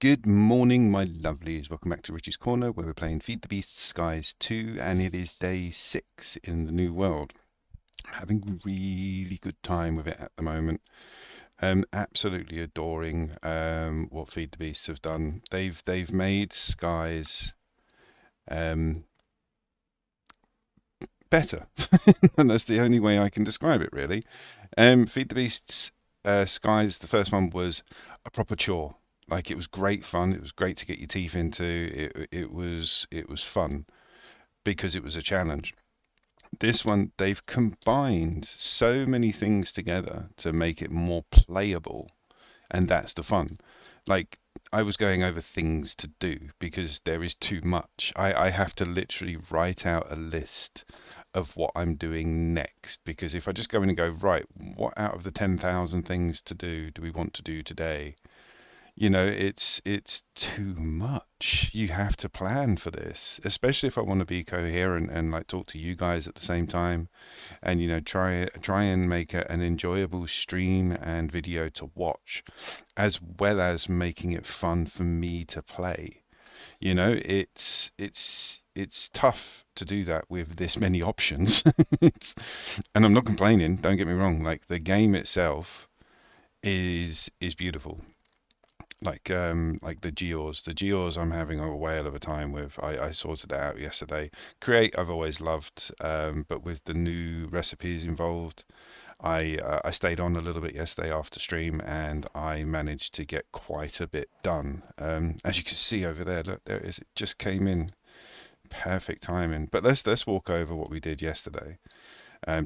Good morning, my lovelies. Welcome back to Richie's Corner, where we're playing Feed the Beast Skies 2, and it is day 6 in the new world. Having a really good time with it at the moment. Absolutely adoring what Feed the Beasts have done. They've made Skies um, better, and that's the only way I can describe it, really. Feed the Beasts Skies, the first one was a proper chore. Like it was great fun. It was great to get your teeth into. It was fun because it was a challenge. This one, they've combined so many things together to make it more playable, and that's the fun. Like I was going over things to do because there is too much. I have to literally write out a list of what I'm doing next, because if I just go in and go, right, what out of the 10,000 things to do we want to do today? It's too much. You have to plan for this, especially if I want to be coherent and like talk to you guys at the same time, and try and make an enjoyable stream and video to watch, as well as making it fun for me to play. It's tough to do that with this many options. And I'm not complaining, don't get me wrong. Like the game itself is beautiful. Like the Geors I'm having a whale of a time with. I sorted it out yesterday. Create I've always loved, but with the new recipes involved, I stayed on a little bit yesterday after stream, and I managed to get quite a bit done. As you can see over there, look, there it is. It just came in perfect timing. But let's walk over what we did yesterday,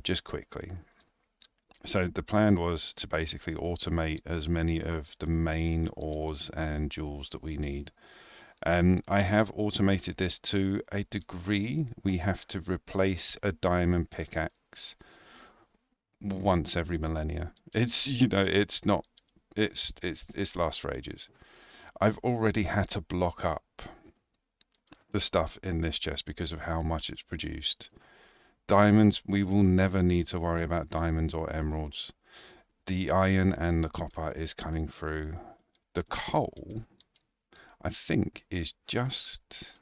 just quickly. So the plan was to basically automate as many of the main ores and jewels that we need. I have automated this to a degree. We have to replace a diamond pickaxe once every millennia. It's not, it's lasts for ages. I've already had to block up the stuff in this chest because of how much it's produced. Diamonds, we will never need to worry about diamonds or emeralds. The iron and the copper is coming through. The coal, I think, is just...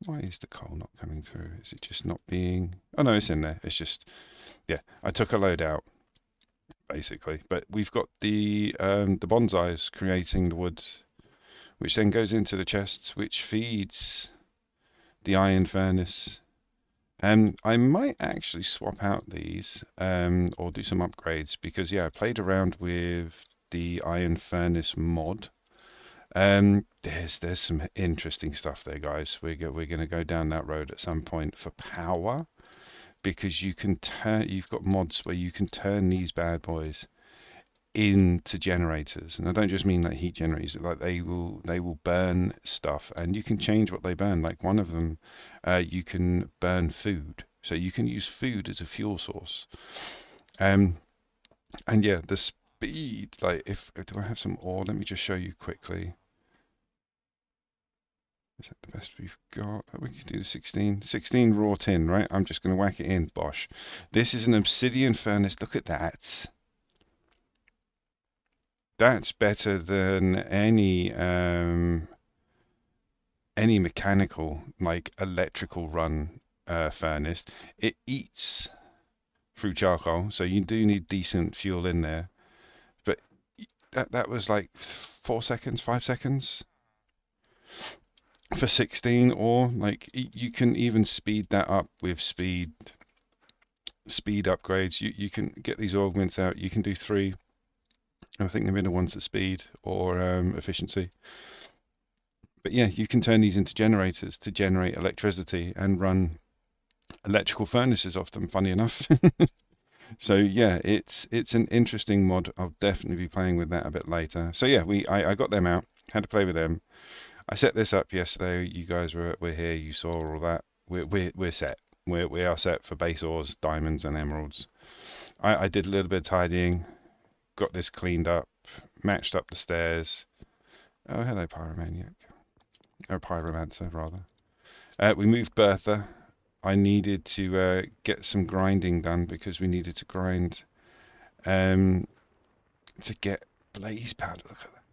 Why is the coal not coming through? Is it just not being... Oh no, it's in there. It's just... Yeah, I took a load out, basically. But we've got the bonsais creating the wood, which then goes into the chests, which feeds the iron furnace. I might actually swap out these, or do some upgrades, because yeah, I played around with the Iron Furnace mod. There's some interesting stuff there, guys. We're going to go down that road at some point for power, because you've got mods where you can turn these bad boys into generators, and I don't just mean like heat generators. Like they will burn stuff, and you can change what they burn. Like one of them, you can burn food, so you can use food as a fuel source. Um, and yeah, the speed. Like if do I have some ore? Let me just show you quickly. Is that the best we've got? We can do the 16 raw tin, right? I'm just going to whack it in. Bosh. This is an obsidian furnace. Look at that. That's better than any mechanical, like electrical run furnace. It eats through charcoal, so you do need decent fuel in there. But that was like 4 seconds, 5 seconds for 16, or like you can even speed that up with speed upgrades. You can get these augments out. You can do 3. I think the middle one's at speed or efficiency. But yeah, you can turn these into generators to generate electricity and run electrical furnaces off them, funny enough. So yeah, it's an interesting mod. I'll definitely be playing with that a bit later. So yeah, I got them out, had to play with them. I set this up yesterday. You guys were here. You saw all that. We're set. We are set for base ores, diamonds, and emeralds. I did a little bit of tidying, got this cleaned up, matched up the stairs. Oh, hello, Pyromaniac. Or Pyromancer, rather. We moved Bertha. I needed to get some grinding done, because we needed to grind um, to get blaze powder. Look at that.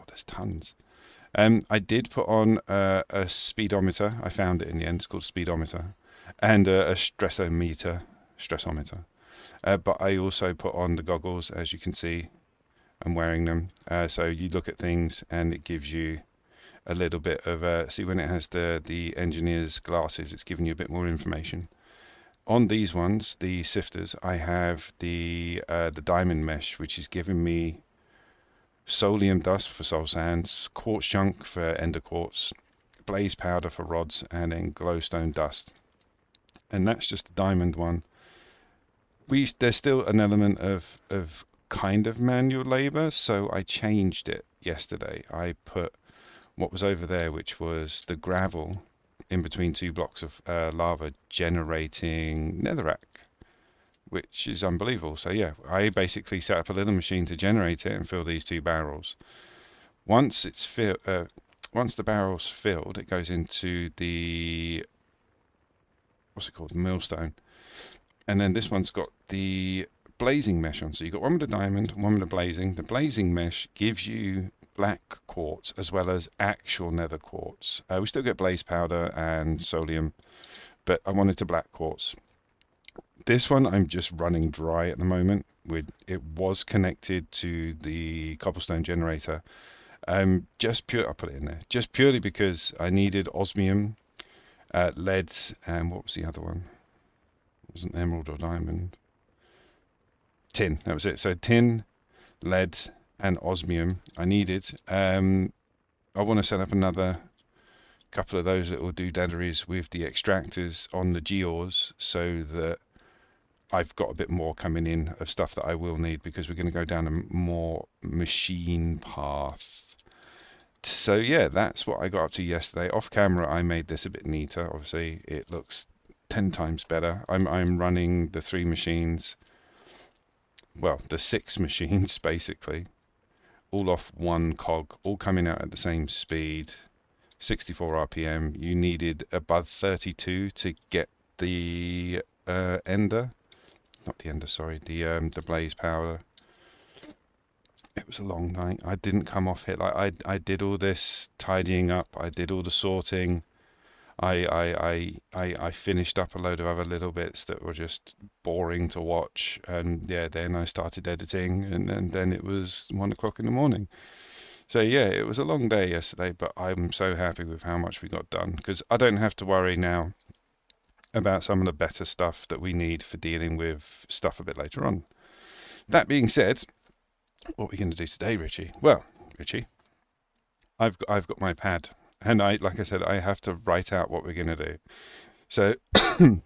there's tons. I did put on a speedometer. I found it in the end. It's called speedometer, and a stressometer. But I also put on the goggles, as you can see. I'm wearing them. So you look at things, and it gives you a little bit of see when it has the engineer's glasses, it's giving you a bit more information. On these ones, the sifters, I have the diamond mesh, which is giving me solium dust for soul sands, quartz chunk for ender quartz, blaze powder for rods, and then glowstone dust. And that's just the diamond one. There's still an element of kind of manual labor, so I changed it yesterday. I put what was over there, which was the gravel in between two blocks of lava generating netherrack, which is unbelievable. So yeah, I basically set up a little machine to generate it and fill these two barrels. Once it's once the barrel's filled, it goes into the what's it called, the millstone, and then this one's got the blazing mesh on. So you've got one with the diamond, one with the blazing. The blazing mesh gives you black quartz as well as actual nether quartz. We still get blaze powder and solium, but I wanted to black quartz. This one I'm just running dry at the moment. It was connected to the cobblestone generator. I'll put it in there just purely because I needed osmium, lead, and what was the other one? It wasn't emerald or diamond. Tin. That was it. So tin, lead, and osmium I needed. I want to set up another couple of those little doodaderies with the extractors on the gears so that I've got a bit more coming in of stuff that I will need, because we're going to go down a more machine path. So yeah, that's what I got up to yesterday. Off camera, I made this a bit neater. Obviously, it looks 10 times better. I'm running the 3 machines, well, the 6 machines basically, all off one cog, all coming out at the same speed, 64 RPM. You needed above 32 to get the ender. Not the ender, sorry, the blaze powder. It was a long night. I didn't come off it. I did all this tidying up. I did all the sorting. I finished up a load of other little bits that were just boring to watch, and yeah, then I started editing, and then it was 1 o'clock in the morning. So yeah, it was a long day yesterday, but I'm so happy with how much we got done, because I don't have to worry now about some of the better stuff that we need for dealing with stuff a bit later on. That being said, what are we going to do today, Richie? Well, Richie, I've got my pad, and like I said, I have to write out what we're going to do. So the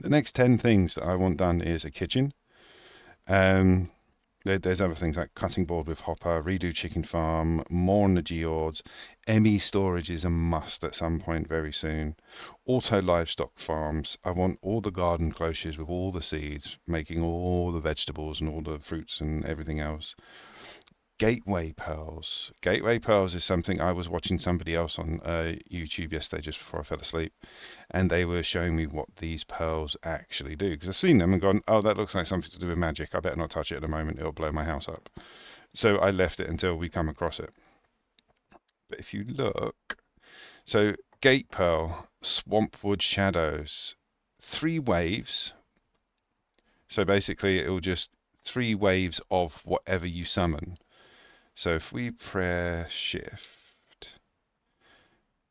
next 10 things that I want done is a kitchen. There's other things like cutting board with hopper, redo chicken farm, more on the geords. ME storage is a must at some point very soon. Auto livestock farms. I want all the garden cloches with all the seeds, making all the vegetables and all the fruits and everything else. Gateway pearls. Gateway pearls is something I was watching somebody else on YouTube yesterday just before I fell asleep, and they were showing me what these pearls actually do, because I've seen them and gone, oh, that looks like something to do with magic. I better not touch it at the moment. It'll blow my house up. So I left it until we come across it. But if you look, so gate pearl, swampwood shadows, 3 waves. So basically it'll just 3 waves of whatever you summon. So if we press shift,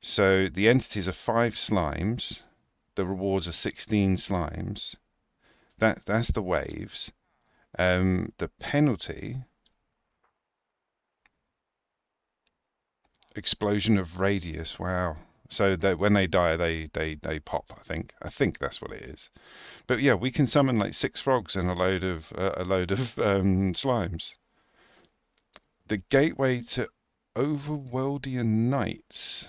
so the entities are 5 slimes, the rewards are 16 slimes. That's the waves. The penalty, explosion of radius. Wow. So that when they die, they pop. I think that's what it is. But yeah, we can summon like 6 frogs and a load of slimes. The gateway to Overworldian Knights.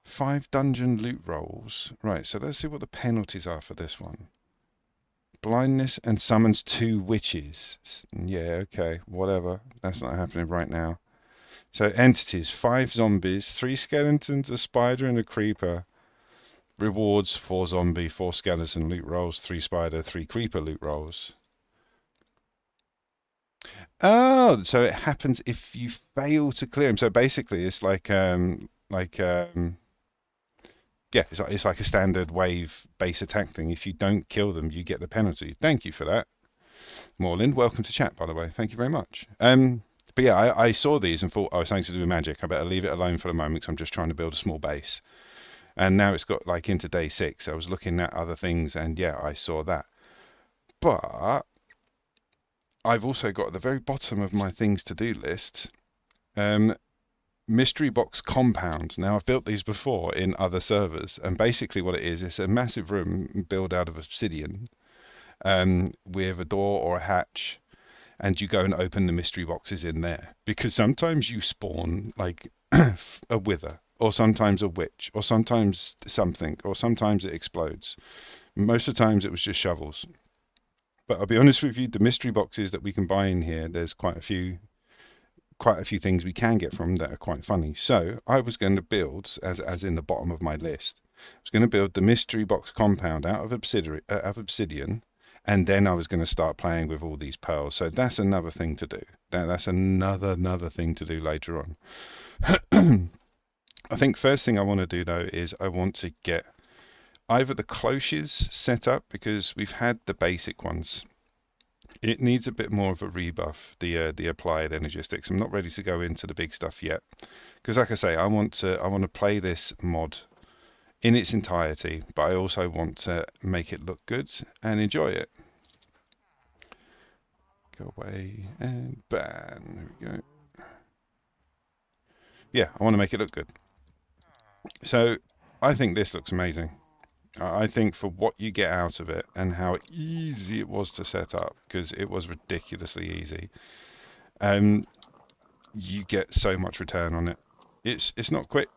5 dungeon loot rolls. Right, so let's see what the penalties are for this one. Blindness and summons 2 witches. Yeah, okay, whatever. That's not happening right now. So entities, 5 zombies, 3 skeletons, a spider and a creeper. Rewards, 4 zombie, 4 skeleton loot rolls, 3 spider, 3 creeper loot rolls. Oh, so it happens if you fail to clear them. So basically, it's yeah, it's like a standard wave base attack thing. If you don't kill them, you get the penalty. Thank you for that, Morland. Welcome to chat, by the way. Thank you very much. But yeah, I saw these and thought, oh, it's something to do with magic. I better leave it alone for the moment because I'm just trying to build a small base. And now it's got like into day 6. I was looking at other things, and yeah, I saw that. But I've also got at the very bottom of my things to do list, um, mystery box compound. Now I've built these before in other servers, and basically what it is, it's a massive room built out of obsidian, with a door or a hatch, and you go and open the mystery boxes in there. Because sometimes you spawn like a wither, or sometimes a witch, or sometimes something, or sometimes it explodes. Most of the times it was just shovels. But I'll be honest with you, the mystery boxes that we can buy in here, there's quite a few things we can get from that are quite funny. So I was going to build, as in the bottom of my list, I was going to build the mystery box compound out of obsidian, and then I was going to start playing with all these pearls. So that's another thing to do. That's another thing to do later on. I think first thing I want to do though is I want to get either the cloches set up because we've had the basic ones. It needs a bit more of a rebuff, the applied energistics. I'm not ready to go into the big stuff yet, because like I say, I want to play this mod in its entirety, but I also want to make it look good and enjoy it. Go away and ban. There we go. Yeah, I want to make it look good. So I think this looks amazing. I think for what you get out of it and how easy it was to set up, because it was ridiculously easy. Um, you get so much return on it. It's not quick.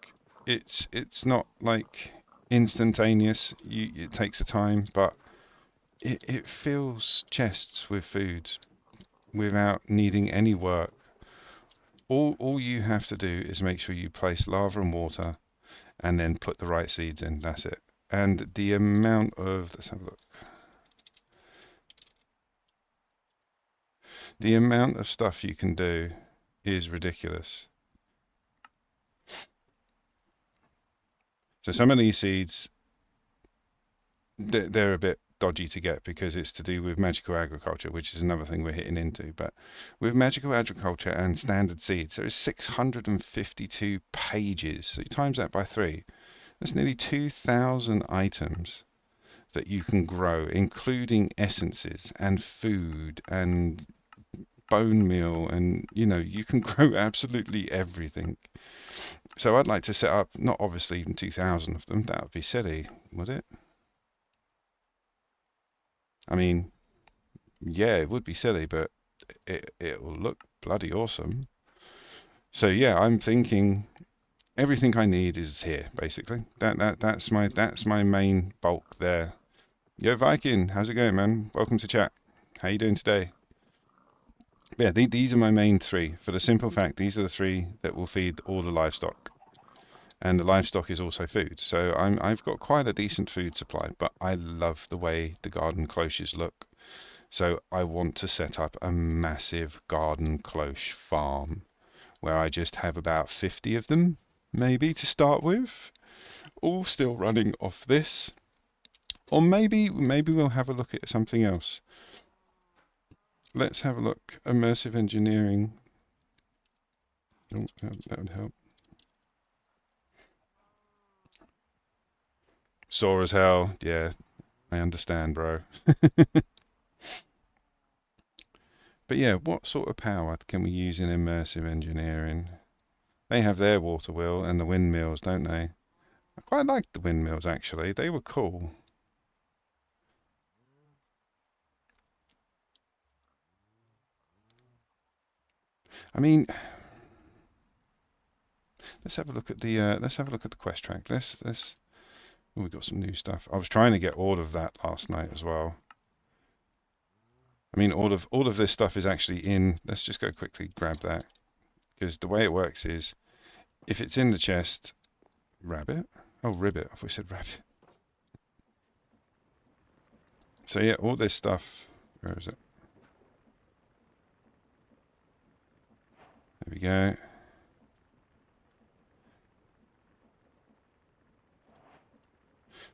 It's not like instantaneous. It takes a time, but it fills chests with food without needing any work. All you have to do is make sure you place lava and water and then put the right seeds in. That's it. And the amount of, let's have a look. The amount of stuff you can do is ridiculous. So some of these seeds, they're a bit dodgy to get because it's to do with magical agriculture, which is another thing we're hitting into. But with magical agriculture and standard seeds, there is 652 pages. So you times that by 3. That's nearly 2,000 items that you can grow, including essences and food and bone meal, and you can grow absolutely everything. So I'd like to set up, not obviously even 2,000 of them, that would be silly, would it? I mean, yeah, it would be silly, but it will look bloody awesome. So yeah, I'm thinking everything I need is here, basically. That's my main bulk there. Yo, Viking, how's it going, man? Welcome to chat. How you doing today? Yeah, these are my main 3. For the simple fact, these are the 3 that will feed all the livestock, and the livestock is also food. So I've got quite a decent food supply, but I love the way the garden cloches look. So I want to set up a massive garden cloche farm where I just have about 50 of them, maybe to start with, all still running off this. Or maybe we'll have a look at something else. Let's have a look. Immersive engineering. Oh, that would help. Sore as hell. Yeah, I understand, bro. But yeah, what sort of power can we use in immersive engineering? They have their water wheel and the windmills, don't they? I quite liked the windmills, actually. They were cool. I mean, let's have a look at the quest track. Oh, we got some new stuff. I was trying to get all of that last night as well. I mean, all of this stuff is actually in. Let's just go quickly grab that, because the way it works is if it's in the chest, rabbit. Oh, ribbit. I thought we said rabbit. So yeah, all this stuff. Where is it? There we go.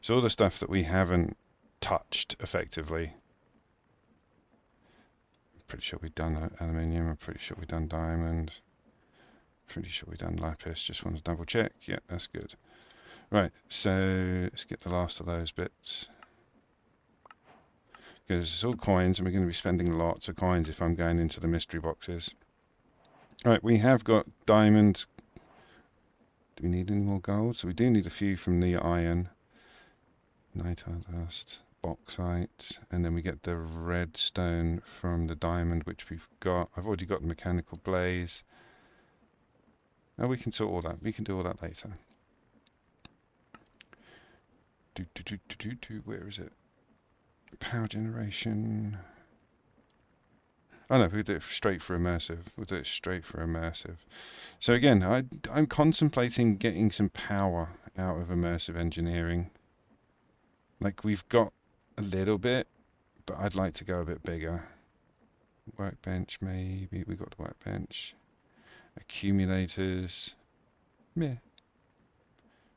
So all the stuff that we haven't touched effectively. I'm pretty sure we've done aluminium. I'm pretty sure we've done diamond. Pretty sure we've done lapis. Just want to double check. Yeah, that's good. Right, so let's get the last of those bits. Because it's all coins and we're going to be spending lots of coins if I'm going into the mystery boxes. Right, we have got diamond. Do we need any more gold? So we do need a few from the iron. Nitile dust, bauxite, and then we get the redstone from the diamond, which we've got. I've already got the mechanical blaze. Oh, we can sort all that. We can do all that later. Where is it? Power generation. Oh no, we'll do it straight for immersive. We'll do it straight for immersive. So again, I'm contemplating getting some power out of immersive engineering. Like we've got a little bit, but I'd like to go a bit bigger. Workbench, maybe. We got the workbench. Accumulators. Meh.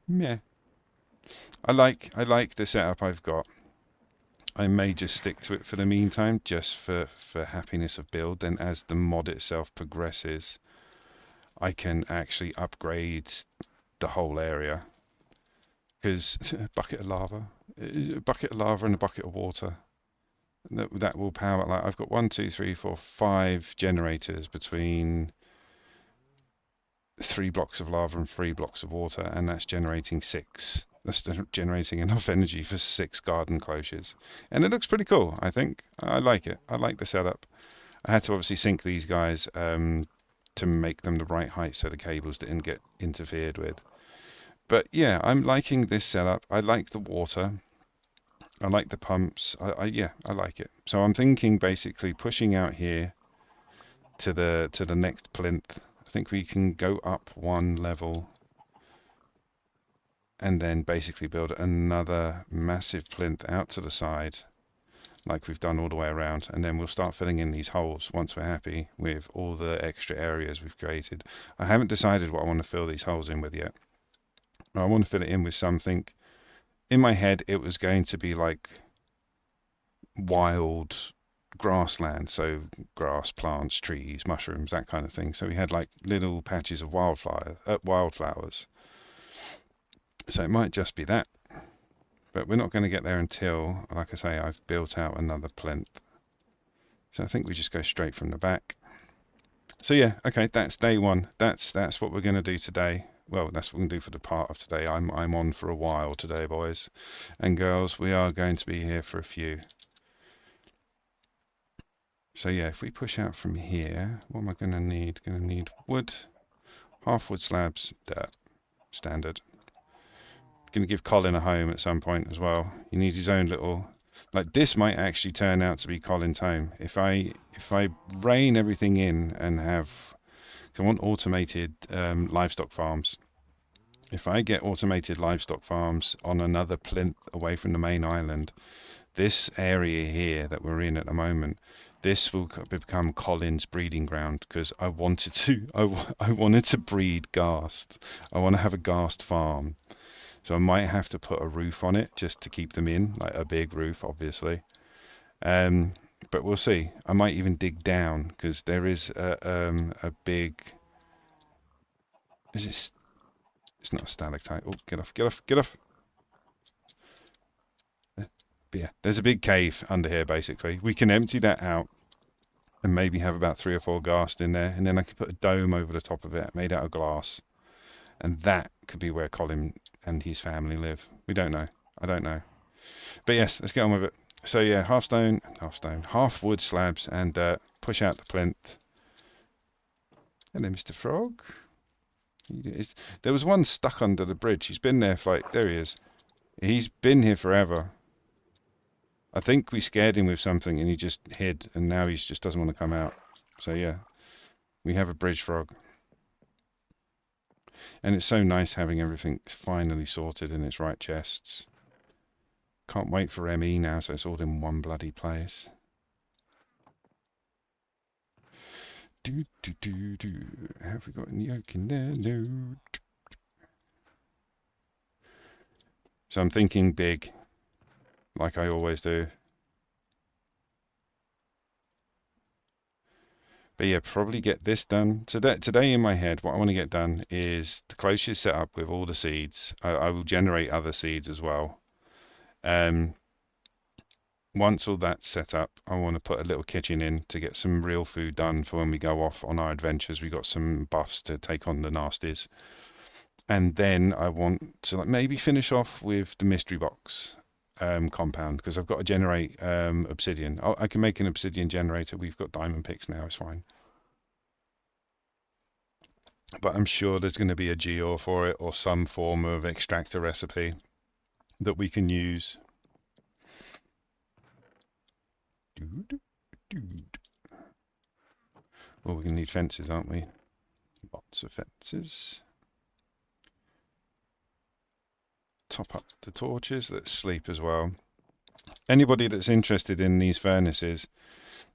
Meh. I like the setup I've got. I may just stick to it for the meantime, just for happiness of build. Then as the mod itself progresses, I can actually upgrade the whole area. Because a bucket of lava and a bucket of water. That will power. Like I've got 1, 2, 3, 4, 5 generators between 3 blocks of lava and 3 blocks of water, and that's generating 6. That's generating enough energy for 6 garden cloches, and it looks pretty cool. I think I like it. I like the setup. I had to obviously sync these guys to make them the right height so the cables didn't get interfered with. But yeah, I'm liking this setup. I like the water. I like the pumps. Yeah, I like it. So I'm thinking basically pushing out here to the next plinth. I think we can go up 1 level and then basically build another massive plinth out to the side like we've done all the way around, and then we'll start filling in these holes once we're happy with all the extra areas we've created. I haven't decided what I want to fill these holes in with yet. I want to fill it in with something. In my head it was going to be like wild grassland, so grass, plants, trees, mushrooms, that kind of thing. So we had like little patches of wildflowers. So it might just be that, but we're not going to get there until, like I say, I've built out another plinth. So I think we just go straight from the back. So yeah, okay, that's day one. That's what we're going to do today. Well, that's what we're going to do for the part of today. I'm on for a while today, boys and girls. We are going to be here for a few. So yeah, if we push out from here, what am I going to need? Going to need wood, half wood slabs, dirt, standard. Going to give Colin a home at some point as well. He needs his own little. Like this might actually turn out to be Colin's home if I rein everything in and have. I want automated livestock farms. If I get automated livestock farms on another plinth away from the main island, this area here that we're in at the moment, this will become Colin's breeding ground because I wanted to. I wanted to breed ghast. I want to have a ghast farm. So I might have to put a roof on it just to keep them in, like a big roof, obviously. But we'll see. I might even dig down because there is a big. Is it? It's not a stalactite. Oh, get off! Get off! Get off! But yeah, there's a big cave under here. Basically, we can empty that out and maybe have about 3 or 4 ghast in there, and then I could put a dome over the top of it, made out of glass, and that could be where Colin and his family live. We don't know. I don't know. But yes, let's get on with it. So yeah, half wood slabs, and push out the plinth. Hello, Mr. Frog. There was one stuck under the bridge. He's been there for there he is. He's been here forever. I think we scared him with something and he just hid, and now he just doesn't want to come out. So yeah, we have a bridge frog. And it's so nice having everything finally sorted in its right chests. Can't wait for ME now, so it's all in one bloody place. Do, do, do, do. Have we got any yolk in there? No. So I'm thinking big, like I always do. But yeah, probably get this done. Today in my head, what I want to get done is the cloches set up with all the seeds. I will generate other seeds as well. Um, Once all that's set up, I want to put a little kitchen in to get some real food done for when we go off on our adventures. We got some buffs to take on the nasties. And then I want to like maybe finish off with the mystery box compound because I've got to generate obsidian. I can make an obsidian generator. We've got diamond picks now. It's fine. But I'm sure there's going to be a gear for it or some form of extractor recipe that we can use. Well, we're going to need fences, aren't we? Lots of fences. Top up the torches. Let's sleep as well. Anybody that's interested in these furnaces,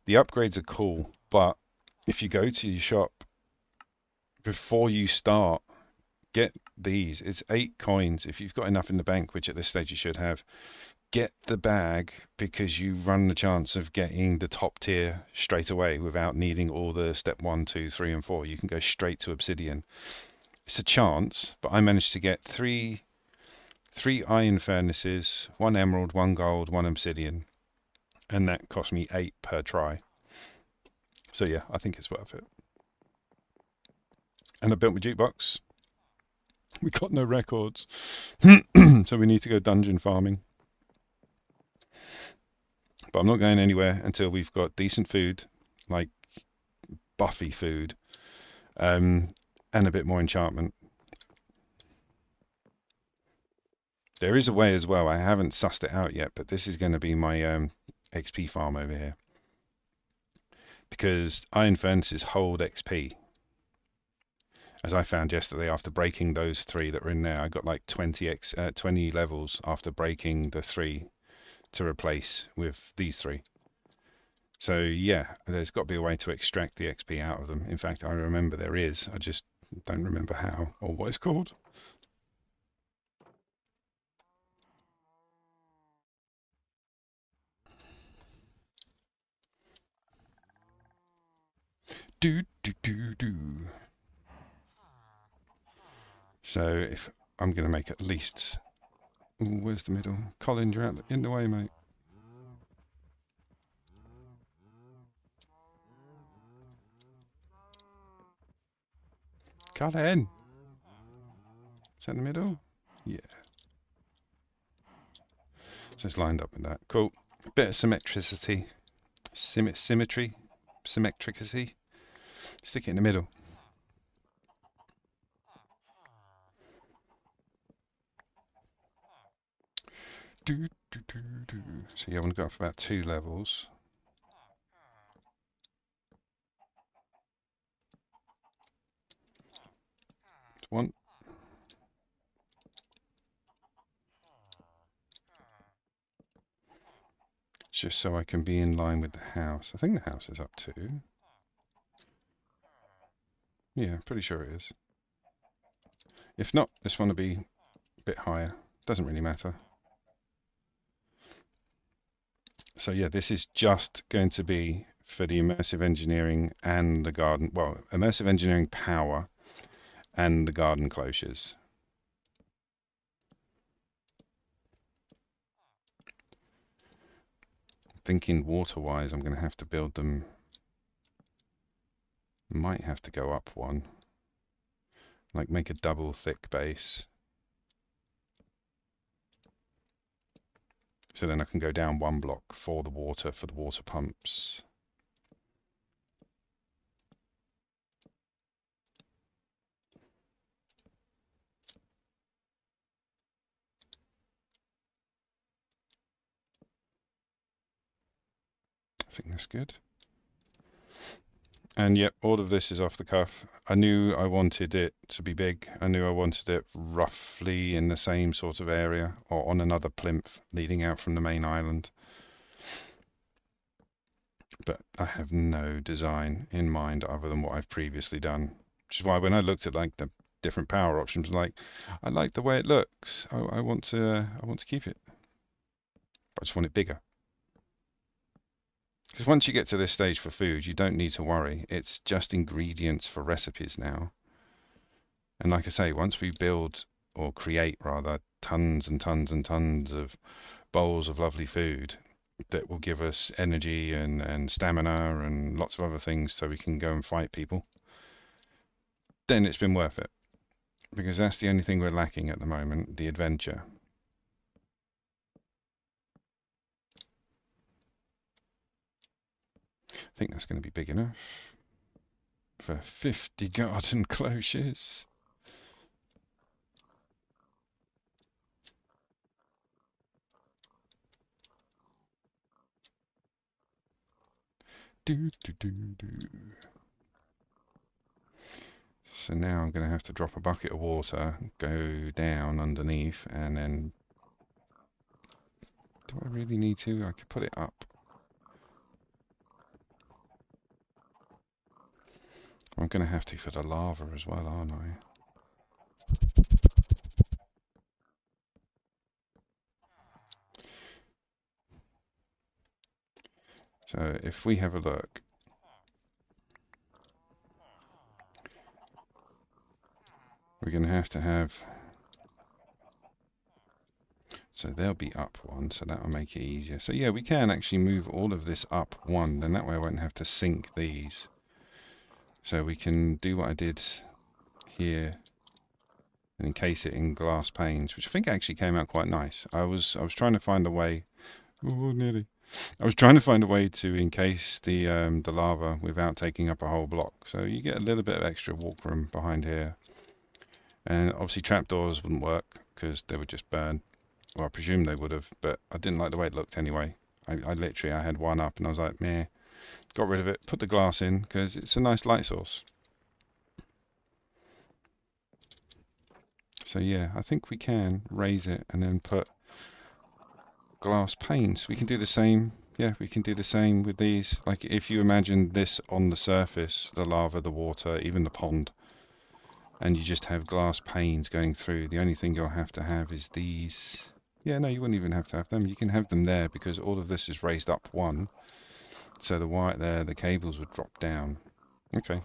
the upgrades are cool, but if you go to your shop before you start, get these. It's 8 coins. If you've got enough in the bank, which at this stage you should have, get the bag because you run the chance of getting the top tier straight away without needing all the step 1, 2, 3, and 4. You can go straight to obsidian. It's a chance, but I managed to get three iron furnaces, 1 emerald, 1 gold, 1 obsidian, and that cost me 8 per try. So yeah, I think it's worth it. And I built my jukebox. We got no records, so we need to go dungeon farming. But I'm not going anywhere until we've got decent food, like buffy food, and a bit more enchantment. There is a way as well. I haven't sussed it out yet, but this is going to be my XP farm over here. Because iron furnaces hold XP. As I found yesterday after breaking those 3 that were in there, I got like 20 levels after breaking the 3 to replace with these 3. So yeah, there's got to be a way to extract the XP out of them. In fact, I remember there is. I just don't remember how or what it's called. Do do do do. So if I'm going to make at least. Ooh, where's the middle? Colin, you're out in the way, mate. Colin! Is that in the middle? Yeah. So it's lined up with that. Cool. A bit of symmetricity. Symmetry. Symmetricity. Stick it in the middle. Do, do, do, do. So yeah, I want to go up about 2 levels. One. Just so I can be in line with the house. I think the house is up too. Yeah, pretty sure it is. If not, this one will be a bit higher. Doesn't really matter. So yeah, this is just going to be for the immersive engineering and the garden. Well, immersive engineering power and the garden cloches. Thinking water-wise, I'm going to have to build them. Might have to go up one. Like make a double thick base. So then I can go down 1 block for the water pumps. I think that's good. And yep, all of this is off the cuff. I knew I wanted it to be big. I knew I wanted it roughly in the same sort of area or on another plinth leading out from the main island. but I have no design in mind other than what I've previously done. Which is why when I looked at like the different power options, like I like the way it looks. I want to keep it. I just want it bigger. Because once you get to this stage for food, you don't need to worry. It's just ingredients for recipes now. And like I say, once we build or create rather tons and tons and tons of bowls of lovely food that will give us energy and stamina and lots of other things so we can go and fight people, then it's been worth it. Because that's the only thing we're lacking at the moment, the adventure. I think that's going to be big enough for 50 garden cloches. Do, do, do, do. So now I'm going to have to drop a bucket of water, go down underneath, and then... Do I really need to? I could put it up. I'm going to have to for the lava as well, aren't I? So if we have a look, we're going to have... So they'll be up one, so that'll make it easier. So yeah, we can actually move all of this up one, then that way I won't have to sink these. So we can do what I did here and encase it in glass panes, which I think actually came out quite nice. I was trying to find a way... Oh, nearly. I was trying to find a way to encase the lava without taking up a whole block. So you get a little bit of extra walk room behind here. And obviously trapdoors wouldn't work because they would just burn. Well, I presume they would have, but I didn't like the way it looked anyway. I literally, I had one up and I was like, meh, got rid of it, put the glass in because it's a nice light source. So yeah, I think we can raise it and then put glass panes. We can do the same. Yeah, we can do the same with these. Like if you imagine this on the surface, the lava, the water, even the pond, and you just have glass panes going through, the only thing you'll have to have is these. Yeah, no, you wouldn't even have to have them. You can have them there because all of this is raised up one. So the wire there, the cables would drop down. Okay.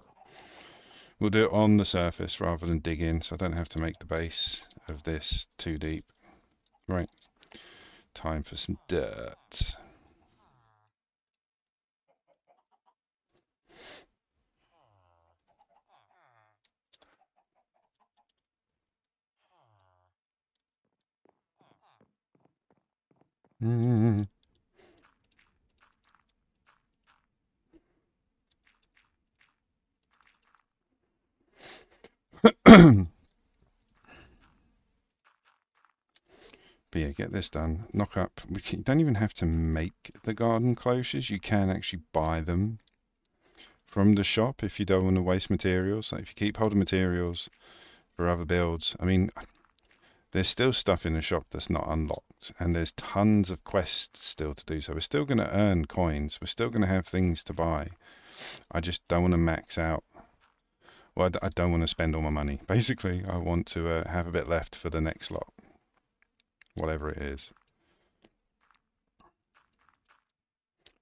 We'll do it on the surface rather than dig in, so I don't have to make the base of this too deep. Right. Time for some dirt. Mm. But yeah, get this done. Knock up. You don't even have to make the garden cloches. You can actually buy them from the shop if you don't want to waste materials. Like if you keep hold of materials for other builds. I mean, there's still stuff in the shop that's not unlocked, and there's tons of quests still to do. So we're still going to earn coins. We're still going to have things to buy. I just don't want to max out. Well, I don't want to spend all my money. Basically, I want to have a bit left for the next lot, whatever it is.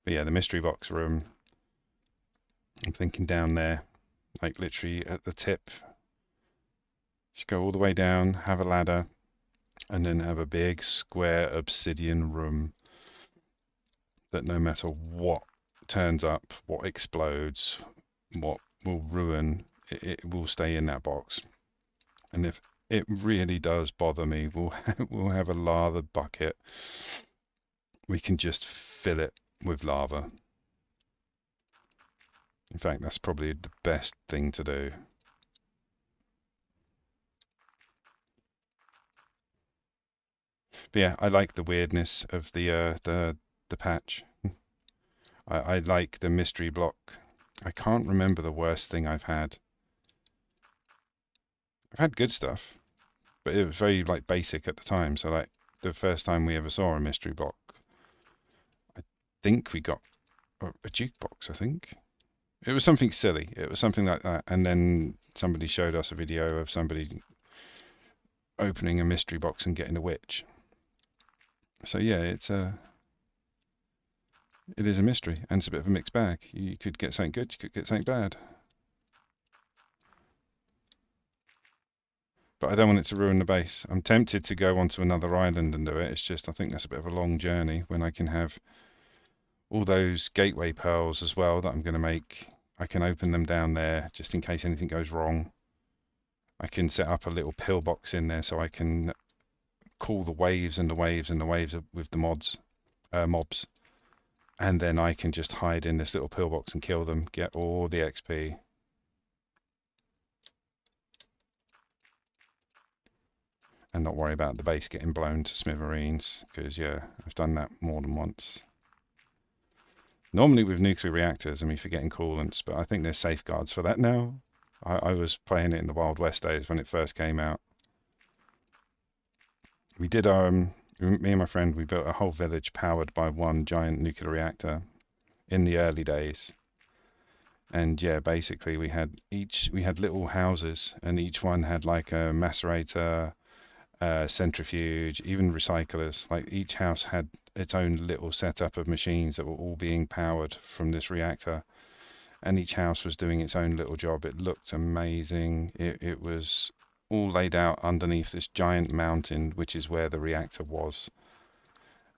But yeah, the mystery box room. I'm thinking down there, like literally at the tip. Just go all the way down, have a ladder, and then have a big square obsidian room that no matter what turns up, what explodes, what will ruin, it will stay in that box. And if it really does bother me, we'll have a lava bucket. We can just fill it with lava. In fact, that's probably the best thing to do. But yeah, I like the weirdness of the patch. I like the mystery block. I can't remember the worst thing I've had. I've had good stuff, but it was very like basic at the time. So like the first time we ever saw a mystery block, I think we got a jukebox, I think. It was something silly. It was something like that. And then somebody showed us a video of somebody opening a mystery box and getting a witch. So yeah, it is a mystery, and it's a bit of a mixed bag. You could get something good, you could get something bad. But I don't want it to ruin the base. I'm tempted to go onto another island and do it. It's just I think that's a bit of a long journey when I can have all those gateway pearls as well that I'm going to make. I can open them down there just in case anything goes wrong. I can set up a little pillbox in there so I can call the waves and the waves and the waves with the mobs, and then I can just hide in this little pillbox and kill them, get all the XP. And not worry about the base getting blown to smithereens, because yeah, I've done that more than once. Normally with nuclear reactors, I mean, for getting coolants, but I think there's safeguards for that now. I was playing it in the Wild West days when it first came out. We did, me and my friend, we built a whole village powered by one giant nuclear reactor in the early days. And yeah, basically we had little houses, and each one had like a macerator, centrifuge, even recyclers. Like each house had its own little setup of machines that were all being powered from this reactor, and each house was doing its own little job. It looked amazing. It was all laid out underneath this giant mountain, which is where the reactor was.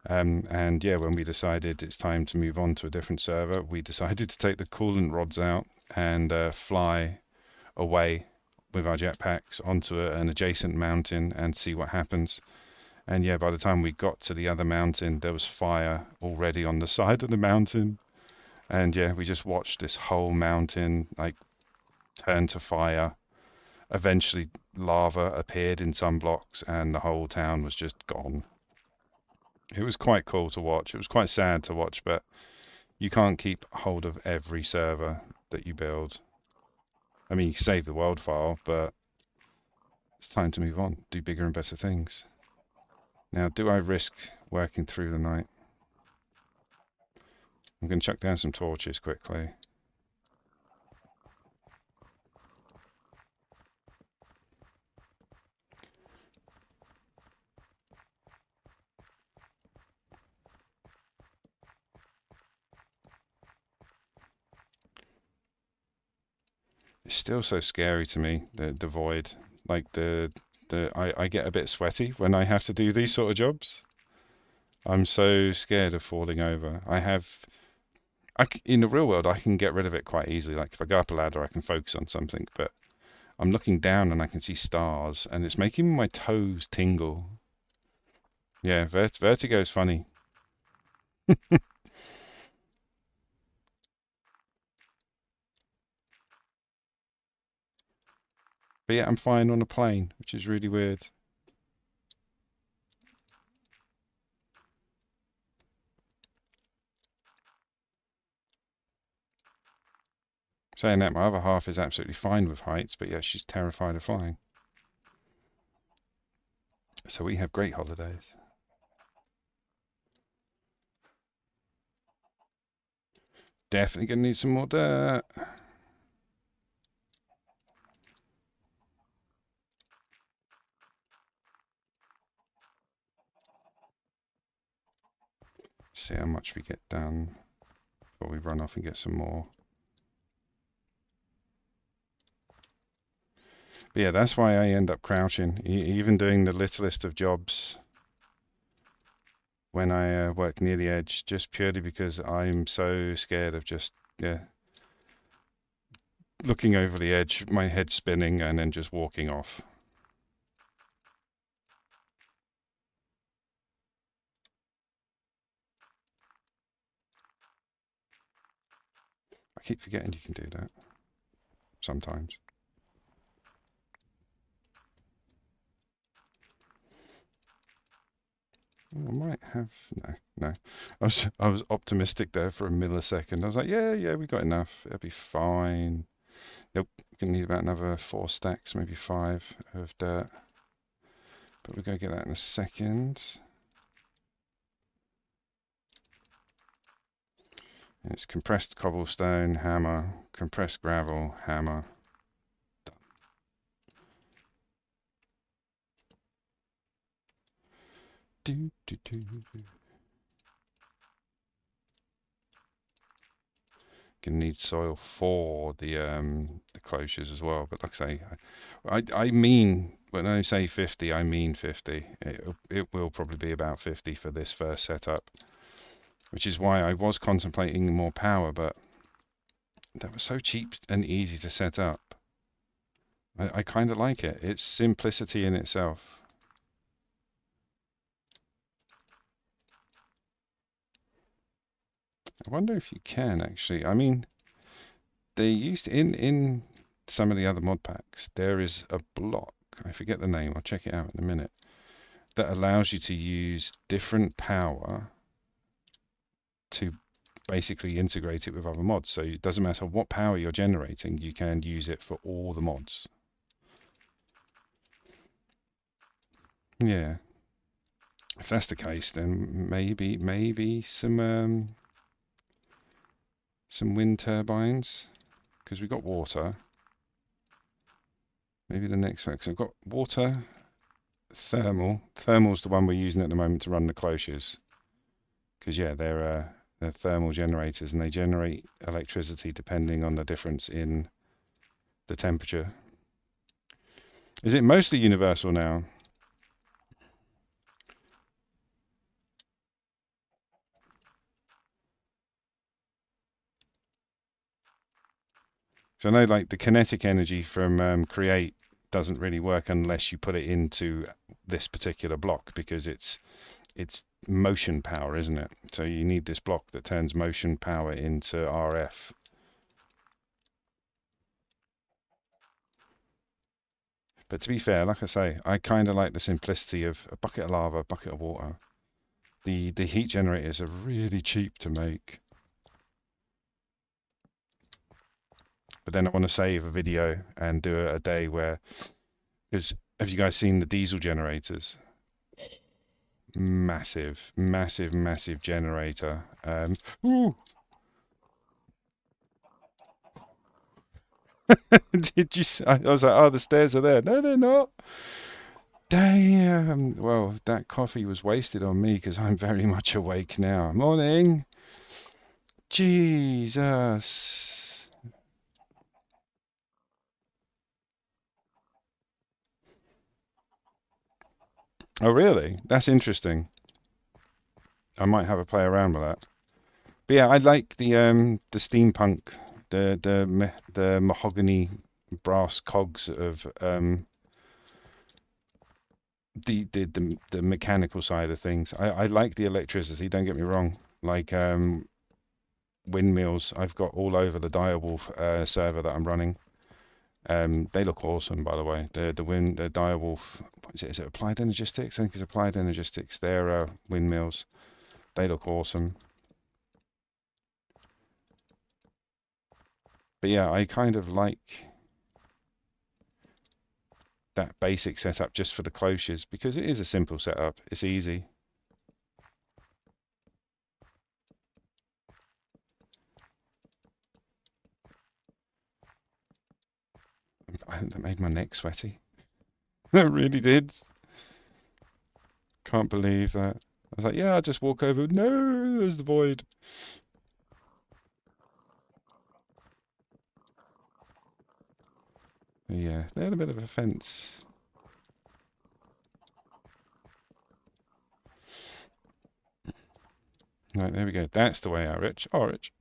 And yeah, when we decided it's time to move on to a different server, we decided to take the coolant rods out and fly away with our jetpacks onto an adjacent mountain and see what happens. And yeah, by the time we got to the other mountain, there was fire already on the side of the mountain. And yeah, we just watched this whole mountain like turn to fire. Eventually, lava appeared in some blocks, and the whole town was just gone. It was quite cool to watch. It was quite sad to watch, but you can't keep hold of every server that you build. I mean, you can save the world file, but it's time to move on, do bigger and better things. Now, do I risk working through the night? I'm going to chuck down some torches quickly. It's still so scary to me, the void. Like I get a bit sweaty when I have to do these sort of jobs. I'm so scared of falling over. In the real world, I can get rid of it quite easily. Like if I go up a ladder, I can focus on something, but I'm looking down and I can see stars, and it's making my toes tingle. Yeah, vertigo is funny. But yeah, I'm flying on a plane, which is really weird. Saying that, my other half is absolutely fine with heights, but yeah, she's terrified of flying. So we have great holidays. Definitely gonna need some more dirt. See how much we get done before we run off and get some more. But yeah, that's why I end up crouching, even doing the littlest of jobs when I work near the edge, just purely because I'm so scared of just, yeah, looking over the edge, my head spinning, and then just walking off. I keep forgetting you can do that sometimes. Oh, I might have no. I was optimistic there for a millisecond. I was like, yeah, we got enough. It'll be fine. Nope, gonna need about another 4 stacks, maybe 5 of dirt. But we're gonna get that in a second. It's compressed cobblestone, hammer, compressed gravel, hammer. Do, do, do. Gonna need soil for the cloches as well. But like I say, I mean when I say 50, I mean 50. It will probably be about 50 for this first setup, which is why I was contemplating more power, but that was so cheap and easy to set up. I kind of like it. It's simplicity in itself. I wonder if you can actually. I mean, they used in some of the other mod packs. There is a block. I forget the name. I'll check it out in a minute. That allows you to use different power to basically integrate it with other mods. So it doesn't matter what power you're generating, you can use it for all the mods. Yeah. If that's the case, then maybe some wind turbines, because we've got water. Maybe the next one, because I've got water, thermal. Thermal's the one we're using at the moment to run the cloches. Because yeah, they're thermal generators and they generate electricity depending on the difference in the temperature. Is it mostly universal now? So I know like the kinetic energy from Create doesn't really work unless you put it into this particular block because it's motion power, isn't it? So you need this block that turns motion power into RF. But to be fair, like I say, I kind of like the simplicity of a bucket of lava, a bucket of water. The heat generators are really cheap to make. But then I want to save a video and do a day where, because have you guys seen the diesel generators? Massive, massive, massive generator. Ooh, did you? I was like, oh, the stairs are there. No, they're not. Damn. Well, that coffee was wasted on me because I'm very much awake now. Morning. Jesus. Oh, really? That's interesting. I might have a play around with that. But yeah, I like the steampunk, the mahogany brass cogs of the mechanical side of things. I like the electricity, don't get me wrong. Like windmills I've got all over the Direwolf server that I'm running. They look awesome, by the way. The Direwolf, what is it? Is it Applied Energistics? I think it's Applied Energistics. They're windmills. They look awesome. But yeah, I kind of like that basic setup just for the cloches because it is a simple setup. It's easy. That made my neck sweaty. It really did. Can't believe that. I was like, yeah, I'll just walk over. No, there's the void. But yeah, they had a bit of a fence. Right, there we go. That's the way out, Rich. Oh, Rich.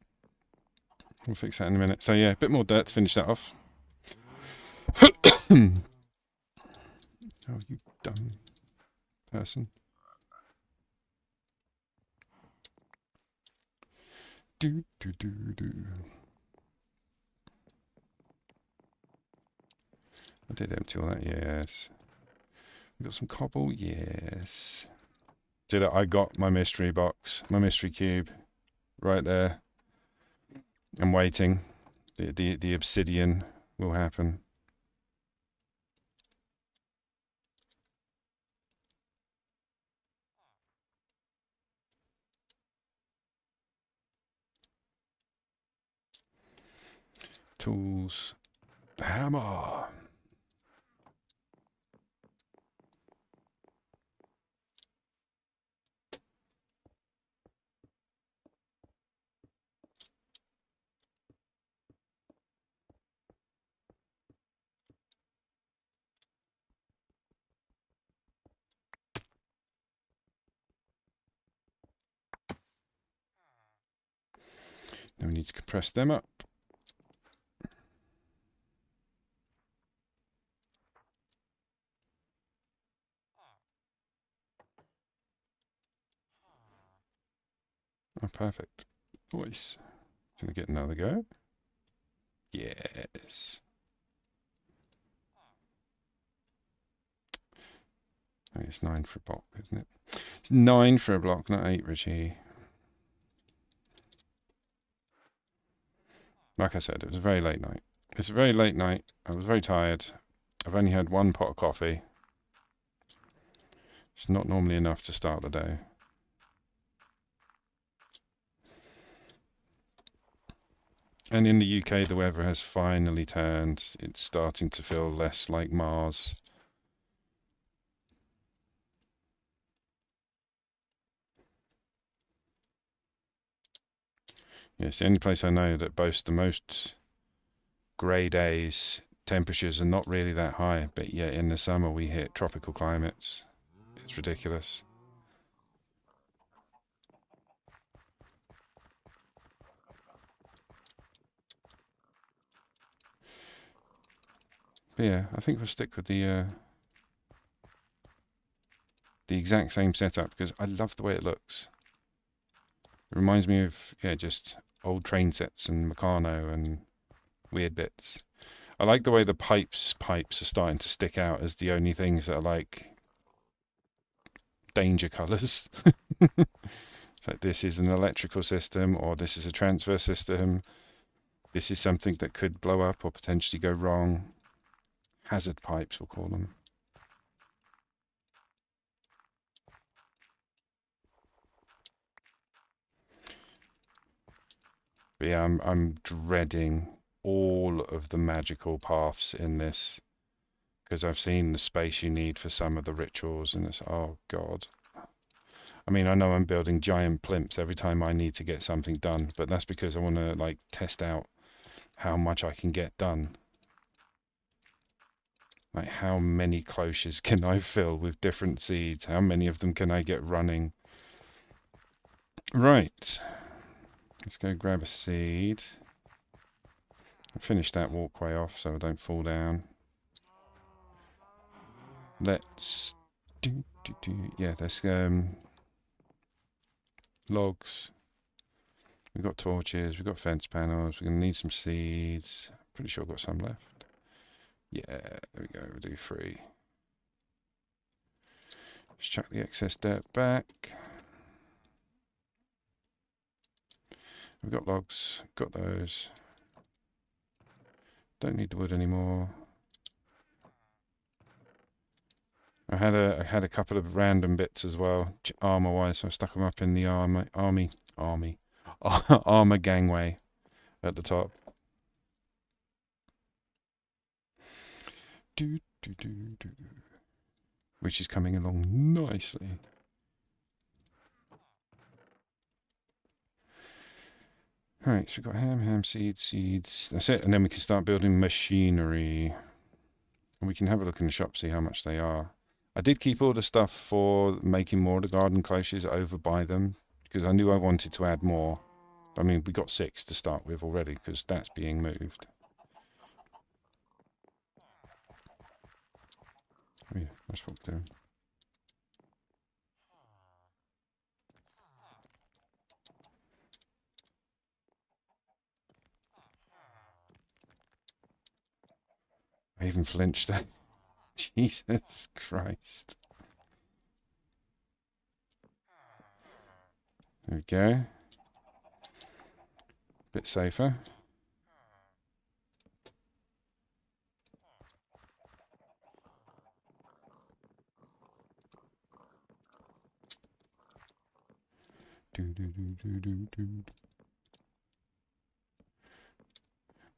We'll fix that in a minute. So yeah, a bit more dirt to finish that off. Oh, you dumb person. Do, do, do, do. I did empty all that, yes. We got some cobble, yes. Did it? I got my mystery box, my mystery cube, right there. I'm waiting. The obsidian will happen. Tools. Hammer. Now we need to compress them up. Oh, perfect. Voice. Can I get another go? Yes. Oh, it's 9 for a block, isn't it? It's 9 for a block, not 8, Richie. Like I said, it was a very late night. It's a very late night. I was very tired. I've only had one pot of coffee. It's not normally enough to start the day. And in the UK, the weather has finally turned. It's starting to feel less like Mars. Yeah, it's the only place I know that boasts the most grey days. Temperatures are not really that high, but yet in the summer we hit tropical climates. It's ridiculous. But yeah, I think we'll stick with the exact same setup because I love the way it looks. It reminds me of, yeah, just old train sets and Meccano and weird bits. I like the way the pipes are starting to stick out as the only things that are like danger colours. So this is an electrical system, or this is a transfer system. This is something that could blow up or potentially go wrong. Hazard pipes, we'll call them. But yeah, I'm dreading all of the magical paths in this because I've seen the space you need for some of the rituals, and it's, oh god. I mean, I know I'm building giant plimps every time I need to get something done, but that's because I want to like test out how much I can get done. Like how many cloches can I fill with different seeds? How many of them can I get running? Right. Let's go grab a seed. Finish that walkway off so I don't fall down. Let's yeah, there's logs. We've got torches, we've got fence panels, we're gonna need some seeds. Pretty sure I've got some left. Yeah, there we go, we'll do 3. Let's chuck the excess dirt back. We've got logs, got those. Don't need the wood anymore. I had a couple of random bits as well, armor wise, so I stuck them up in the armor gangway at the top. Do, do, do, do. Which is coming along nicely. Alright, so we've got ham, seeds. That's it, and then we can start building machinery. And we can have a look in the shop, see how much they are. I did keep all the stuff for making more of the garden cloches over by them, because I knew I wanted to add more. I mean, we got 6 to start with already, because that's being moved. Oh yeah, that's what we're doing. I even flinched there. Jesus Christ. There we go. Bit safer.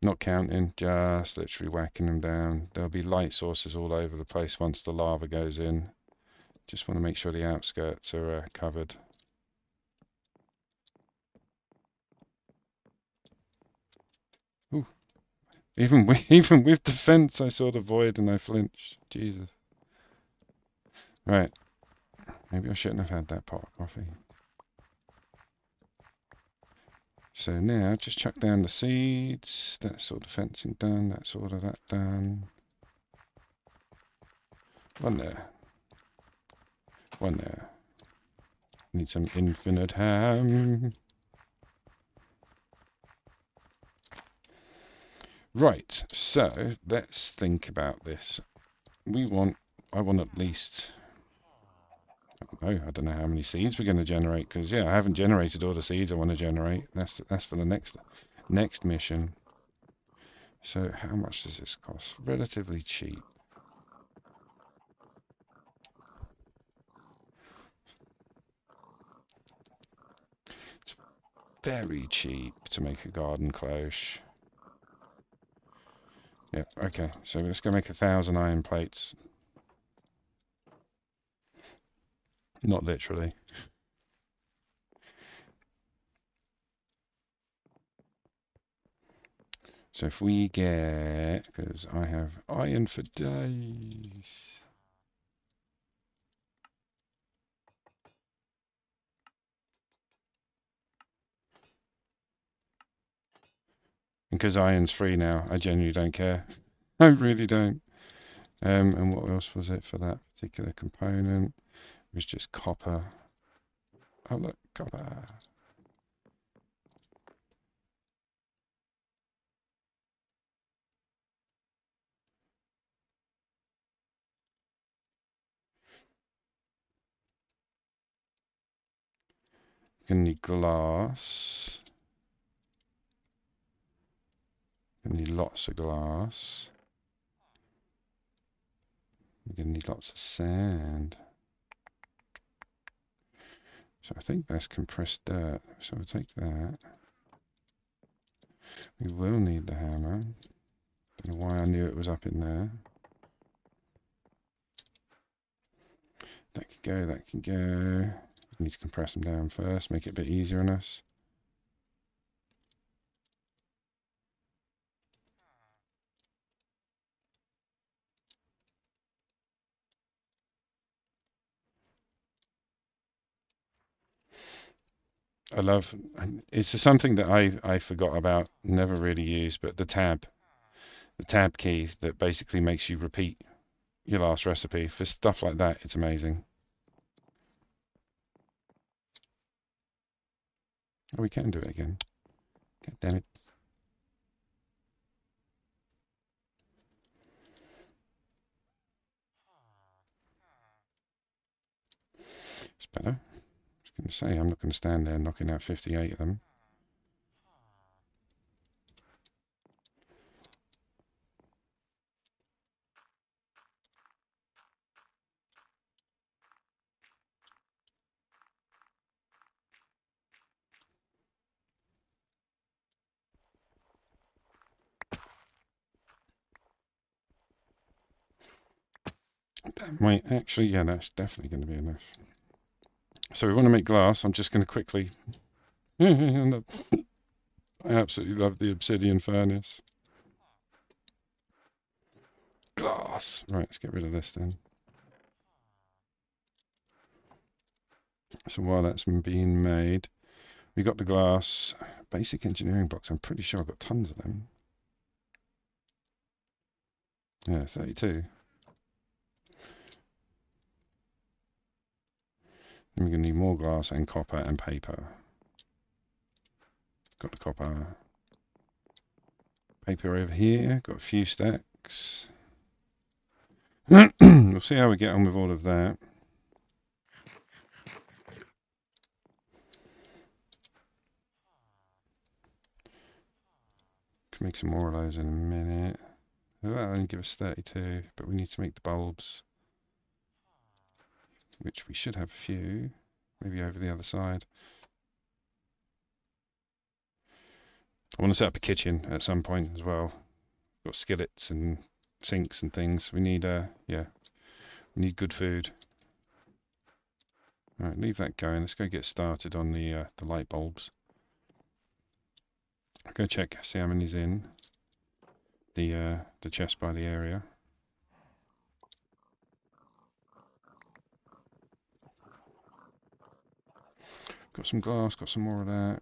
Not counting, just literally whacking them down. There'll be light sources all over the place once the lava goes in. Just want to make sure the outskirts are covered. Ooh. Even with the fence, I saw the void and I flinched. Jesus. Right. Maybe I shouldn't have had that pot of coffee. So now, just chuck down the seeds. That's all the fencing done. That's all of that done. One there. One there. Need some infinite ham. Right, so let's think about this. I want at least, I don't know how many seeds we're going to generate, because yeah, I haven't generated all the seeds I want to generate. That's for the next mission. So how much does this cost? Relatively cheap. It's very cheap to make a garden cloche. Yeah, okay, so let's go make 1,000 iron plates. Not literally. So if we get, because I have iron for days. Because iron's free now, I genuinely don't care. I really don't. And what else was it for that particular component? It was just copper. Oh look, copper. Gonna need glass. Gonna need lots of glass. We're gonna need lots of sand. So I think that's compressed dirt. So we'll take that. We will need the hammer. Don't know why I knew it was up in there. That could go, that can go. We need to compress them down first, make it a bit easier on us. I love, it's something that I forgot about, never really used, but the tab key that basically makes you repeat your last recipe. For stuff like that, it's amazing. Oh, we can do it again. God damn it. It's better. I was going to say, I'm not going to stand there knocking out 58 of them. That might actually, yeah, that's definitely going to be enough. So we want to make glass. I'm just going to quickly. I absolutely love the obsidian furnace. Glass. Right, let's get rid of this then. So while that's being made, we got the glass. Basic engineering blocks. I'm pretty sure I've got tons of them. Yeah, 32. And we're going to need more glass and copper and paper. Got the copper. Paper over here. Got a few stacks. We'll see how we get on with all of that. Can make some more of those in a minute. That'll only give us 32, but we need to make the bulbs, which we should have a few. Maybe over the other side. I want to set up a kitchen at some point as well. Got skillets and sinks and things. We need yeah, we need good food. All right, leave that going. Let's go get started on the light bulbs. I'm gonna check, see how many's in the chest by the area. Got some glass, got some more of that.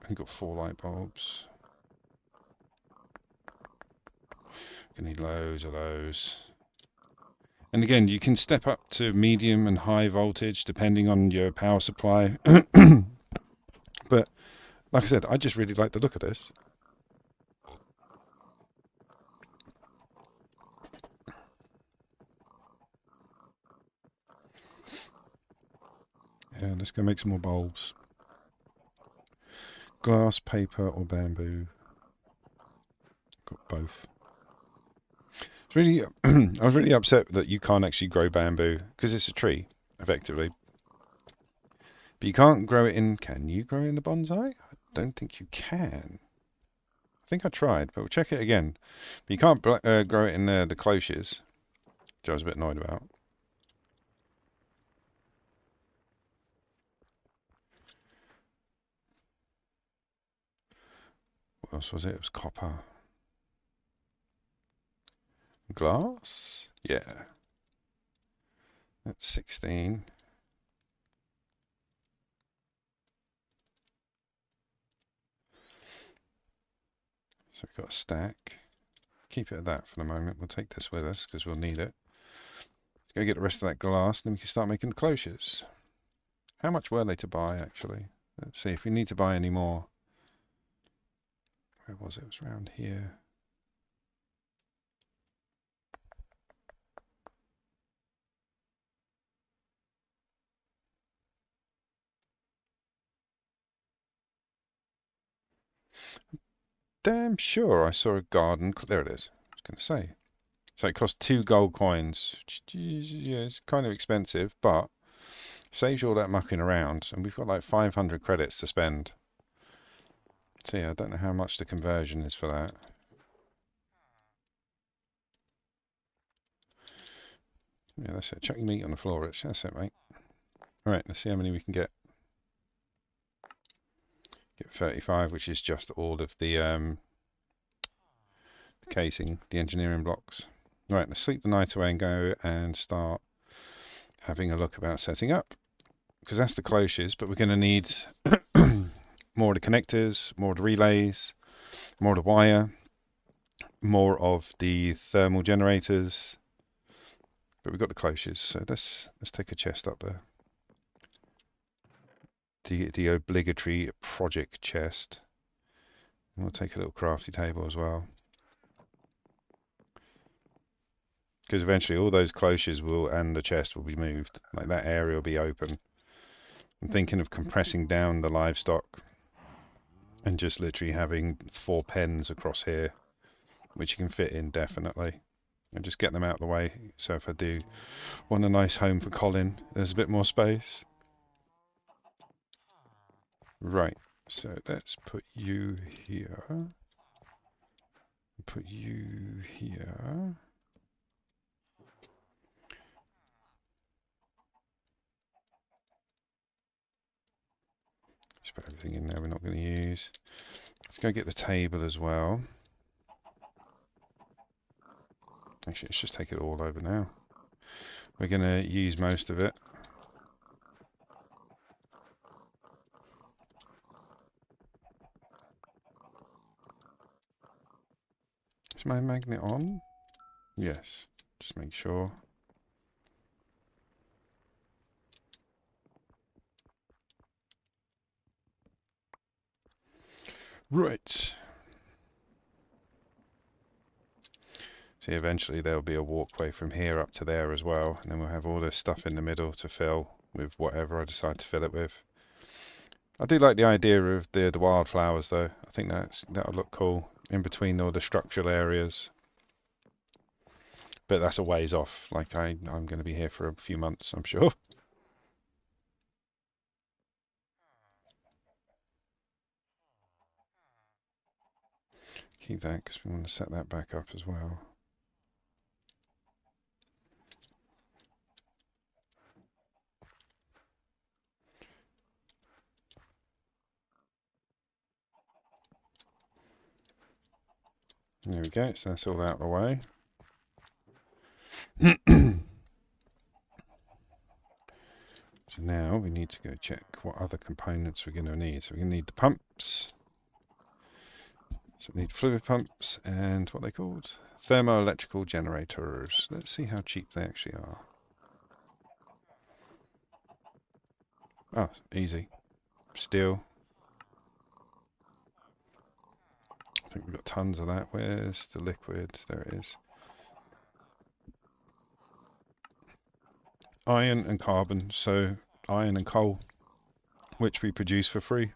And got 4 light bulbs. Gonna need loads of those. And again, you can step up to medium and high voltage depending on your power supply. But like I said, I just really like the look of this. Yeah, let's go make some more bulbs. Glass, paper, or bamboo. Got both. It's really, I was really upset that you can't actually grow bamboo because it's a tree, effectively. But you can't grow it in. Can you grow it in the bonsai? I don't think you can. I think I tried, but we'll check it again. But you can't grow it in the cloches, which I was a bit annoyed about. What else was it? It was copper. Glass? Yeah. That's 16. So we've got a stack. Keep it at that for the moment. We'll take this with us because we'll need it. Let's go get the rest of that glass, and then we can start making the cloches. How much were they to buy, actually? Let's see if we need to buy any more. Where was it? It was around here. Damn sure I saw a garden. There it is. I was going to say. So it cost 2 gold coins. Yeah, it's kind of expensive, but saves you all that mucking around. And we've got like 500 credits to spend. So yeah, I don't know how much the conversion is for that. Yeah, that's it. Chuck your meat on the floor, Rich. That's it, mate. Alright, let's see how many we can get. Get 35, which is just all of the casing, the engineering blocks. Right, let's sleep the night away and go and start having a look about setting up. Because that's the cloches, but we're going to need more of the connectors, more of the relays, more of the wire, more of the thermal generators. But we've got the cloches, so let's take a chest up there. The obligatory project chest. And we'll take a little crafty table as well. Because eventually all those cloches will and the chest will be moved. Like that area will be open. I'm thinking of compressing down the livestock and just literally having 4 pens across here, which you can fit in definitely. And just get them out of the way. So if I do want a nice home for Colin, there's a bit more space. Right, so let's put you here. Put you here. Just put everything in there we're not going to use. Let's go get the table as well. Actually, let's just take it all over now. We're going to use most of it. Is my magnet on? Yes. Just make sure. Right. See, eventually there'll be a walkway from here up to there as well, and then we'll have all this stuff in the middle to fill with whatever I decide to fill it with. I do like the idea of the wildflowers though. I think that'll look cool in between all the structural areas. But that's a ways off. Like I'm going to be here for a few months, I'm sure. keep that because we want to set that back up as well. There we go, so that's all out of the way. So now we need to go check what other components we're going to need. So we're going to need the pumps. So we need fluid pumps and what are they called? Thermoelectrical generators. Let's see how cheap they actually are. Oh, easy. Steel. I think we've got tons of that. Where's the liquid? There it is. Iron and carbon. So iron and coal, which we produce for free.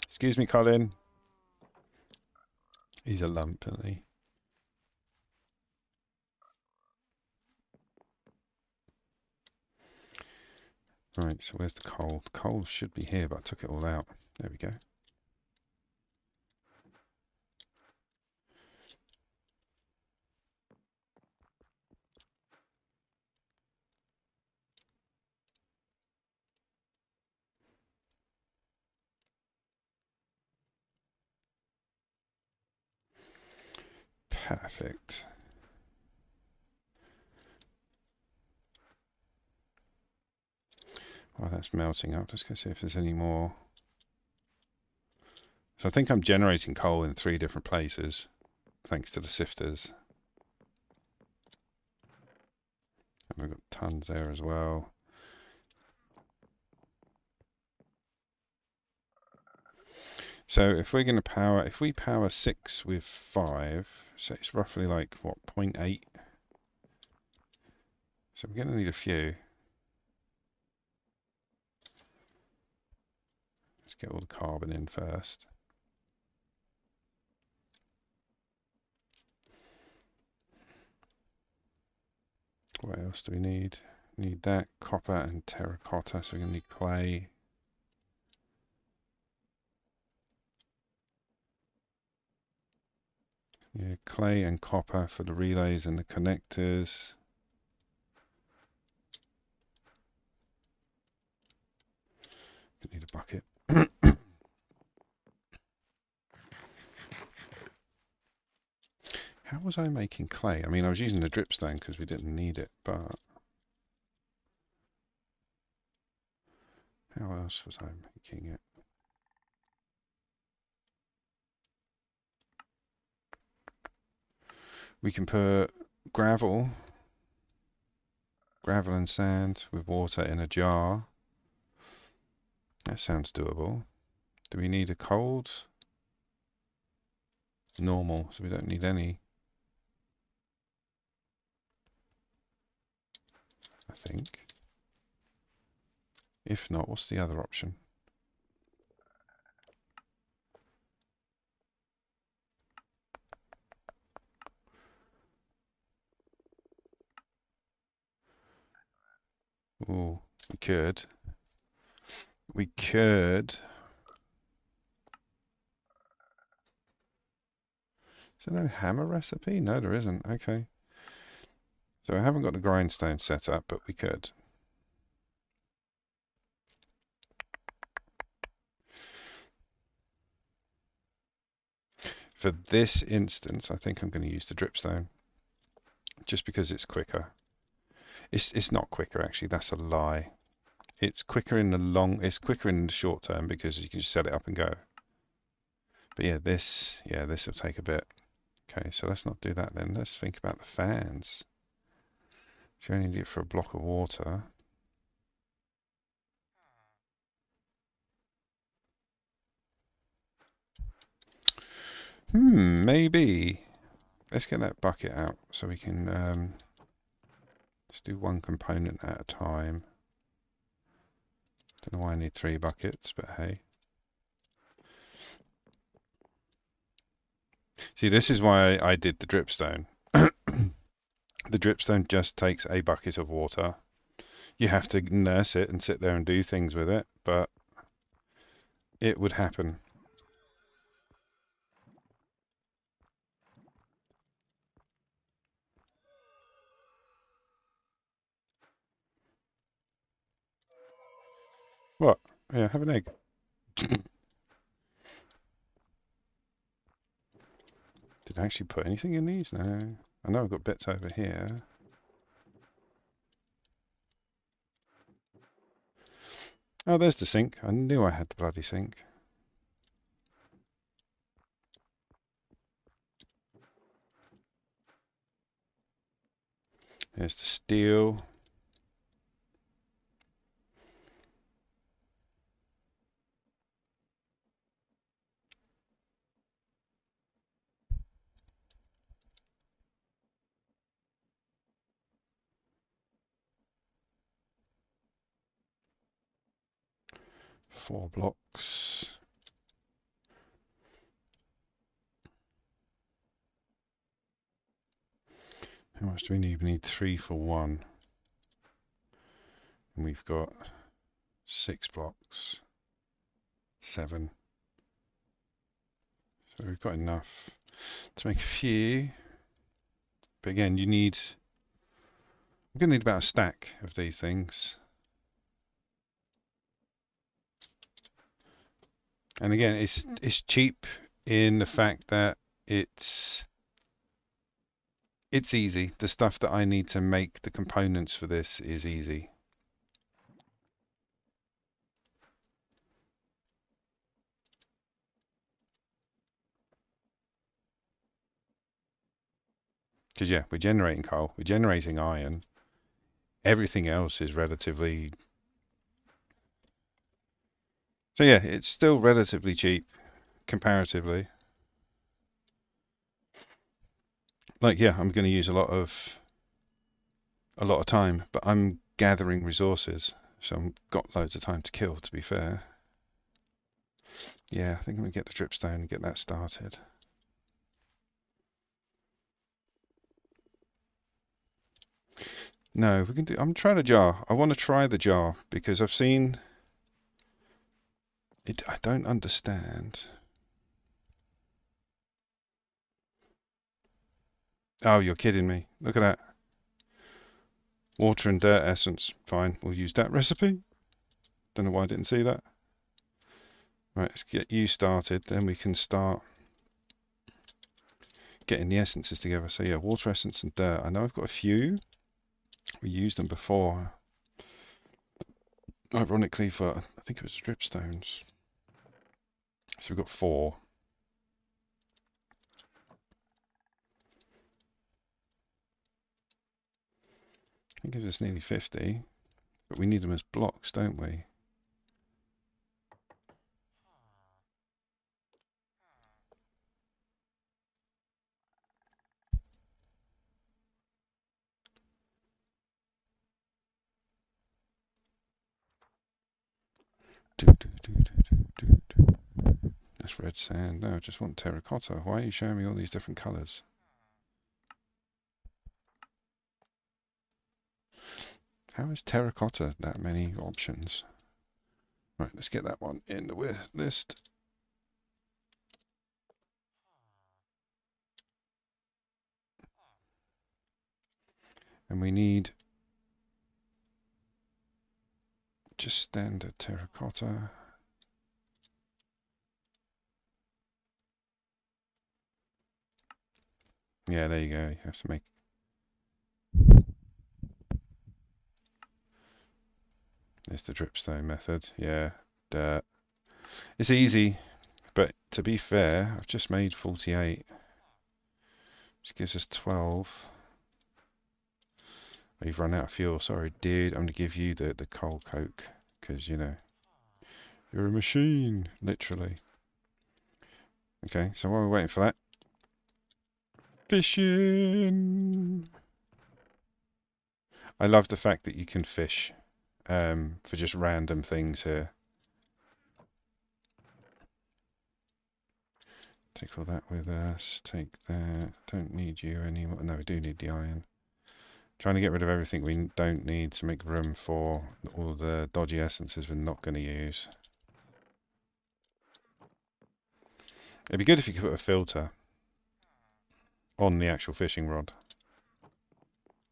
Excuse me, Colin. He's a lump, isn't he? Right, so where's the coal? The coal should be here, but I took it all out. There we go. Perfect. While that's melting up, let's go see if there's any more. So I think I'm generating coal in 3 different places, thanks to the sifters. And we've got tons there as well. So if we're going to power, if we power 6 with 5, so it's roughly like, what, 0.8? So we're going to need a few. Let's get all the carbon in first. What else do we need? Need that, copper and terracotta, so we're going to need clay. Yeah, clay and copper for the relays and the connectors. We need a bucket. How was I making clay? I mean, I was using the dripstone because we didn't need it, but how else was I making it? We can put gravel and sand with water in a jar. That sounds doable. Do we need a cold? Normal, so we don't need any. I think. If not, what's the other option? Ooh, we could. We could. Is there no hammer recipe? No, there isn't. Okay. So I haven't got the grindstone set up, but we could. For this instance, I think I'm going to use the dripstone, just because it's quicker. It's not quicker actually. That's a lie. It's quicker in the short term because you can just set it up and go. But yeah, this will take a bit. Okay, so let's not do that then. Let's think about the fans. If you only need it for a block of water. Maybe. Let's get that bucket out so we can let's do one component at a time. Don't know why I need 3 buckets, but hey. See, this is why I did the dripstone. The dripstone just takes a bucket of water. You have to nurse it and sit there and do things with it, but it would happen. What? Yeah, have an egg. Did I actually put anything in these? No. I know I've got bits over here. Oh, there's the sink. I knew I had the bloody sink. There's the steel. Four blocks. How much do we need? We need 3 for 1. And we've got 6 blocks. 7. So we've got enough to make a few. But again, we're going to need about a stack of these things. And again, it's cheap in the fact that it's easy. The stuff that I need to make the components for this is easy. Because yeah, we're generating coal, we're generating iron. Everything else is relatively... So yeah, it's still relatively cheap comparatively. Like yeah, I'm going to use a lot of time, but I'm gathering resources, so I've got loads of time to kill, to be fair. Yeah, I think I'm going to get the dripstone and get that started. No, we can do... I'm trying a jar. I want to try the jar because I've seen it. I don't understand. Oh, you're kidding me. Look at that. Water and dirt essence. Fine, we'll use that recipe. Don't know why I didn't see that. Right, let's get you started, then we can start getting the essences together. So yeah, water essence and dirt. I know I've got a few. We used them before. Ironically for, I think it was dripstones. So we've got 4. That gives us nearly 50. But we need them as blocks, don't we? That's red sand. No, I just want terracotta. Why are you showing me all these different colours? How is terracotta that many options? Right, let's get that one in the list. And we need just standard terracotta. Yeah, there you go. You have to make... There's the dripstone method. Yeah, dirt. It's easy, but to be fair, I've just made 48. Which gives us 12. We've run out of fuel. Sorry, dude. I'm going to give you the coal coke. Because, you know, you're a machine. Literally. Okay, so while we're waiting for that... Fishing! I love the fact that you can fish for just random things here. Take all that with us. Take that. Don't need you anymore. No, we do need the iron. Trying to get rid of everything we don't need to make room for all the dodgy essences we're not going to use. It'd be good if you could put a filter on the actual fishing rod.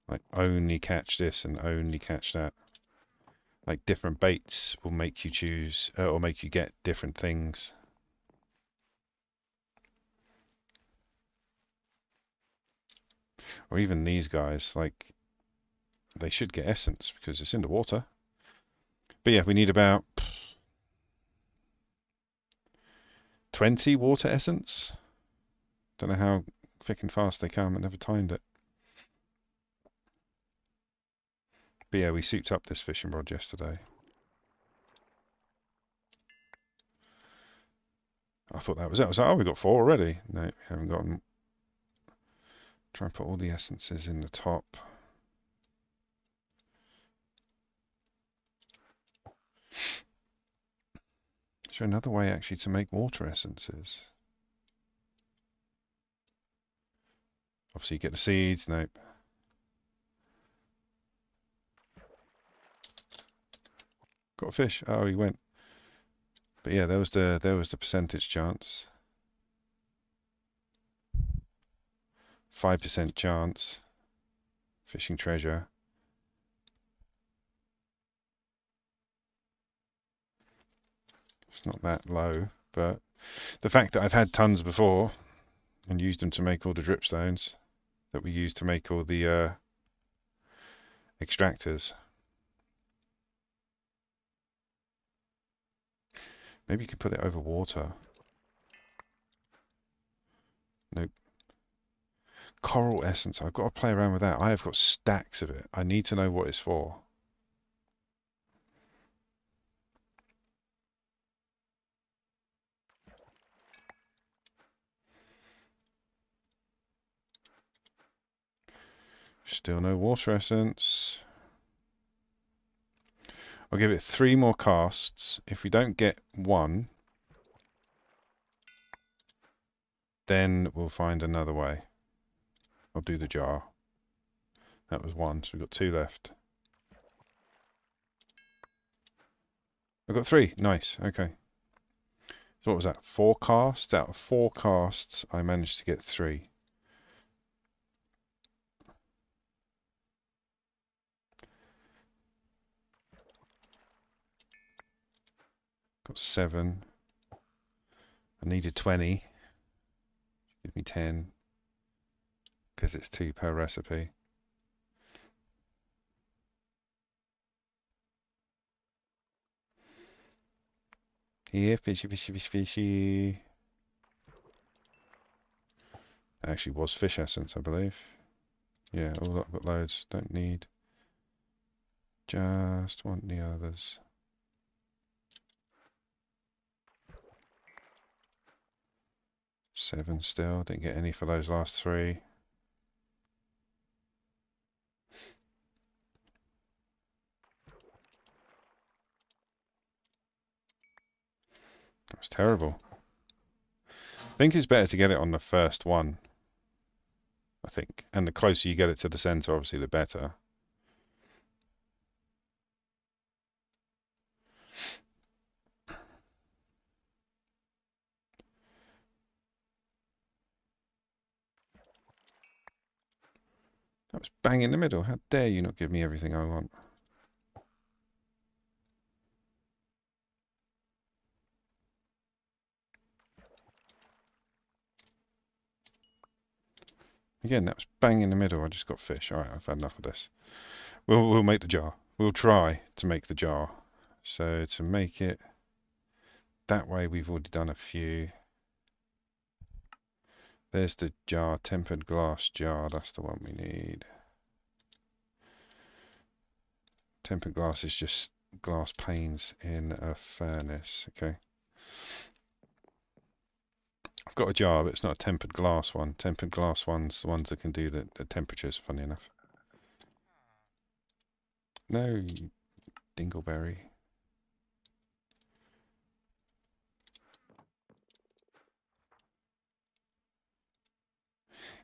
Like, only catch this and only catch that. Like different baits will make you choose, or make you get different things. Or even these guys, like, they should get essence because it's in the water. But yeah, we need about 20 water essence. Don't know how thick and fast they come. I never timed it. But yeah, we souped up this fishing rod yesterday. I thought that was it. I was like, oh, we got 4 already. No, we haven't got them. Try and put all the essences in the top. Is there another way actually to make water essences? Obviously, you get the seeds. Nope. Got a fish. Oh, he went. But yeah, there was the percentage chance. 5% chance. Fishing treasure. It's not that low, but the fact that I've had tons before and used them to make all the dripstones that we use to make all the extractors. Maybe you could put it over water. Nope. Coral essence. I've got to play around with that. I have got stacks of it. I need to know what it's for. Still no water essence. I'll give it 3 more casts. If we don't get 1, then we'll find another way. I'll do the jar. That was 1, so we've got 2 left. I've got 3. Nice. Okay. So what was that? 4 casts? Out of 4 casts, I managed to get 3. Got 7. I needed 20. Give me 10. Because it's 2 per recipe. Here, fishy, fishy, fishy, fishy. Actually was fish essence, I believe. Yeah, all I've got loads. Don't need. Just want the others. 7 still. Didn't get any for those last 3. That's terrible. I think it's better to get it on the first one. I think. And the closer you get it to the center, obviously, the better. That was bang in the middle. How dare you not give me everything I want? Again, that was bang in the middle. I just got fish. Alright, I've had enough of this. We'll make the jar. We'll try to make the jar. So to make it that way, we've already done a few. There's the jar, tempered glass jar. That's the one we need. Tempered glass is just glass panes in a furnace. Okay. I've got a jar, but it's not a tempered glass one. Tempered glass ones, the ones that can do the temperatures, funny enough. No, dingleberry.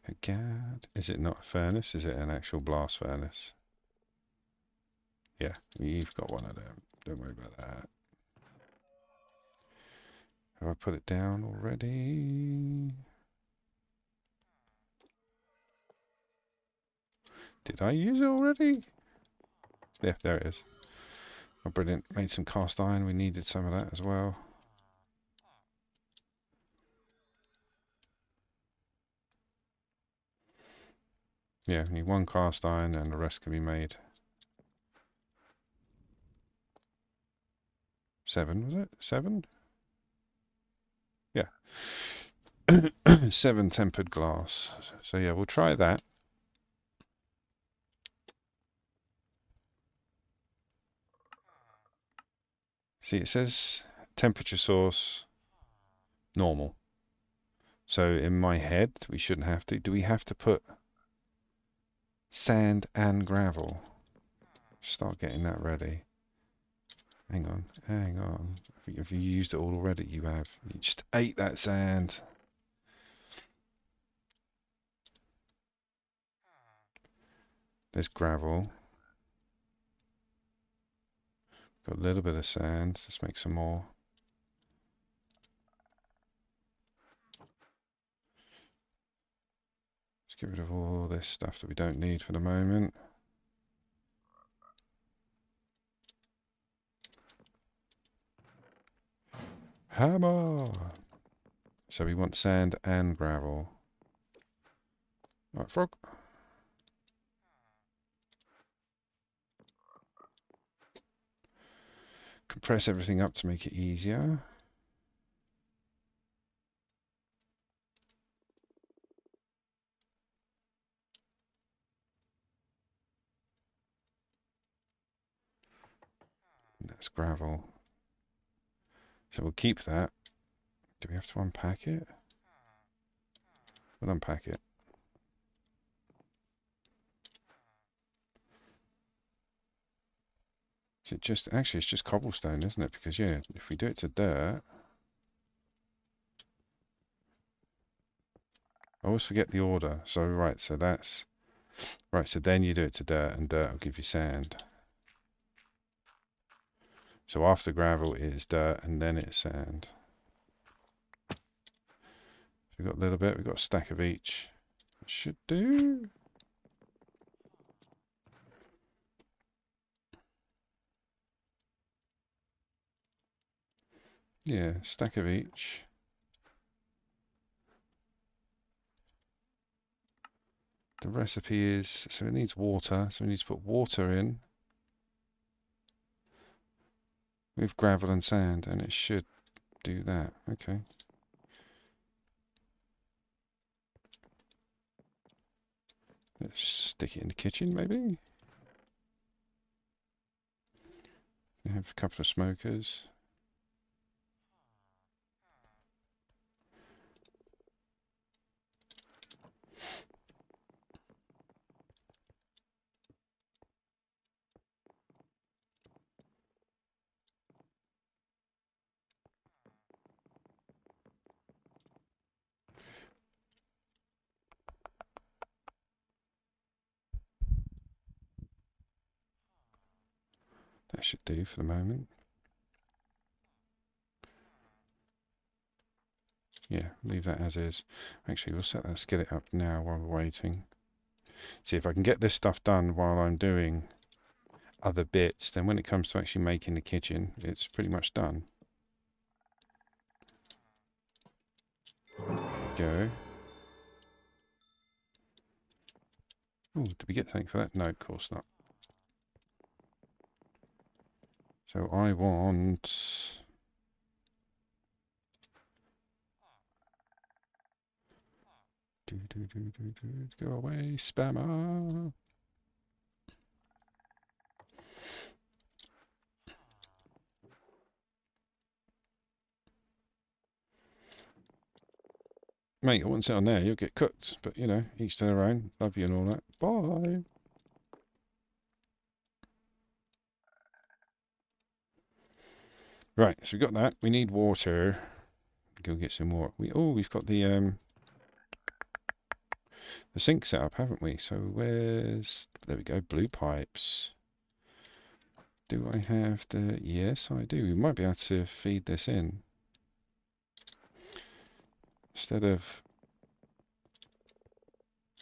Oh God. Is it not a furnace? Is it an actual blast furnace? Yeah, you've got one of them. Don't worry about that. Have I put it down already? Did I use it already? Yeah, there it is. Oh, brilliant. Made some cast iron. We needed some of that as well. Yeah, we need one cast iron and the rest can be made. 7, was it? 7? Yeah. 7 tempered glass. So yeah, we'll try that. See, it says temperature source normal. So in my head, we shouldn't have to. Do we have to put sand and gravel? Start getting that ready. Hang on, hang on. Have you used it all already? You have. You just ate that sand. There's gravel. Got a little bit of sand. Let's make some more. Let's get rid of all this stuff that we don't need for the moment. Hammer! So we want sand and gravel. Right, frog. Compress everything up to make it easier. That's gravel. So we'll keep that. Do we have to unpack it? We'll unpack it. Is it just, actually it's just cobblestone, isn't it? Because yeah, if we do it to dirt, I always forget the order. So right, so that's, right, so then you do it to dirt and dirt will give you sand. So after gravel is dirt and then it's sand. So we've got a little bit, we've got a stack of each. Should do. Yeah, stack of each. The recipe is, so it needs water, so we need to put water in with gravel and sand, and it should do that. Okay. Let's stick it in the kitchen, maybe. We have a couple of smokers. That should do for the moment. Yeah, leave that as is. Actually, we'll set that skillet up now while we're waiting. See if I can get this stuff done while I'm doing other bits, then when it comes to actually making the kitchen, it's pretty much done. Go. Oh, did we get something for that? No, of course not. So I want... Go away, spammer! Mate, I wouldn't sit on there, you'll get cooked. But, you know, each to their own. Love you and all that. Bye! Right, so we got that. We need water. Go get some more. We've got the sink set up, haven't we? So where's... There we go, blue pipes. Do I have the... Yes, I do. We might be able to feed this in. Instead of...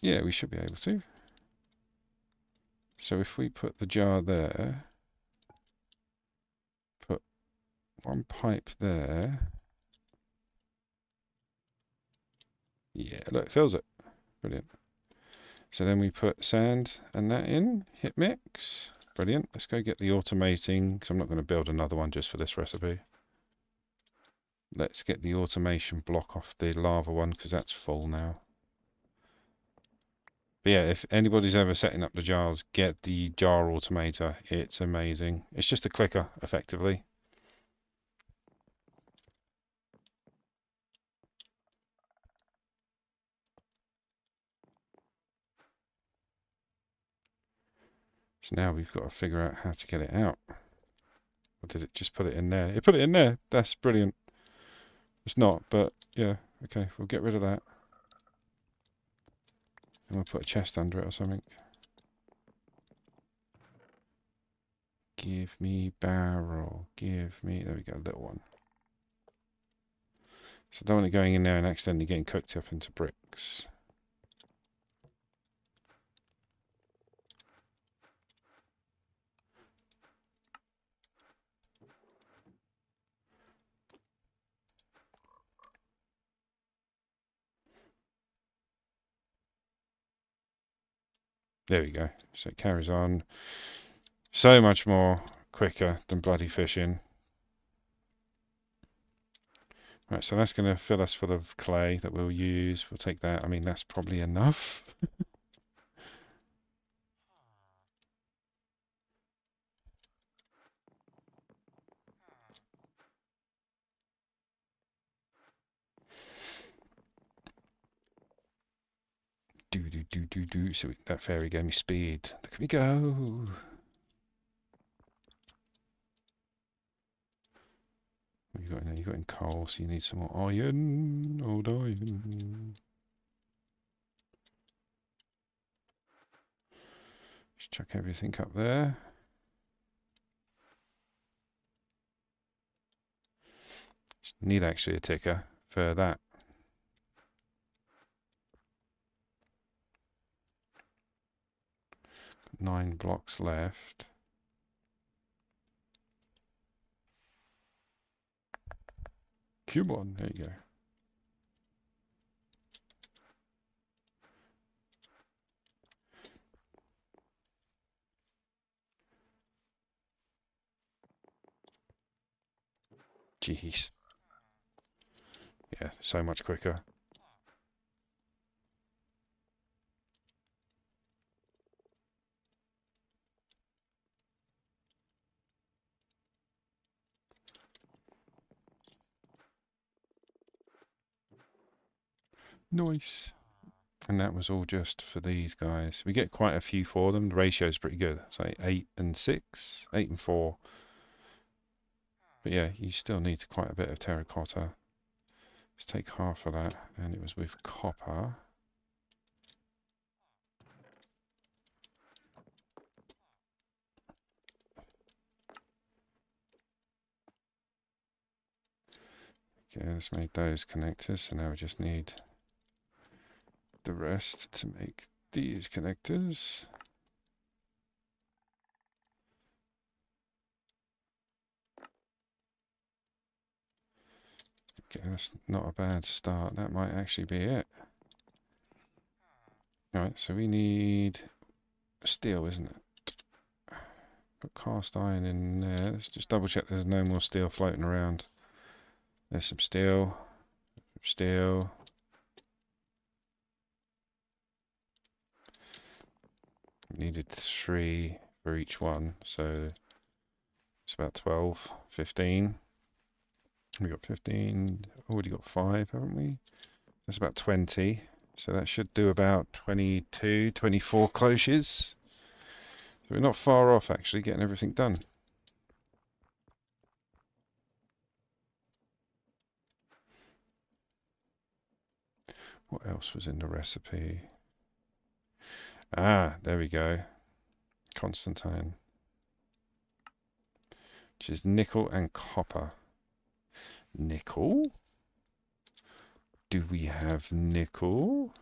Yeah, we should be able to. So if we put the jar there... one pipe there. Yeah, look, it fills it. Brilliant. So then we put sand and that in, hit mix. Brilliant. Let's go get the automating, because I'm not going to build another one just for this recipe. Let's get the automation block off the lava one, because that's full now. But yeah, if anybody's ever setting up the jars, get the jar automator. It's amazing. It's just a clicker, effectively. So now we've got to figure out how to get it out. Or did it just put it in there? It put it in there. That's brilliant. It's not, but yeah. Okay, we'll get rid of that. And we'll put a chest under it or something. Give me barrel. Give me... There we go, little one. So I don't want it going in there and accidentally getting cooked up into bricks. There we go. So it carries on. So much more quicker than bloody fishing. Right, so that's going to fill us full of clay that we'll use. We'll take that. I mean, that's probably enough. Do. So that fairy gave me speed. Look at me go. What you got in there? You got in coal, so you need some more iron. Old iron. Just chuck everything up there. Need actually a ticker for that. 9 blocks left. Come on, there you go. Jeez. Yeah, so much quicker. Nice. And that was all just for these guys. We get quite a few for them. The ratio is pretty good. It's like 8 and 6, 8 and 4. But yeah, you still need quite a bit of terracotta. Let's take half of that, and it was with copper. Okay, let's make those connectors, so now we just need the rest to make these connectors. Okay, that's not a bad start. That might actually be it. Alright, so we need steel, isn't it? Put cast iron in there. Let's just double check there's no more steel floating around. There's some steel. Steel. Needed 3 for each one, so it's about 12, 15. We got 15, already got 5, haven't we? That's about 20, so that should do about 22, 24 cloches. So we're not far off actually getting everything done. What else was in the recipe? Ah, there we go. Constantine. Which is nickel and copper. Nickel? Do we have nickel?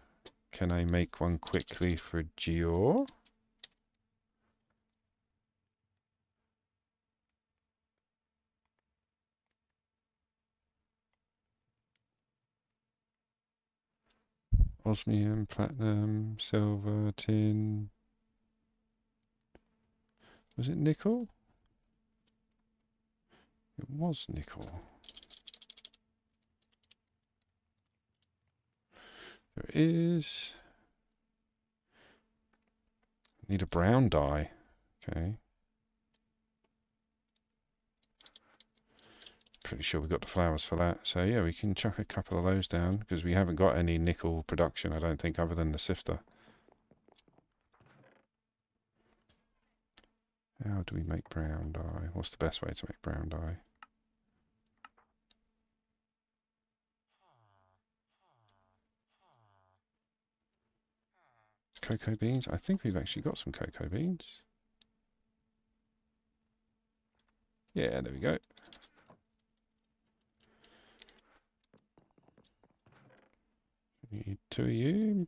Can I make one quickly for Gior? Osmium, platinum, silver, tin. Was it nickel? It was nickel. There it is. Need a brown dye. Okay. Pretty sure we've got the flowers for that. So yeah, we can chuck a couple of those down because we haven't got any nickel production, I don't think, other than the sifter. How do we make brown dye? What's the best way to make brown dye? Cocoa beans? I think we've actually got some cocoa beans. Yeah, there we go. Need 2 of you.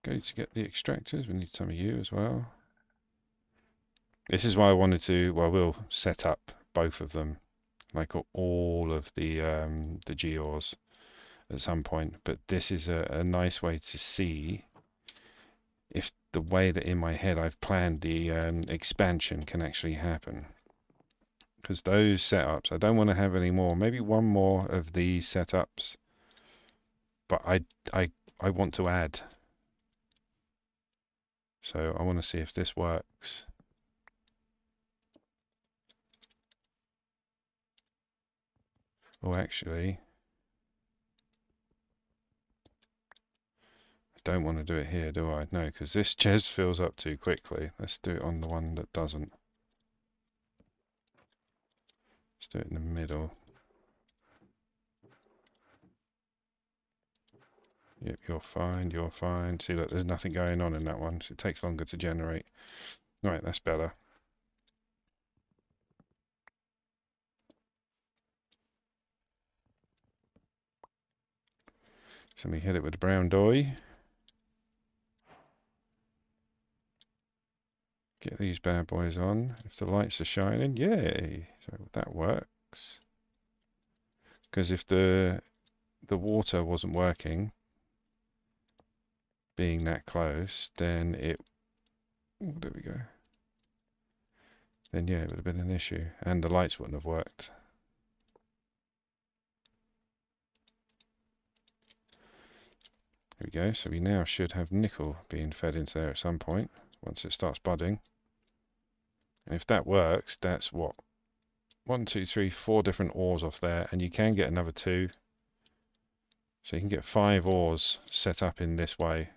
Go to get the extractors. We need some of you as well. This is why I wanted to, well, we'll set up both of them, like all of the gears at some point. But this is a nice way to see if the way that in my head I've planned the expansion can actually happen. Because those setups, I don't want to have any more. Maybe one more of these setups, but I want to add. So I want to see if this works. Oh, actually, I don't want to do it here, do I? No, because this chest fills up too quickly. Let's do it on the one that doesn't. Let's do it in the middle. Yep, you're fine, you're fine. See, look, there's nothing going on in that one, so it takes longer to generate. Right, that's better. So we hit it with the brown dye. Get these bad boys on. If the lights are shining, yay! So that works. Because if the water wasn't working, being that close, then it... Oh, there we go. Then yeah, it would have been an issue. And the lights wouldn't have worked. There we go. So we now should have nickel being fed into there at some point, once it starts budding. And if that works, that's what? 1, 2, 3, 4 different ores off there, and you can get another 2. So you can get 5 ores set up in this way.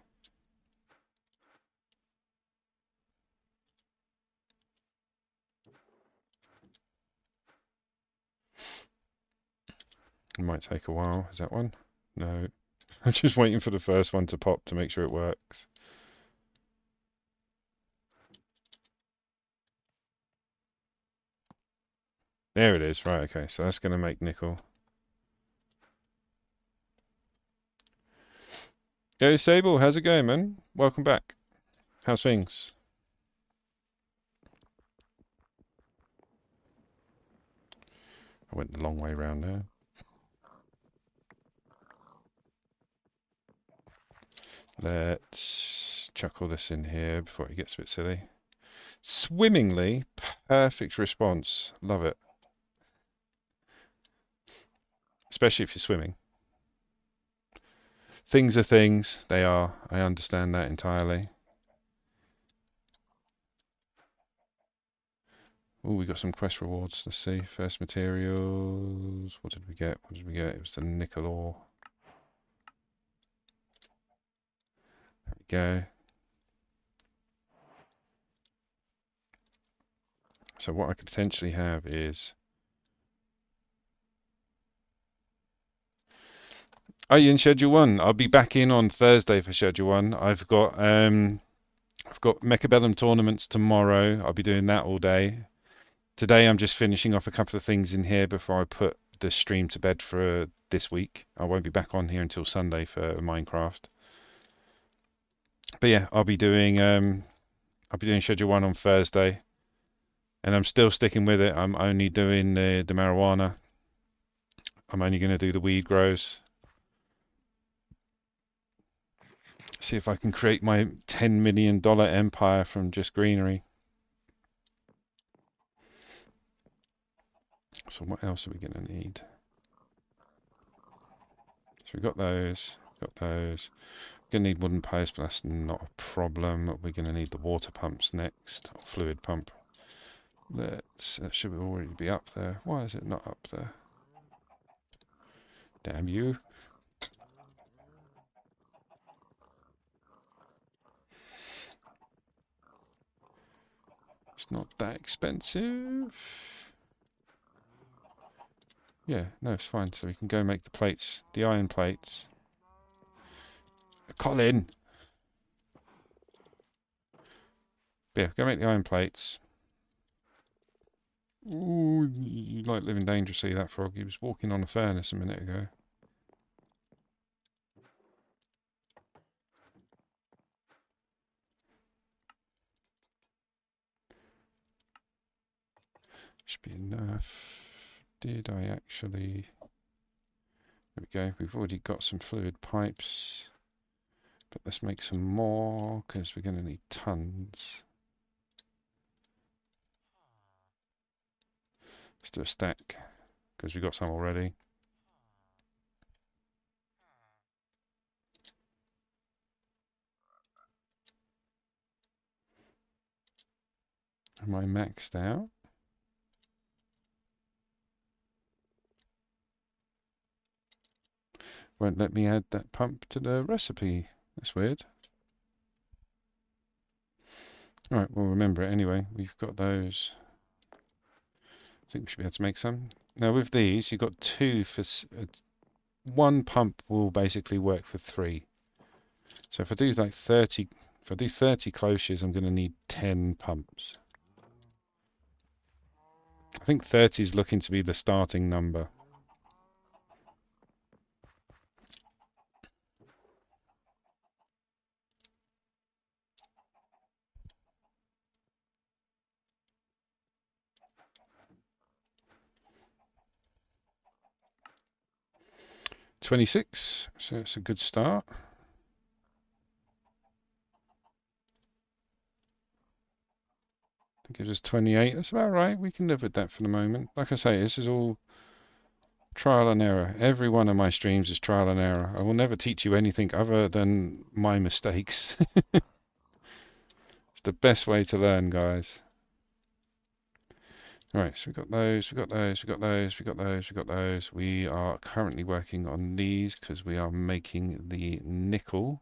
It might take a while. Is that one? No. I'm just waiting for the first one to pop to make sure it works. There it is. Right, okay. So that's going to make nickel. Yo, Sable, how's it going, man? Welcome back. How's things? I went the long way round there. Let's chuck all this in here before it gets a bit silly. Swimmingly, perfect response. Love it. Especially if you're swimming. Things are things. They are. I understand that entirely. Oh, we got some quest rewards. Let's see. First materials. What did we get? What did we get? It was the nickel ore. There we go. So what I could potentially have is... Oh, you in Schedule 1? I'll be back in on Thursday for Schedule 1. I've got Mechabellum tournaments tomorrow. I'll be doing that all day. Today I'm just finishing off a couple of things in here before I put the stream to bed for this week. I won't be back on here until Sunday for Minecraft. But yeah, I'll be doing Schedule 1 on Thursday. And I'm still sticking with it. I'm only doing the marijuana. I'm only going to do the weed grows. See if I can create my $10 million empire from just greenery. So what else are we going to need? So we've got those, got those. We're going to need wooden posts, but that's not a problem. We're going to need the water pumps next, or fluid pump. That should already be up there. Why is it not up there? Damn you. It's not that expensive. Yeah, no, it's fine. So we can go make the plates, the iron plates. Colin! Yeah, go make the iron plates. Ooh, you like living dangerously, that frog. He was walking on a furnace a minute ago. Should be enough. Did I actually... There we go. We've already got some fluid pipes. But let's make some more, because we're going to need tons. Let's do a stack, because we've got some already. Am I maxed out? Won't let me add that pump to the recipe. That's weird. Alright, we'll remember it anyway. We've got those. I think we should be able to make some. Now with these, you've got two for... one pump will basically work for 3. So if I do like 30... If I do 30 cloches, I'm going to need 10 pumps. I think 30 is looking to be the starting number. $26, so it's a good start. That gives us 28. That's about right. We can live with that for the moment. Like I say, this is all trial and error. Every one of my streams is trial and error. I will never teach you anything other than my mistakes. It's the best way to learn, guys. Right, so we've got those, we've got those, we've got those, we've got those, we've got those. We are currently working on these because we are making the nickel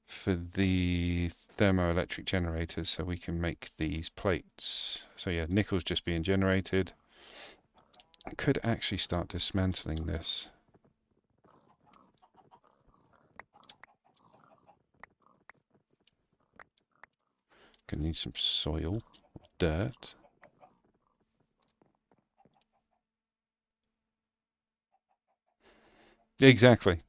for the thermoelectric generators so we can make these plates. So yeah, nickel's just being generated. I could actually start dismantling this. Gonna need some soil, dirt. Exactly.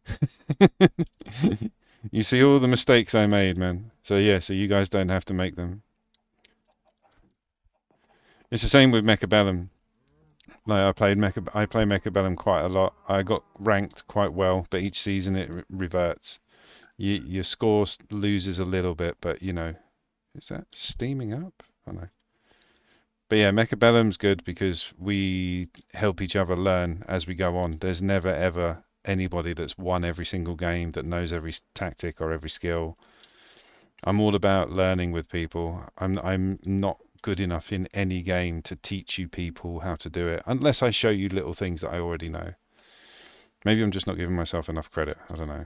You see all the mistakes I made, man. So yeah, so you guys don't have to make them. It's the same with Mechabellum. Like I play Mechabellum quite a lot. I got ranked quite well, but each season it reverts. Your score loses a little bit, but you know, is that steaming up? I don't know. But yeah, Mechabellum's good because we help each other learn as we go on. There's never ever anybody that's won every single game that knows every tactic or every skill. I'm all about learning with people. I'm not good enough in any game to teach you people how to do it unless I show you little things that I already know. Maybe I'm just not giving myself enough credit. I don't know.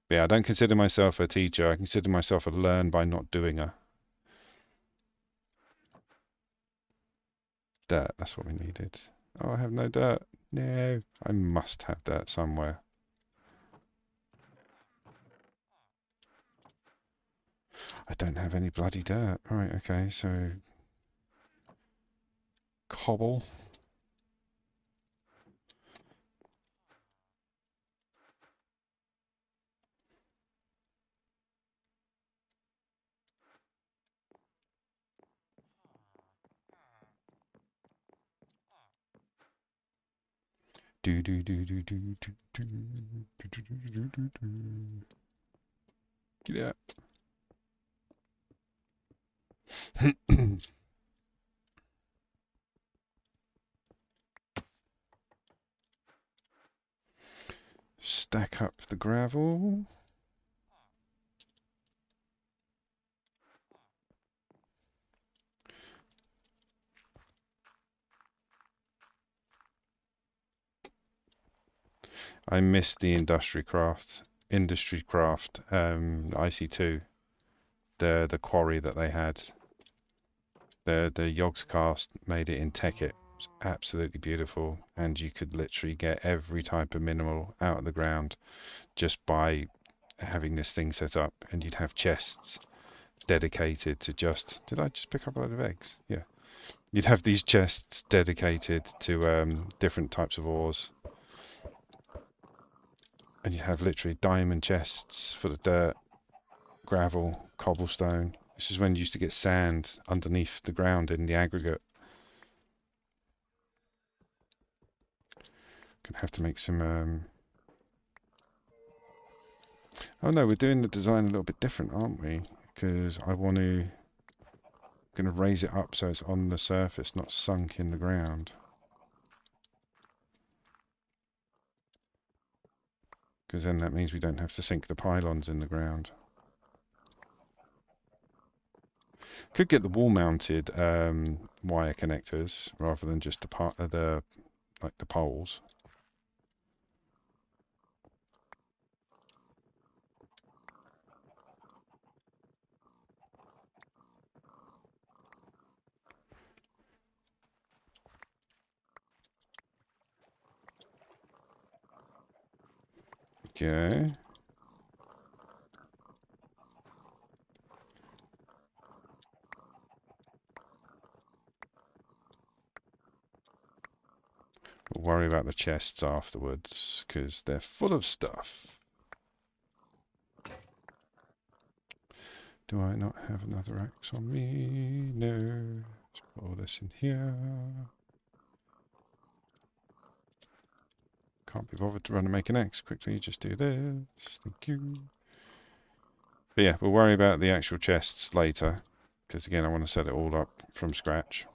But yeah, I don't consider myself a teacher. I consider myself a learn by not doing-er. Dirt, that's what we needed. Oh, I have no dirt. No, I must have dirt somewhere. I don't have any bloody dirt. Right, okay, so cobble. Do do do do do do do do do do do do do. Get out. Stack up the gravel. I missed the industry craft IC2, the quarry that they had. The Yogscast made it in Tekkit. It was absolutely beautiful, and you could literally get every type of mineral out of the ground just by having this thing set up, and you'd have chests dedicated to just. Did I just pick up a load of eggs? Yeah. You'd have these chests dedicated to different types of ores, and you have literally diamond chests full of dirt, gravel, cobblestone. This is when you used to get sand underneath the ground in the aggregate. Gonna have to make some. Oh no, we're doing the design a little bit different, aren't we? Because I want to. Gonna raise it up so it's on the surface, not sunk in the ground. Because then that means we don't have to sink the pylons in the ground. Could get the wall-mounted wire connectors rather than just the like the poles. Okay. We'll worry about the chests afterwards because they're full of stuff. Do I not have another axe on me? No. Let's put all this in here. Can't be bothered to run and make an axe quickly. Just do this. Thank you. But yeah, we'll worry about the actual chests later because again, I want to set it all up from scratch.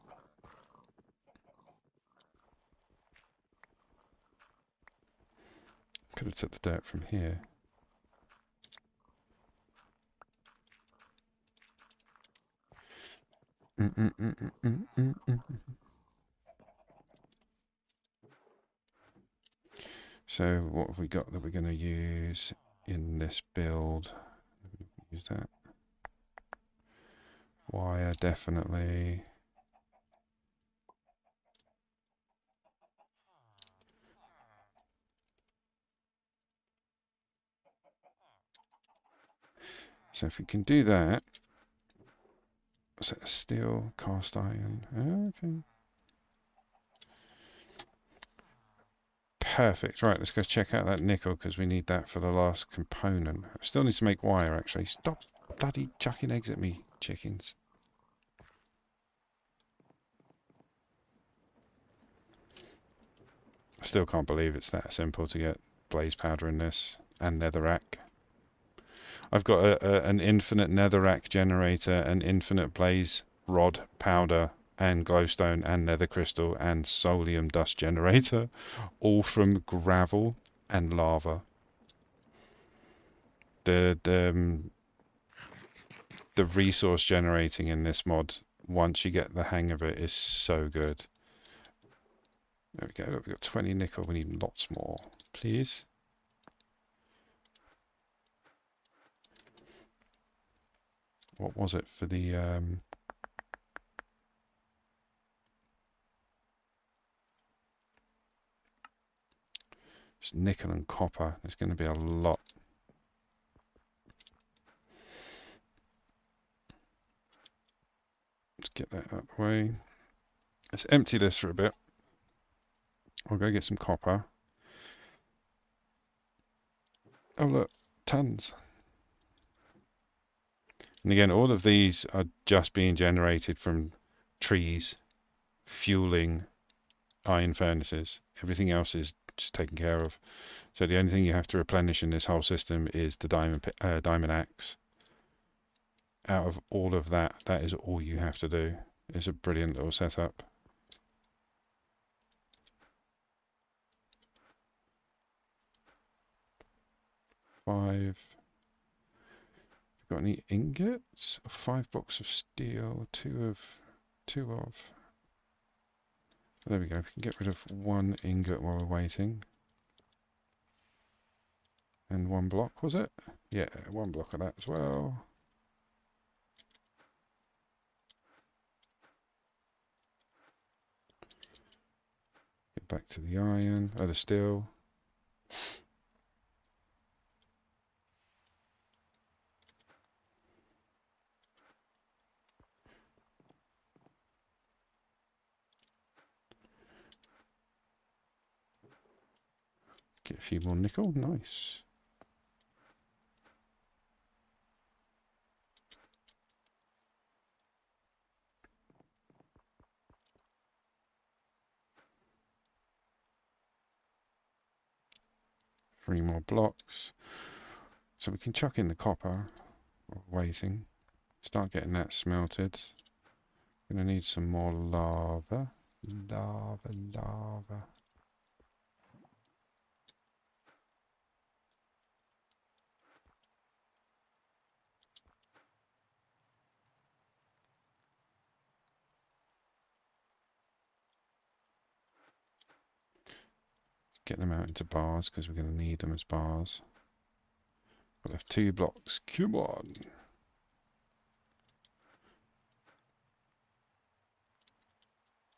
Could have took the dirt from here. So what have we got that we're going to use in this build? Use that. Wire, definitely. So if we can do that, so steel, cast iron, okay. Perfect. Right, let's go check out that nickel because we need that for the last component. I still need to make wire actually. Stop bloody chucking eggs at me, chickens. I still can't believe it's that simple to get blaze powder in this and netherrack. I've got an infinite netherrack generator, an infinite blaze rod powder, and glowstone and nether crystal and solium dust generator, all from gravel and lava. The resource generating in this mod, once you get the hang of it, is so good. There we go. Look, we've got 20 nickel. We need lots more, please. What was it for the just nickel and copper? There's going to be a lot. Let's get that out of the way. Let's empty this for a bit. I'll go get some copper. Oh look, tons. And again, all of these are just being generated from trees fueling iron furnaces. Everything else is just taken care of. So the only thing you have to replenish in this whole system is the diamond axe. out of all of that, that is all you have to do. It's a brilliant little setup. Five. Got any ingots? 5 blocks of steel. Two of. There we go. We can get rid of 1 ingot while we're waiting. And 1 block, was it? Yeah, 1 block of that as well. Get back to the iron, the steel. Get a few more nickel, nice. Three more blocks. So we can chuck in the copper while waiting. Start getting that smelted. Gonna need some more lava. Lava. Get them out into bars because we're going to need them as bars. We'll have 2 blocks. Come on.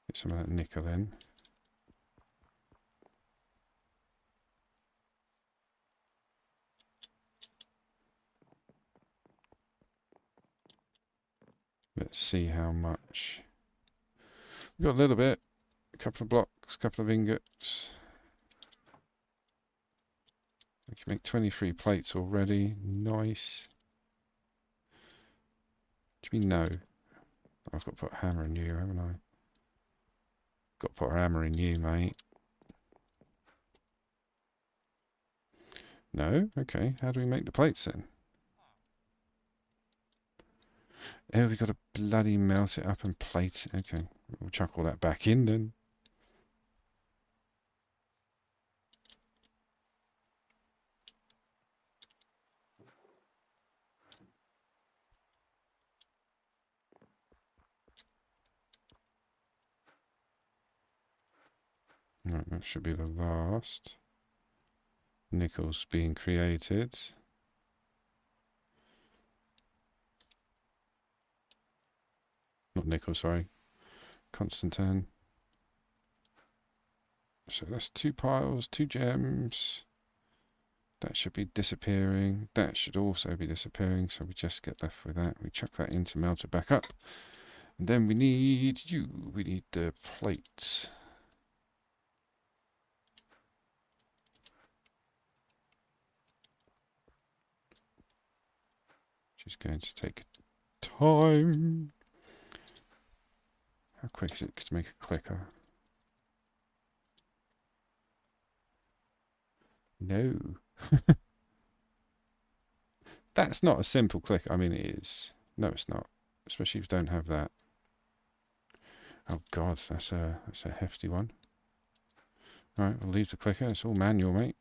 Get some of that nickel in. Let's see how much. We've got a little bit. A couple of blocks, a couple of ingots. We can make 23 plates already. Nice. What do you mean no? I've got to put a hammer in you, haven't I? Got to put a hammer in you, mate. No? Okay. How do we make the plates then? Oh, we've got to bloody melt it up and plate it. Okay. We'll chuck all that back in then. Right, that should be the last. Nickel's being created. Not nickel, sorry. Constantine. So that's 2 piles, 2 gems. That should be disappearing. That should also be disappearing. So we just get left with that. We chuck that in to melt it back up. And then we need you. We need the plates. Which is going to take time. How quick is it to make a clicker? No. That's not a simple click. I mean, it is. No, it's not. Especially if you don't have that. Oh God, that's a hefty one. All right, we'll leave the clicker. It's all manual, mate.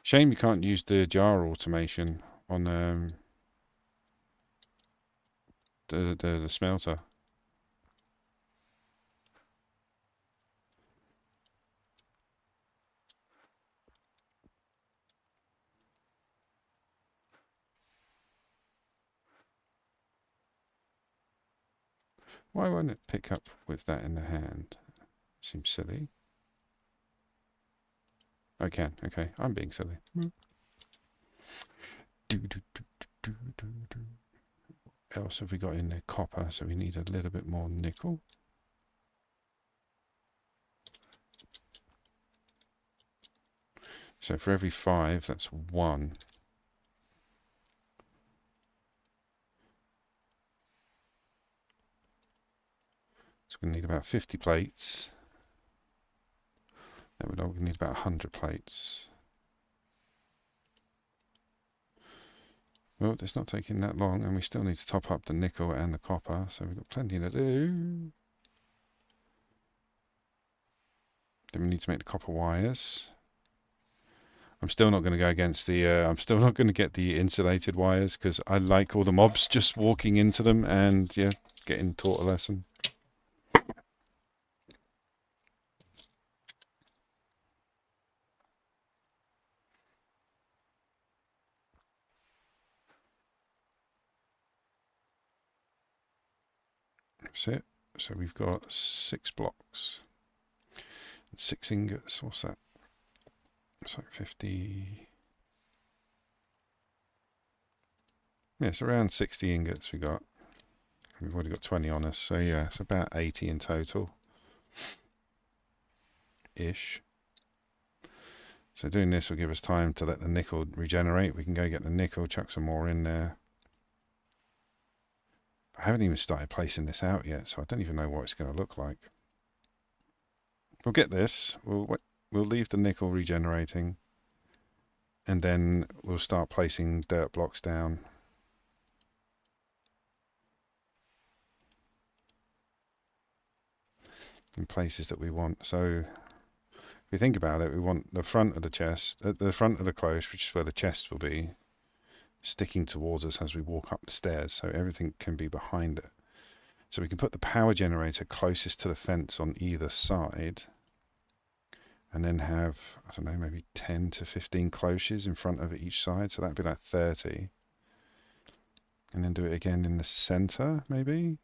Shame you can't use the jar automation on the smelter. Why won't it pick up with that in the hand? Seems silly. I can. Okay, I'm being silly. Else have we got in there? Copper, so we need a little bit more nickel. So for every 5, that's 1. So we're going to need about 50 plates. Then we're going to need about 100 plates. Well, it's not taking that long, and we still need to top up the nickel and the copper, so we've got plenty to do. Then we need to make the copper wires. I'm still not going to go against the. I'm still not going to get the insulated wires because I like all the mobs just walking into them and yeah, getting taught a lesson. That's it. So we've got 6 blocks and 6 ingots. What's that? It's like 50. Yeah, it's around 60 ingots we got. We've already got 20 on us, so yeah, it's about 80 in total. Ish. So doing this will give us time to let the nickel regenerate. We can go get the nickel, chuck some more in there. I haven't even started placing this out yet, so I don't even know what it's going to look like. We'll get this. We'll leave the nickel regenerating, and then we'll start placing dirt blocks down. In places that we want. So if we think about it, we want the front of the chest, the front of the cloche, which is where the chest will be, sticking towards us as we walk up the stairs, so everything can be behind it. So we can put the power generator closest to the fence on either side, and then have, I don't know, maybe 10 to 15 cloches in front of each side, so that'd be like 30. And then do it again in the center, maybe?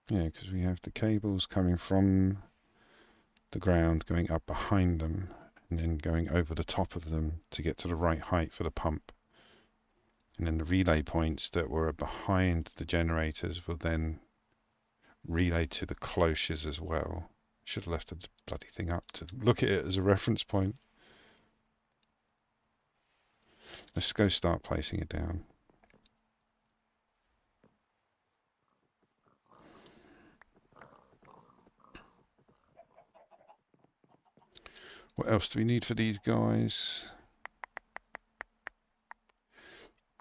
Yeah, because we have the cables coming from the ground, going up behind them, and then going over the top of them to get to the right height for the pump. And then the relay points that were behind the generators will then relay to the cloches as well. Should have left the bloody thing up to look at it as a reference point. Let's go start placing it down. What else do we need for these guys?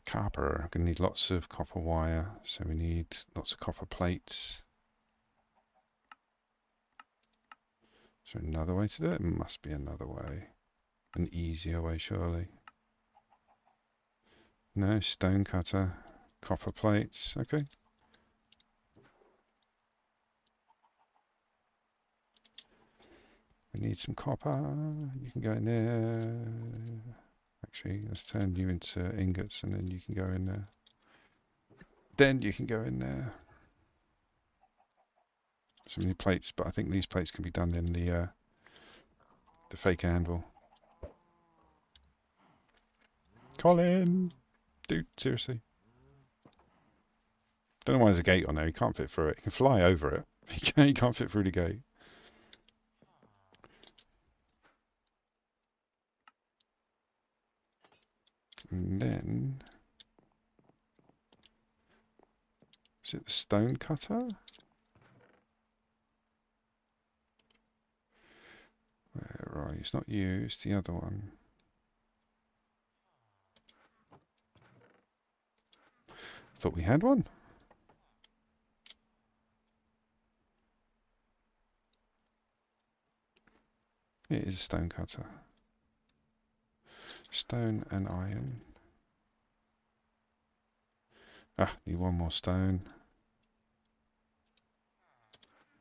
Copper. I'm going to need lots of copper wire, so we need lots of copper plates. Is there another way to do it? There must be another way. An easier way, surely. No, stone cutter, copper plates, okay. We need some copper. You can go in there. Actually, let's turn you into ingots and then you can go in there. Then you can go in there. So many plates, but I think these plates can be done in the fake anvil. Colin! Dude, seriously. Don't know why there's a gate on there. He can't fit through it. He can fly over it. He can't fit through the gate. And then... is it the stone cutter? Where are you? It's not you, it's the other one. Thought we had one. It is a stone cutter. Stone and iron. Ah, need one more stone.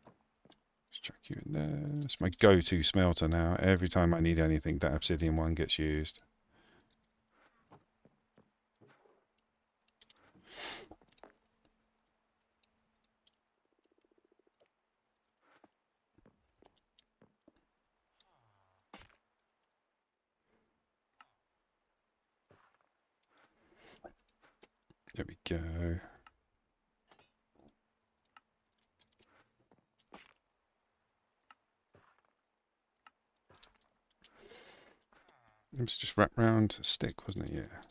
Let's chuck you in there. It's my go-to smelter now. Every time I need anything, that obsidian one gets used. There we go. It was just wrapped round a stick, wasn't it? Yeah.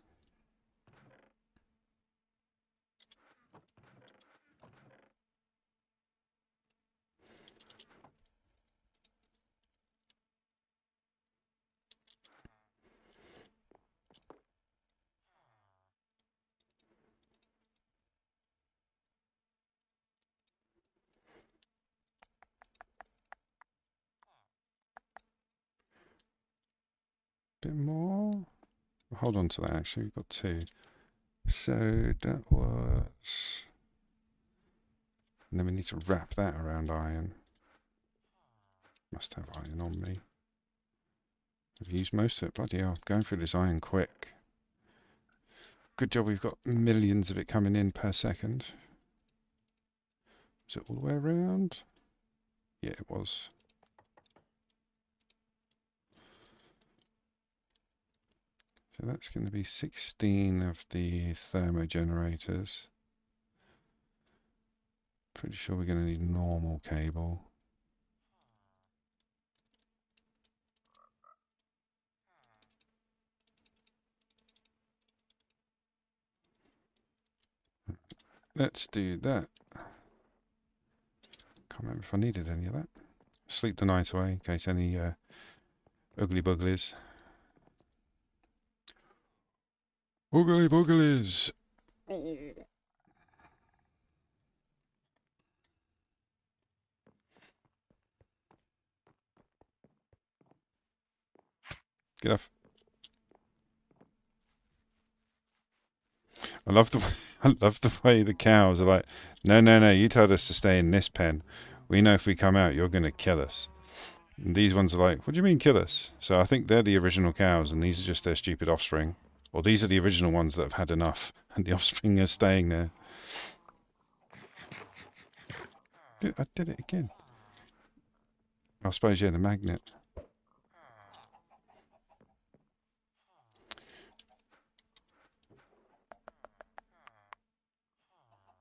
hold on to that actually. We've got two. So that was... And then we need to wrap that around iron. Must have iron on me. I've used most of it. Bloody hell, going through this iron quick. Good job we've got millions of it coming in per second. Is it all the way around? Yeah, it was. So that's going to be 16 of the thermogenerators. Pretty sure we're going to need normal cable. Let's do that. Can't remember if I needed any of that. Sleep the night away in case any ugly bugglies. Ugly bugglies! Get off. I love the way, I love the way the cows are like, no, no, no, you told us to stay in this pen. We know if we come out, you're going to kill us. And these ones are like, what do you mean kill us? So I think they're the original cows, and these are just their stupid offspring. Or these are the original ones that have had enough, and the offspring are staying there. I did it again. I suppose, yeah, the magnet.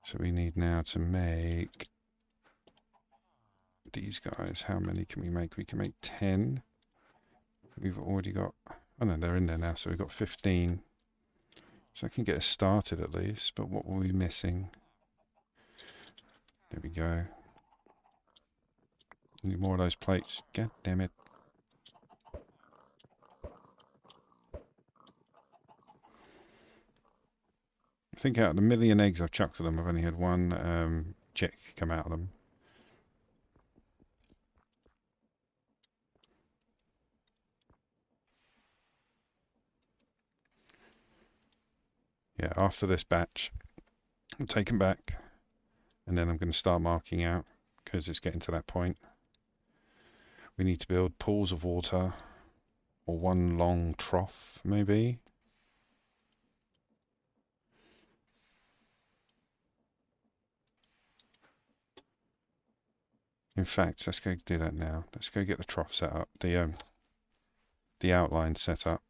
So we need now to make these guys. How many can we make? We can make 10. We've already got... Oh no, they're in there now, so we've got 15. So I can get us started at least, but what were we missing? There we go. Need more of those plates. God damn it. I think out of the million eggs I've chucked at them, I've only had one chick come out of them. Yeah, after this batch, I'll take them back, and then I'm going to start marking out, because it's getting to that point. We need to build pools of water, or one long trough, maybe. In fact, let's go do that now. Let's go get the trough set up, the outline set up.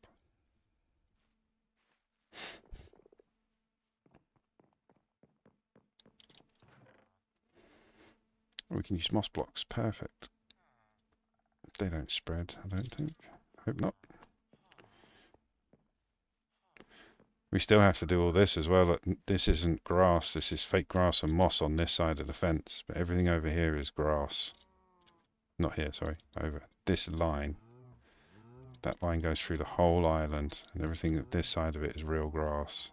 We can use moss blocks. Perfect. They don't spread, I don't think. Hope not. We still have to do all this as well. This isn't grass, this is fake grass and moss on this side of the fence. But everything over here is grass. Not here, sorry. Over this line. That line goes through the whole island. And everything at this side of it is real grass.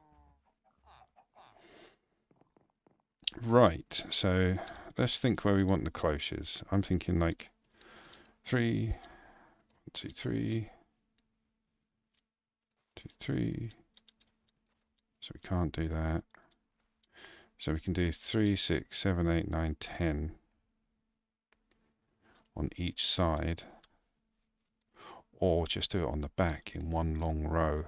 Right, so let's think where we want the cloches. I'm thinking like 3, 1, 2, 3, 2, 3. So we can't do that. So we can do 3, 6, 7, 8, 9, 10 on each side. Or just do it on the back in one long row.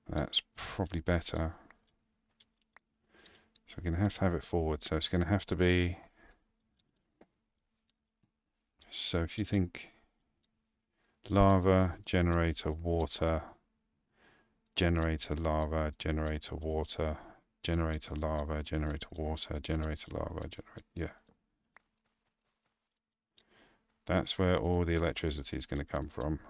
That's probably better. So we're going to have it forward. So it's going to have to be... So if you think lava, generator, water, generator, lava, generator, water, generator, lava, generator, water, generator, lava, generator, yeah. That's where all the electricity is going to come from.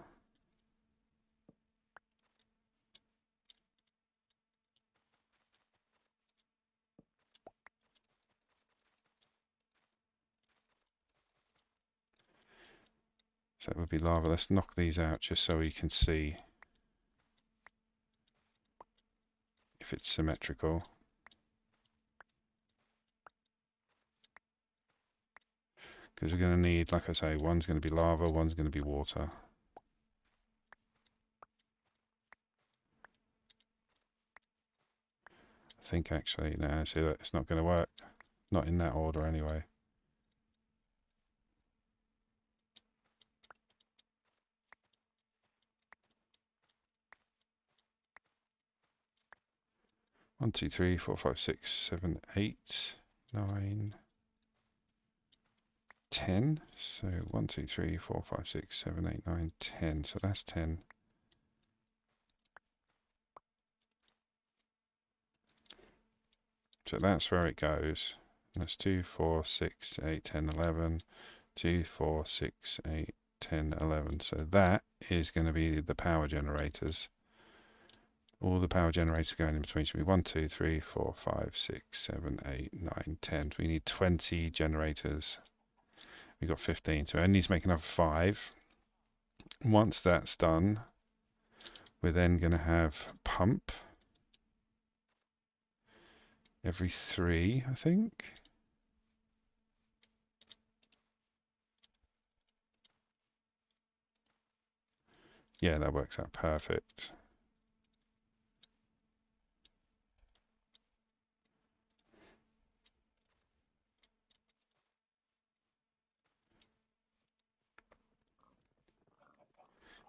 So it would be lava. Let's knock these out just so we can see if it's symmetrical. Because we're going to need, like I say, one's going to be lava, one's going to be water. think actually. No, see that it's not going to work. Not in that order anyway. One, two, three, four, five, six, seven, 8, 9, 10. So 1, 2, 3, 4, 5, 6, 7, 8, 9, 10. So that's 10. So that's where it goes. That's 2, 4, 6, 8, 10, 11. 2, 4, 6, 8, 10, 11. So that is going to be the power generators. All the power generators going in between should be 1, 2, 3, 4, 5, 6, 7, 8, 9, 10. We need 20 generators. We've got 15, so I need to make another 5. Once that's done, we're then going to have pump every 3, I think. Yeah, that works out perfect.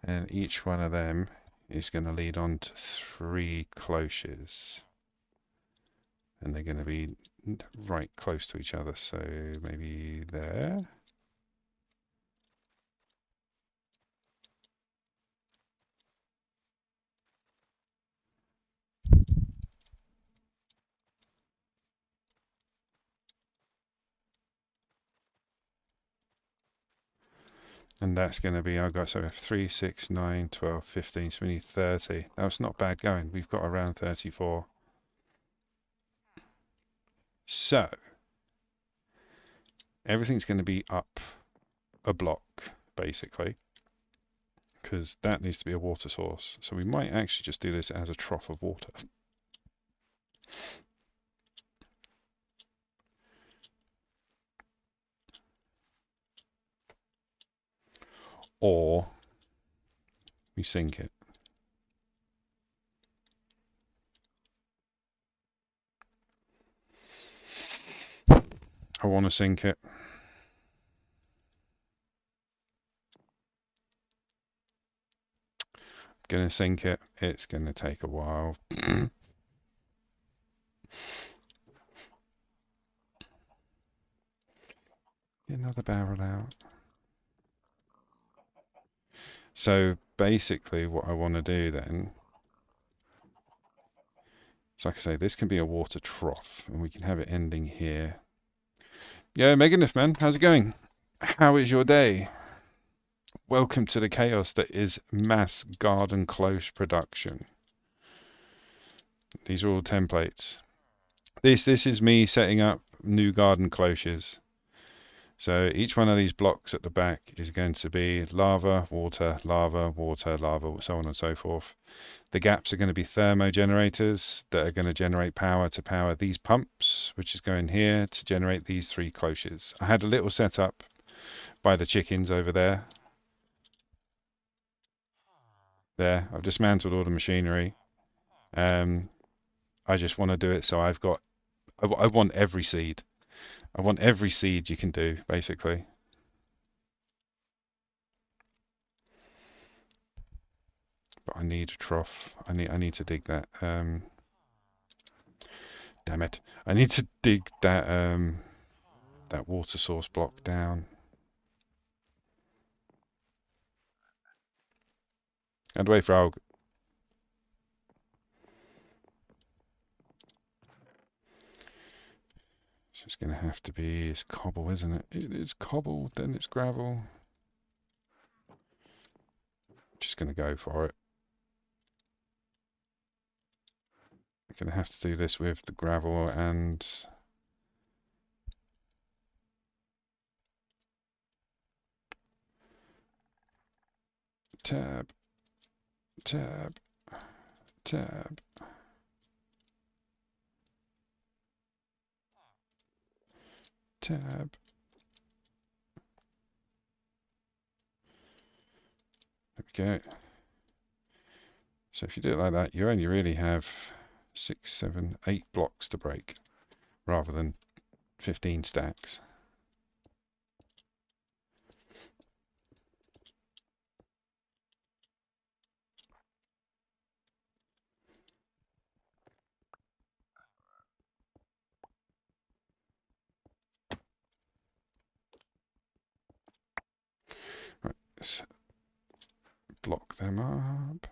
And each one of them is going to lead on to 3 cloches. And they're going to be right close to each other, so maybe there. And that's going to be, I've got, so we have 3, 6, 9, 12, 15, so we need 30. That's not bad going. We've got around 34. So, everything's going to be up a block, basically, because that needs to be a water source. So we might actually just do this as a trough of water. Or we sink it. I want to sink it. Gonna sink it. It's gonna take a while. Get another barrel out. So basically what I want to do then, so like I say, this can be a water trough and we can have it ending here. Yeah, Meganif man, how's it going? How is your day? Welcome to the chaos that is mass garden close production. These are all templates. This is me setting up new garden cloches. So each one of these blocks at the back is going to be lava, water, lava, water, lava, so on and so forth. The gaps are going to be thermo generators that are going to generate power to power these pumps, which is going here to generate these 3 cloches. I had a little setup by the chickens over there. There, I've dismantled all the machinery. I just want to do it so I want every seed. I want every seed you can do, basically. But I need a trough. I need to dig that. Damn it! I need to dig that that water source block down. And wait for Alg. So it's going to have to be, it's cobble, isn't it? It is cobble, then it's gravel. Just going to go for it. I'm going to have to do this with the gravel and tab, tab, tab. Tab. There we go. So if you do it like that, you only really have 6, 7, 8 blocks to break rather than 15 stacks. Right, let's block them up.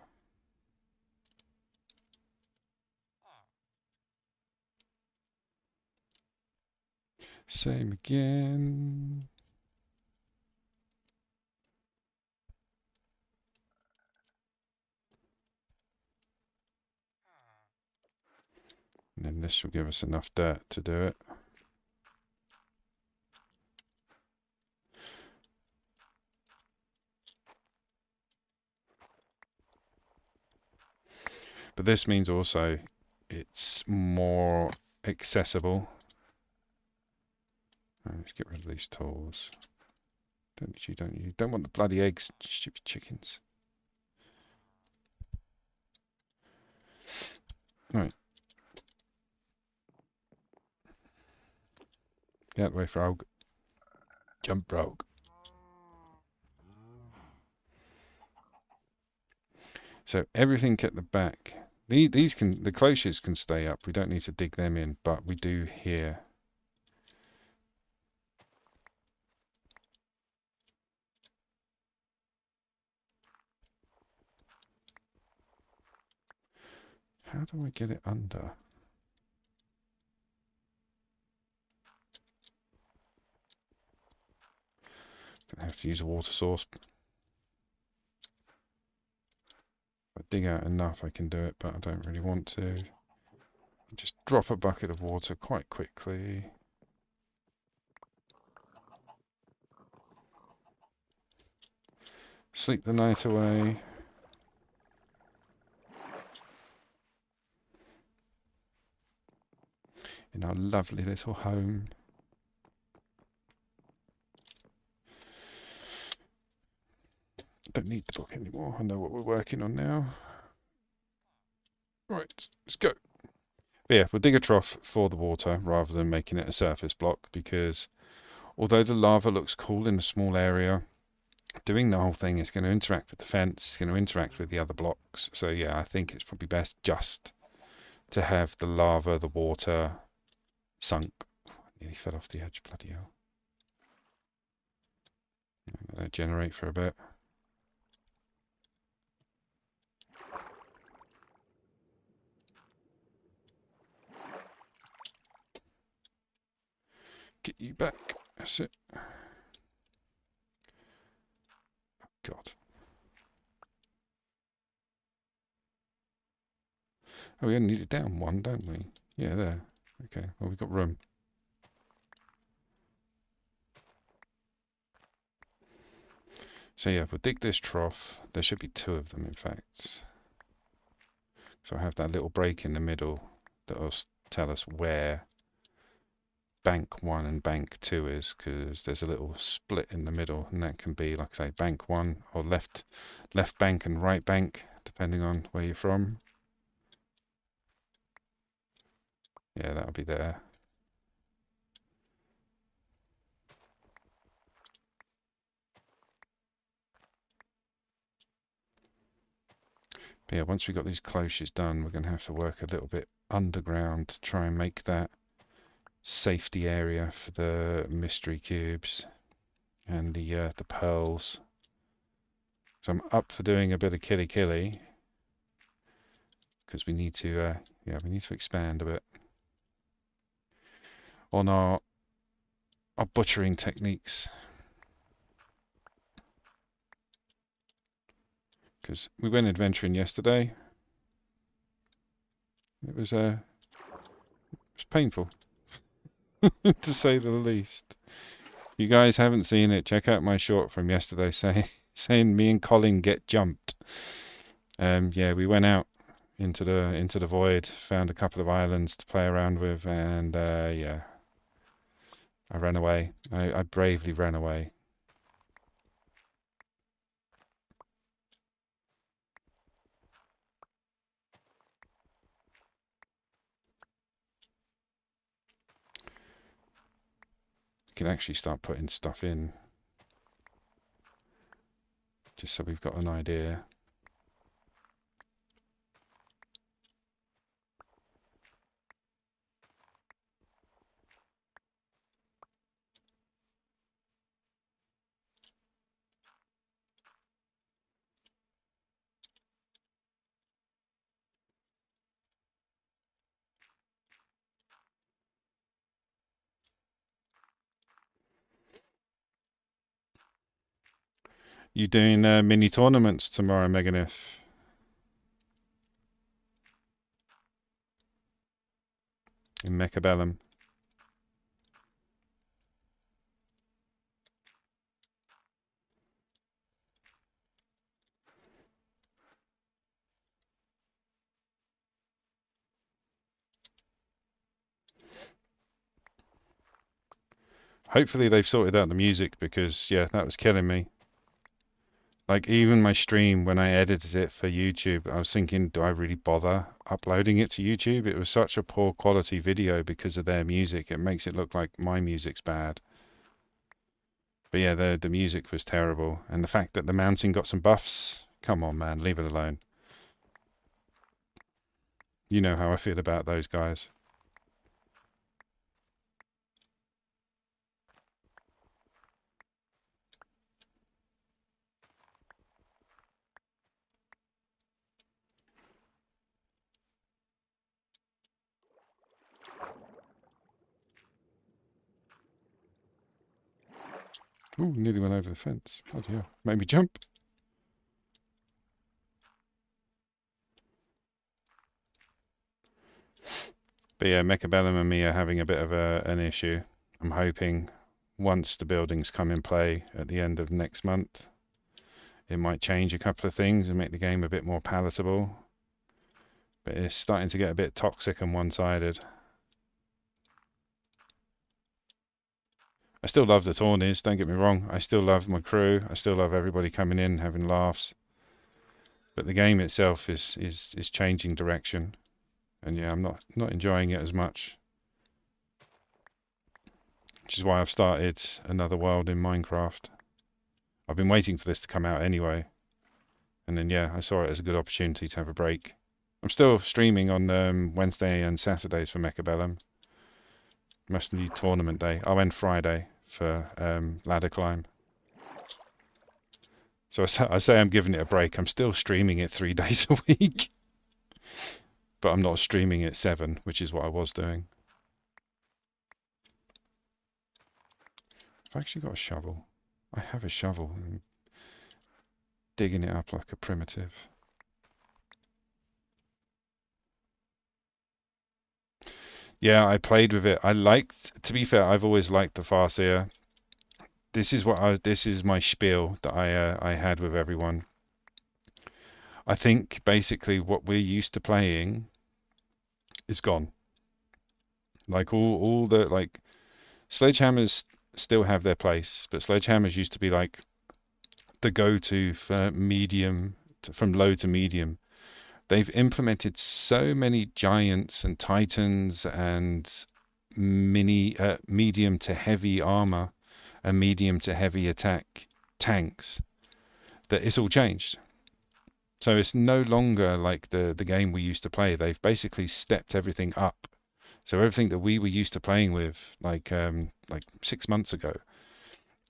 Same again. And then this will give us enough dirt to do it. But this means also it's more accessible. Let's get rid of these tools. Don't want the bloody eggs, stupid chickens. Right. Get out of the way, frog. Jump, rogue. So everything at the back. The cloches can stay up. We don't need to dig them in, but we do here. How do I get it under? Gonna have to use a water source. If I dig out enough, I can do it, but I don't really want to. Just drop a bucket of water quite quickly. Sleep the night away. In our lovely little home. Don't need the book anymore. I know what we're working on now. Right, let's go. But yeah, we'll dig a trough for the water rather than making it a surface block, because although the lava looks cool in a small area, doing the whole thing is going to interact with the fence, it's going to interact with the other blocks. So yeah, I think it's probably best just to have the lava, the water sunk. Nearly fell off the edge, bloody hell. Let that generate for a bit. Get you back. That's it. God. Oh, we only need it down one, don't we? Yeah, there. Okay, well, we've got room. So yeah, we'll dig this trough. There should be two of them, in fact. So I have that little break in the middle that will tell us where bank 1 and bank 2 is, because there's a little split in the middle, and that can be, like I say, bank 1 or left bank and right bank, depending on where you're from. Yeah, that'll be there. But yeah, once we've got these cloches done, we're going to have to work a little bit underground to try and make that safety area for the mystery cubes and the pearls. So I'm up for doing a bit of killy because we need to we need to expand a bit on our butchering techniques, because we went adventuring yesterday. It was painful to say the least. You guys haven't seen it, check out my short from yesterday saying me and Colin get jumped. Yeah, we went out into the void, found a couple of islands to play around with, and yeah, I ran away. I bravely ran away. could actually start putting stuff in, just so we've got an idea. You doing mini tournaments tomorrow, Meganith, in Mechabellum? Hopefully they've sorted out the music because, yeah, that was killing me. Like, even my stream, when I edited it for YouTube, I was thinking, do I really bother uploading it to YouTube? It was such a poor quality video because of their music. It makes it look like my music's bad. But yeah, the music was terrible. And the fact that the mountain got some buffs, come on, man, leave it alone. You know how I feel about those guys. Ooh, nearly went over the fence. Bloody hell. Made me jump. But yeah, Mechabellum and me are having a bit of an issue. I'm hoping once the buildings come in play at the end of next month, it might change a couple of things and make the game a bit more palatable. But it's starting to get a bit toxic and one-sided. I still love the tourneys, don't get me wrong. I still love my crew. I still love everybody coming in, having laughs. But the game itself is changing direction. And yeah, I'm not enjoying it as much. Which is why I've started another world in Minecraft. I've been waiting for this to come out anyway. And then yeah, I saw it as a good opportunity to have a break. I'm still streaming on Wednesday and Saturdays for Mechabellum. Must need tournament day. I'll end Friday for ladder climb. So I say I'm giving it a break. I'm still streaming it 3 days a week. But I'm not streaming it 7, which is what I was doing. I've actually got a shovel. I have a shovel. I'm digging it up like a primitive. Yeah, I played with it. I liked, to be fair, I've always liked the Farseer. This is my spiel that I had with everyone. I think basically what we're used to playing is gone. Like all the like sledgehammers still have their place, but sledgehammers used to be like the go-to for medium from low to medium. They've implemented so many giants and titans and medium to heavy armor and medium to heavy attack tanks that it's all changed. So it's no longer like the game we used to play. They've basically stepped everything up. So everything that we were used to playing with like 6 months ago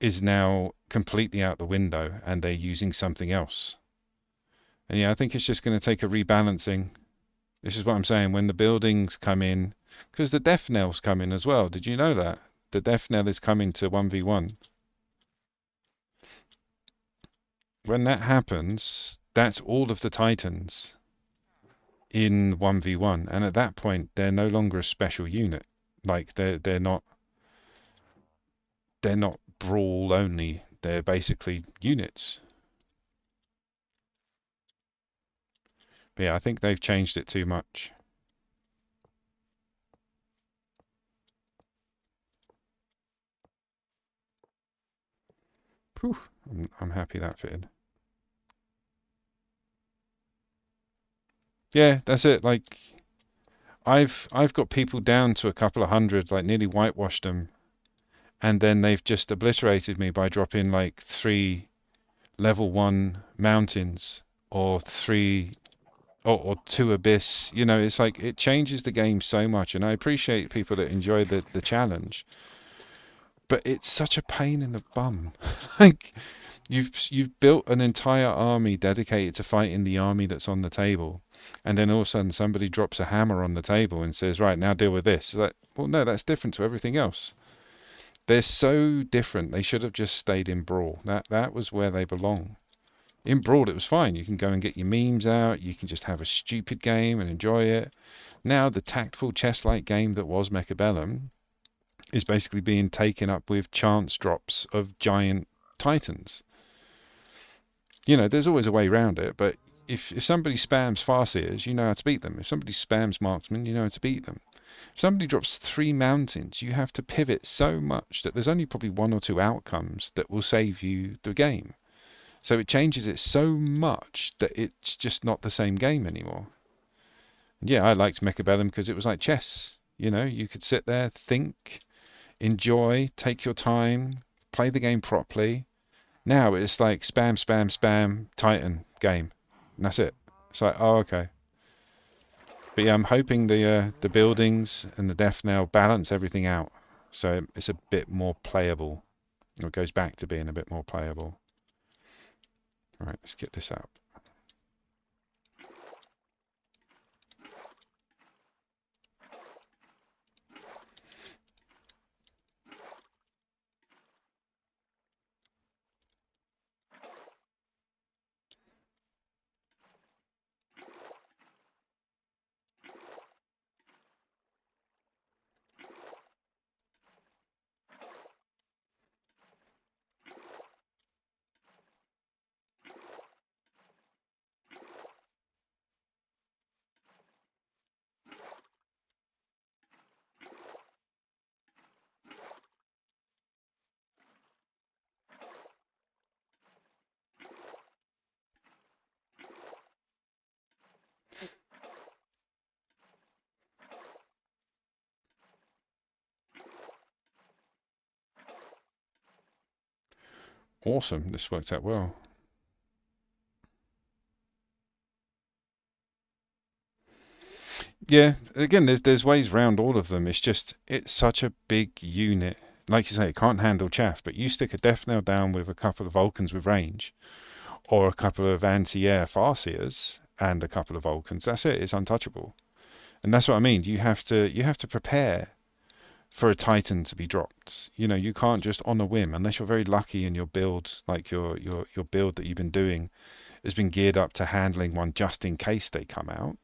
is now completely out the window and they're using something else. And yeah, I think it's just going to take a rebalancing. This is what I'm saying. When the buildings come in, because the death knell's coming as well. Did you know that? The death knell is coming to 1v1. When that happens, that's all of the Titans in 1v1. And at that point, they're no longer a special unit. Like they're not brawl only. They're basically units. But yeah, I think they've changed it too much. Whew, I'm happy that fitted. Yeah, that's it. Like I've got people down to a couple of hundred, like nearly whitewashed them, and then they've just obliterated me by dropping like three level one mountains or three or two abyss. You know, it's like it changes the game so much, and I appreciate people that enjoy the challenge, but it's such a pain in the bum. Like you've built an entire army dedicated to fighting the army that's on the table, and then all of a sudden somebody drops a hammer on the table and says, "Right, now deal with this." It's like, well, no, that's different to everything else. They're so different. They should have just stayed in Brawl. That was where they belong. In Brawl, it was fine. You can go and get your memes out. You can just have a stupid game and enjoy it. Now, the tactful chess-like game that was Mechabellum is basically being taken up with chance drops of giant titans. You know, there's always a way around it, but if somebody spams Farseers, you know how to beat them. If somebody spams Marksman, you know how to beat them. If somebody drops three mountains, you have to pivot so much that there's only probably one or two outcomes that will save you the game. So it changes it so much that it's just not the same game anymore. And yeah, I liked Mechabellum because it was like chess. You know, you could sit there, think, enjoy, take your time, play the game properly. Now it's like spam, spam, spam, Titan game. And that's it. It's like, oh, okay. But yeah, I'm hoping the buildings and the death now balance everything out, so it's a bit more playable. Or it goes back to being a bit more playable. All right, let's get this out. Awesome, this worked out well. Yeah, again, there's ways around all of them. It's just it's such a big unit. Like you say, it can't handle chaff, but you stick a death nail down with a couple of Vulcans with range, or a couple of anti-air Farseers and a couple of Vulcans. That's it. It's untouchable. And that's what I mean. You have to prepare for a Titan to be dropped. You know, you can't just on a whim, unless you're very lucky in your build, like your build that you've been doing has been geared up to handling one just in case they come out.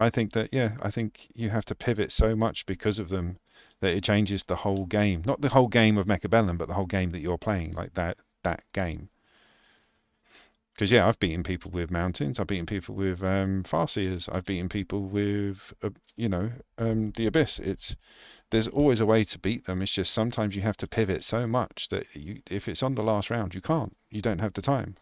I think that, yeah, I think you have to pivot so much because of them that it changes the whole game. Not the whole game of Mechabellum, but the whole game that you're playing, like that game. Because yeah, I've beaten people with mountains. I've beaten people with Farseers. I've beaten people with the Abyss. There's always a way to beat them. It's just sometimes you have to pivot so much that if it's on the last round, you can't. You don't have the time.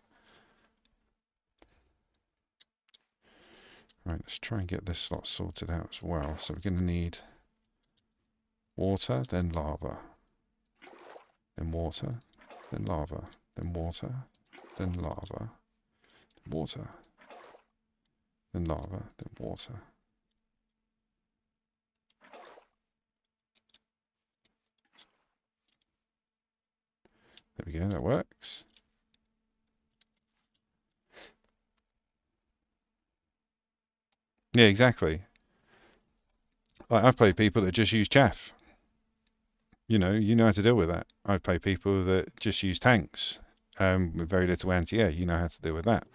Right, let's try and get this slot sorted out as well. So we're going to need water, then lava, then water, then lava, then water, then lava, water, then lava, then water. There we go, that works. Yeah, exactly. I've played people that just use chaff. You know how to deal with that. I've played people that just use tanks with very little anti-air. You know how to deal with that.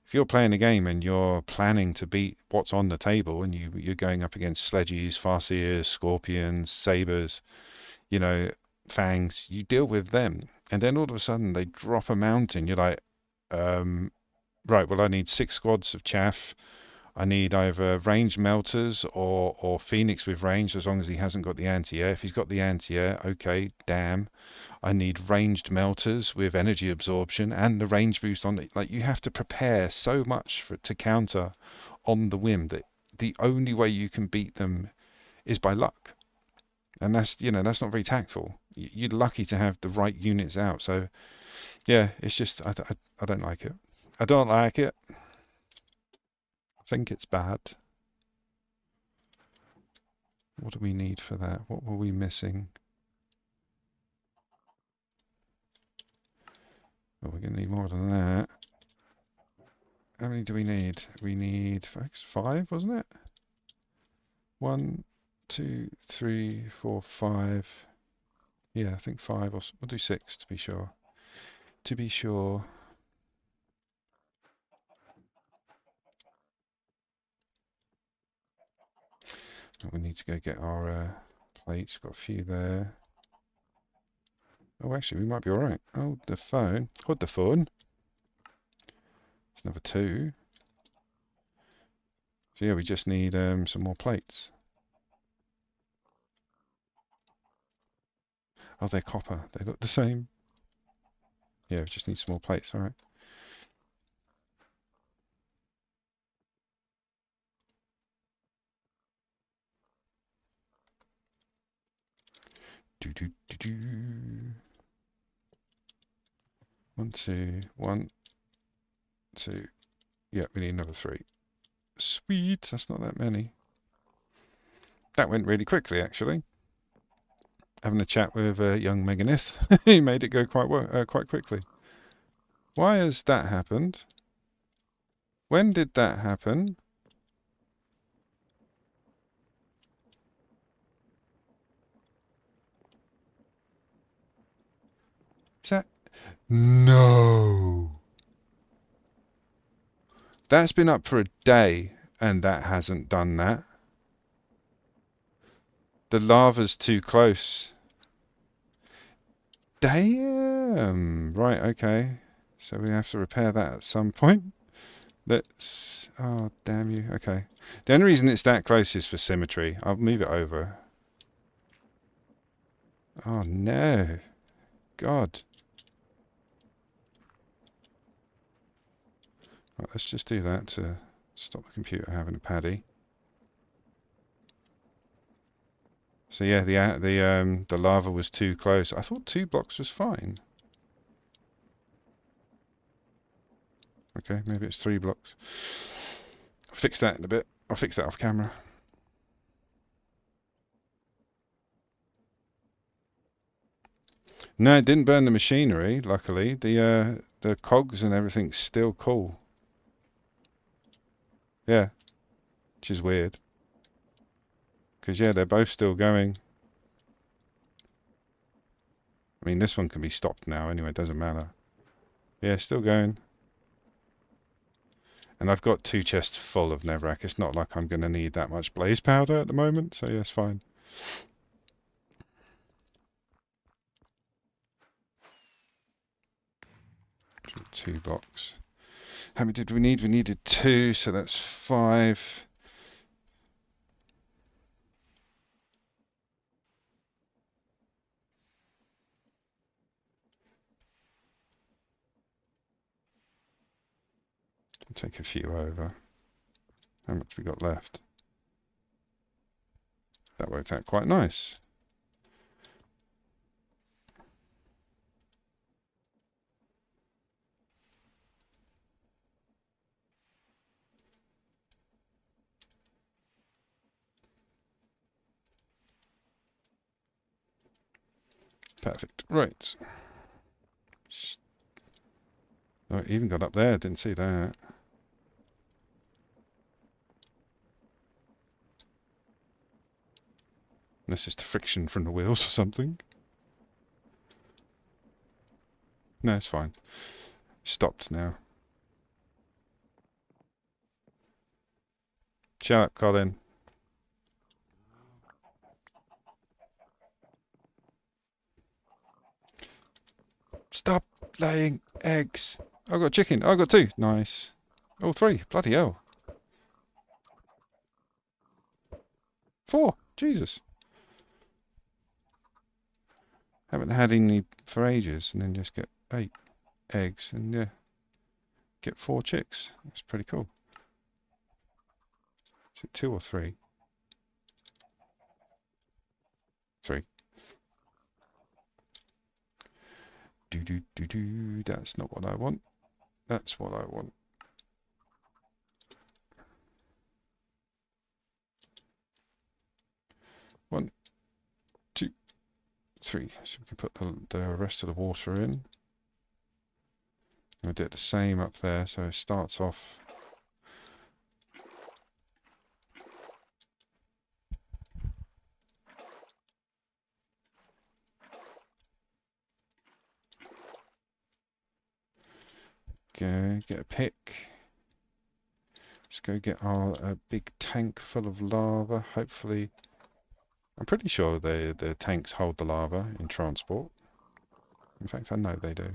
If you're playing a game and you're planning to beat what's on the table and you're going up against sledgies, farseers, scorpions, sabers, you know, fangs, you deal with them. And then all of a sudden they drop a mountain. You're like, um, right, well, I need six squads of chaff. I need either ranged melters or Phoenix with range as long as he hasn't got the anti-air. If he's got the anti-air, okay, damn. I need ranged melters with energy absorption and the range boost on it. Like you have to prepare so much to counter on the whim that the only way you can beat them is by luck. And that's not very tactful. you're lucky to have the right units out. So yeah, it's just I don't like it. I don't like it. I think it's bad. What do we need for that? What were we missing? Well, we're going to need more than that. How many do we need? We need 5, wasn't it? 1, 2, 3, 4, 5. Yeah, I think 5. Or we'll do 6 to be sure. To be sure. We need to go get our plates. Got a few there. Oh, actually, we might be all right. Hold the phone. Hold the phone. It's number 2. So yeah, we just need some more plates. Oh, they're copper. They look the same. Yeah, we just need some more plates. All right. Do do do do. 1, 2, 1, 2. Yeah, we need another 3. Sweet. That's not that many. That went really quickly, actually. Having a chat with young Meganith, he made it go quite quickly. Why has that happened? When did that happen? Is that... No! That's been up for a day, and that hasn't done that. The lava's too close. Damn! Right, okay. So we have to repair that at some point. Let's... Oh, damn you. Okay. The only reason it's that close is for symmetry. I'll move it over. Oh, no. God. Right, let's just do that to stop the computer having a paddy. So yeah, the lava was too close. I thought 2 blocks was fine. Okay, maybe it's 3 blocks. I'll fix that in a bit. I'll fix that off camera. No, it didn't burn the machinery, luckily. The cogs and everything's still cool. Yeah, which is weird. Because yeah, they're both still going. I mean, this one can be stopped now anyway, it doesn't matter. Yeah, still going. And I've got 2 chests full of Nevrak. It's not like I'm going to need that much blaze powder at the moment, so yeah, it's fine. 2 blocks. How many did we need? We needed 2, so that's 5. I'll take a few over. How much we got left? That worked out quite nice. Perfect. Right. Oh, it even got up there. Didn't see that. Unless it's the friction from the wheels or something. No, it's fine. Stopped now. Shut up, Colin. Stop laying eggs. I've got chicken. I've got 2. Nice. Oh, 3. Bloody hell. 4. Jesus. Haven't had any for ages, and then just get 8 eggs, and yeah, get 4 chicks. That's pretty cool. Is it 2 or 3? 3. That's not what I want. That's what I want. One, two, three. So we can put the rest of the water in. We'll do it the same up there. So it starts off. Go get a pick. Let's go get our big tank full of lava. Hopefully, I'm pretty sure the tanks hold the lava in transport. In fact, I know they do.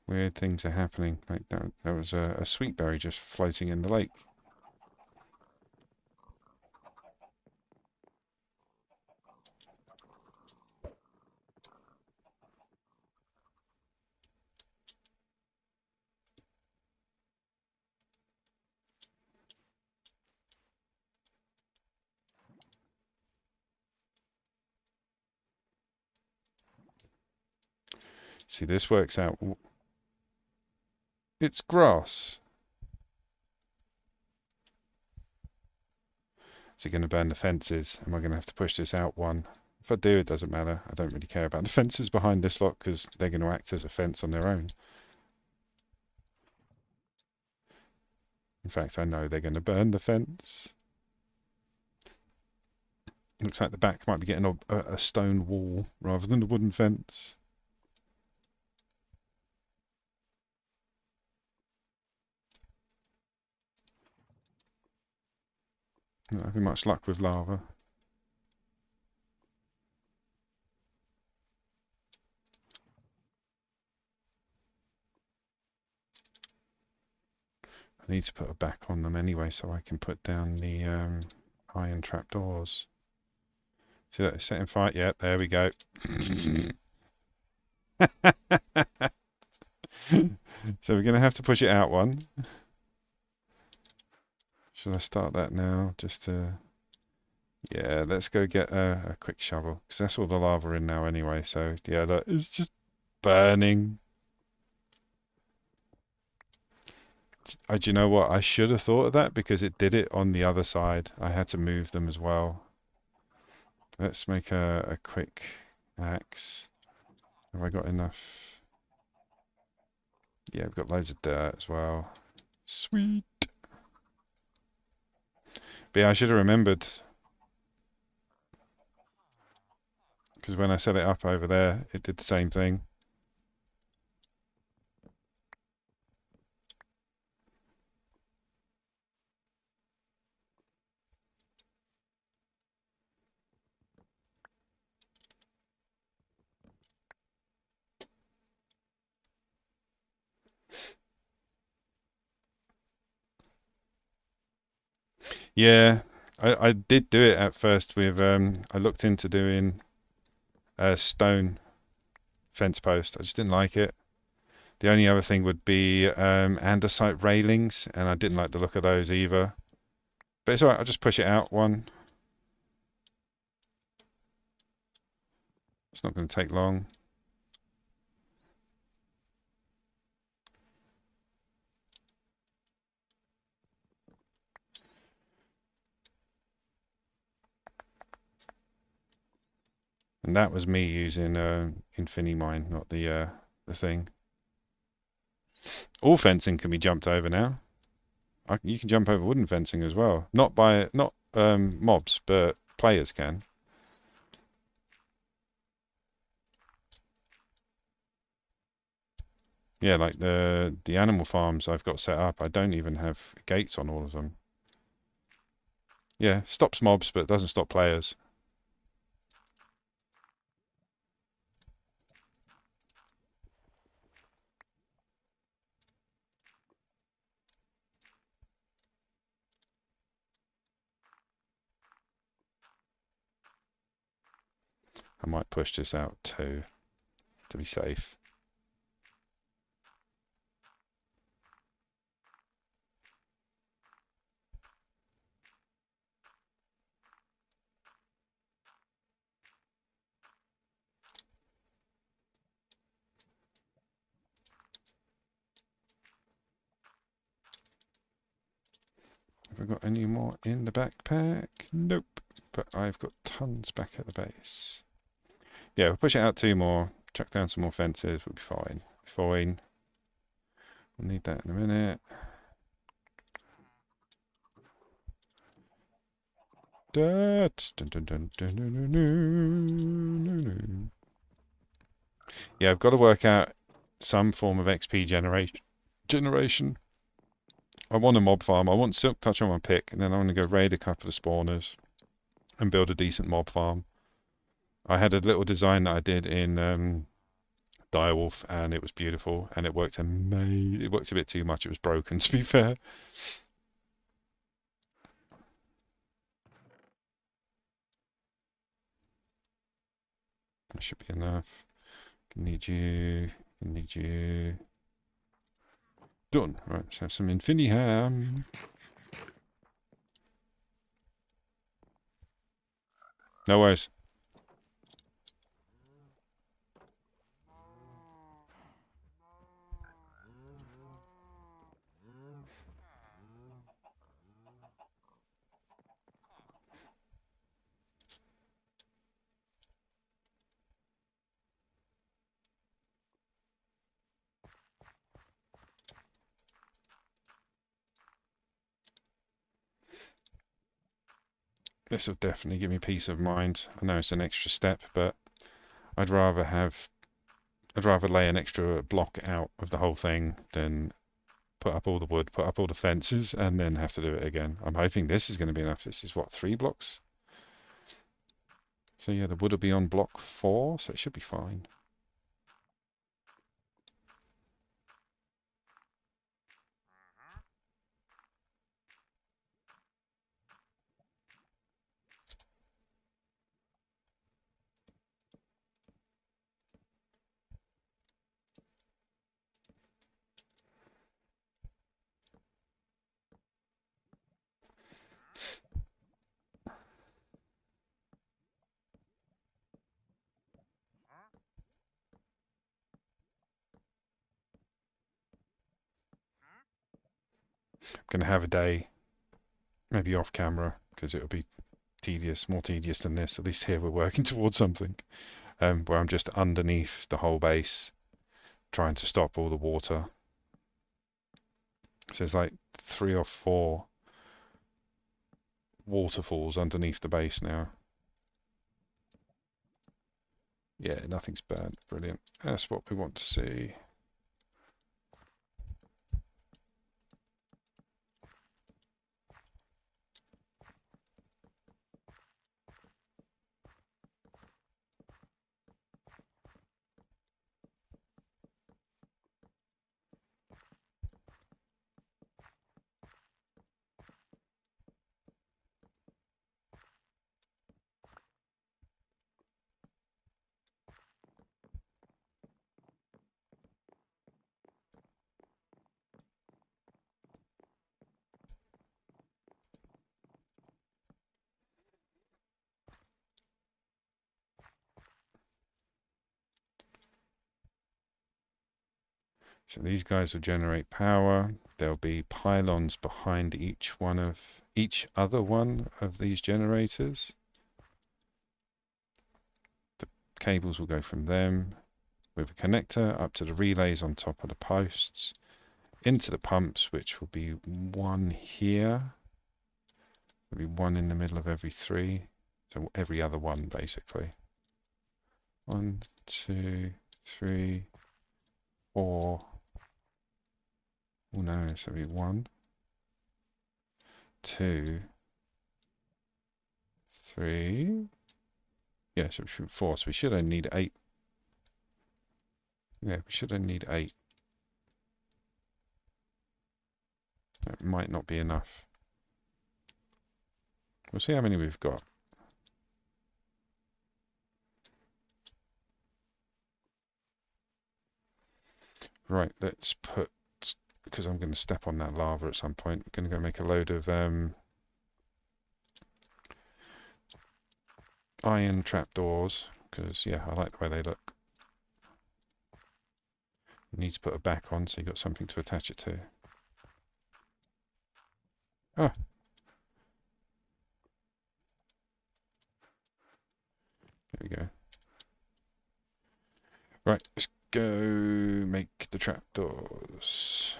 Weird things are happening. Like there was a sweet berry just floating in the lake. See, this works out. It's grass. Is it going to burn the fences? Am I going to have to push this out one? If I do, it doesn't matter. I don't really care about the fences behind this lot because they're going to act as a fence on their own. In fact, I know they're going to burn the fence. Looks like the back might be getting a stone wall rather than a wooden fence. Not having much luck with lava. I need to put a back on them anyway so I can put down the iron trapdoors. See that setting fire? Yep, there we go. So we're going to have to push it out one. Should I start that now? Just to... Yeah, let's go get a quick shovel. Because that's all the lava in now anyway. So yeah, that is just burning. Do you know what? I should have thought of that because it did it on the other side. I had to move them as well. Let's make a quick axe. Have I got enough? Yeah, we've got loads of dirt as well. Sweet. But yeah, I should have remembered. Because when I set it up over there, it did the same thing. Yeah, I did do it at first with I looked into doing a stone fence post. I just didn't like it. The only other thing would be andesite railings, and I didn't like the look of those either. But it's alright, I'll just push it out one. It's not going to take long. And that was me using Infinimine, not the thing. All fencing can be jumped over now. You can jump over wooden fencing as well. Not mobs, but players can. Yeah, like the animal farms I've got set up, I don't even have gates on all of them. Yeah, stops mobs, but doesn't stop players. I might push this out too, to be safe. Have I got any more in the backpack? Nope. But I've got tons back at the base. Yeah, we'll push it out 2 more, chuck down some more fences, we'll be fine. Fine. We'll need that in a minute. That. Dun, dun, dun, dun, dun, dun, dun, dun. Yeah, I've got to work out some form of XP generation. I want a mob farm. I want Silk Touch on my pick, and then I want to go raid a couple of spawners and build a decent mob farm. I had a little design that I did in Direwolf, and it was beautiful, and it worked amazing. It worked a bit too much. It was broken, to be fair. That should be enough. Need you. Need you. Done. Right, let's have some Infinity Ham. No worries. This will definitely give me peace of mind. I know it's an extra step, but I'd rather have I'd rather lay an extra block out of the whole thing than put up all the wood, put up all the fences, and then have to do it again. I'm hoping this is going to be enough. This is what, 3 blocks? So yeah, the wood will be on block 4, so it should be fine. I'm going to have a day, maybe off camera, because it'll be tedious, more tedious than this. At least here we're working towards something, where I'm just underneath the whole base, trying to stop all the water. So there's like 3 or 4 waterfalls underneath the base now. Yeah, nothing's bad. Brilliant. That's what we want to see. So these guys will generate power. There'll be pylons behind each other one of these generators. The cables will go from them with a connector up to the relays on top of the posts, into the pumps, which will be 1 here. There'll be 1 in the middle of every 3. So every other one, basically. 1, 2, 3, 4. Oh no, so it'll be 1, 2, 3. Yeah, so 4. So we should only need 8. Yeah, we should only need 8. That might not be enough. We'll see how many we've got. Right, let's put, because I'm going to step on that lava at some point, I'm going to go make a load of iron trapdoors, because, yeah, I like the way they look. You need to put a back on so you've got something to attach it to. Oh, there we go. Right, let's go make the trapdoors.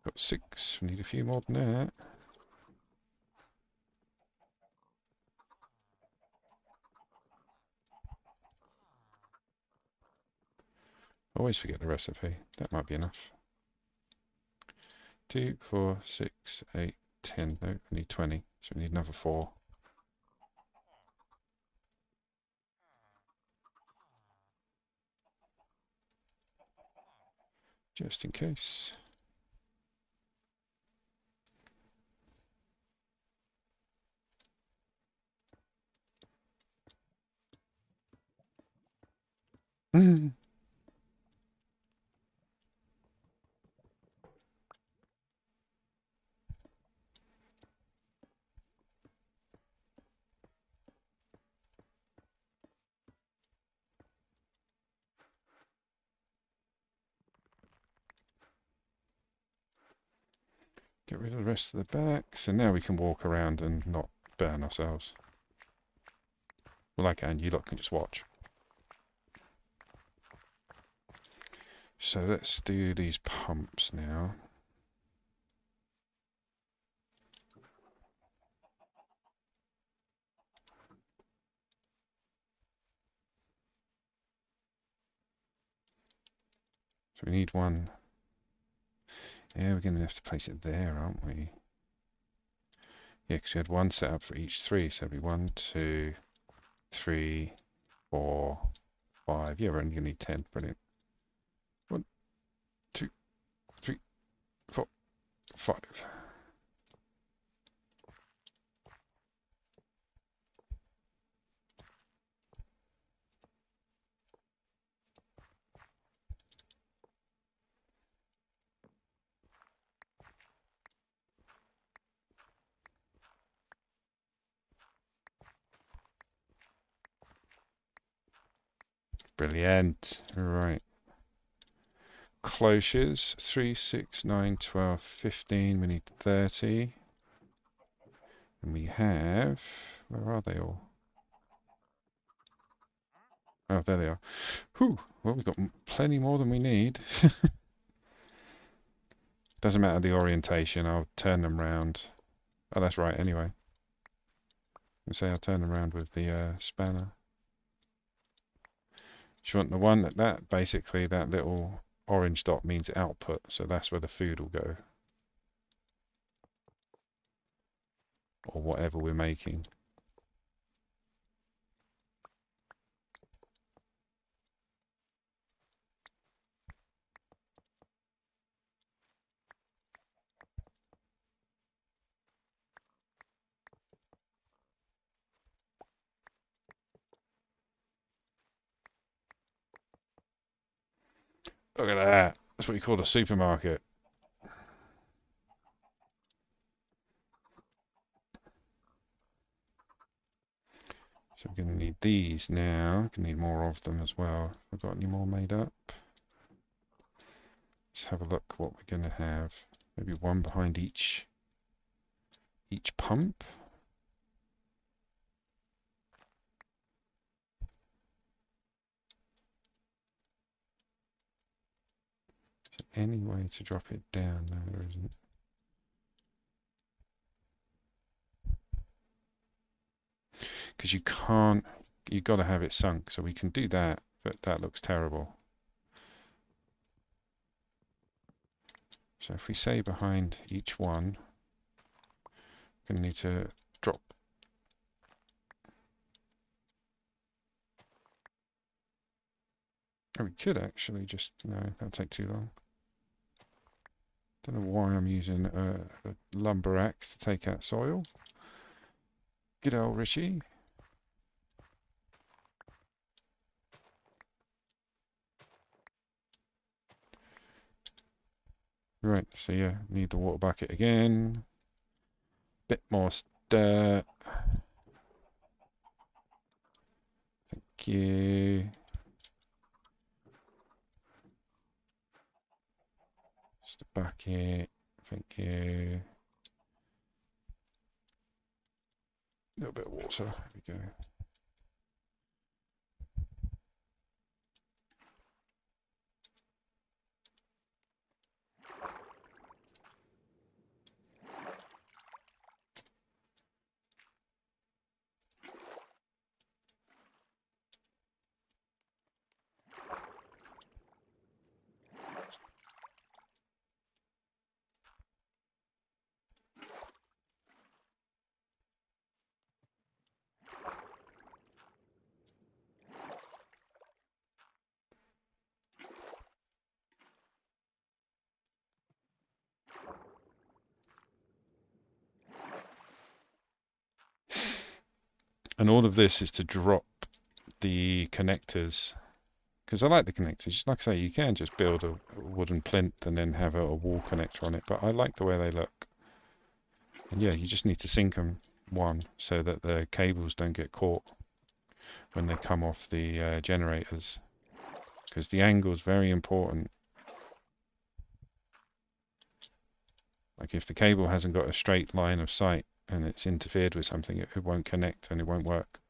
Got 6, we need a few more than that. Always forget the recipe. That might be enough. 2, 4, 6, 8, 10. No, we need 20. So we need another 4. Just in case. Get rid of the rest of the back. So now we can walk around and not burn ourselves. Well, I can. You lot can just watch. So let's do these pumps now. So we need one. Yeah, we're going to have to place it there, aren't we? Yeah, because we had one set up for each 3. So it'll be 1, 2, 3, 4, 5. Yeah, we're only going to need 10. Brilliant. 1, 2, 3, 4, 5. Brilliant. Right. Cloches. 3, 6, 9, 12, 15. We need 30. And we have... Where are they all? Oh, there they are. Whew. Well, we've got plenty more than we need. Doesn't matter the orientation. I'll turn them round. Oh, that's right, anyway. Let's say I'll turn them around with the spanner. You want the one that basically that little orange dot means output, so that's where the food will go. Or whatever we're making. Look at that. That's what you call a supermarket. So we're going to need these now. We're going to need more of them as well. Have I got any more made up? Let's have a look what we're going to have. Maybe one behind each pump. Is there any way to drop it down? No, there isn't. Because you can't, you've got to have it sunk. So we can do that, but that looks terrible. So if we say behind each one, we're going to need to drop. Oh, we could actually just, no, that'll take too long. Don't know why I'm using a lumber axe to take out soil. Good old Richie. Right, so yeah, need the water bucket again. Bit more dirt. Thank you. Just a bucket. Thank you. A little bit of water. There we go. And all of this is to drop the connectors, because I like the connectors. Like I say, you can just build a wooden plinth and then have a wall connector on it, but I like the way they look. And yeah, you just need to sink them one so that the cables don't get caught when they come off the generators, because the angle is very important. Like if the cable hasn't got a straight line of sight and it's interfered with something, it won't connect and it won't work.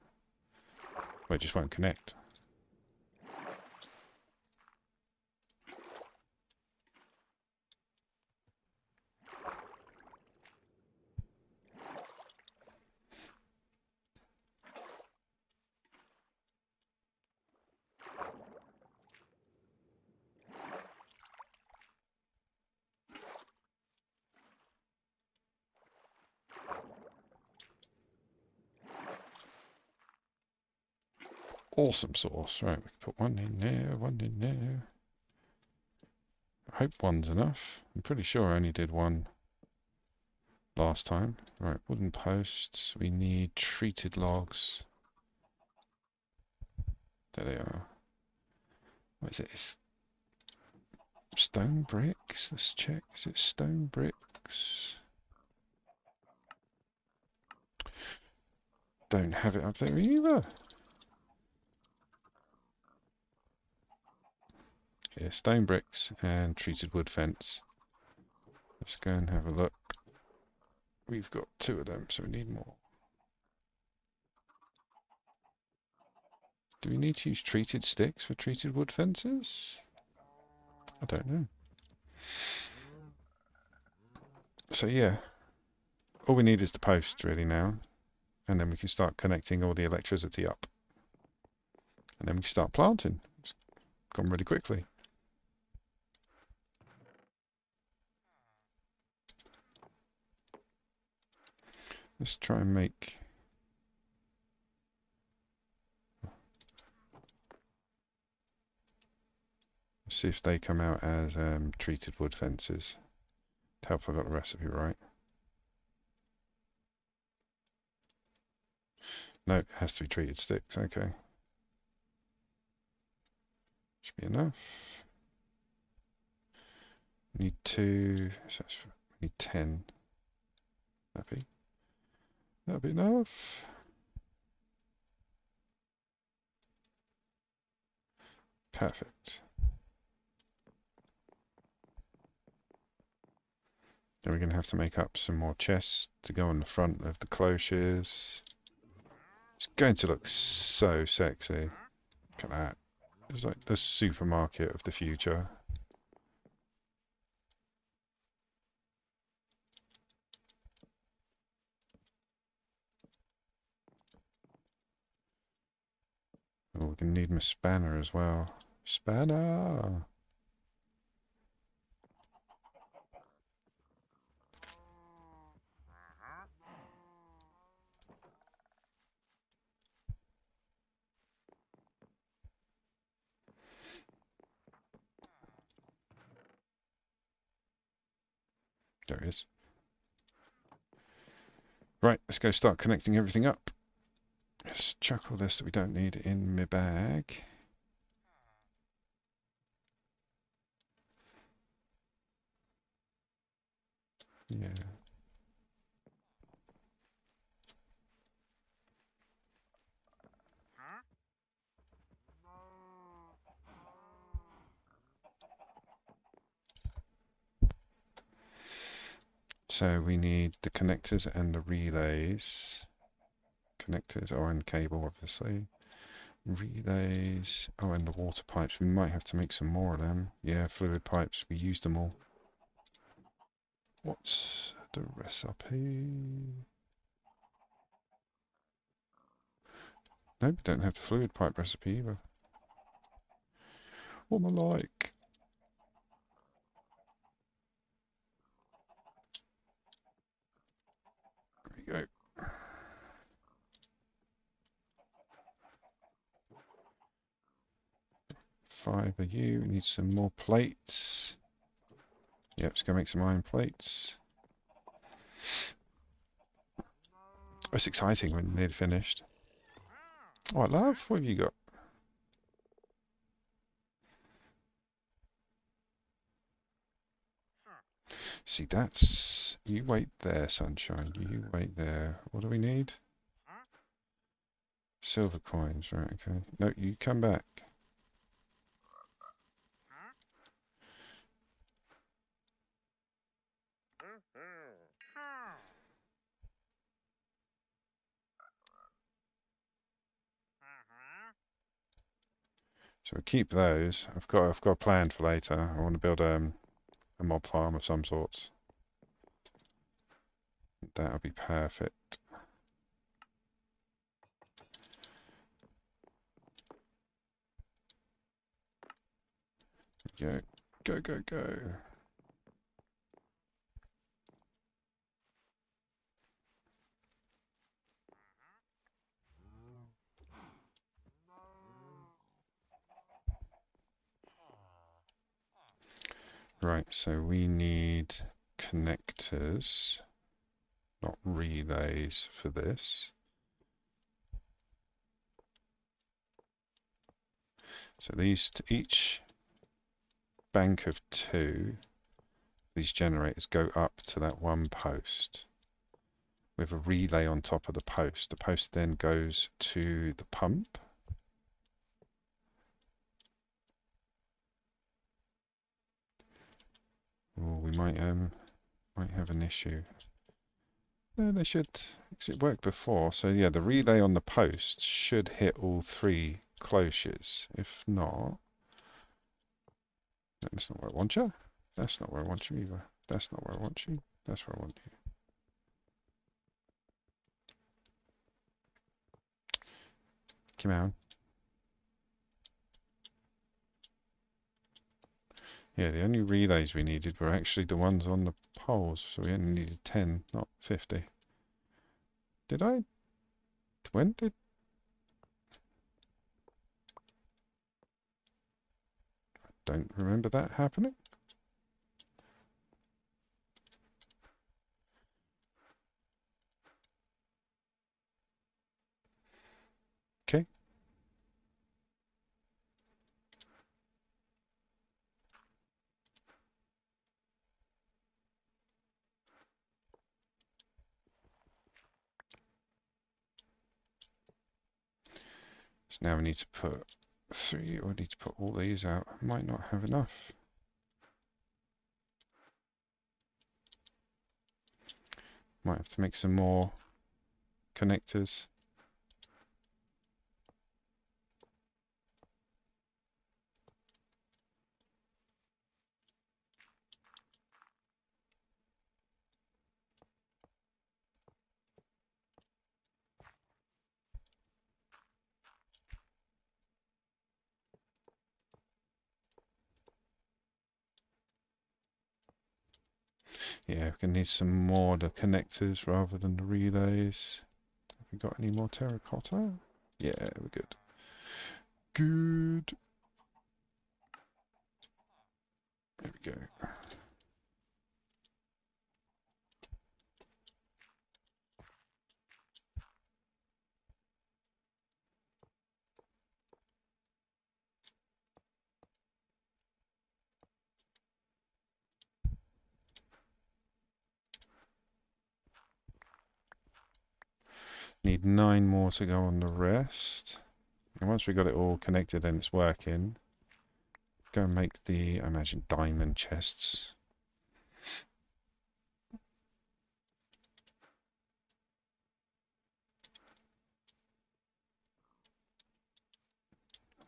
Well, it just won't connect. Awesome sauce. Right, we can put one in there, one in there. I hope one's enough. I'm pretty sure I only did one last time. Right, wooden posts. We need treated logs. There they are. What is it? It's stone bricks. Let's check. Is it stone bricks? Don't have it up there either. Yeah, stone bricks and treated wood fence. Let's go and have a look. We've got 2 of them, so we need more. Do we need to use treated sticks for treated wood fences? I don't know. So yeah, all we need is the post really now, and then we can start connecting all the electricity up. And then we can start planting. It's gone really quickly. Let's try and make... see if they come out as treated wood fences. To help I got the recipe right. No, it has to be treated sticks. Okay. Should be enough. Need 2. So we need 10. That'll be enough. Perfect. Then we're going to have to make up some more chests to go on the front of the cloches. It's going to look so sexy. Look at that. It's like the supermarket of the future. Oh, we're going to need my spanner as well. Spanner! There it is. Right, let's go start connecting everything up. Let's chuck all this that we don't need in my bag. Yeah. So we need the connectors and the relays. Connectors are in the cable, obviously. Relays. Oh, and the water pipes. We might have to make some more of them. Yeah, fluid pipes. We used them all. What's the recipe? Nope, we don't have the fluid pipe recipe either. What am I like? There we go. 5 of you. We need some more plates. Yep, let's go make some iron plates. Oh, it's exciting when they're finished. Oh, love, what have you got? See, that's... You wait there, sunshine. You wait there. What do we need? Silver coins, right, okay. No, you come back. So we'll keep those. I've got a plan for later. I want to build a mob farm of some sorts. That'll be perfect. Go, go, go, go. Right, so we need connectors, not relays for this. So these, each bank of 2, these generators go up to that one post with a relay on top of the post. The post then goes to the pump. Or we might have an issue. No, they should, because it worked before. So yeah, the relay on the post should hit all 3 cloches. If not, that's not where I want you. That's not where I want you either. That's not where I want you. That's where I want you. Come on. Yeah, the only relays we needed were actually the ones on the poles, so we only needed 10, not 50. Did I? When did? Don't remember that happening. Okay. So now we need to put 3, or I need to put all these out. I might not have enough. Might have to make some more connectors. Yeah, we're going to need some more of the connectors rather than the relays. Have we got any more terracotta? Yeah, we're good. Good. There we go. need 9 more to go on the rest. And once we got it all connected and it's working, go and make the, I imagine, diamond chests.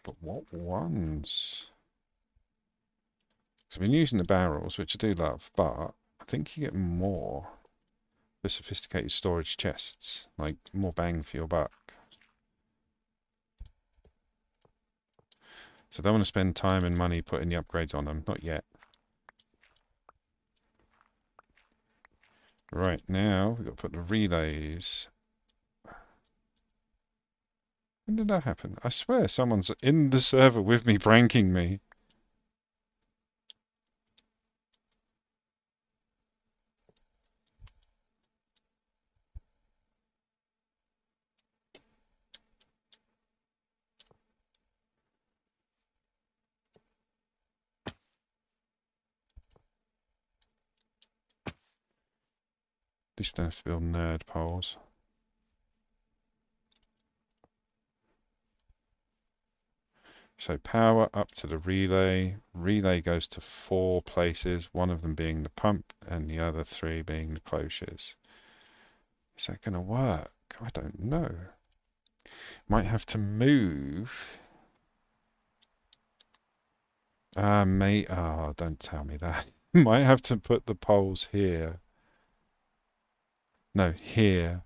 But what ones? So I've been using the barrels, which I do love, but I think you get more with sophisticated storage chests, like more bang for your buck. So I don't want to spend time and money putting the upgrades on them, not yet. Right, now we've got to put the relays. When did that happen? I swear someone's in the server with me pranking me. At least don't have to build nerd poles. So power up to the relay. Relay goes to 4 places, one of them being the pump and the other 3 being the cloches. Is that going to work? I don't know. Might have to move. Mate. Oh, don't tell me that. Might have to put the poles here. No, here.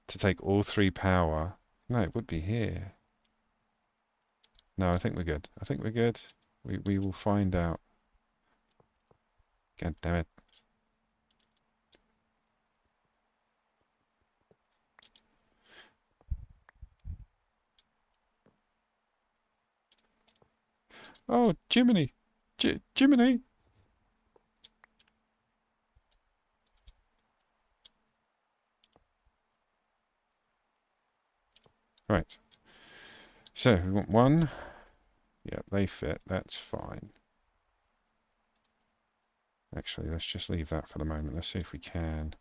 To take all 3 power. No, it would be here. No, I think we're good. I think we're good. We will find out. God damn it. Oh, Jiminy! Jiminy! Right. So, we want 1. Yep, they fit. That's fine. Actually, let's just leave that for the moment. Let's see if we can.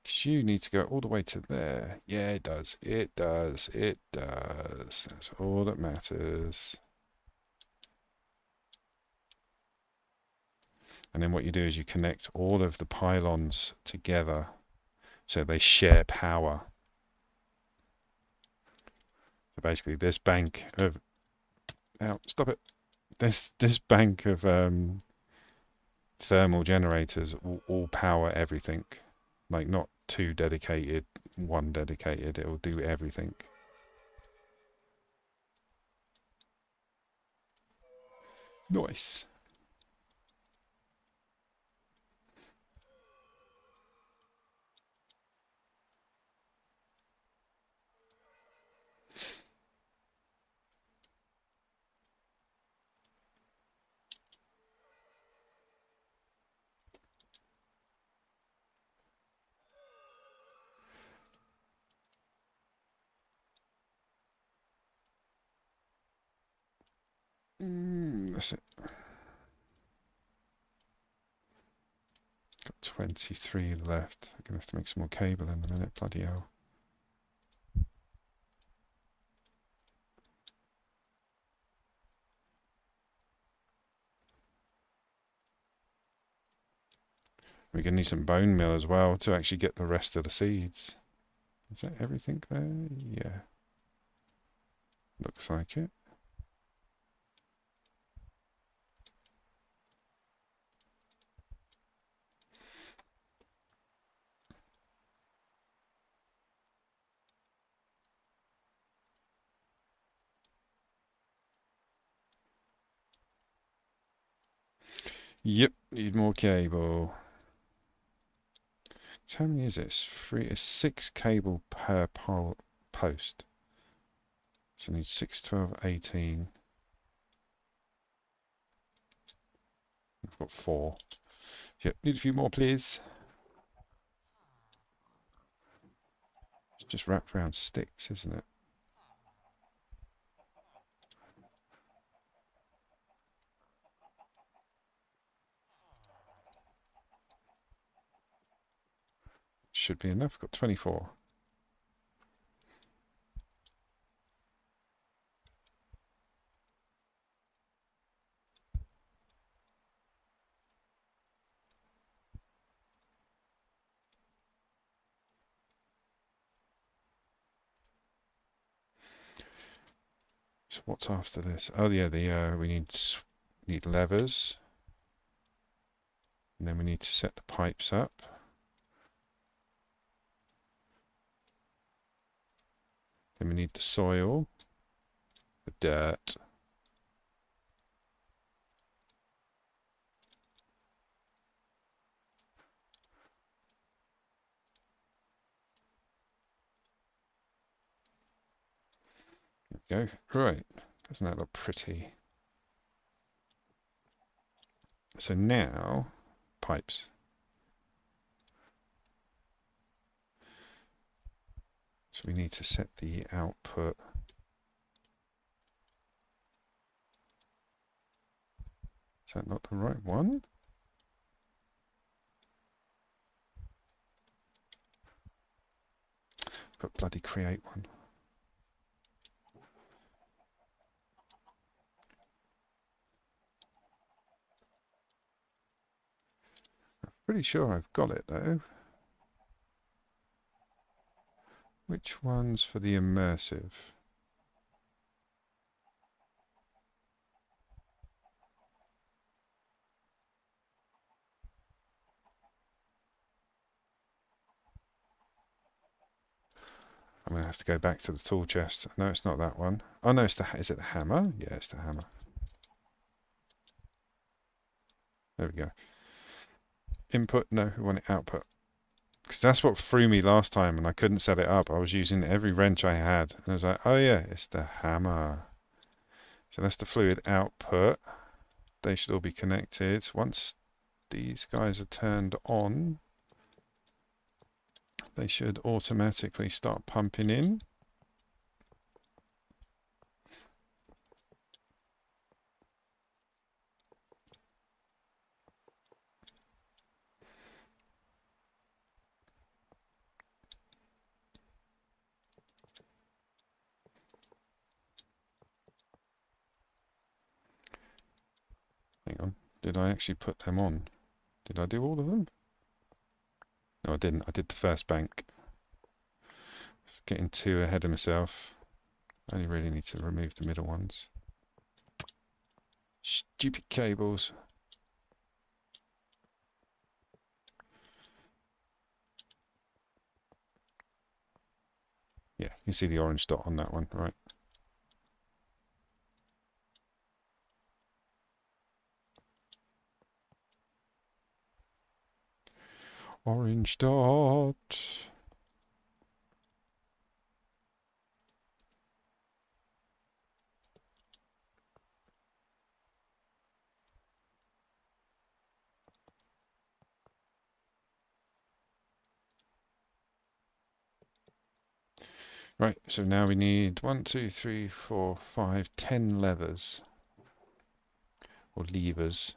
Because you need to go all the way to there. Yeah, it does. It does. It does. That's all that matters. And then what you do is you connect all of the pylons together so they share power. So basically this bank of... Ow, stop it. This bank of thermal generators will all power everything. Like not 2 dedicated, 1 dedicated. It will do everything. Nice. That's it. Got 23 left. I'm gonna have to make some more cable in a minute. Bloody hell. We're gonna need some bone meal as well to actually get the rest of the seeds. Is that everything there? Yeah. Looks like it. Yep, need more cable. So how many is it? It's 6 cable per post. So I need 6, 12, 18. I've got 4. Yep, need a few more, please. It's just wrapped around sticks, isn't it? Should be enough. Got 24. What's after this? Oh yeah, we need levers, and then we need to set the pipes up. Then we need the soil, the dirt. There we go. Right. Doesn't that look pretty? So now, pipes. So we need to set the output. Is that not the right one? But bloody create one. Pretty sure I've got it though. Which one's for the immersive? I'm going to have to go back to the tool chest. No, it's not that one. Oh no, is it the hammer? Yeah, it's the hammer. There we go. Input, no, we want it output. Because that's what threw me last time and I couldn't set it up. I was using every wrench I had. And I was like, oh yeah, it's the hammer. So that's the fluid output. They should all be connected. Once these guys are turned on, they should automatically start pumping in. Hang on, did I actually put them on? Did I do all of them? No, I didn't. I did the first bank. Getting too ahead of myself. I only really need to remove the middle ones. Stupid cables. Yeah, you can see the orange dot on that one, right? Orange dot. Right, so now we need 1, 2, 3, 4, 5, 10 levers. Or levers.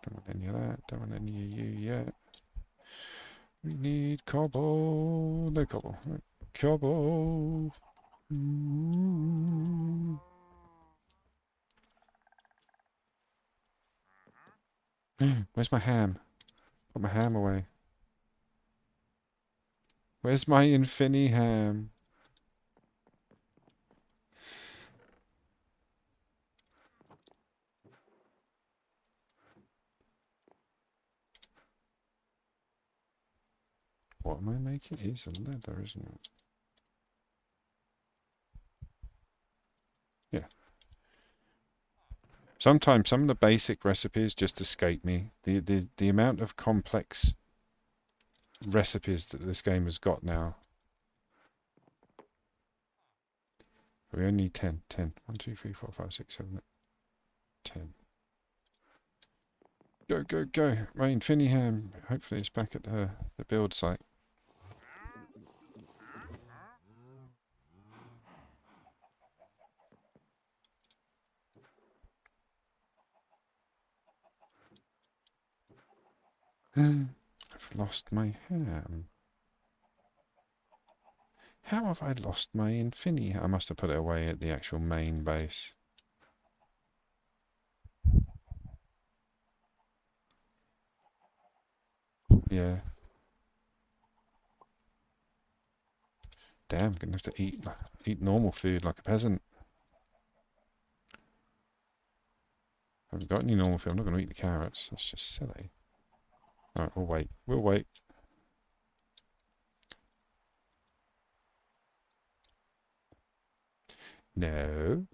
Don't want any of that, don't want any of you yet. We need cobble. No cobble. Right. Cobble. Where's my ham? Put my ham away. Where's my infini ham? What am I making? It's a leather, isn't it? Yeah. Sometimes some of the basic recipes just escape me. The amount of complex recipes that this game has got now. We only need 10. 10. 1, 2, 3, 4, 5, 6, 7, 8, 10. Go, go, go. My Infiniham. Hopefully it's back at the build site. I've lost my ham. How have I lost my Infiniham? I must have put it away at the actual main base. Yeah. Damn, gonna have to eat normal food like a peasant. Haven't got any normal food. I'm not gonna eat the carrots. That's just silly. Alright, we'll wait. We'll wait. No.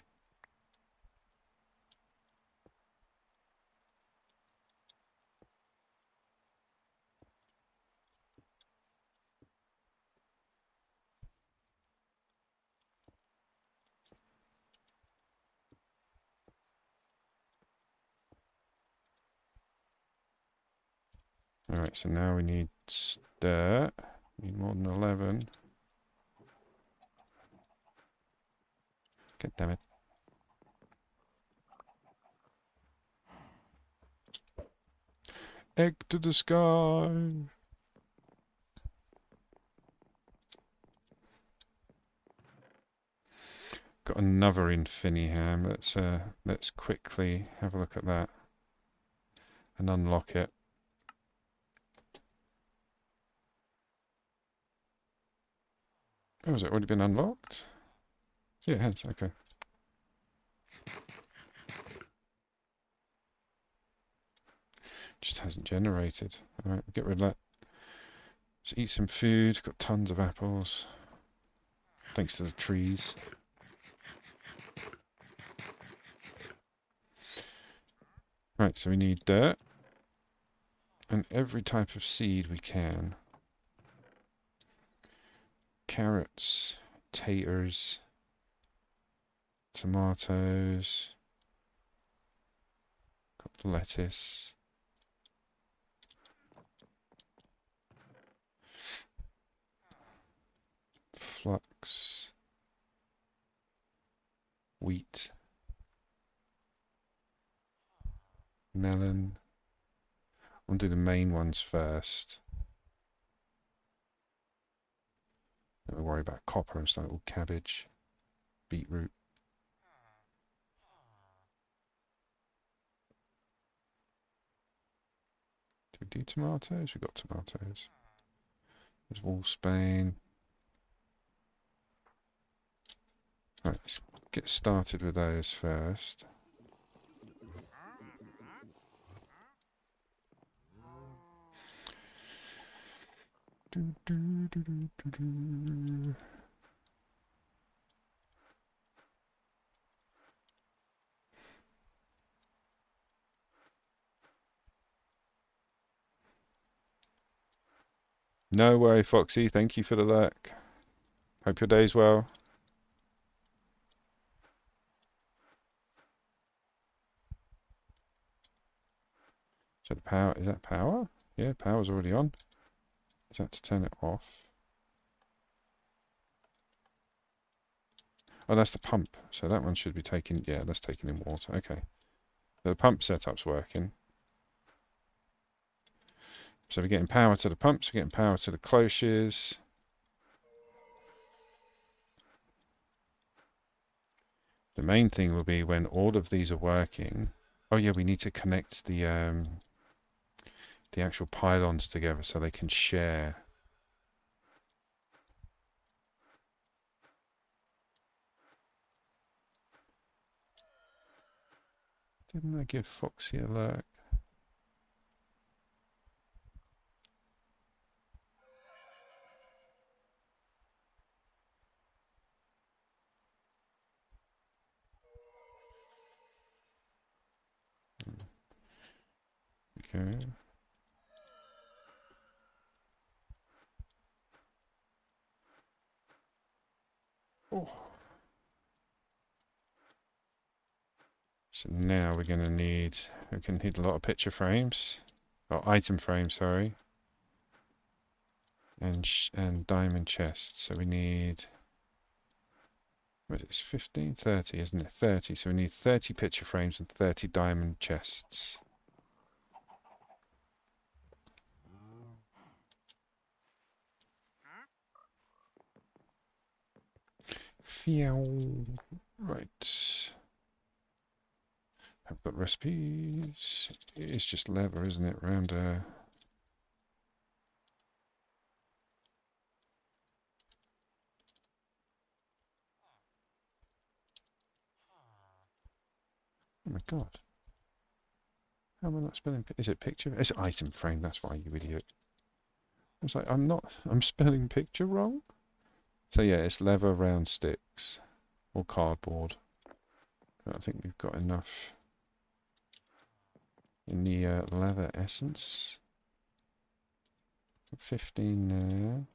Alright, so now we need stir. We need more than 11. God damn it. Egg to the sky! Got another Infiniham. Let's quickly have a look at that and unlock it. Oh, has it already been unlocked? Yeah, it has. Okay. Just hasn't generated. Alright, we'll get rid of that. Let's eat some food. Got tons of apples. Thanks to the trees. Right, so we need dirt. And every type of seed we can. Carrots, taters, tomatoes, got lettuce. Flux, wheat, melon. I'll do the main ones first. Don't worry about copper and stuff. Cabbage, beetroot. Do we do tomatoes? We've got tomatoes. There's Wolfsbane. Right, let's get started with those first. No way, Foxy. Thank you for the luck. Hope your day's well. So the power, is that power? Yeah, power's already on. Is that to turn it off? Oh, that's the pump. So that one should be taking, yeah, that's taking in water. Okay. So the pump setup's working. So we're getting power to the pumps, we're getting power to the cloches. The main thing will be when all of these are working. Oh yeah, we need to connect the actual pylons together so they can share. Didn't I give Foxy a look? Okay. Oh. So now we're going to need, we can need a lot of picture frames, or item frames, sorry, and diamond chests. So we need, what is it, 15, 30, isn't it? 30. So we need 30 picture frames and 30 diamond chests. Phew. Right. I've got recipes. It's just leather, isn't it? Round a. my god. How am I not spelling? Is it picture? It's item frame. That's why, you idiot. I was like, I'm not. I'm spelling picture wrong. So yeah, it's leather round sticks or cardboard. I think we've got enough in the leather essence. 15 there.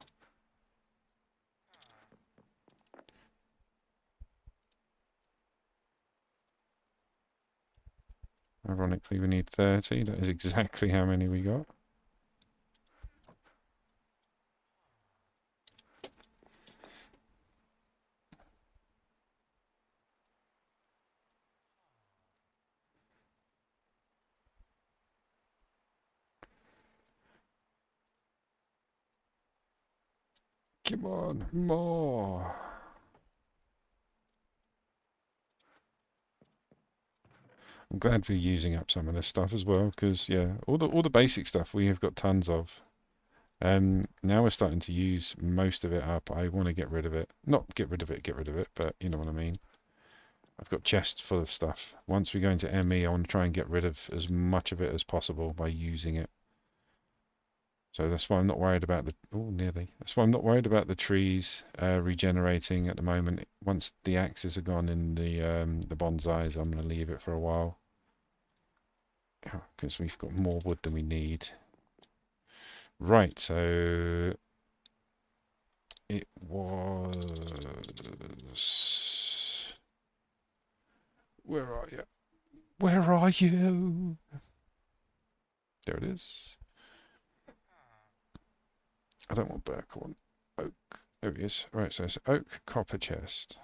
Ironically, we need 30. That is exactly how many we got. Come on, more. I'm glad we're using up some of this stuff as well, because yeah, all the basic stuff we have got tons of. Now we're starting to use most of it up. I want to get rid of it. Not get rid of it, but you know what I mean. I've got chests full of stuff. Once we go into ME, I want to try and get rid of as much of it as possible by using it. So that's why I'm not worried about the... Oh, nearly. That's why I'm not worried about the trees regenerating at the moment. Once the axes are gone in the bonsais, I'm going to leave it for a while. Because we've got more wood than we need. Right, so... It was... Where are you? Where are you? There it is. I don't want Burke, I want oak. There he is. Right, so it's oak copper chest.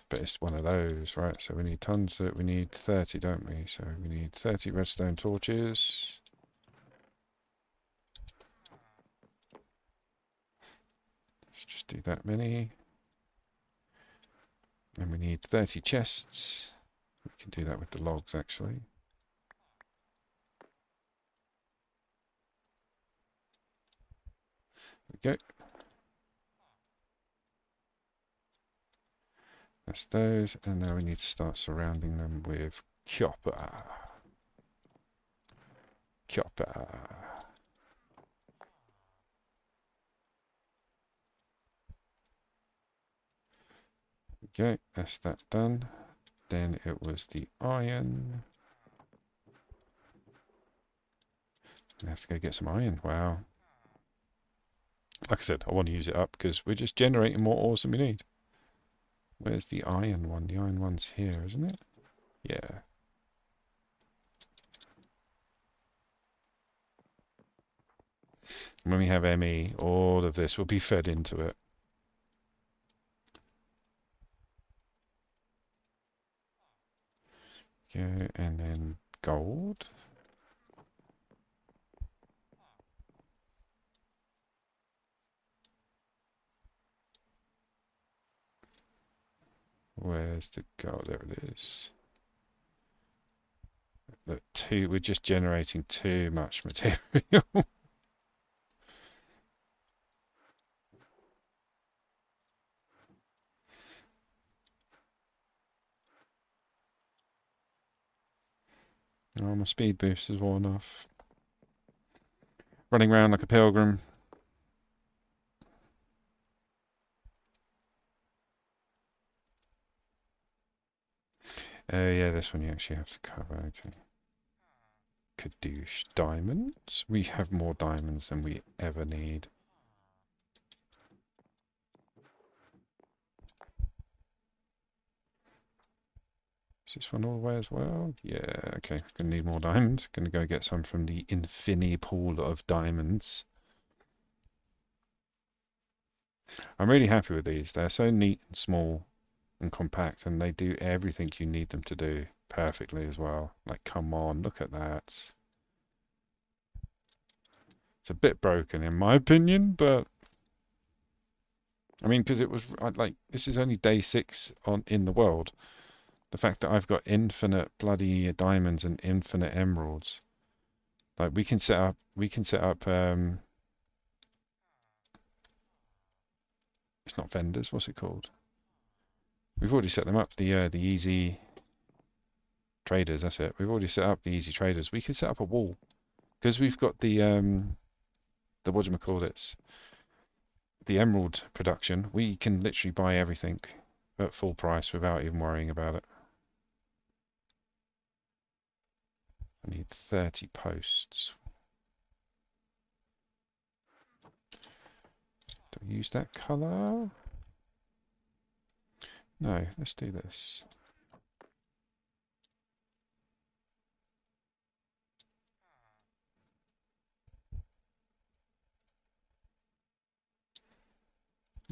But it's one of those, right? So we need tons of it. We need 30, don't we? So we need 30 redstone torches. Let's just do that many. And we need 30 chests. We can do that with the logs, actually. There we go. That's those. And now we need to start surrounding them with copper. Copper. Okay, that's that done. Then it was the iron. I have to go get some iron. Wow. Like I said, I want to use it up because we're just generating more ores than we need. Where's the iron one? The iron one's here, isn't it? Yeah. When we have ME, all of this will be fed into it. Okay, and then gold. Where's the gold? There it is. We're just generating too much material. Oh, my speed boost is worn off. Running around like a pilgrim. Yeah, this one you actually have to cover, okay. Kadoosh. Diamonds? We have more diamonds than we ever need. Is this one all the way as well? Yeah, okay. Gonna need more diamonds. Gonna go get some from the infinity pool of diamonds. I'm really happy with these. They're so neat and small and compact, and they do everything you need them to do perfectly as well. Like, come on, look at that. It's a bit broken in my opinion, but I mean, because it was like this is only day 6 on in the world. The fact that I've got infinite bloody diamonds and infinite emeralds, like we can set up. It's not vendors. What's it called? We've already set them up. The easy. traders, that's it. We've already set up the easy traders. We can set up a wall because we've got the whatchamacallits, the emerald production. We can literally buy everything at full price without even worrying about it. I need 30 posts. Do I use that colour? No, let's do this.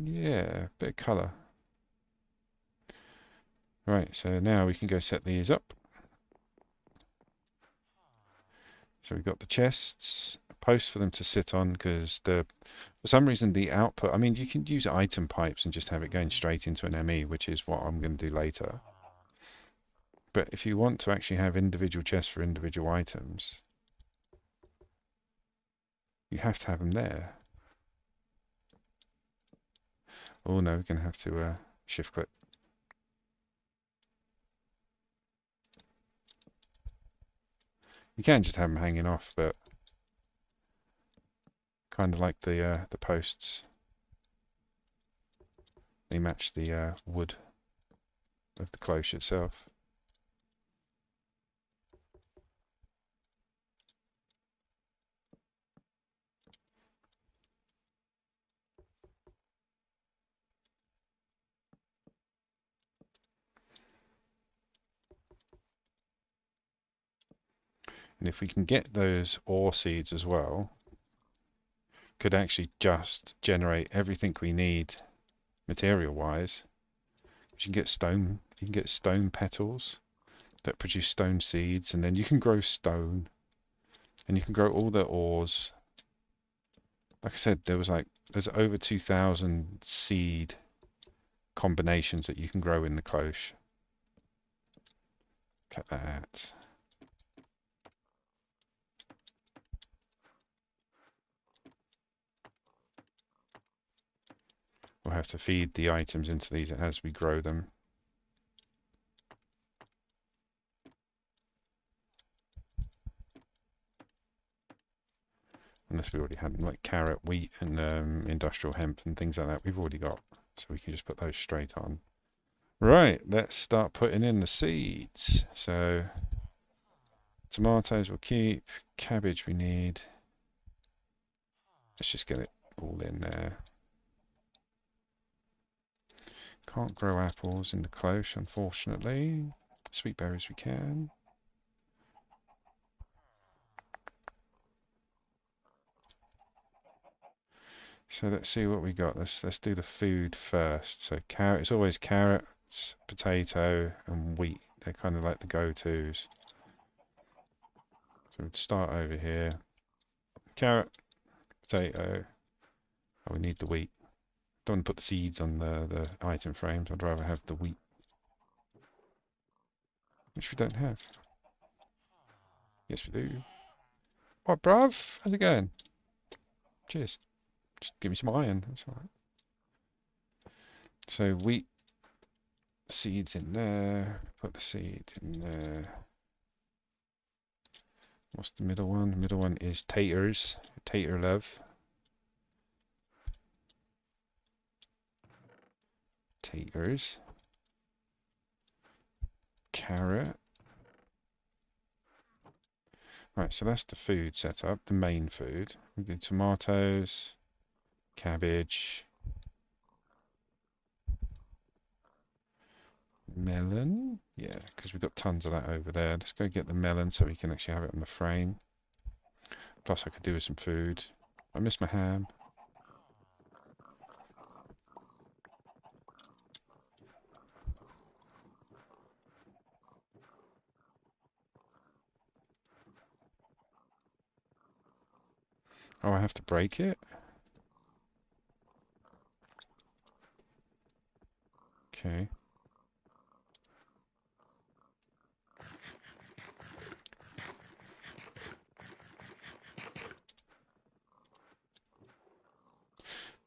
Yeah, bit of colour. Right, so now we can go set these up. So we've got the chests, posts for them to sit on because for some reason the output, I mean you can use item pipes and just have it going straight into an ME, which is what I'm going to do later. But if you want to actually have individual chests for individual items, you have to have them there. Oh no, we're going to have to shift click. You can just have them hanging off, but kind of like the posts, they match the wood of the cloche itself. And if we can get those ore seeds as well, could actually just generate everything we need material-wise. You can get stone petals that produce stone seeds, and then you can grow stone, and you can grow all the ores. Like I said, there's over 2,000 seed combinations that you can grow in the cloche. Look at that. We'll have to feed the items into these as we grow them. Unless we already had them, like carrot, wheat, and industrial hemp and things like that. We've already got, so we can just put those straight on. Right, let's start putting in the seeds. So tomatoes we'll keep, cabbage we need. Let's just get it all in there. Can't grow apples in the cloche, unfortunately. Sweet berries we can. So let's see what we got. Let's do the food first. So carrot, it's always carrots, potato, and wheat. They're kind of like the go-tos. So we'd start over here. Carrot, potato. Oh, we need the wheat. Don't want to put the seeds on the item frames. I'd rather have the wheat, which we don't have. Yes, we do. What, bruv? How's it going? Cheers. Just give me some iron. That's alright. So wheat seeds in there. Put the seed in there. What's the middle one? The middle one is taters. Tater love. Taters. Carrot. Right, so that's the food setup, the main food. We do tomatoes, cabbage, melon. Yeah, because we've got tons of that over there. Let's go get the melon so we can actually have it on the frame. Plus I could do with some food. I miss my ham. Oh, I have to break it? Okay.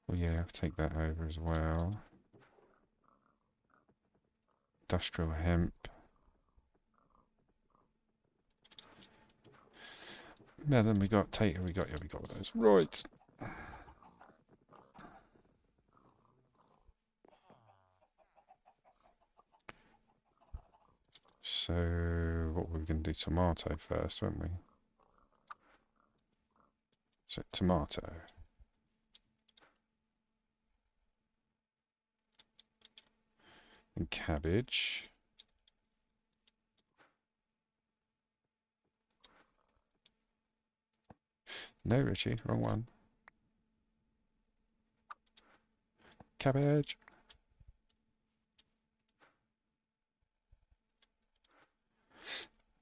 Well, yeah, I'll take that over as well. Industrial hemp. Melon we got, tater we got, yeah, we got all those. Right. So, what were we going to do? Tomato first, weren't we? So, tomato. And cabbage. No, Richie, wrong one. Cabbage.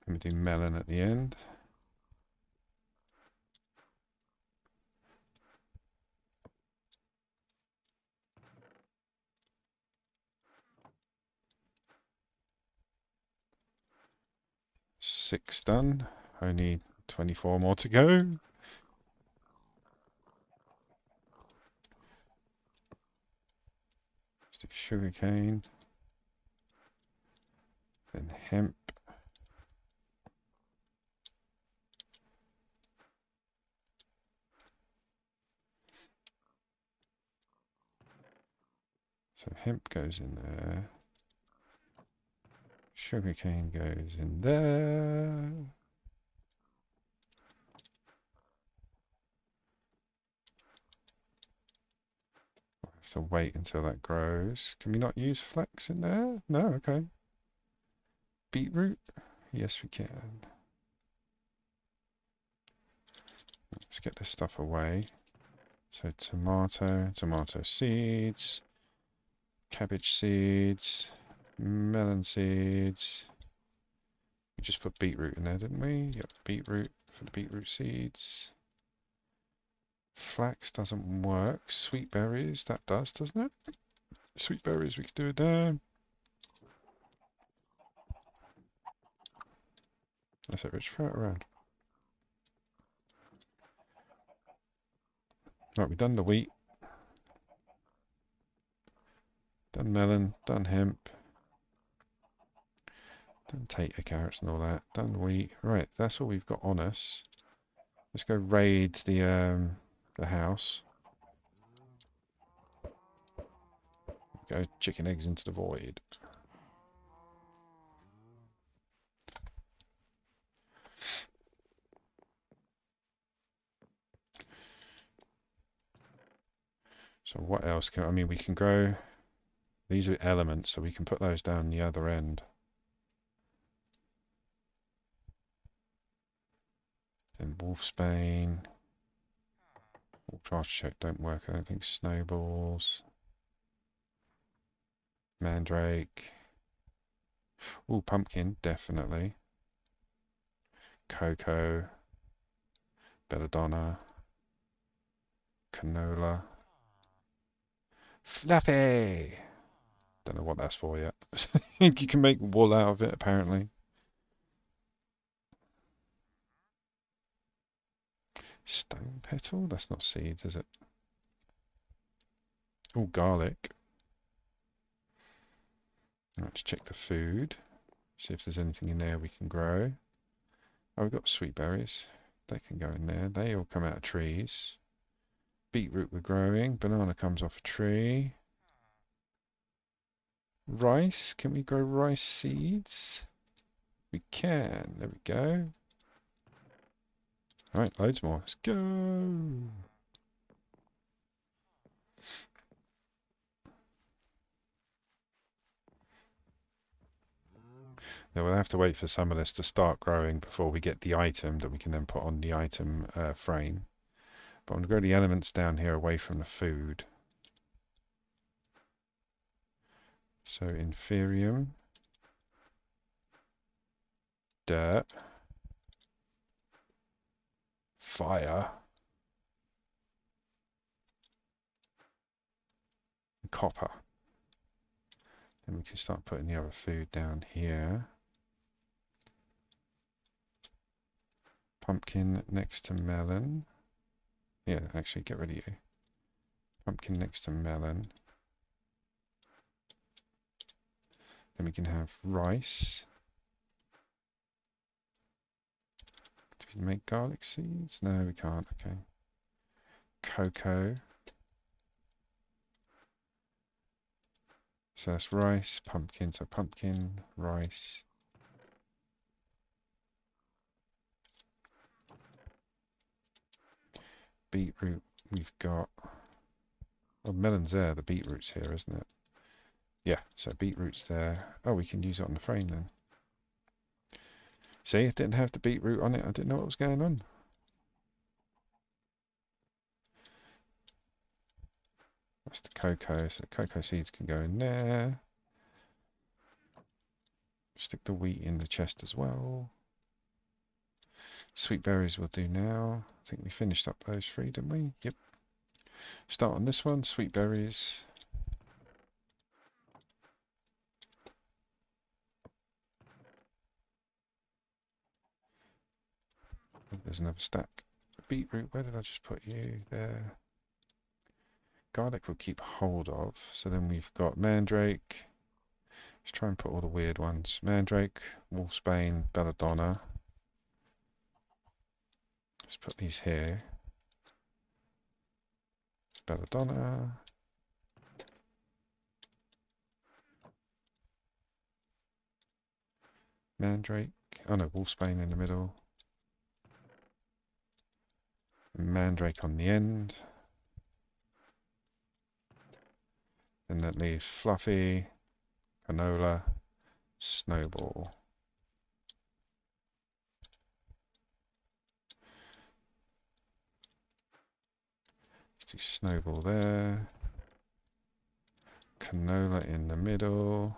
Let me do melon at the end. Six done. Only 24 more to go. Let's do sugarcane. Then hemp. So hemp goes in there. Sugarcane goes in there. We'll have to wait until that grows. Can we not use flax in there? No, okay. Beetroot? Yes, we can. Let's get this stuff away. So tomato seeds, cabbage seeds, melon seeds. We just put beetroot in there, didn't we? Yep, beetroot for the beetroot seeds. Flax doesn't work. Sweet berries, that does, doesn't it? Sweet berries, we could do it there. That's it, Rich. Throw it around. Right, we've done the wheat. Done melon. Done hemp. Done tater, carrots and all that. Done wheat. Right, that's all we've got on us. Let's go raid the house. Go chicken eggs into the void. So what else can, I mean, we can grow, these are elements, so we can put those down the other end. Then wolfsbane, artichoke don't work, I don't think. Snowballs, mandrake, ooh, pumpkin, definitely. Cocoa, belladonna, canola, fluffy! Don't know what that's for yet. You can make wool out of it, apparently. Stone petal? That's not seeds, is it? Oh, garlic. Let's check the food. See if there's anything in there we can grow. Oh, we've got sweet berries. They can go in there. They all come out of trees. Beetroot we're growing. Banana comes off a tree. Rice. Can we grow rice seeds? We can. There we go. Alright, loads more. Let's go. Now we'll have to wait for some of this to start growing before we get the item that we can then put on the item frame. But I'm going to grow the elements down here away from the food. So inferium, dirt, fire, and copper. Then we can start putting the other food down here. Pumpkin next to melon. Yeah, actually get rid of you. Pumpkin next to melon. Then we can have rice. Can we make garlic seeds? No, we can't. Okay. Cocoa. So that's rice, pumpkin. So pumpkin, rice. Beetroot. We've got. Well, melon's there. The beetroot's here, isn't it? Yeah. So beetroot's there. Oh, we can use it on the frame then. See, it didn't have the beetroot on it. I didn't know what was going on. That's the cocoa. So the cocoa seeds can go in there. Stick the wheat in the chest as well. Sweet berries will do now. I think we finished up those three, didn't we? Yep. Start on this one. Sweet berries. There's another stack. Beetroot, where did I just put you? There. Garlic we'll keep hold of. So then we've got mandrake. Let's try and put all the weird ones. Mandrake, wolfsbane, belladonna. Let's put these here. Belladonna. Mandrake. Oh no, wolfsbane in the middle. Mandrake on the end. And that leaves Fluffy, Canola, Snowball. Let's do Snowball there. Canola in the middle.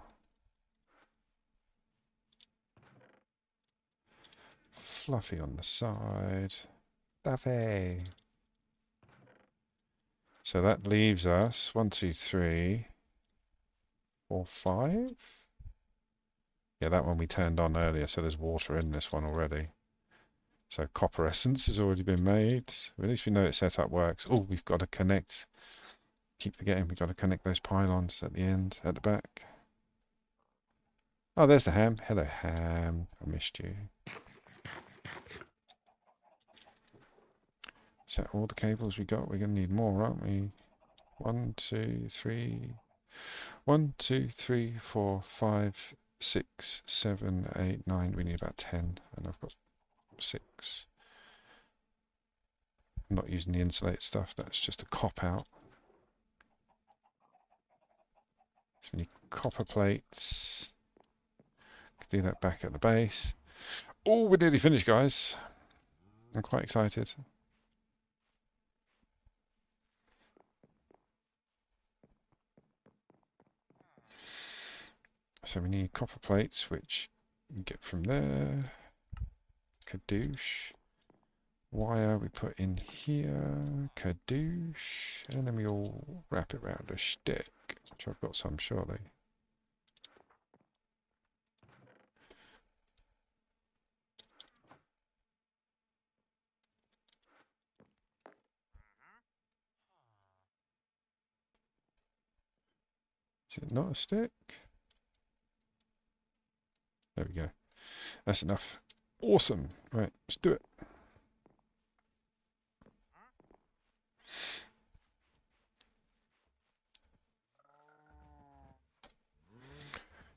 Fluffy on the side. Fluffy. So that leaves us 1, 2, 3, 4, 5. Yeah, that one we turned on earlier, so there's water in this one already. So copper essence has already been made. At least we know its setup works. Oh, we've got to connect. Keep forgetting we've got to connect those pylons at the end, at the back. Oh, there's the ham. Hello, ham. I missed you. Is that all the cables we got? We're going to need more, aren't we? 1, 2, 3. 1, 2, 3, 4, 5, 6, 7, 8, 9. We need about 10, and I've got 6. I'm not using the insulated stuff. That's just a cop out. So we need copper plates. Do that back at the base. Oh, we're nearly finished, guys. I'm quite excited. So we need copper plates, which we get from there. Kadoosh. Wire we put in here. Kadoosh. And then we all wrap it around a stick, which I've got some, surely. Is it not a stick? There we go. That's enough. Awesome. Right, let's do it.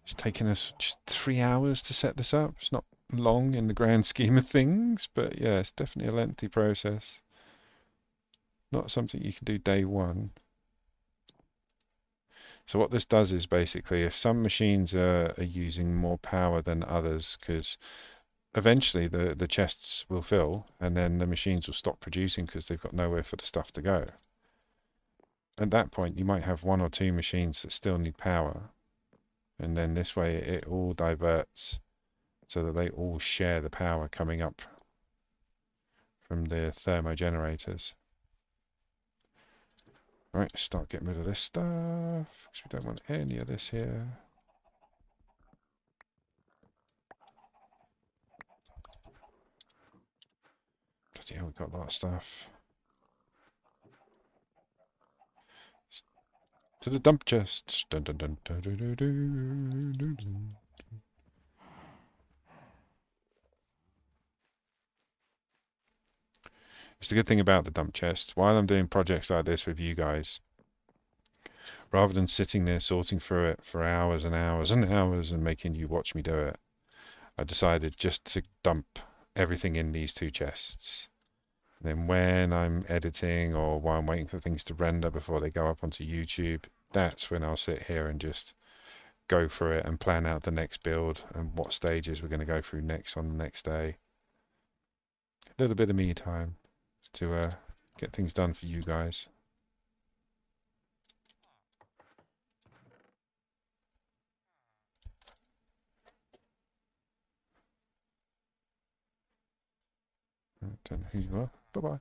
It's taken us just 3 hours to set this up. It's not long in the grand scheme of things, but yeah, it's definitely a lengthy process. Not something you can do day one. So what this does is basically if some machines are using more power than others, because eventually the chests will fill and then the machines will stop producing because they've got nowhere for the stuff to go. At that point you might have 1 or 2 machines that still need power, and then this way it all diverts so that they all share the power coming up from the thermogenerators. Right, start getting rid of this stuff, because we don't want any of this here. Bloody hell, we've got a lot of stuff. To the dump chests. Dun, dun, dun, dun, dun, dun, dun, dun, dun. It's the good thing about the dump chest. While I'm doing projects like this with you guys, rather than sitting there sorting through it for hours and hours and hours and making you watch me do it, I decided just to dump everything in these two chests. Then when I'm editing or while I'm waiting for things to render before they go up onto YouTube, that's when I'll sit here and just go through it and plan out the next build and what stages we're going to go through next on the next day. A little bit of me time to get things done for you guys. I don't know who you are. Bye-bye.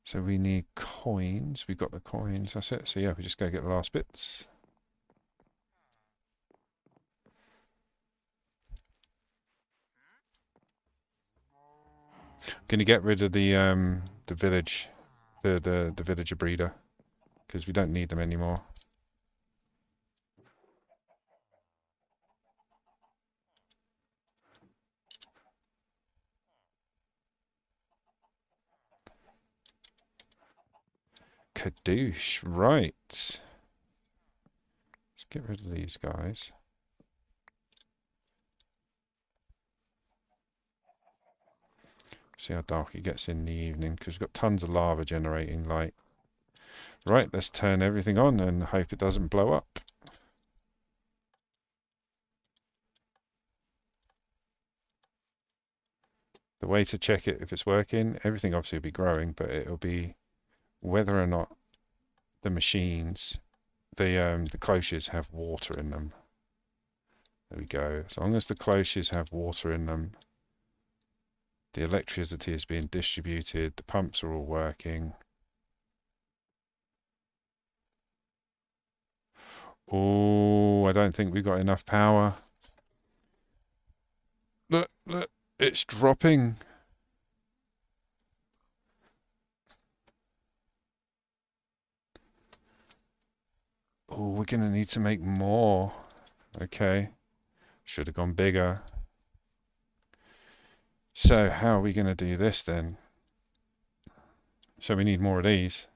So we need coins. We've got the coins. That's it. So yeah, we just go get the last bits. Going to get rid of the village, the villager breeder, because we don't need them anymore. Kadoosh, right. Let's get rid of these guys. See how dark it gets in the evening, because we've got tons of lava generating light. Right, let's turn everything on and hope it doesn't blow up. The way to check it if it's working, everything obviously will be growing, but it'll be whether or not the machines, the cloches have water in them. There we go. As long as the cloches have water in them, the electricity is being distributed, the pumps are all working. Oh, I don't think we've got enough power. Look, look, it's dropping. Oh, we're gonna need to make more. Okay, should have gone bigger. So how are we gonna do this then? So we need more of these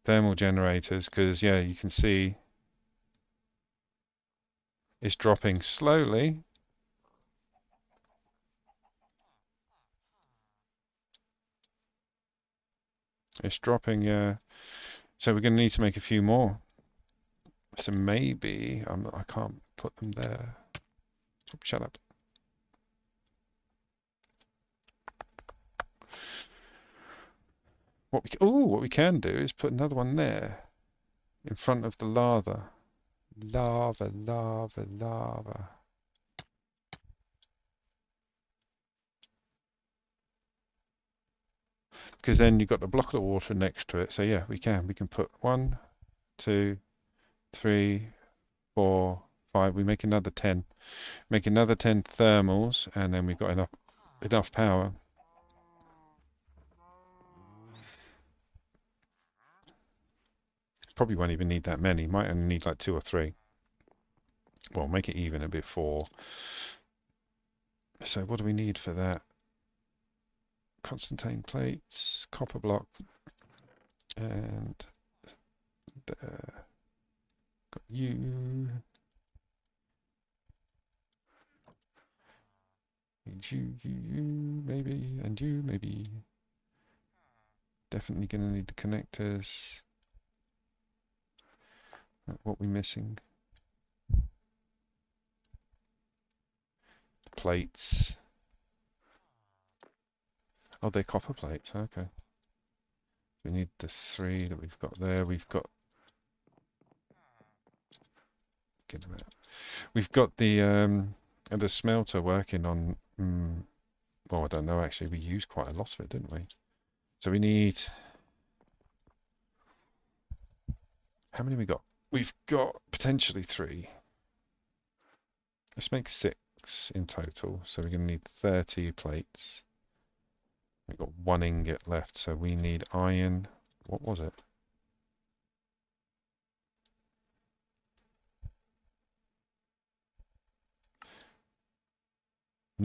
thermal generators, because yeah, you can see it's dropping slowly. It's dropping, yeah. So we're going to need to make a few more. So maybe I can't put them there. Oh, shut up. What we can do is put another one there in front of the lava. Lava, lava, lava. Because then you've got the block of water next to it. So yeah, we can. We can put 1, 2, 3, 4, 5. We make another 10. Make another 10 thermals, and then we've got enough power. Probably won't even need that many. Might only need like 2 or 3. Well, make it even a bit 4. So what do we need for that? Constantine plates, copper block, and got you. Need you, maybe, and you, maybe. Definitely gonna need the connectors. What we missing? The plates. Oh, they're copper plates. Okay. We need the 3 that we've got there. We've got. Get them out. We've got the smelter working on. Well, I don't know. Actually, we used quite a lot of it, didn't we? So we need. How many we got? We've got potentially 3. Let's make 6 in total. So we're going to need 30 plates. We've got 1 ingot left, so we need iron. What was it?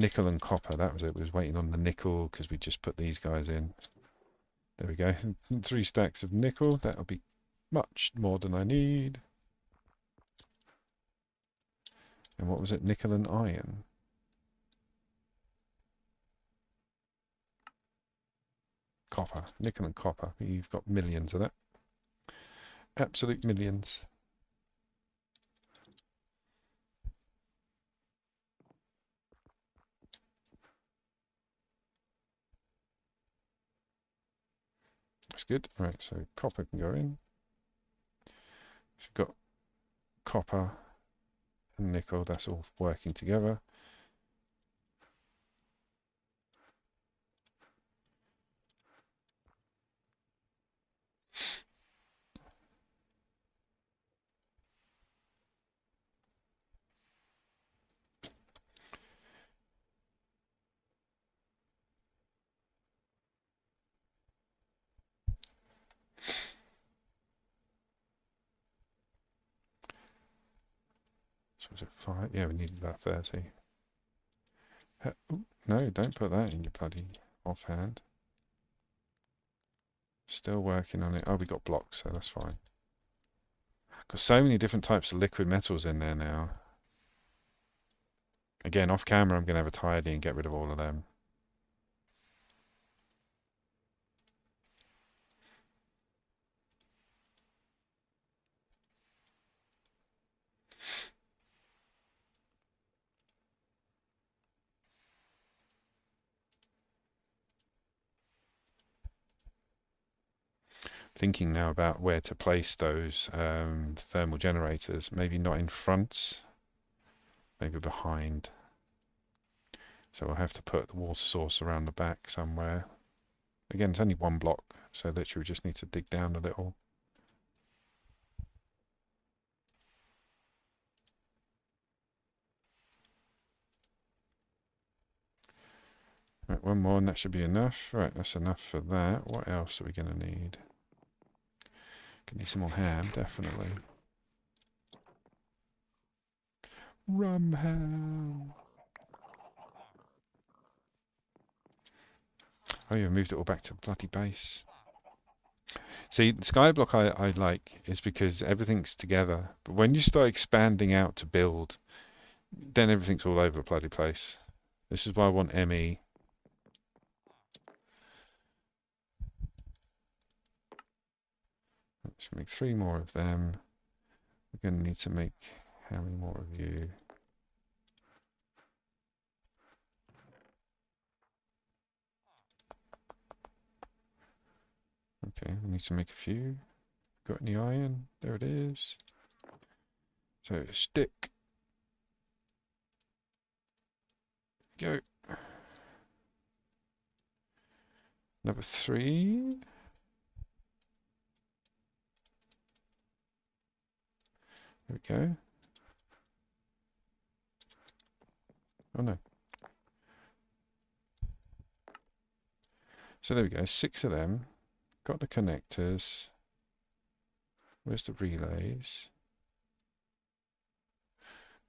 Nickel and copper, that was it. We was waiting on the nickel because we just put these guys in. There we go. 3 stacks of nickel. That'll be much more than I need. And what was it? Nickel and iron. Copper. Nickel and copper. You've got millions of that. Absolute millions. That's good. Right, so copper can go in. So we've got copper and nickel. That's all working together. So was it 5? Yeah, we needed about 30. Ooh, no, don't put that in your bloody offhand. Still working on it. Oh, we got blocks, so that's fine. Got so many different types of liquid metals in there now. Again, off camera, I'm going to have a tidy and get rid of all of them. Thinking now about where to place those thermal generators. Maybe not in front, maybe behind. So we'll have to put the water source around the back somewhere. Again, it's only 1 block, so literally we just need to dig down a little. Right, 1 more and that should be enough. Right, that's enough for that. What else are we going to need? Gonna need some more ham, definitely. Rum ham! Oh yeah, moved it all back to bloody base. See, the skyblock I like is because everything's together. But when you start expanding out to build, then everything's all over the bloody place. This is why I want ME. Let's make 3 more of them. We're going to need to make how many more of you? Okay, we need to make a few. Got any iron? There it is. So, stick. Go. Number 3. There we go. Oh no. So there we go, 6 of them. Got the connectors. Where's the relays?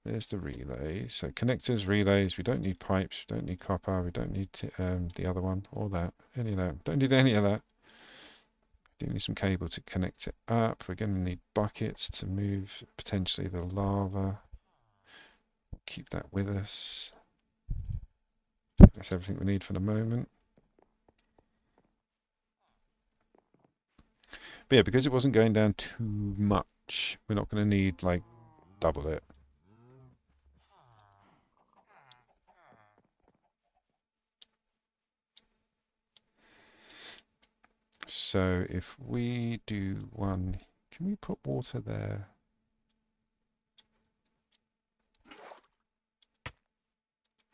There's the relays. So connectors, relays. We don't need pipes. We don't need copper. We don't need the other one or that. Any of that. Don't need any of that. Do need some cable to connect it up. We're going to need buckets to move potentially the lava. Keep that with us. That's everything we need for the moment. But yeah, because it wasn't going down too much, we're not going to need like double it. So if we do 1, can we put water there?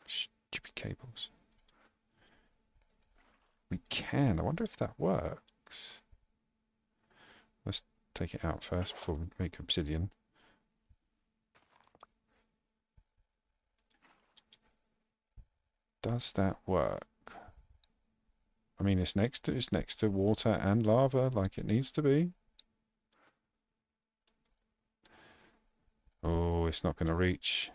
Stupid cables. We can. I wonder if that works. Let's take it out first before we make obsidian. Does that work? I mean, it's next to water and lava, like it needs to be. Oh, it's not going to reach.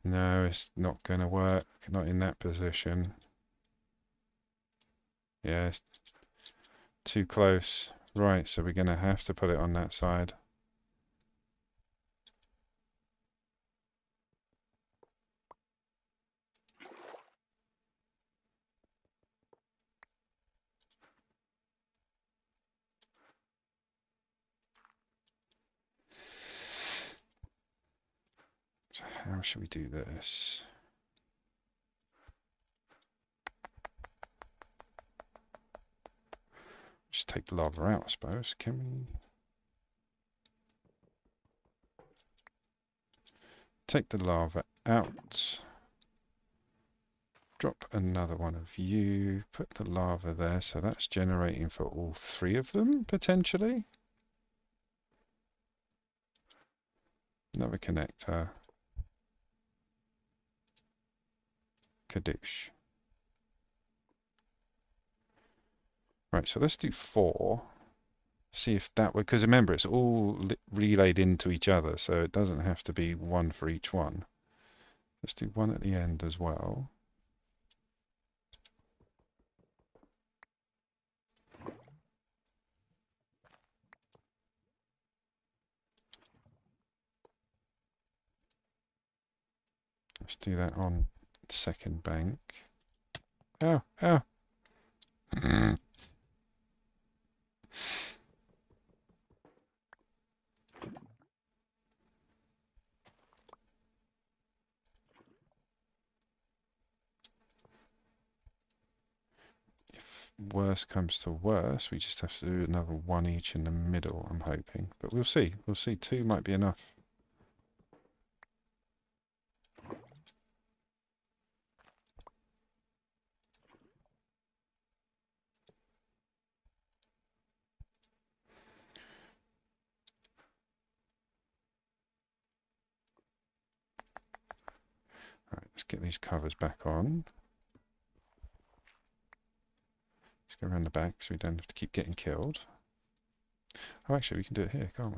No, it's not going to work. Not in that position. Yeah, it's too close. Right, so we're going to have to put it on that side. So how should we do this? Just take the lava out, I suppose. Can we take the lava out? Drop another one of you. Put the lava there, so that's generating for all three of them, potentially. Another connector. Kadoosh. Right, so let's do 4. See if that would, because remember, it's all relayed into each other, so it doesn't have to be one for each one. Let's do one at the end as well. Let's do that on second bank. Oh, oh. Worst comes to worst, we just have to do another one each in the middle, I'm hoping. But we'll see. We'll see. 2 might be enough. Alright, let's get these covers back on. Let's go around the back so we don't have to keep getting killed. Oh, actually, we can do it here, can't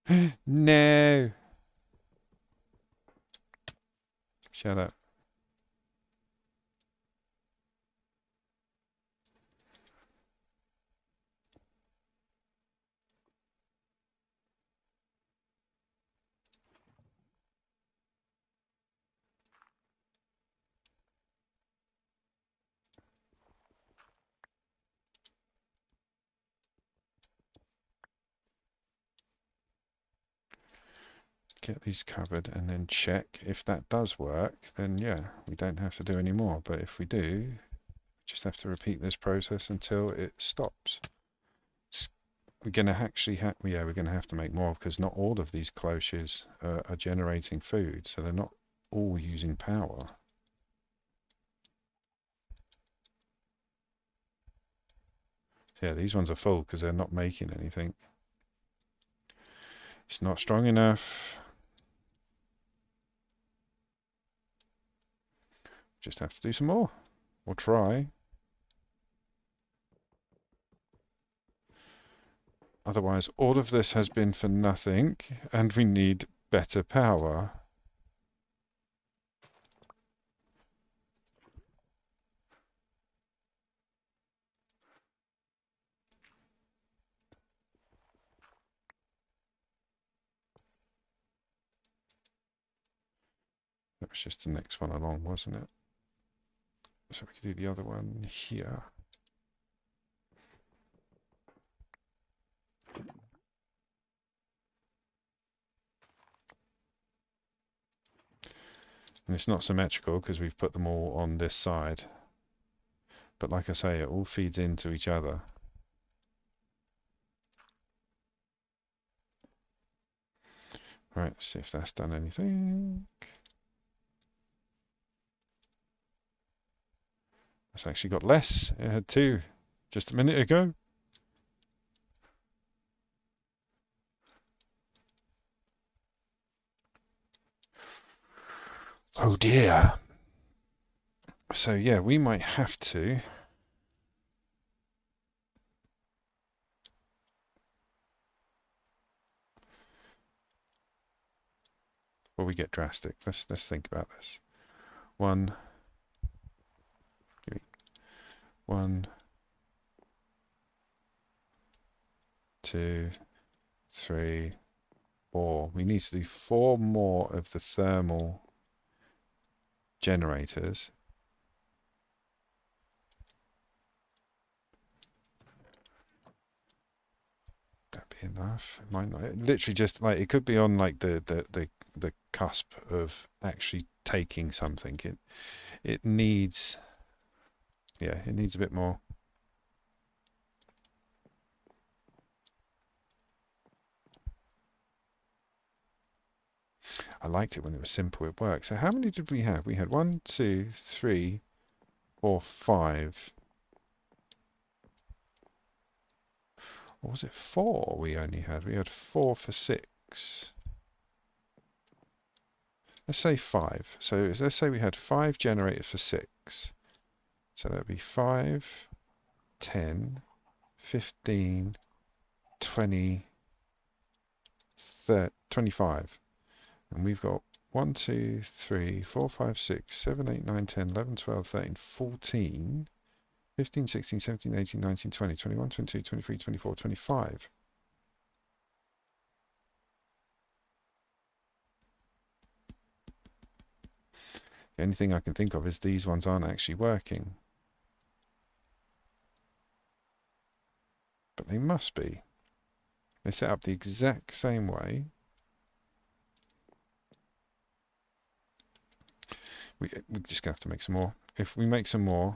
we? No! Shut up. Get these covered and then check. If that does work, then yeah, we don't have to do any more. But if we do, just have to repeat this process until it stops. We're going to actually we're going to have to make more because not all of these cloches are generating food, so they're not all using power. So yeah, these ones are full because they're not making anything. It's not strong enough. Just have to do some more. Or try. Otherwise, all of this has been for nothing, and we need better power. That was just the next one along, wasn't it? So we could do the other one here. And it's not symmetrical because we've put them all on this side. But like I say, it all feeds into each other. Right, see if that's done anything. It's actually got less. It had 2 just a minute ago. Oh dear. So yeah, we might have to we get drastic. Let's think about this. One, give me 1, 2, 3, 4. We need to do 4 more of the thermal generators. That'd be enough. It might not. It literally just like it could be on like the cusp of actually taking something. It needs, yeah, it needs a bit more. I liked it when it was simple. It worked. So how many did we have? We had 1, 2, 3, 4, 5. Or was it 4 we only had? We had 4 for 6. Let's say 5. So let's say we had 5 generators for 6. So that would be 5, 10, 15, 20, 30, 25. And we've got 1, 2, 3, 4, 5, 6, 7, 8, 9, 10, 11, 12, 13, 14, 15, 16, 17, 18, 19, 20, 21, 22, 23, 24, 25. The only thing I can think of is these ones aren't actually working. But they must be. They set up the exact same way. We're just going to have to make some more. If we make some more,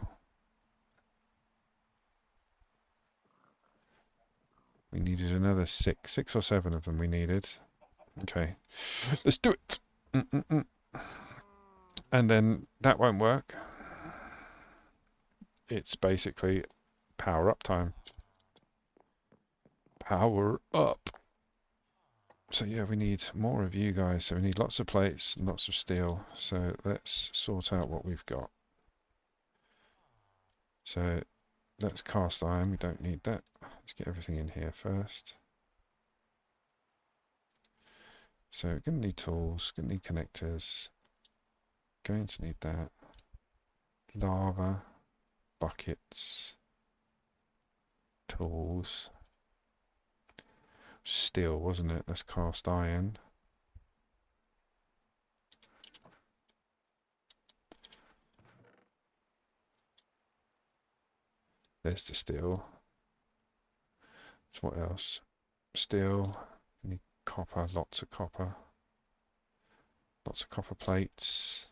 we needed another 6 or 7 of them we needed. Okay, let's do it. And then that won't work. It's basically power up time. Power up. So yeah, we need more of you guys. So we need lots of plates, lots of steel. So let's sort out what we've got. So that's cast iron. We don't need that. Let's get everything in here first. So we're going to need tools, going to need connectors, going to need that. Lava, buckets, tools. Steel, wasn't it? That's cast iron. There's the steel. So what else? Steel, need copper, lots of copper. Lots of copper plates.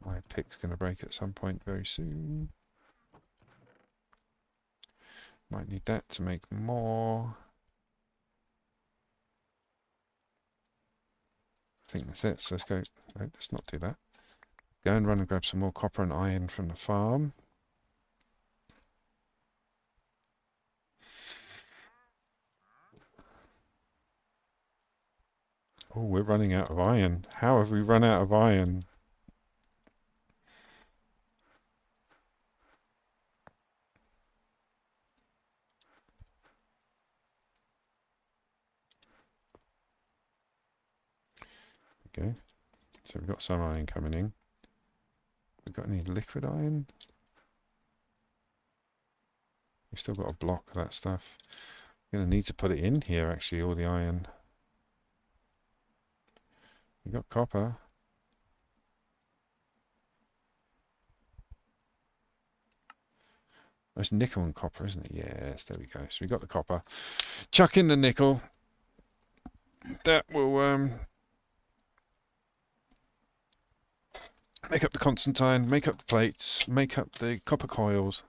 My pick's going to break at some point very soon. Might need that to make more. I think that's it. So let's go. No, let's not do that. Go and run and grab some more copper and iron from the farm. Oh, we're running out of iron. How have we run out of iron? Okay, so we've got some iron coming in. We've got any liquid iron? We've still got a block of that stuff. We're going to need to put it in here, actually, all the iron. We've got copper. It's nickel and copper, isn't it? Yes, there we go. So we got the copper. Chuck in the nickel. That will make up the constantine, make up the plates, make up the copper coils.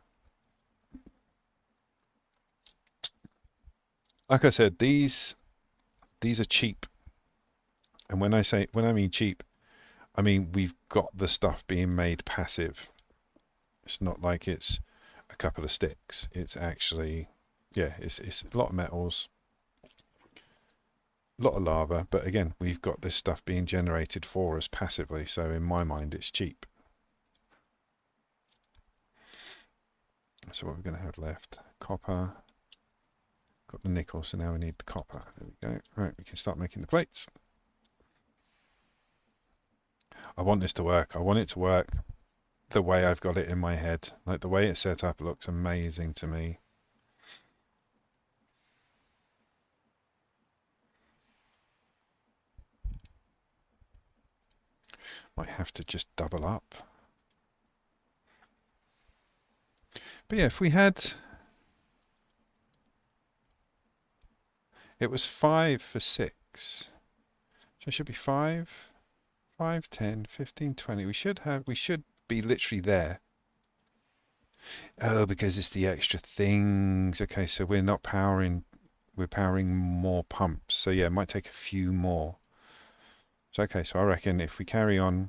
Like I said, these are cheap. And when I mean cheap, I mean we've got the stuff being made passive. It's not like it's a couple of sticks. It's actually, yeah, it's a lot of metals, a lot of lava. But again, we've got this stuff being generated for us passively. So in my mind, it's cheap. So what we're going to have left? Copper, Got the nickel, so now we need the copper. There we go. Right, we can start making the plates. I want this to work. I want it to work the way I've got it in my head. Like the way it's set up looks amazing to me. Might have to just double up. But yeah, if we had... It was 5 for 6. So it should be 5, 5, 10, 15, 20. We should be literally there. Oh, because it's the extra things. Okay, so we're not powering, we're powering more pumps. So yeah, it might take a few more. So okay, so I reckon if we carry on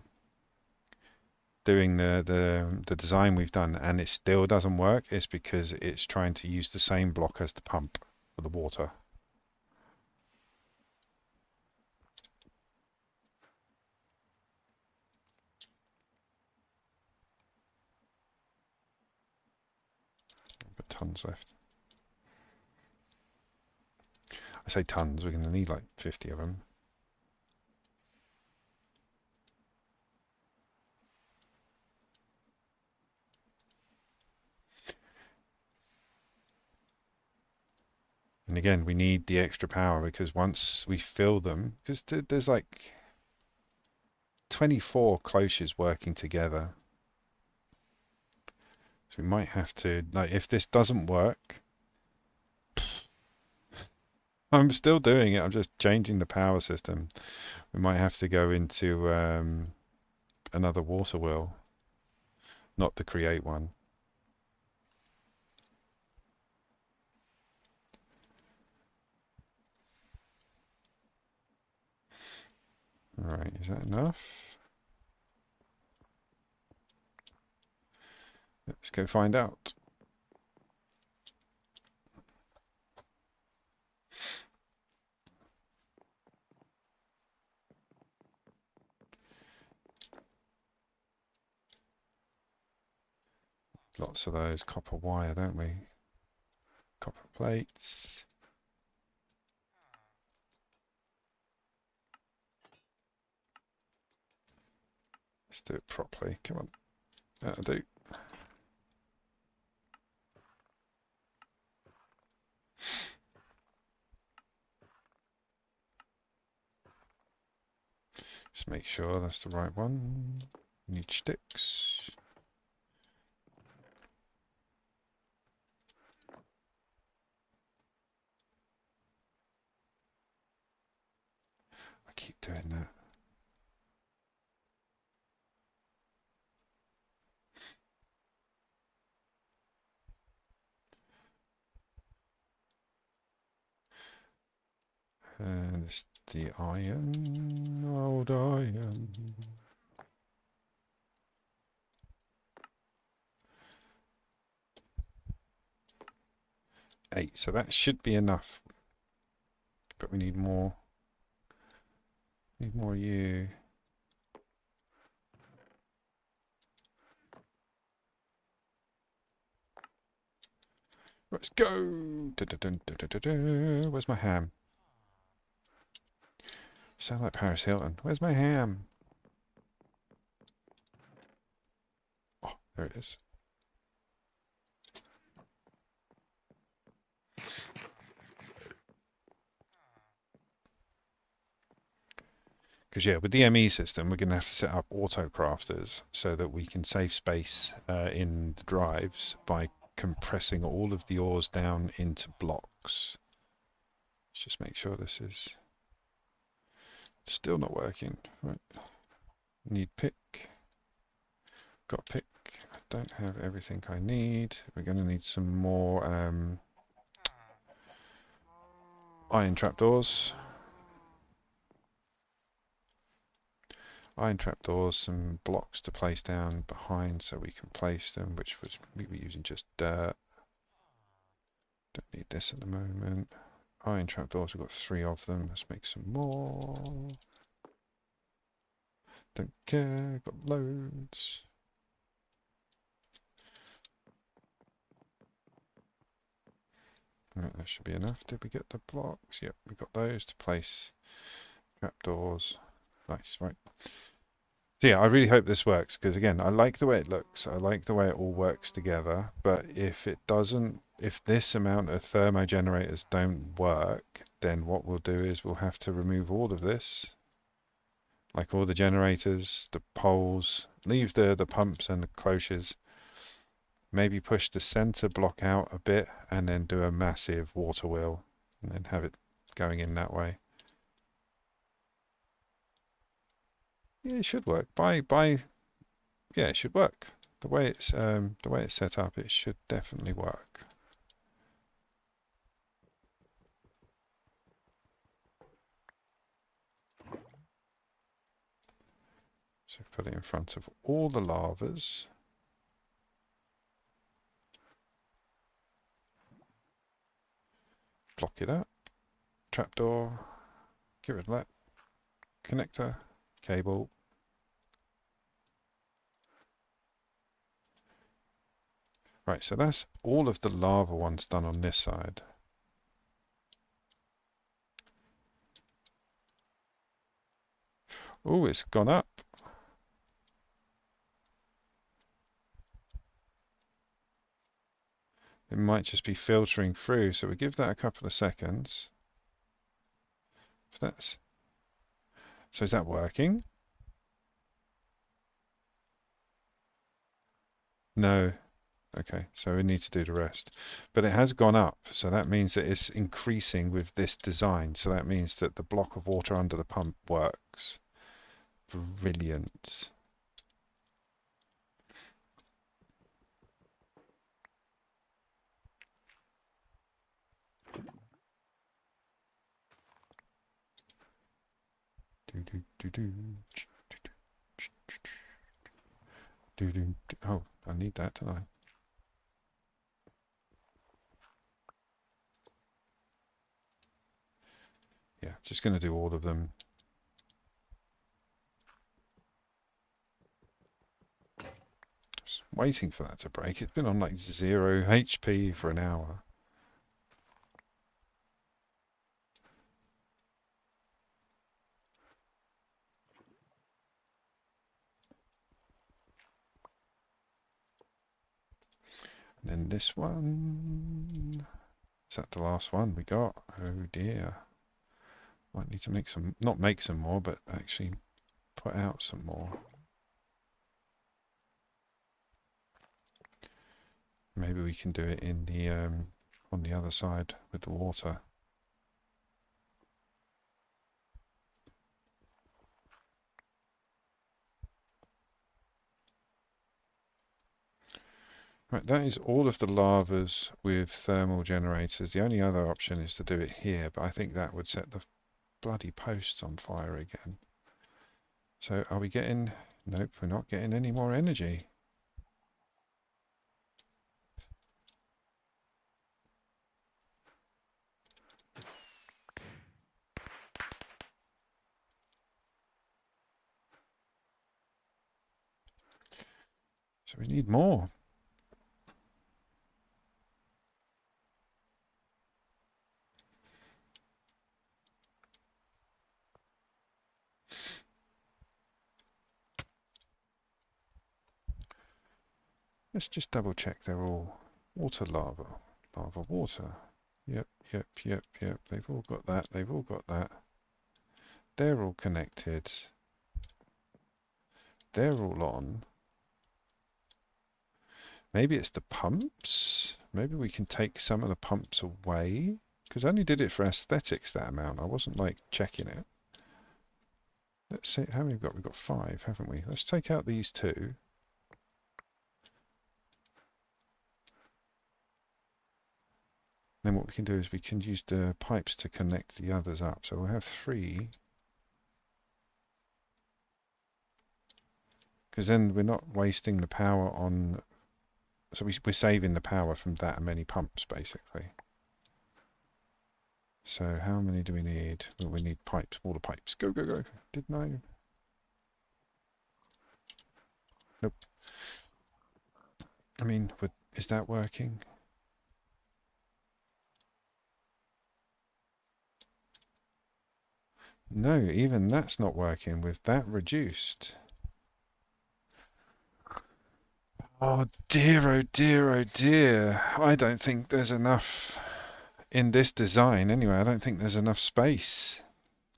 doing the design we've done and it still doesn't work, it's because it's trying to use the same block as the pump for the water. Got tons left. I say tons, we're going to need like 50 of them. And again, we need the extra power because once we fill them, because there's like 24 cloches working together. So we might have to, like, if this doesn't work, I'm still doing it, I'm just changing the power system. We might have to go into another water wheel, not the create one. Alright, is that enough? Let's go find out. Lots of those copper wire, don't we? Copper plates. Let's do it properly. Come on. That'll do. Just make sure that's the right one. Need sticks. I keep doing that. And it's the iron, old iron. 8, so that should be enough. But we need more. Need more you. Let's go! Where's my ham? Sound like Paris Hilton. Where's my ham? Oh, there it is. Because yeah, with the ME system, we're going to have to set up auto crafters so that we can save space in the drives by compressing all of the ores down into blocks. Let's just make sure this is still not working. Right. Need pick. Got pick. I don't have everything I need. We're going to need some more iron trapdoors. Iron trapdoors, some blocks to place down behind so we can place them, which was we were using just dirt. Don't need this at the moment. Iron trapdoors, we've got 3 of them. Let's make some more. Don't care, got loads. Right, that should be enough. Did we get the blocks? Yep, we got those to place trapdoors. Nice, right. So yeah, I really hope this works because again, I like the way it looks. I like the way it all works together. But if it doesn't, if this amount of thermogenerators don't work, then what we'll do is we'll have to remove all of this, like all the generators, the poles, leave the pumps and the cloches. Maybe push the center block out a bit and then do a massive water wheel and then have it going in that way. Yeah, it should work. Yeah, it should work. The way it's set up, it should definitely work. So put it in front of all the lavas. Block it up. Trapdoor. Get rid of that. Connector. Cable. Right, so that's all of the lava ones done on this side. Oh, it's gone up. It might just be filtering through, so we give that a couple of seconds. If that's so, is that working? No. Okay, so we need to do the rest. But it has gone up, so that means that it's increasing with this design. So that means that the block of water under the pump works. Brilliant. Do, do, do, do. Do, do, do. Oh, I need that, don't I? Yeah, just going to do all of them. Just waiting for that to break. It's been on like 0 HP for an hour. And then this one. Is that the last one we got? Oh dear. Might need to make some, not make some more, but actually put out some more. Maybe we can do it in the on the other side with the water. Right, that is all of the lavas with thermal generators. The only other option is to do it here, but I think that would set the bloody posts on fire again. So are we getting... Nope, we're not getting any more energy. So we need more. Let's just double check they're all water lava. Lava water. Yep, yep, yep, yep. They've all got that. They've all got that. They're all connected. They're all on. Maybe it's the pumps. Maybe we can take some of the pumps away. Because I only did it for aesthetics that amount. I wasn't like checking it. Let's see, how many we've got? We've got 5, haven't we? Let's take out these 2. Then what we can do is we can use the pipes to connect the others up. So we'll have 3. Because then we're not wasting the power on... So we're saving the power from that many pumps, basically. So how many do we need? Well, we need pipes, water pipes. Go, go, go. Didn't I? Nope. I mean, is that working? No, even that's not working with that reduced. Oh dear, oh dear, oh dear. I don't think there's enough in this design anyway. I don't think there's enough space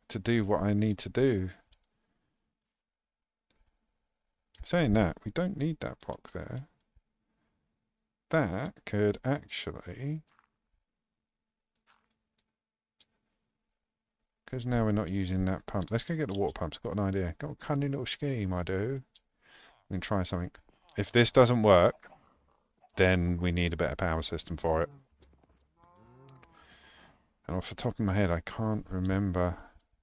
to do what I need to do. Saying that, we don't need that block there. That could actually, because now we're not using that pump. Let's go get the water pumps. Got an idea. Got a cunning little scheme, I do. We can try something. If this doesn't work, then we need a better power system for it. And off the top of my head, I can't remember.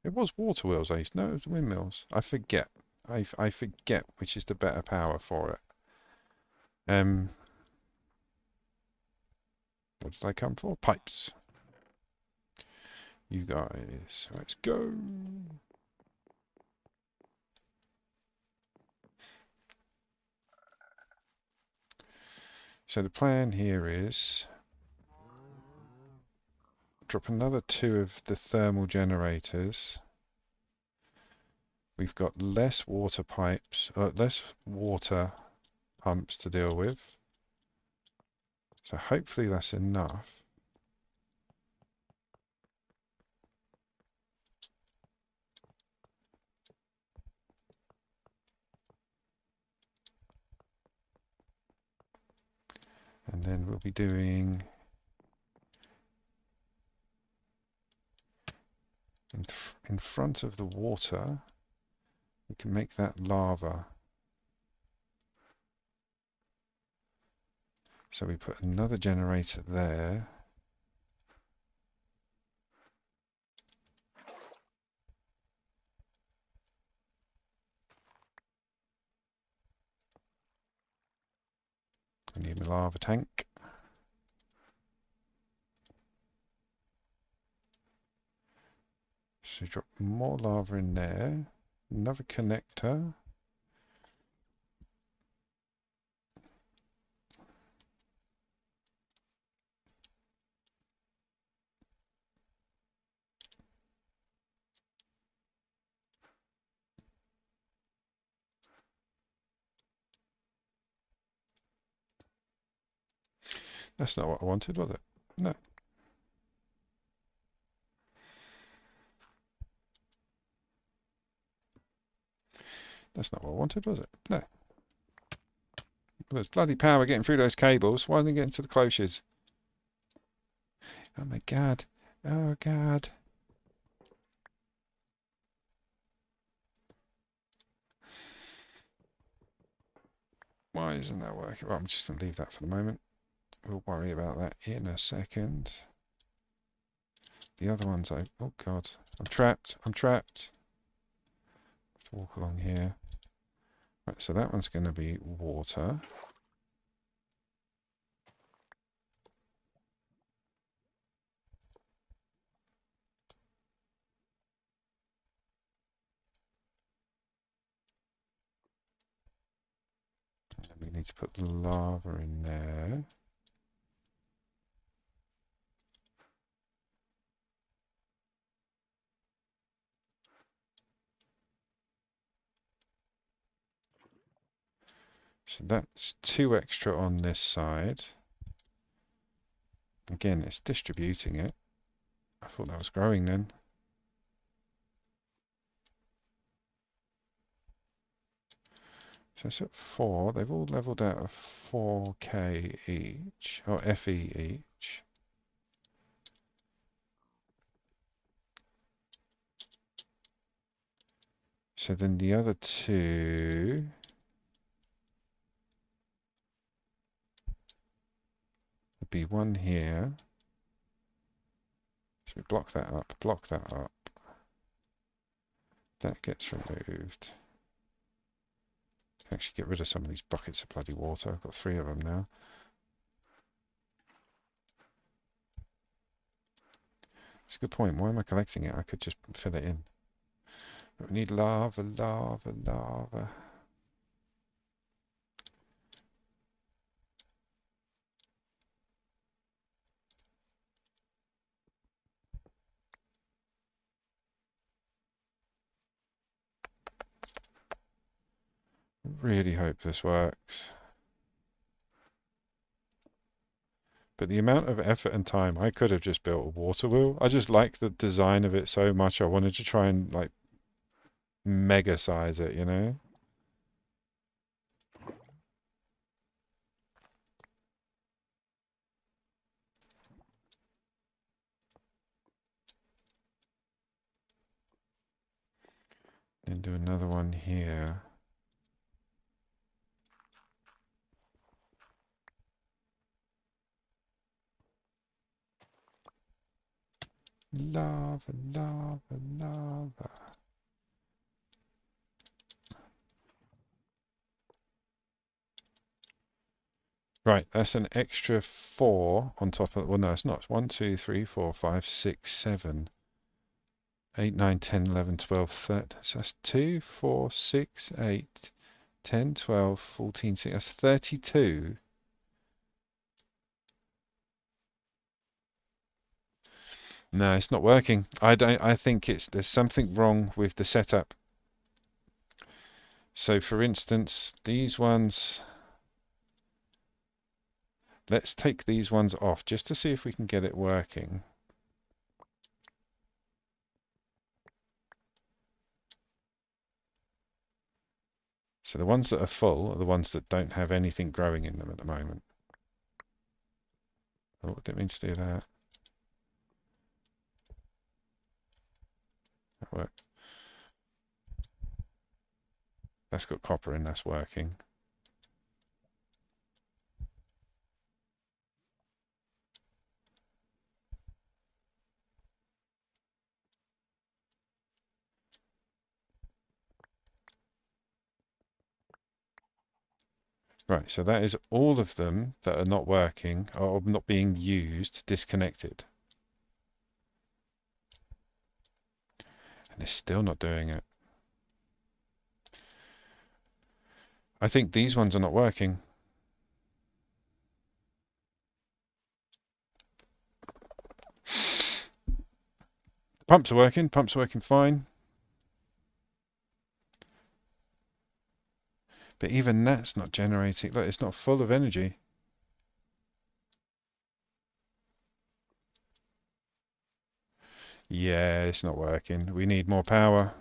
It was water wheels I used. No, it was windmills. I forget. I forget which is the better power for it. What did I come for? Pipes. You guys, let's go. So the plan here is drop another 2 of the thermal generators. We've got less water pipes, less water pumps to deal with. So hopefully that's enough. And then we'll be doing in front of the water, we can make that lava. So we put another generator there. I need a lava tank. So drop more lava in there. Another connector. That's not what I wanted, was it? No. That's not what I wanted, was it? No. There's bloody power getting through those cables. Why isn't it getting to the cloches? Oh my god. Oh god. Why isn't that working? Well, I'm just going to leave that for the moment. We'll worry about that in a second. The other one's over. Oh god. I'm trapped. I'm trapped. I have to walk along here. Right, so that one's going to be water. And we need to put lava in there. So that's 2 extra on this side. Again, it's distributing it. I thought that was growing then. So it's at 4. They've all leveled out of 4k each, or FE each. So then the other 2 would be one here. So we block that up, block that up. That gets removed. Can actually get rid of some of these buckets of bloody water. I've got 3 of them now. It's a good point. Why am I collecting it? I could just fill it in. But we need lava, lava, lava. really hope this works. But the amount of effort and time, I could have just built a water wheel. I just like the design of it so much. I wanted to try and like mega size it, you know? And do another one here. Lava, lava, lava. Right, that's an extra 4 on top of, well, no, it's not. It's 1, 2, 3, 4, 5, 6, 7, 8, 9, 10, 11, 12, 13. So that's 2, 4, 6, 8, 10, 12, 14, 16. That's 32. No, it's not working. I think there's something wrong with the setup. So for instance, these ones, let's take these ones off just to see if we can get it working. So the ones that are full are the ones that don't have anything growing in them at the moment. Oh, didn't mean to do that. That worked. That's got copper in, that's working. Right, so that is all of them that are not working or not being used, disconnected. And it's still not doing it. I think these ones are not working. Pumps are working fine. But even that's not generating, look, it's not full of energy. Yeah, it's not working. We need more power.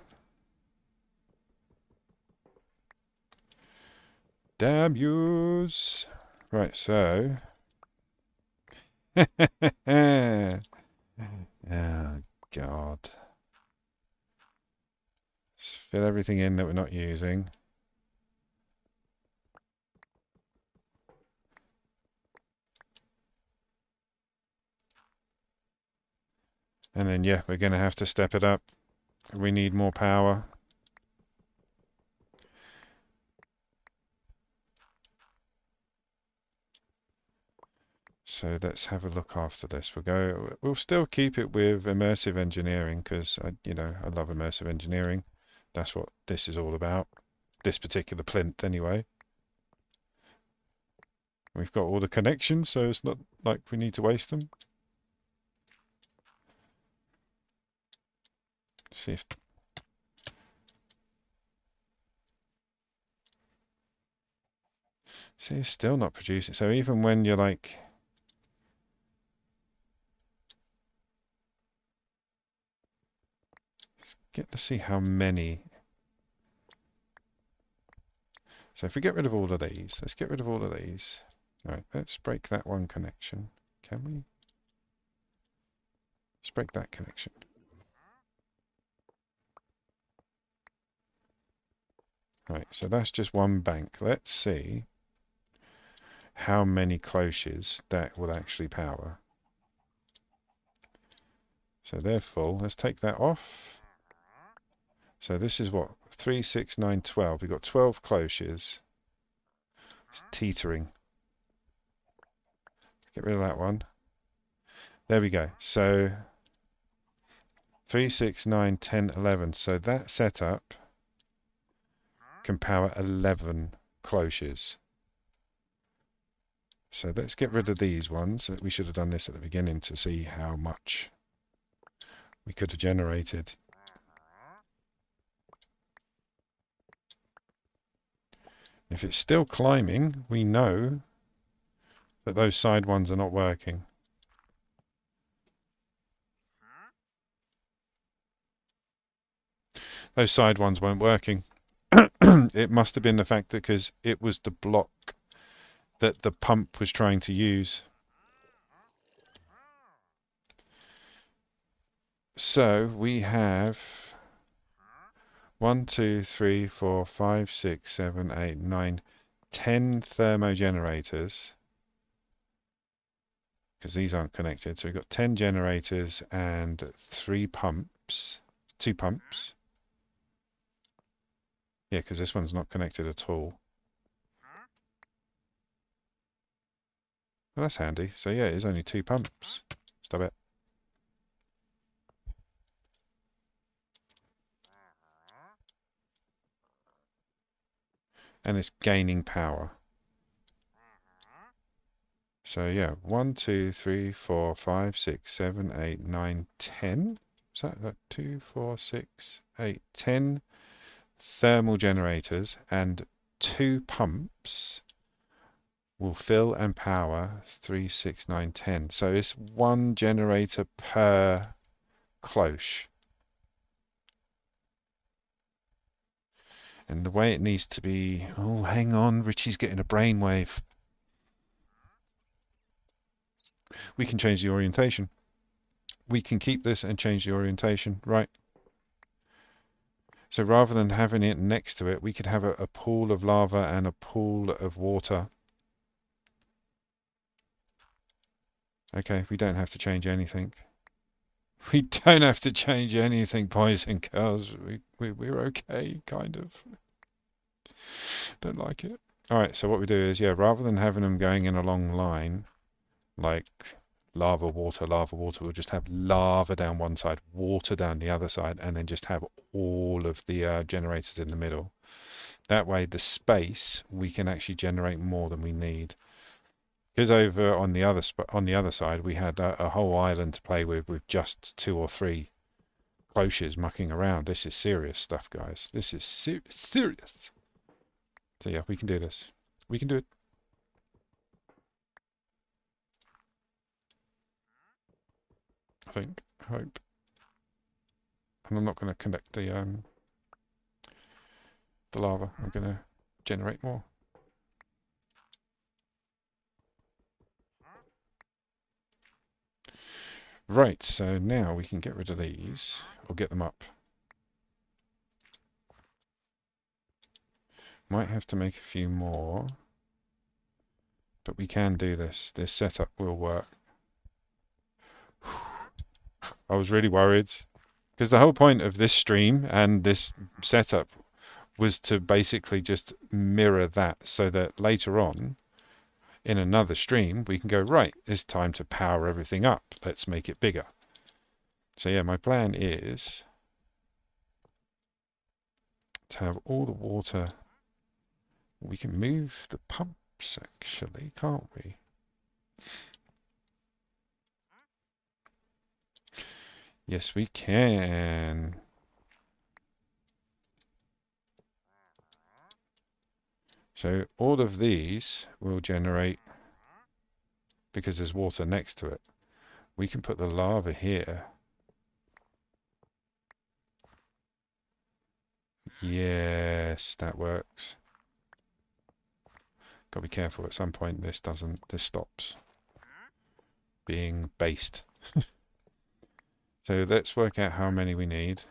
Damn yous. Right, so. Oh, God. Let's fill everything in that we're not using. And then, yeah, we're going to have to step it up. We need more power. So let's have a look after this. We'll still keep it with immersive engineering because I love immersive engineering. That's what this is all about. This particular plinth, anyway. We've got all the connections, so it's not like we need to waste them. See if see it's still not producing. So even when you're like get to see how many. So if we get rid of all of these, let's get rid of all of these. Right, let's break that one connection. Can we? Let's break that connection. Right, so that's just one bank. Let's see how many cloches that will actually power. So they're full. Let's take that off. So this is what? 3, 6, 9, 12. We've got 12 cloches. It's teetering. Get rid of that one. There we go. So 3, 6, 9, 10, 11. So that setup can power 11 cloches. So let's get rid of these ones. We should have done this at the beginning to see how much we could have generated. If it's still climbing, we know that those side ones are not working. Those side ones weren't working. It must have been the fact that because it was the block that the pump was trying to use. So we have 1, 2, 3, 4, 5, 6, 7, 8, 9, 10 thermogenerators. Because these aren't connected. So we've got 10 generators and 3 pumps. 2 pumps. Yeah, because this one's not connected at all. Well, that's handy. So yeah, it's only 2 pumps. Stop it. And it's gaining power. So yeah, 1, 2, 3, 4, 5, 6, 7, 8, 9, 10. Is that 2, 4, 6, 8, 10 thermal generators and 2 pumps will fill and power 3, 6, 9, 10. So it's 1 generator per cloche. And the way it needs to be... Oh, hang on, Richie's getting a brainwave. We can change the orientation. We can keep this and change the orientation. Right. So rather than having it next to it, we could have a pool of lava and a pool of water. Okay, we don't have to change anything. We don't have to change anything, boys and girls. We're okay, kind of. Don't like it. Alright, so what we do is, yeah, rather than having them going in a long line, like lava, water, we'll just have lava down one side, water down the other side, and then just have all of the generators in the middle. That way, the space, we can actually generate more than we need. Because over on the other side, we had a whole island to play with just 2 or 3 cloches mucking around. This is serious stuff, guys. This is serious. So yeah, we can do this. We can do it. I think. I hope. And I'm not going to connect the lava. I'm going to generate more. Right, so now we can get rid of these, or get them up. Might have to make a few more, but we can do this. This setup will work. I was really worried, because the whole point of this stream and this setup was to basically just mirror that, so that later on, in another stream, we can go, right, it's time to power everything up. Let's make it bigger. So yeah, my plan is to have all the water. We can move the pumps actually, can't we? Yes, we can. So all of these will generate, because there's water next to it. We can put the lava here. Yes, that works. Got to be careful. At some point, this stops being based. So let's work out how many we need.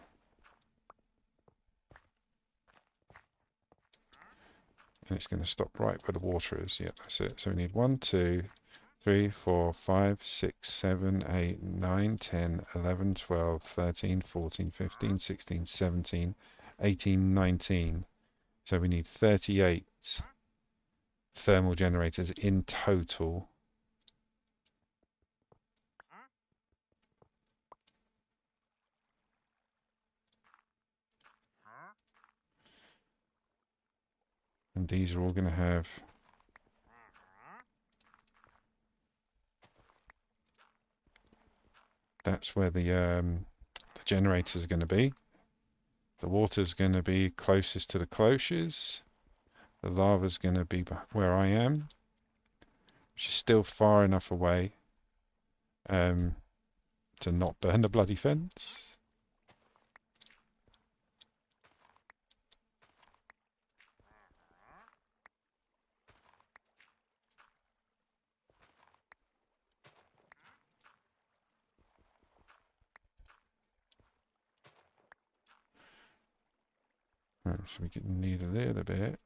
And it's going to stop right where the water is. Yeah, that's it. So we need 1, 2, 3, 4, 5, 6, 7, 8, 9, 10, 11, 12, 13, 14, 15, 16, 17, 18, 19. So we need 38 thermal generators in total. And these are all going to have... That's where the generators are going to be. The water's going to be closest to the cloches. The lava's going to be where I am, which is still far enough away um, to not burn the bloody fence. Right, so we need a little bit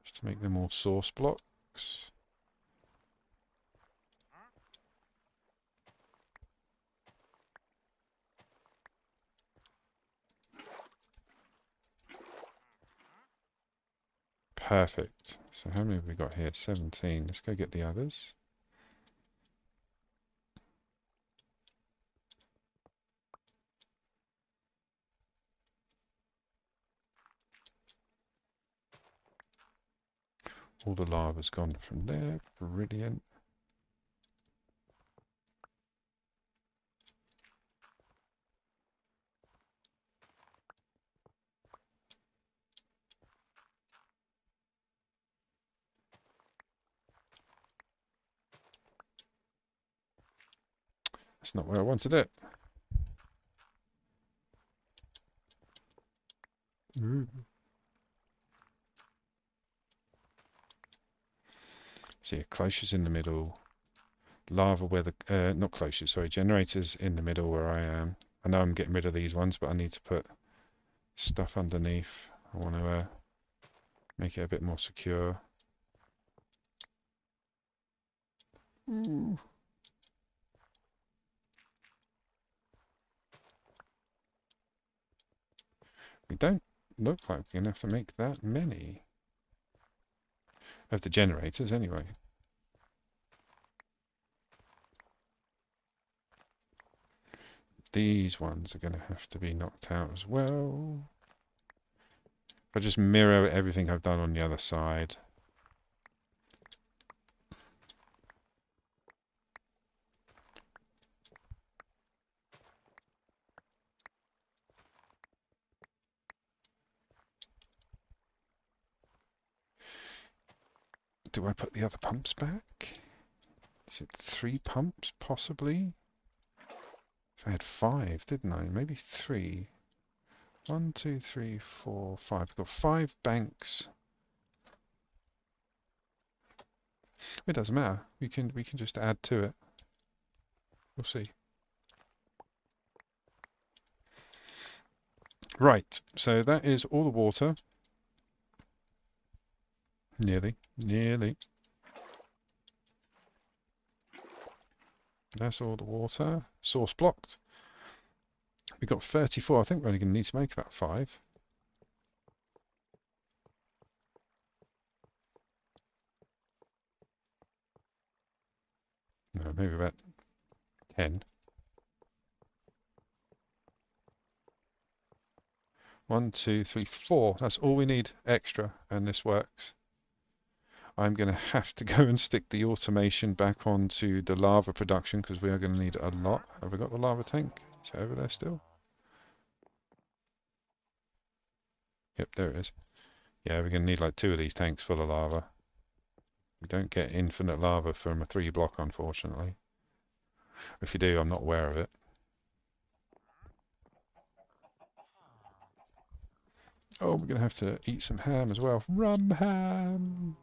just to make them all source blocks. Perfect. So how many have we got here? 17. Let's go get the others. All the lava's gone from there. Brilliant. That's not where I wanted it. Ooh. So yeah, cloches in the middle. Lava where the, not cloches, sorry, generators in the middle where I am. I know I'm getting rid of these ones, but I need to put stuff underneath. I want to make it a bit more secure. Ooh. We don't look like we're going to have to make that many. Of the generators, anyway. These ones are going to have to be knocked out as well. If I just mirror everything I've done on the other side. Do I put the other pumps back? Is it 3 pumps, possibly? So I had 5, didn't I? Maybe 3. 1, 2, 3, 4, 5. We've got 5 banks. It doesn't matter. We can just add to it. We'll see. Right, so that is all the water. Nearly. That's all the water. Source blocked. We've got 34. I think we're only going to need to make about 5. No, maybe about 10. 1, 2, 3, 4. That's all we need extra, and this works. I'm going to have to go and stick the automation back onto the lava production because we are going to need a lot. Have we got the lava tank? Is it over there still? Yep, there it is. Yeah, we're going to need like 2 of these tanks full of lava. We don't get infinite lava from a 3 block, unfortunately. If you do, I'm not aware of it. Oh, we're going to have to eat some ham as well. Rum ham!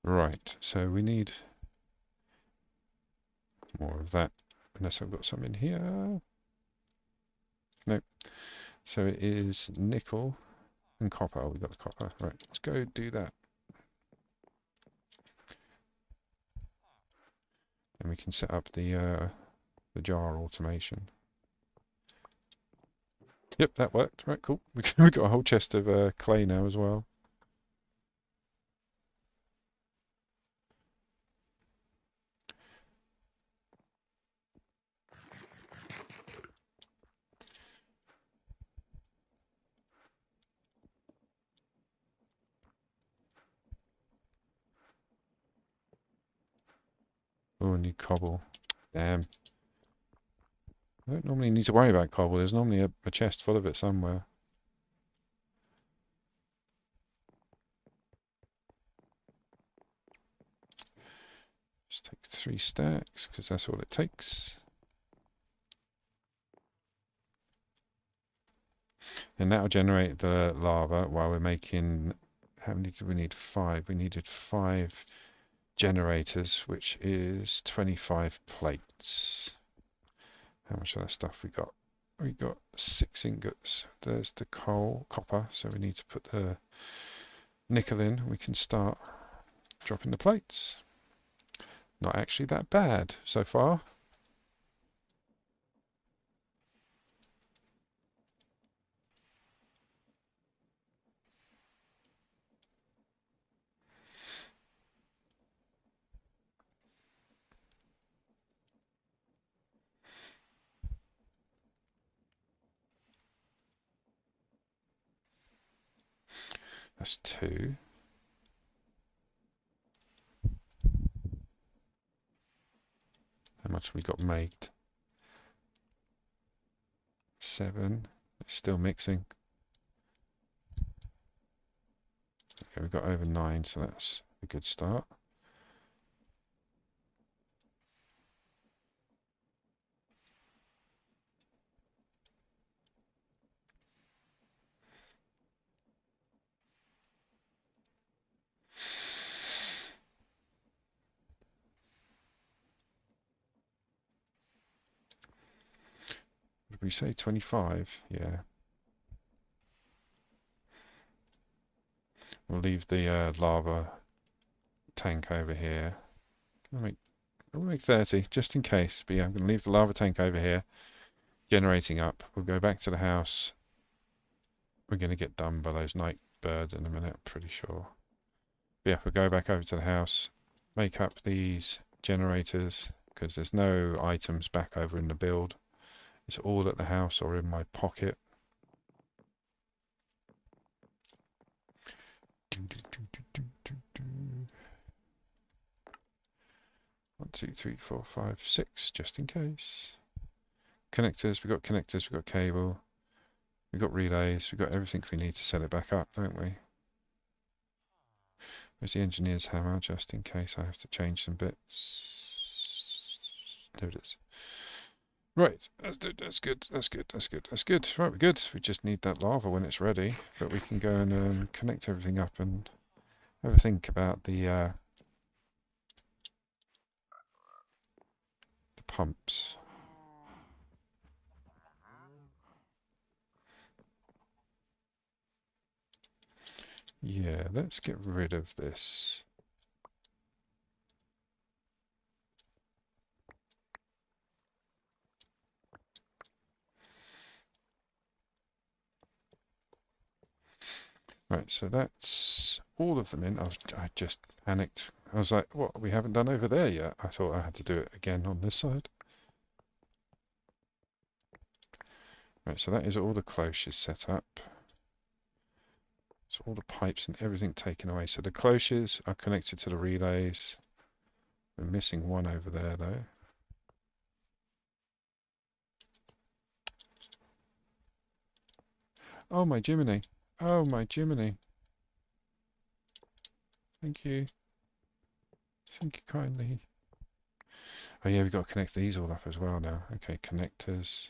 Right, so we need more of that. Unless I've got some in here. Nope. So it is nickel and copper. Oh, we got the copper. Right, let's go do that. And we can set up the jar automation. Yep, that worked. Right, cool. We got a whole chest of clay now as well. I need cobble. Damn. I don't normally need to worry about cobble. There's normally a chest full of it somewhere. Just take 3 stacks, because that's all it takes. And that'll generate the lava while we're making... How many do we need? 5. We needed 5 generators, which is 25 plates. How much of that stuff we got? We got 6 ingots. There's the copper, so we need to put the nickel in. We can start dropping the plates. Not actually that bad so far. That's 2. How much we got made? 7. It's still mixing. Okay, we've got over 9, so that's a good start. Did we say 25? Yeah. We'll leave the lava tank over here. I'll make 30, just in case. But yeah, I'm going to leave the lava tank over here, generating up. We'll go back to the house. We're going to get done by those night birds in a minute, I'm pretty sure. But yeah, we'll go back over to the house, make up these generators, because there's no items back over in the build. It's all at the house or in my pocket. 1, 2, 3, 4, 5, 6, just in case. Connectors, we've got cable, we've got relays, we've got everything we need to set it back up, don't we? Where's the engineer's hammer, just in case I have to change some bits? There it is. Right, that's good, that's good, that's good, that's good, that's good. Right, we're good. We just need that lava when it's ready, but we can go and connect everything up and have a think about the pumps. Yeah, let's get rid of this. Right, so that's all of them in. I just panicked. I was like, what, we haven't done over there yet? I thought I had to do it again on this side. Right, so that is all the cloches set up. So all the pipes and everything taken away. So the cloches are connected to the relays. We're missing one over there though. Oh my Jiminy. Oh my Jiminy. Thank you. Thank you kindly. Oh yeah, we've got to connect these all up as well now. Okay, connectors.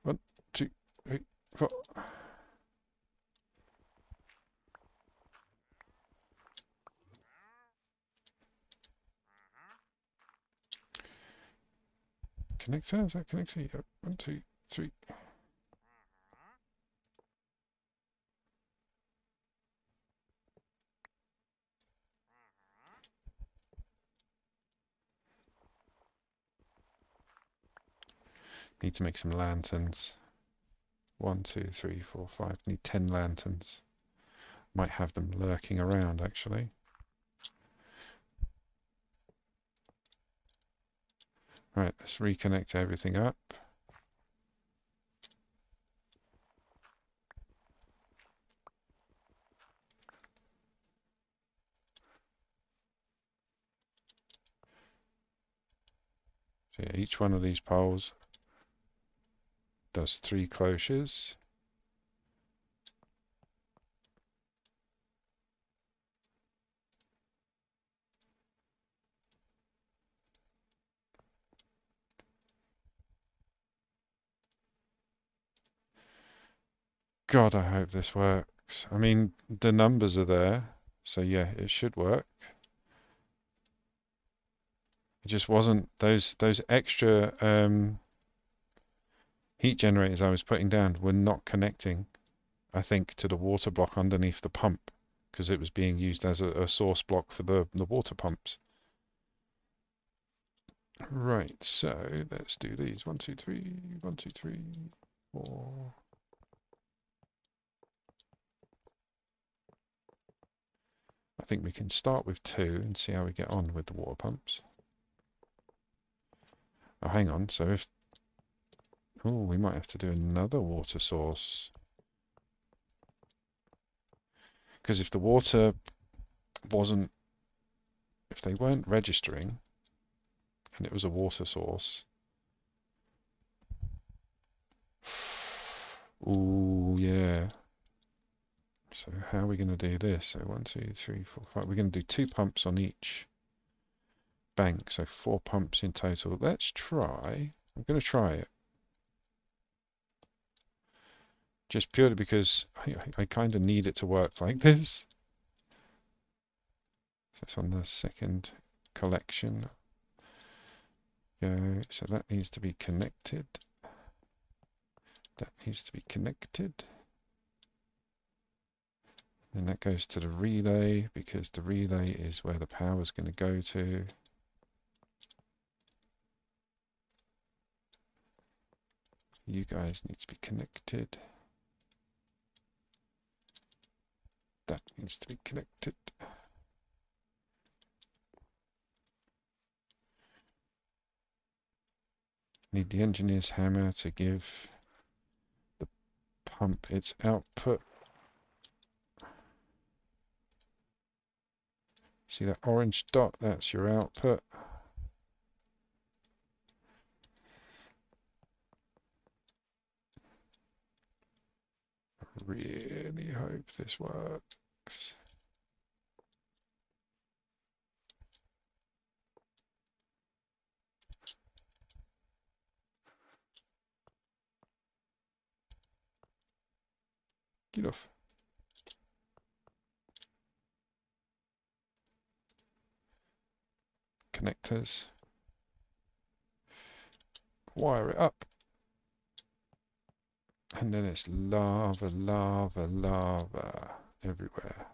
One, two, three, 4. Connector? Is that connector? Yep. 1, 2, 3. Need to make some lanterns. 1, 2, 3, 4, 5. Need 10 lanterns. Might have them lurking around actually. Right, let's reconnect everything up. yeah, each one of these poles does 3 cloches. God, I hope this works. I mean, the numbers are there, so yeah, it should work. It just wasn't those extra heat generators I was putting down were not connecting, I think, to the water block underneath the pump because it was being used as a source block for the water pumps. Right, so let's do these. 1, 2, 3, 1, 2, 3, 4. I think we can start with 2 and see how we get on with the water pumps. Oh, hang on. So if... Oh, we might have to do another water source. Because if the water wasn't... If they weren't registering, and it was a water source... Ooh, yeah. So how are we going to do this? So 1, 2, 3, 4, 5. We're going to do 2 pumps on each bank. So 4 pumps in total. Let's try... I'm going to try it. Just purely because I kind of need it to work like this. So it's on the second collection. Go. So that needs to be connected. That needs to be connected. And that goes to the relay because the relay is where the power is going to go to. You guys need to be connected. That needs to be connected. Need the engineer's hammer to give the pump its output. See that orange dot? That's your output. Really hope this works. Get off. Connectors. Wire it up. And then it's lava, lava, lava everywhere.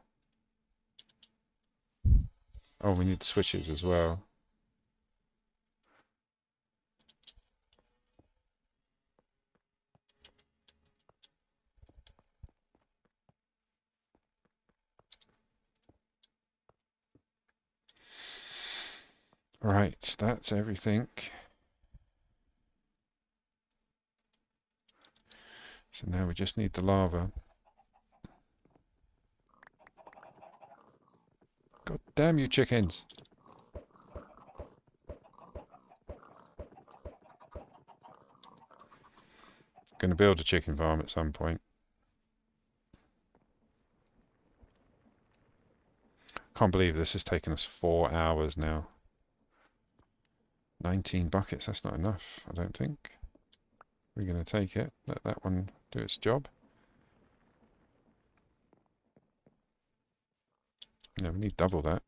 Oh, we need switches as well. Right, that's everything. So now we just need the lava. God damn you chickens! Gonna build a chicken farm at some point. Can't believe this has taken us 4 hours now. 19 buckets, that's not enough, I don't think. We're gonna take it, let that one do its job. No, we need double that.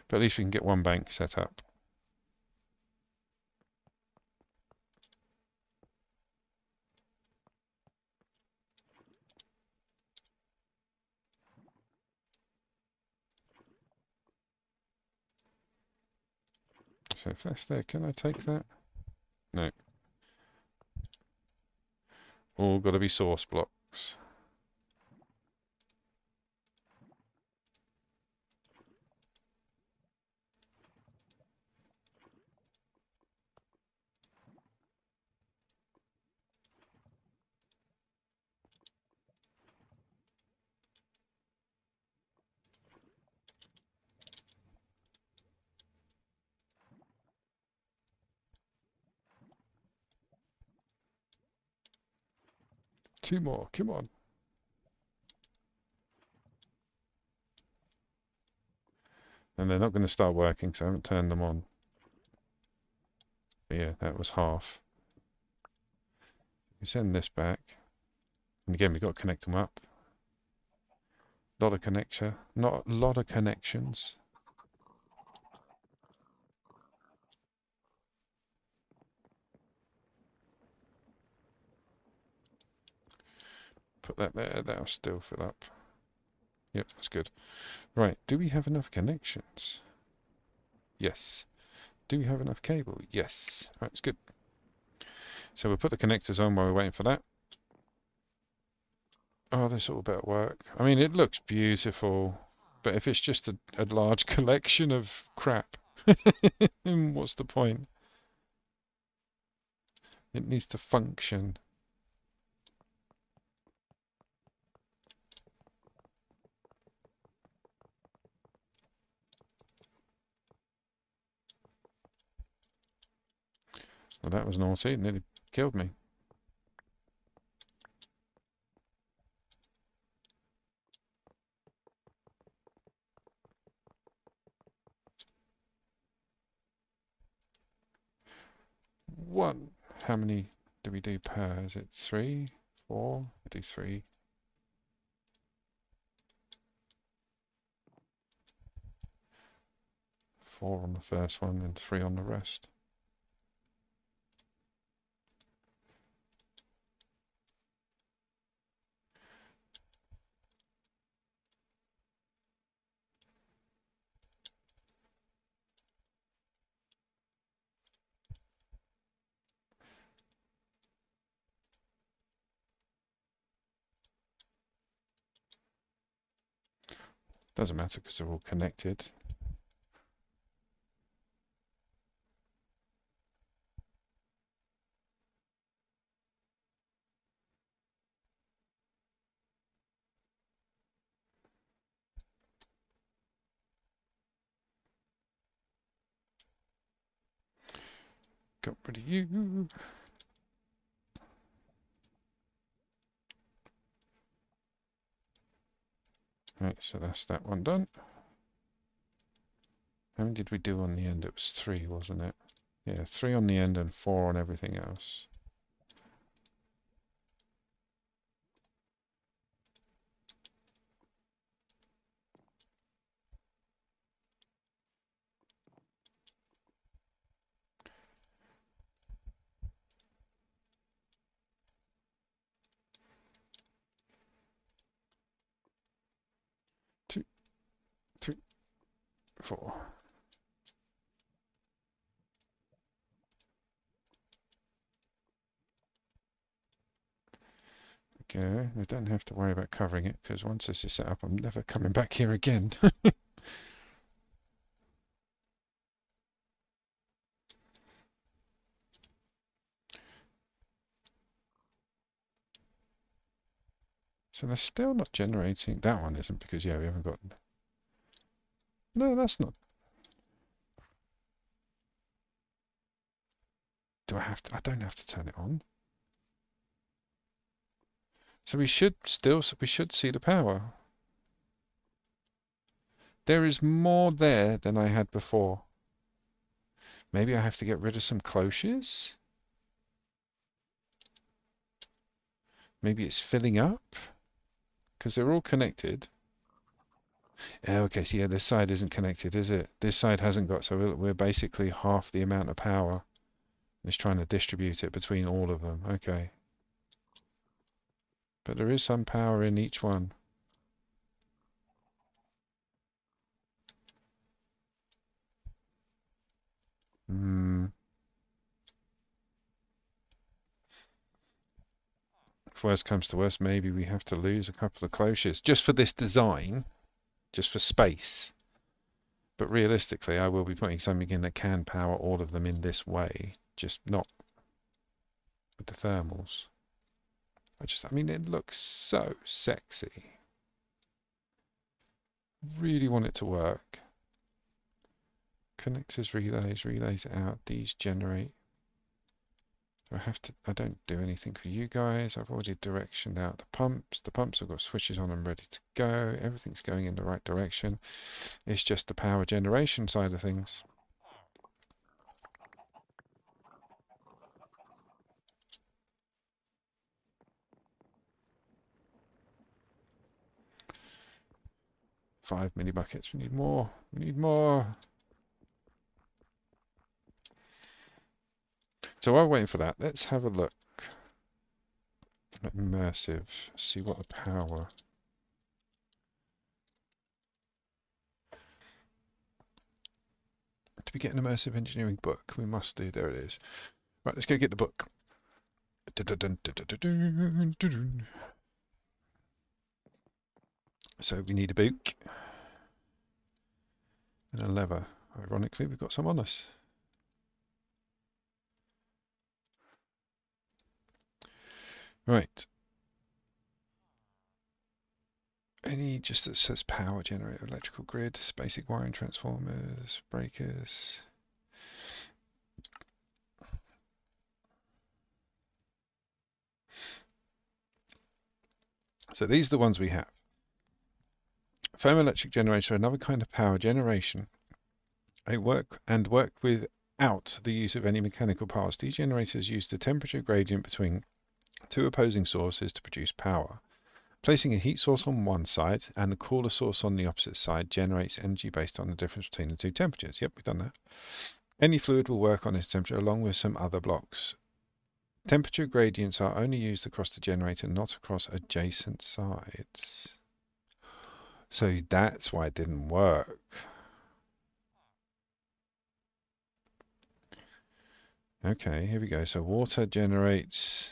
But at least we can get one bank set up. So if that's there, can I take that? No. All got to be source blocks. Two more, come on. And they're not going to start working, so I haven't turned them on. But yeah, that was half. We send this back. And again, we've got to connect them up. Lot of connector, not a lot of connections. Put that there, that'll still fill up. Yep, that's good. Right, do we have enough connections? Yes. Do we have enough cable? Yes. Right, it's good. So we'll put the connectors on while we're waiting for that. Oh, this all better work. I mean, it looks beautiful, but if it's just a large collection of crap, then what's the point? It needs to function. Well, that was naughty. It nearly killed me. One. How many do we do per? Is it 3? 4? I do 3. 4 on the first one and 3 on the rest. Doesn't matter because they're all connected. Got rid of you. Right, so that's that one done. How many did we do on the end? It was 3, wasn't it? Yeah, 3 on the end and 4 on everything else. Two, 3, 4. Okay, I don't have to worry about covering it because once this is set up, I'm never coming back here again. So they're still not generating. That one isn't because, yeah, we haven't got. No, that's not. Do I have to? I don't have to turn it on. So we should still. We should see the power. There is more there than I had before. Maybe I have to get rid of some cloches? Maybe it's filling up? Because they're all connected. Okay, so yeah, this side isn't connected, is it? This side hasn't got, so we're basically half the amount of power. It's trying to distribute it between all of them. Okay. But there is some power in each one. Hmm. If worst comes to worst, maybe we have to lose a couple of cloches just for this design, just for space. But realistically, I will be putting something in that can power all of them in this way, just not with the thermals. I mean, it looks so sexy. Really want it to work. Connectors, relays, relays out, these generate. Do I have to? I don't do anything for you guys. I've already directioned out the pumps. The pumps have got switches on and ready to go. Everything's going in the right direction. It's just the power generation side of things. Five mini buckets. We need more. We need more. So while we're waiting for that, let's have a look at immersive. See what the power. Did we get an immersive engineering book? We must do. There it is. Right, let's go get the book. So we need a book and a lever. Ironically, we've got some on us. Right. Any just that says power generator, electrical grid, basic wiring, transformers, breakers. So these are the ones we have. Thermoelectric generator, another kind of power generation. Work without the use of any mechanical parts. These generators use the temperature gradient between two opposing sources to produce power. Placing a heat source on one side and a cooler source on the opposite side generates energy based on the difference between the two temperatures. Yep, we've done that. Any fluid will work on this temperature along with some other blocks. Temperature gradients are only used across the generator, not across adjacent sides. So that's why it didn't work. Okay, here we go. So water generates.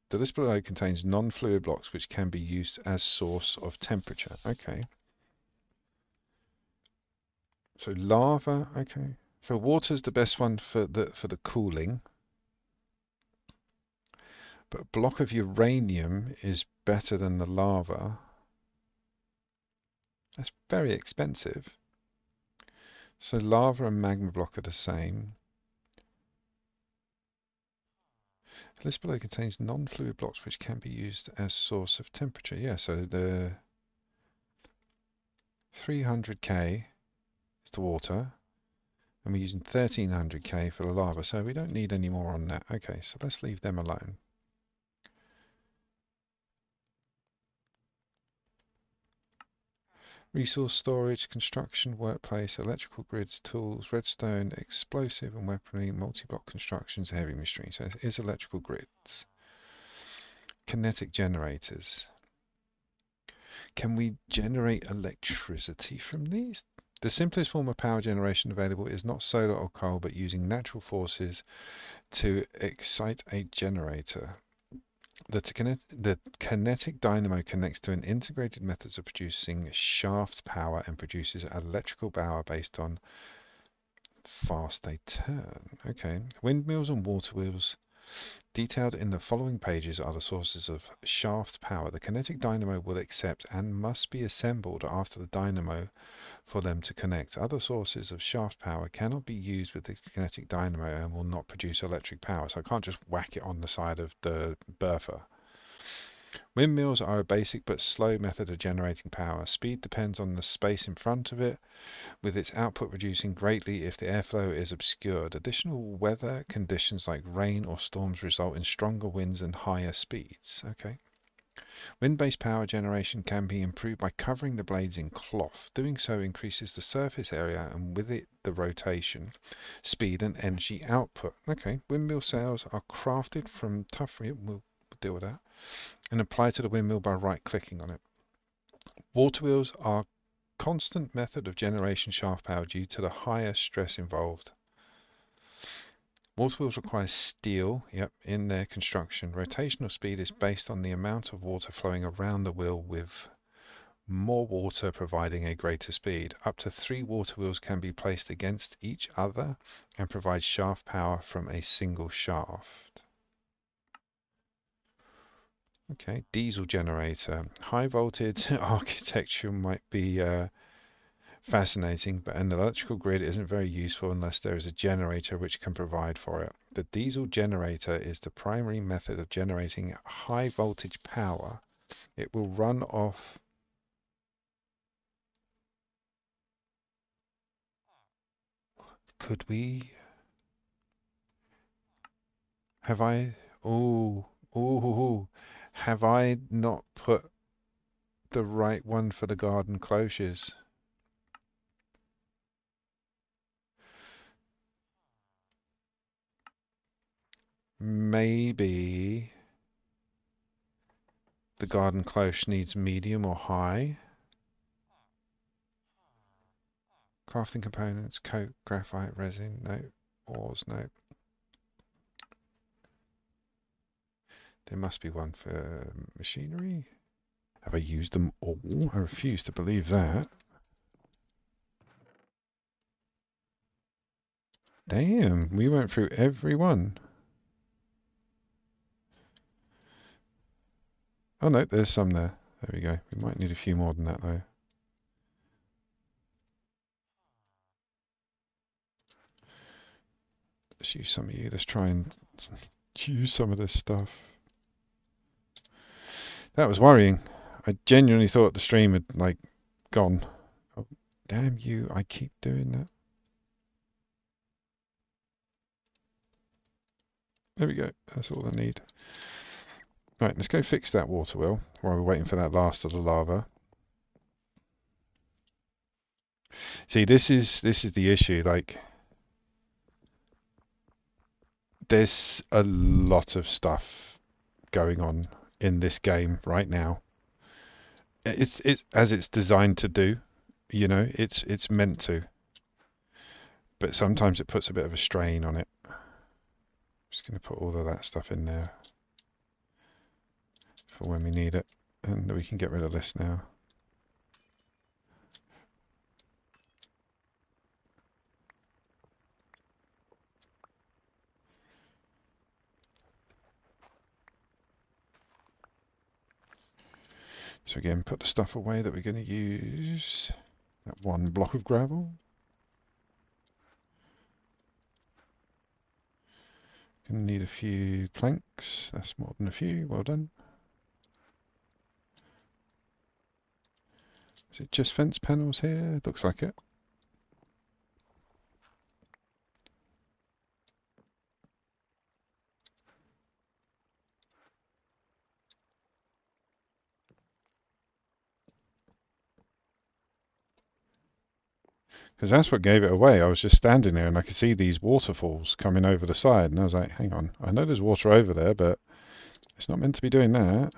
The list below contains non-fluid blocks which can be used as source of temperature. Okay. So lava, okay. So water's the best one for the cooling. But a block of uranium is better than the lava. That's very expensive. So lava and magma block are the same. The list below contains non-fluid blocks which can be used as source of temperature. Yeah, so the 300K is the water, and we're using 1300K for the lava, so we don't need any more on that. Okay, so let's leave them alone. Resource storage, construction, workplace, electrical grids, tools, redstone, explosive and weaponry, multi-block constructions, heavy machinery. So it is electrical grids. Kinetic generators. Can we generate electricity from these? The simplest form of power generation available is not solar or coal, but using natural forces to excite a generator. The kinetic dynamo connects to an integrated methods of producing shaft power and produces electrical power based on fast they turn. Okay. Windmills and water wheels detailed in the following pages are the sources of shaft power. The kinetic dynamo will accept and must be assembled after the dynamo for them to connect. Other sources of shaft power cannot be used with the kinetic dynamo and will not produce electric power. So I can't just whack it on the side of the bertha. Windmills are a basic but slow method of generating power. Speed depends on the space in front of it, with its output reducing greatly if the airflow is obscured. Additional weather conditions like rain or storms result in stronger winds and higher speeds. Okay. Wind-based power generation can be improved by covering the blades in cloth. Doing so increases the surface area and with it the rotation, speed and energy output. Okay. Windmill sails are crafted from tough. We'll deal with that. And apply to the windmill by right-clicking on it. Water wheels are constant method of generation shaft power due to the higher stress involved. Water wheels require steel, in their construction. Rotational speed is based on the amount of water flowing around the wheel, with more water providing a greater speed. Up to 3 water wheels can be placed against each other and provide shaft power from a single shaft. Okay, diesel generator. High voltage architecture might be Fascinating, but an electrical grid isn't very useful unless there is a generator which can provide for it. The diesel generator is the primary method of generating high voltage power. It will run off. Could we? Have I? Oh, oh, have I not put the right one for the garden cloches? Maybe the garden cloche needs medium or high. Crafting components, coke, graphite, resin, no. Ores, no. There must be one for machinery. Have I used them all? I refuse to believe that. Damn, we went through every one. Oh no, there's some there. There we go. We might need a few more than that though. Let's use some of you. Let's try and use some of this stuff. That was worrying. I genuinely thought the stream had like gone. Oh, damn you! I keep doing that. There we go. That's all I need. Right, let's go fix that water wheel while we're waiting for that last of the lava. See, this is the issue. Like, there's a lot of stuff going on in this game right now. It's as it's designed to do. You know, it's meant to. But sometimes it puts a bit of a strain on it. Just going to put all of that stuff in there for when we need it, and we can get rid of this now. So again, put the stuff away that we're going to use. That one block of gravel. Going to need a few planks. That's more than a few. Well done. Is it just fence panels here? Looks like it. Because that's what gave it away. I was just standing there and I could see these waterfalls coming over the side, and I was like, hang on, I know there's water over there, but it's not meant to be doing that.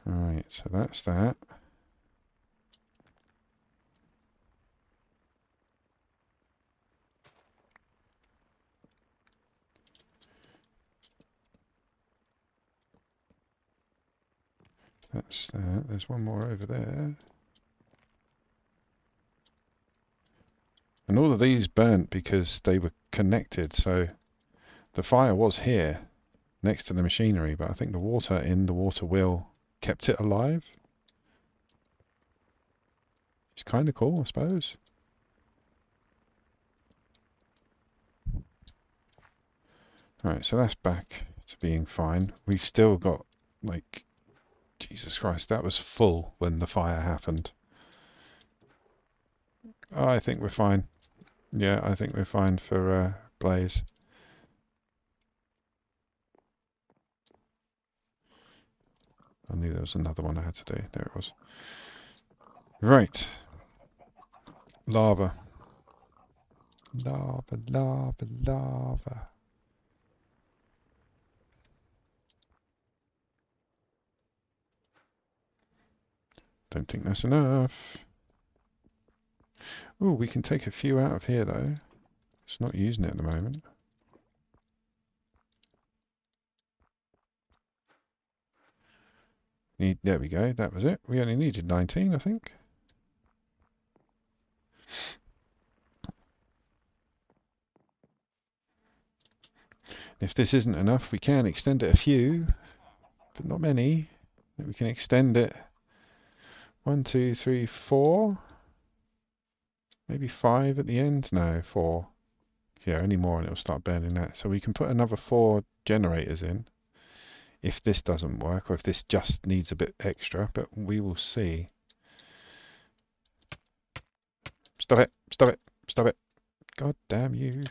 Alright, so that's that. That's that. There's one more over there. And all of these burnt because they were connected, so the fire was here next to the machinery, but I think the water in the water wheel kept it alive. It's kind of cool, I suppose. Alright, so that's back to being fine. We've still got, like, Jesus Christ, that was full when the fire happened. Oh, I think we're fine. Yeah, I think we're fine for blaze. I knew there was another one I had to do. There it was. Right. Lava. Lava, lava, lava. Don't think that's enough. Oh, we can take a few out of here though. It's not using it at the moment. There we go. That was it. We only needed 19, I think. If this isn't enough, we can extend it a few, but not many. We can extend it 1, 2, 3, 4, maybe 5 at the end. No, 4. Yeah, only more and it'll start burning that. So we can put another 4 generators in if this doesn't work or if this just needs a bit extra, but we will see. Stop it, stop it, stop it. God damn you.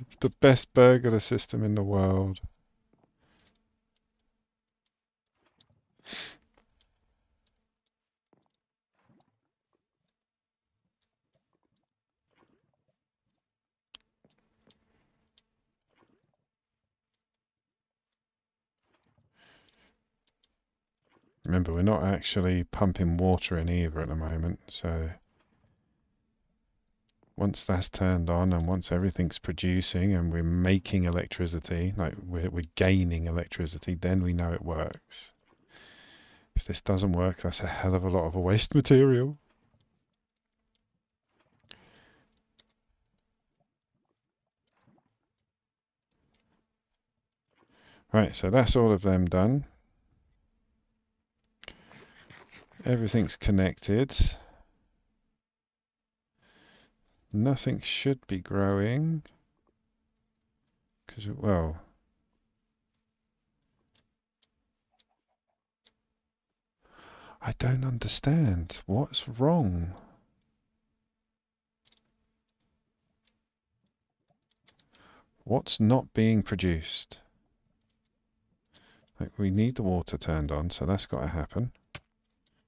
It's the best burglar system in the world. Remember, we're not actually pumping water in either at the moment, so once that's turned on and once everything's producing and we're making electricity, like we're gaining electricity, then we know it works. If this doesn't work, that's a hell of a lot of a waste material. Right, so that's all of them done. Everything's connected. Nothing should be growing. Because, well, I don't understand. What's wrong? What's not being produced? Like, we need the water turned on, so that's got to happen.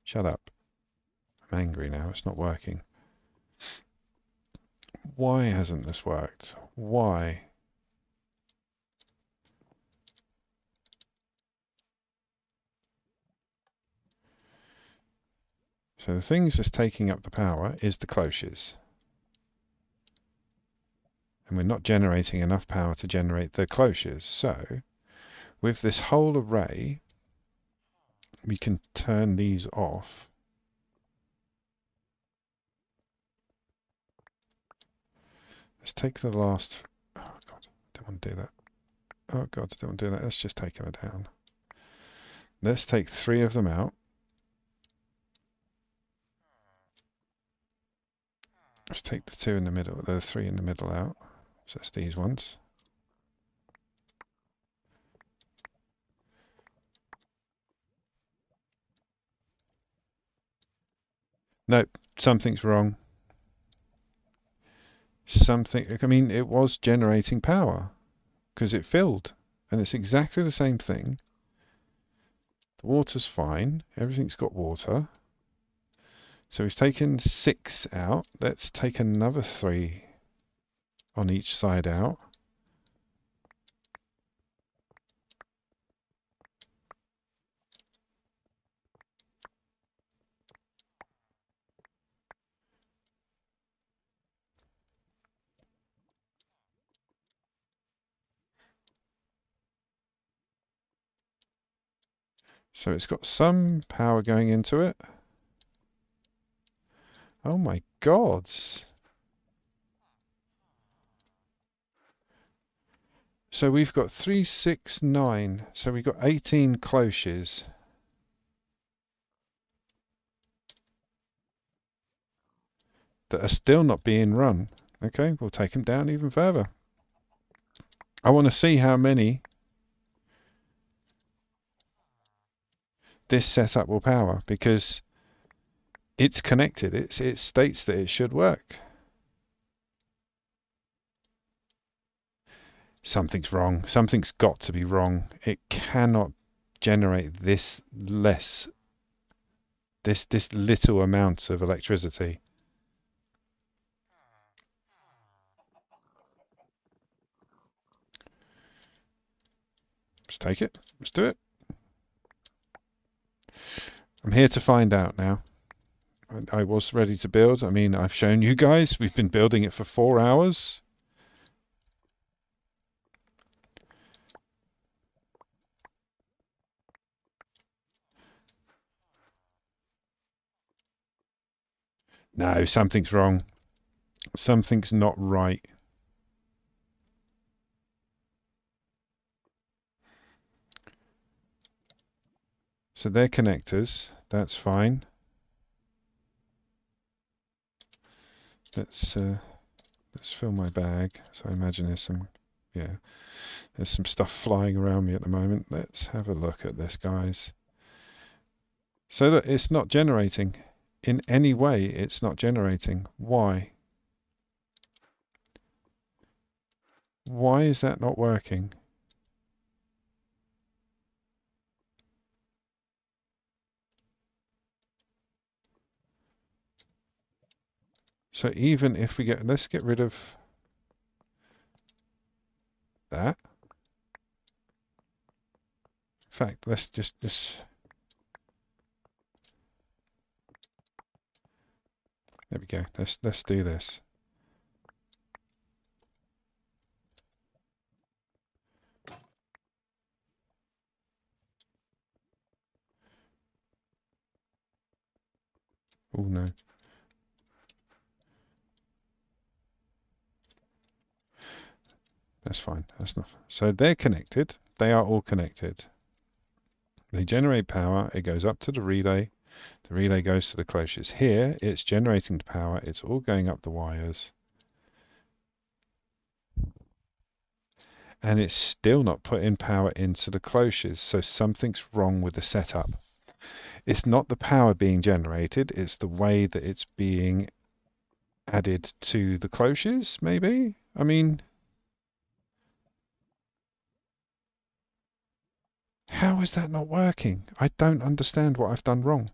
Shut up. I'm angry now. It's not working. Why hasn't this worked? Why? So the things that's taking up the power is the cloches. And we're not generating enough power to generate the cloches. So with this whole array, we can turn these off. Let's take the last... Oh, God, I don't want to do that. Oh, God, I don't want to do that. Let's just take them down. Let's take 3 of them out. Let's take the 2 in the middle, the 3 in the middle out. So that's these ones. Nope, something's wrong. Something, I mean, it was generating power because it filled. And it's exactly the same thing. The water's fine. Everything's got water. So we've taken 6 out. Let's take another 3 on each side out. So it's got some power going into it. Oh my God. So we've got 3, 6, 9. So we've got 18 cloches. That are still not being run. Okay, we'll take them down even further. I want to see how many this setup will power because it's connected. It states that it should work. Something's wrong. Something's got to be wrong. It cannot generate this little amount of electricity. Let's take it. Let's do it. I'm here to find out now. I was ready to build. I mean, I've shown you guys. We've been building it for 4 hours. No, something's wrong. Something's not right. So they're connectors. That's fine. Let's fill my bag. So I imagine yeah, there's some stuff flying around me at the moment. Let's have a look at this, guys. So that it's not generating. In any way, it's not generating. Why? Why is that not working? So even if we let's get rid of that. In fact, let's just, there we go. Let's do this. Oh no. That's fine. That's not. So they're connected. They are all connected. They generate power. It goes up to the relay. The relay goes to the cloches. Here, it's generating the power. It's all going up the wires. And it's still not putting power into the cloches. So something's wrong with the setup. It's not the power being generated. It's the way that it's being added to the cloches, maybe? I mean, how is that not working? I don't understand what I've done wrong.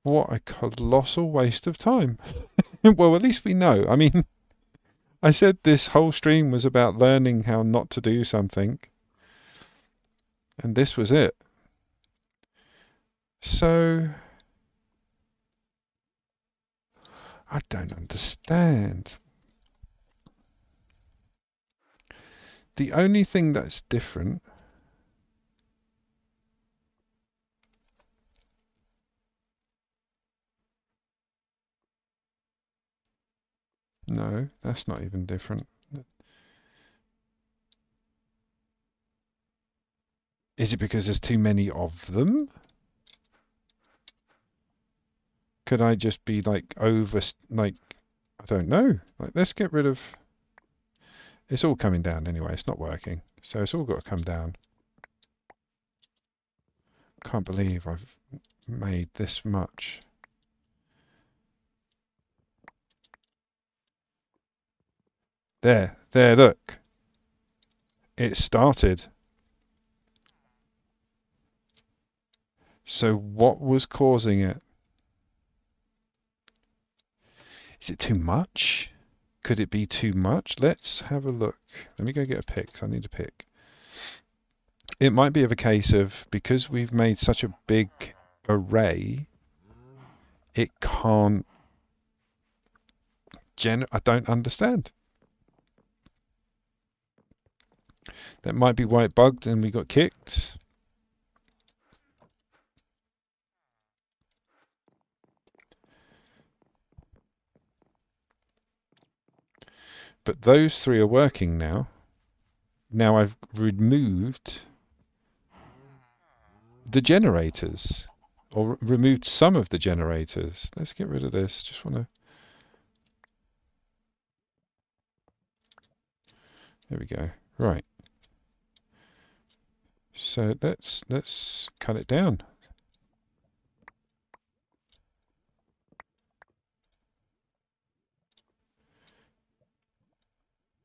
What a colossal waste of time. Well, at least we know. I mean, I said this whole stream was about learning how not to do something, and this was it. So, I don't understand. The only thing that's different. No, that's not even different. Is it because there's too many of them? Could I just be like like, I don't know. Like, let's get rid of. It's all coming down anyway. It's not working. So it's all got to come down. Can't believe I've made this much. There, look. It started. So what was causing it? Is it too much? Could it be too much? Let's have a look. Let me go get a pick. 'Cause I need a pick. It might be of a case of because we've made such a big array, it can't I don't understand. That might be why it bugged and we got kicked. But those three are working now. Now I've removed the generators, or removed some of the generators. Let's get rid of this. Just want to. There we go. Right. So let's cut it down.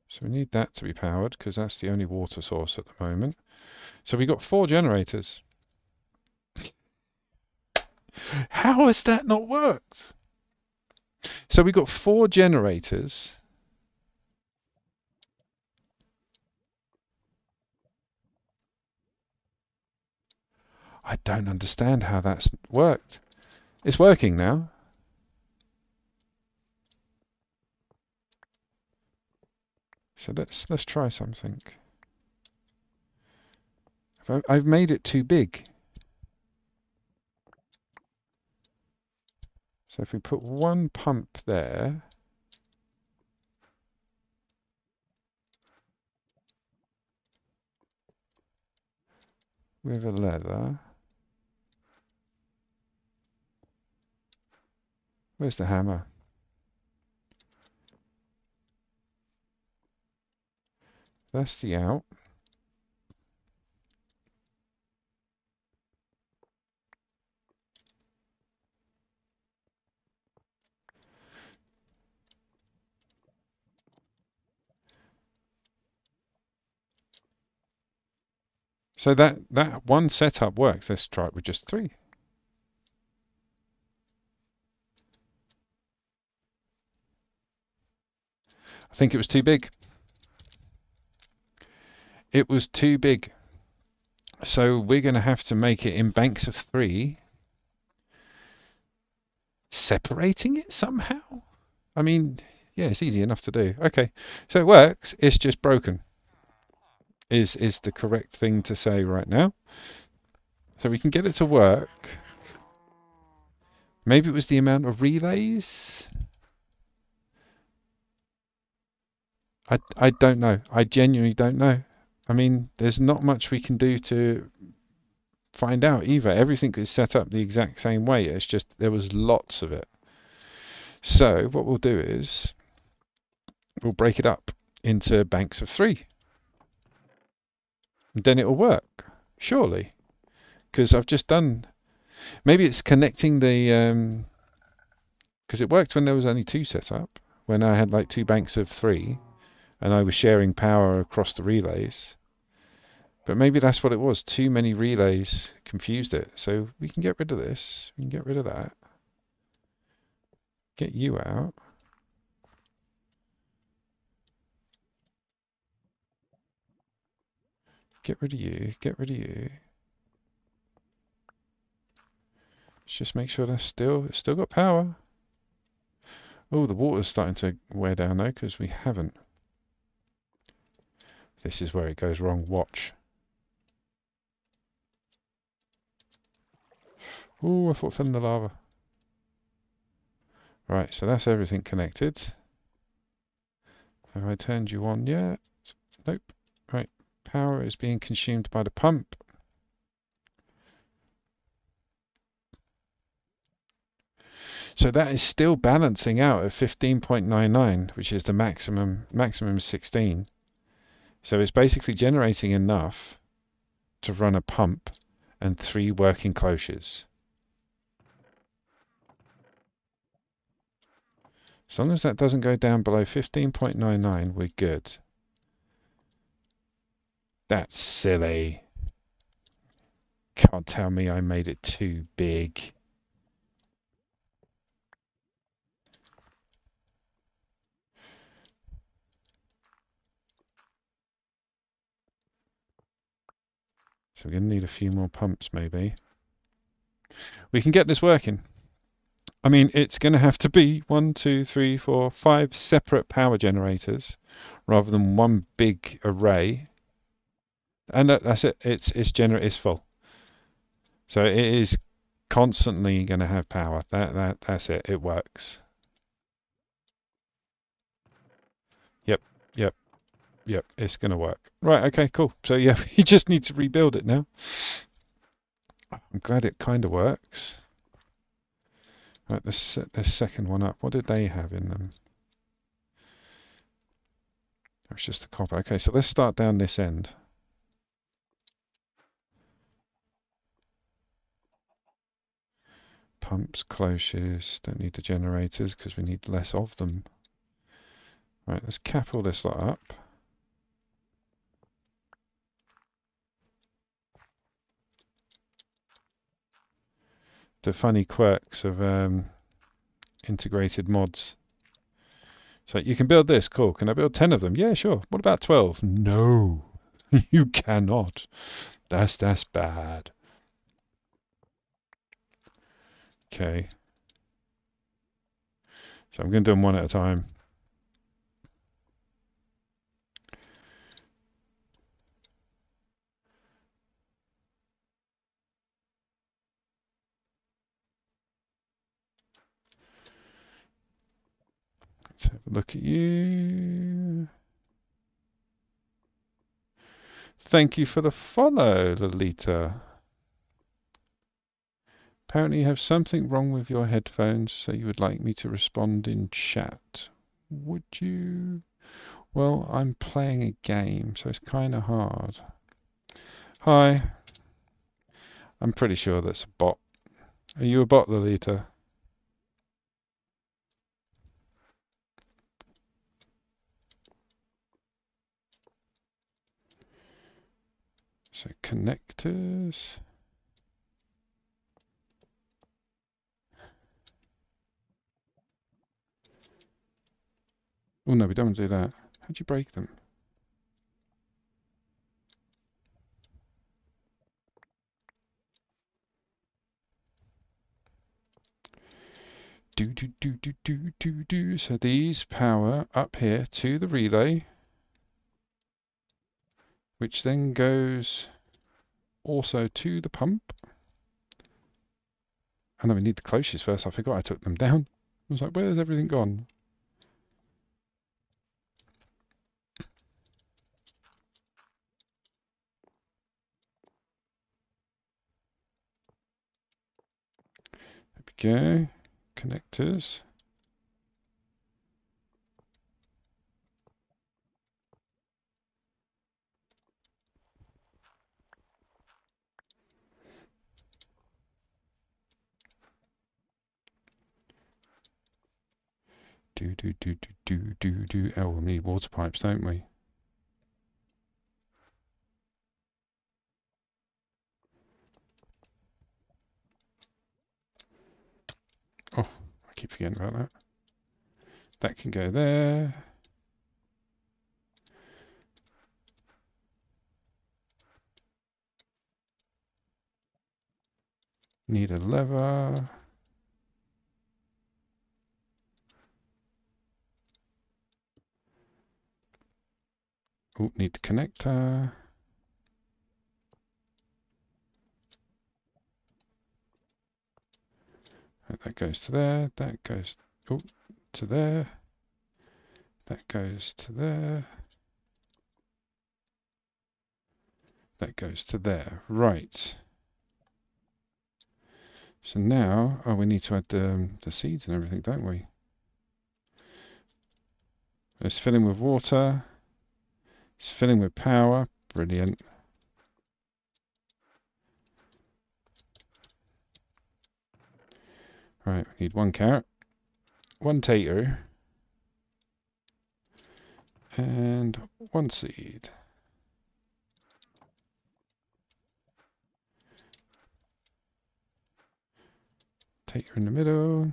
So we need that to be powered because that's the only water source at the moment. So we got 4 generators. How has that not worked? So we got 4 generators. I don't understand how that's worked. It's working now. So let's try something. I've made it too big. So if we put one pump there, with a leather. Where's the hammer? That's the out. So that one setup works. Let's try it with just 3. I think it was too big. It was too big. So we're going to have to make it in banks of 3, separating it somehow. I mean, yeah, it's easy enough to do. Okay, so it works. It's just broken. Is the correct thing to say right now. So we can get it to work. Maybe it was the amount of relays. I don't know. I genuinely don't know. I mean, there's not much we can do to find out either. Everything is set up the exact same way. It's just there was lots of it. So what we'll do is we'll break it up into banks of 3. And then it'll work, surely. Because I've just done. Maybe it's connecting the. Because it worked when there was only 2 set up. When I had like 2 banks of 3, and I was sharing power across the relays. But maybe that's what it was. Too many relays confused it. So we can get rid of this. We can get rid of that. Get you out. Get rid of you. Get rid of you. Let's just make sure that's it's still got power. Oh, the water's starting to wear down though, because we haven't. This is where it goes wrong. Watch. Oh, I thought I fell in the lava. Right, so that's everything connected. Have I turned you on yet? Nope. Right, power is being consumed by the pump. So that is still balancing out at 15.99, which is the maximum 16. So it's basically generating enough to run a pump and 3 working cloches. As long as that doesn't go down below 15.99, we're good. That's silly. Can't tell me I made it too big. So we're going to need a few more pumps maybe. We can get this working. I mean, it's going to have to be 1, 2, 3, 4, 5 separate power generators rather than one big array. And that's it. It's full. So it is constantly going to have power. That's it. It works. Yep. Yep. Yep. It's going to work. Right. Okay. Cool. So yeah, we just need to rebuild it now. I'm glad it kind of works. Right. Let's set this second one up. What did they have in them? It's just a copper. Okay. So let's start down this end. Pumps, cloches. Don't need the generators because we need less of them. Right. Let's cap all this lot up. The funny quirks of integrated mods. So you can build this, cool. Can I build 10 of them? Yeah, sure. What about 12? No, you cannot. That's bad. Okay. So I'm going to do them one at a time. Let's have a look at you. Thank you for the follow, Lolita. Apparently you have something wrong with your headphones, so you would like me to respond in chat. Would you? Well, I'm playing a game, so it's kind of hard. Hi. I'm pretty sure that's a bot. Are you a bot, Lolita? So connectors. Oh no, we don't want to do that. How'd you break them? Do do do do do do do. So these power up here to the relay, which then goes also to the pump. And then we need the cloches first. I forgot I took them down. I was like, where's everything gone? There we go. Connectors. Do do do do do do do. Oh, we need water pipes, don't we? Oh, I keep forgetting about that. That can go there. Need a lever. Oh, need the connector. That goes to there. That goes to there. That goes to there. That goes to there. Right. So now, oh, we need to add the seeds and everything, don't we? Let's fill in with water. Let's fill in with power. Brilliant. Right, we need one carrot, one tater, and one seed. Tater in the middle.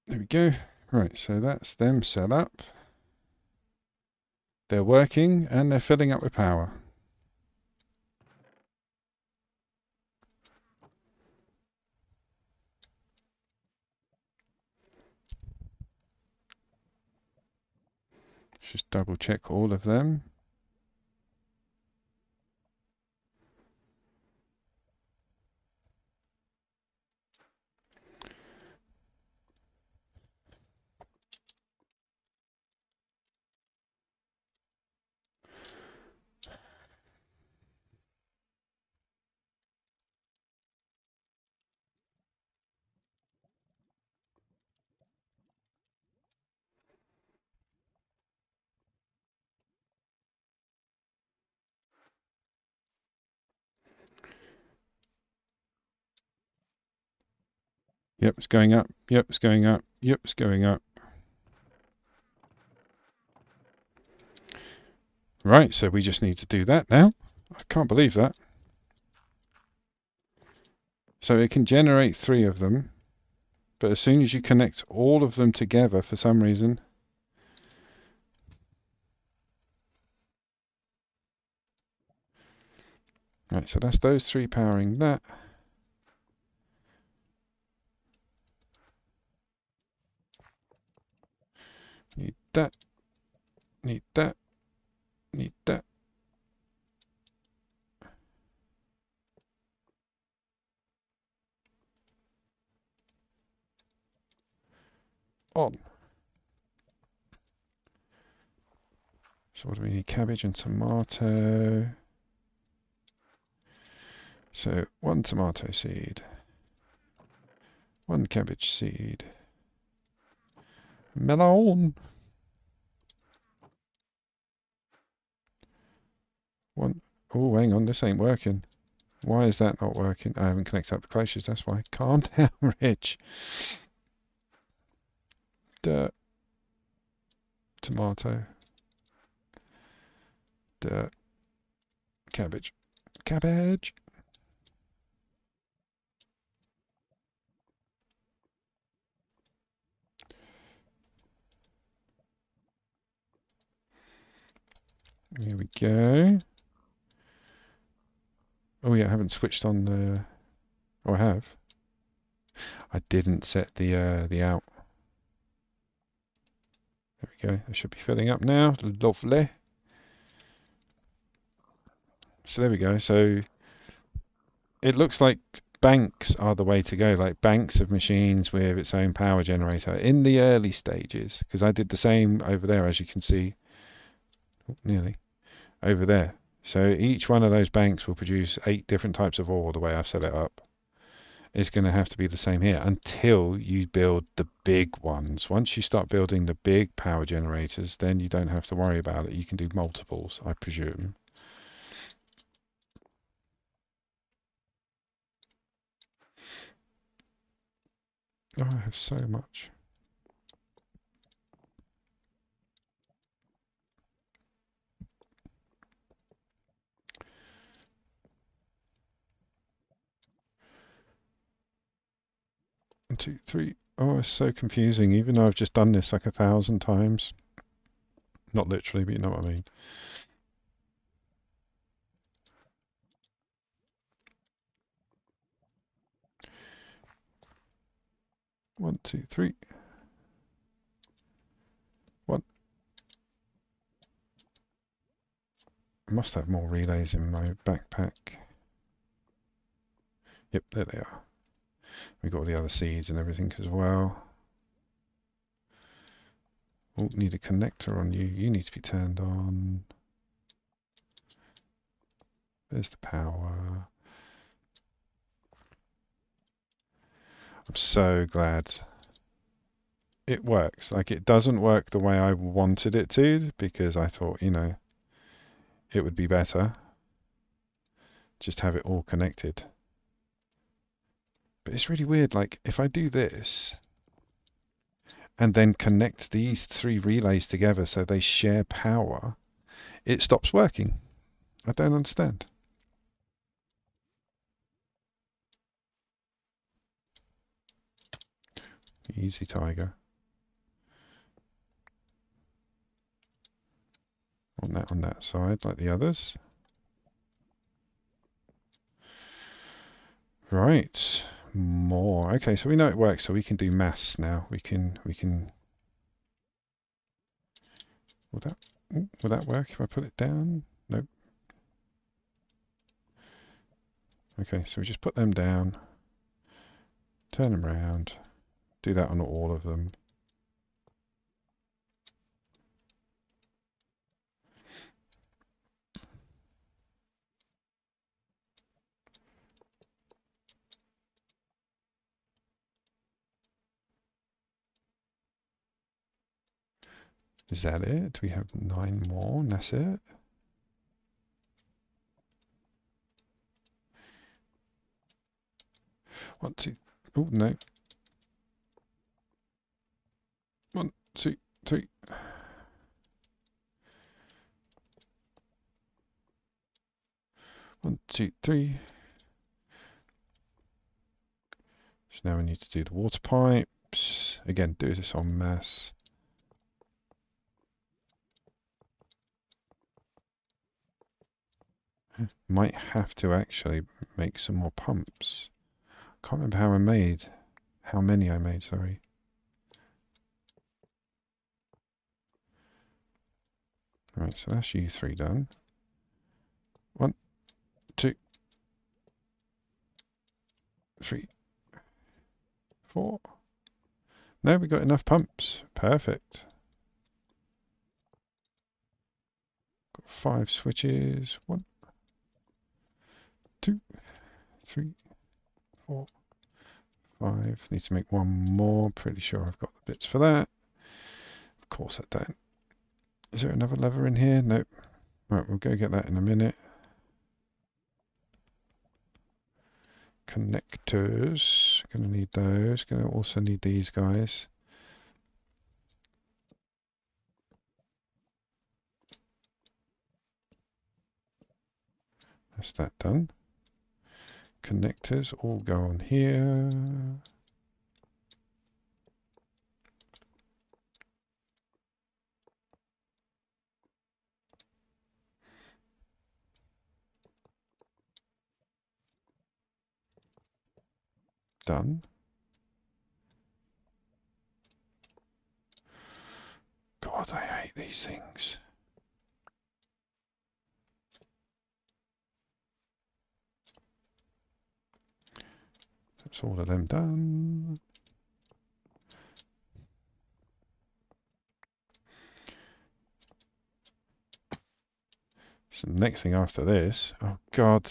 There we go. Right, so that's them set up. They're working and they're filling up with power. Just double check all of them. Yep, it's going up. Yep, it's going up. Yep, it's going up. Right, so we just need to do that now. I can't believe that. So it can generate 3 of them, but as soon as you connect all of them together for some reason. Right, so that's those 3 powering that. that, need that, need that. On. So what do we need? Cabbage and tomato. So one tomato seed, one cabbage seed, melon. One. Oh, hang on, this ain't working. Why is that not working? I haven't connected up the cloches, that's why. Calm down, Rich. Dirt, tomato, dirt, cabbage, cabbage. Here we go. Oh yeah, I haven't switched on the. Oh, I have. I didn't set the out. There we go. It should be filling up now. Lovely. So there we go. So it looks like banks are the way to go, like banks of machines with its own power generator in the early stages. Because I did the same over there, as you can see, nearly over there. So each one of those banks will produce 8 different types of ore. The way I've set it up, it's going to have to be the same here until you build the big ones. Once you start building the big power generators, then you don't have to worry about it. You can do multiples, I presume. Oh, I have so much. One, two, three. Oh, it's so confusing, even though I've just done this like 1,000 times. Not literally, but you know what I mean. One, two, three. One. I must have more relays in my backpack. Yep, there they are. We got all the other seeds and everything as well. Oh, need a connector on you. You need to be turned on. There's the power. I'm so glad it works. Like, it doesn't work the way I wanted it to, because I thought, it would be better just have it all connected. But it's really weird. Like, if I do this and then connect these 3 relays together so they share power, it stops working. I don't understand. Easy, Tiger. On that side, like the others. Right. More. Okay, so we know it works, so we can do mass now. We can. Will that work if I put it down? Nope. Okay, so we just put them down, turn them around, do that on all of them. Is that it? Do we have 9 more and that's it? One, two. Oh, no. 1, 2, 3. 1, 2, 3. So now we need to do the water pipes. Again, do this on mass. Might have to actually make some more pumps. Can't remember how many I made, sorry. Right, so that's you three done. 1, 2, 3, 4. No, we got enough pumps. Perfect. Got 5 switches. 1, 2, 3, 4, 5. Need to make one more. Pretty sure I've got the bits for that. Of course I don't. Is there another lever in here? Nope. Right, we'll go get that in a minute. Connectors. Gonna need those. Gonna also need these guys. That's that done. Connectors all go on here. Done. God, I hate these things. That's all of them done. So the next thing after this, oh God.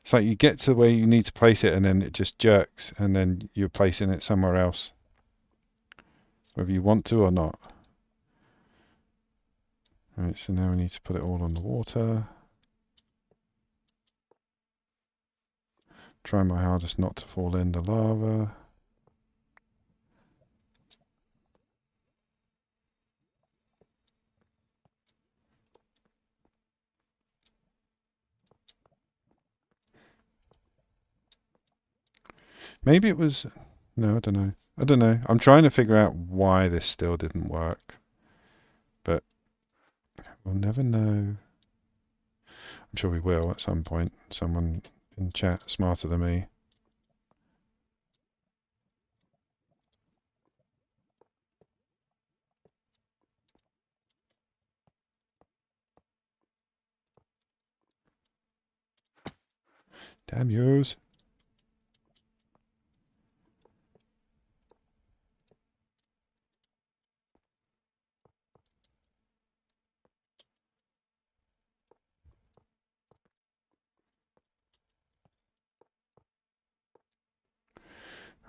It's like you get to where you need to place it and then it just jerks and then you're placing it somewhere else, whether you want to or not. Right, so now we need to put it all on the water. Try my hardest not to fall in the lava. Maybe it was... No, I don't know. I don't know. I'm trying to figure out why this still didn't work. But we'll never know. I'm sure we will at some point. Someone in chat smarter than me. Damn yous.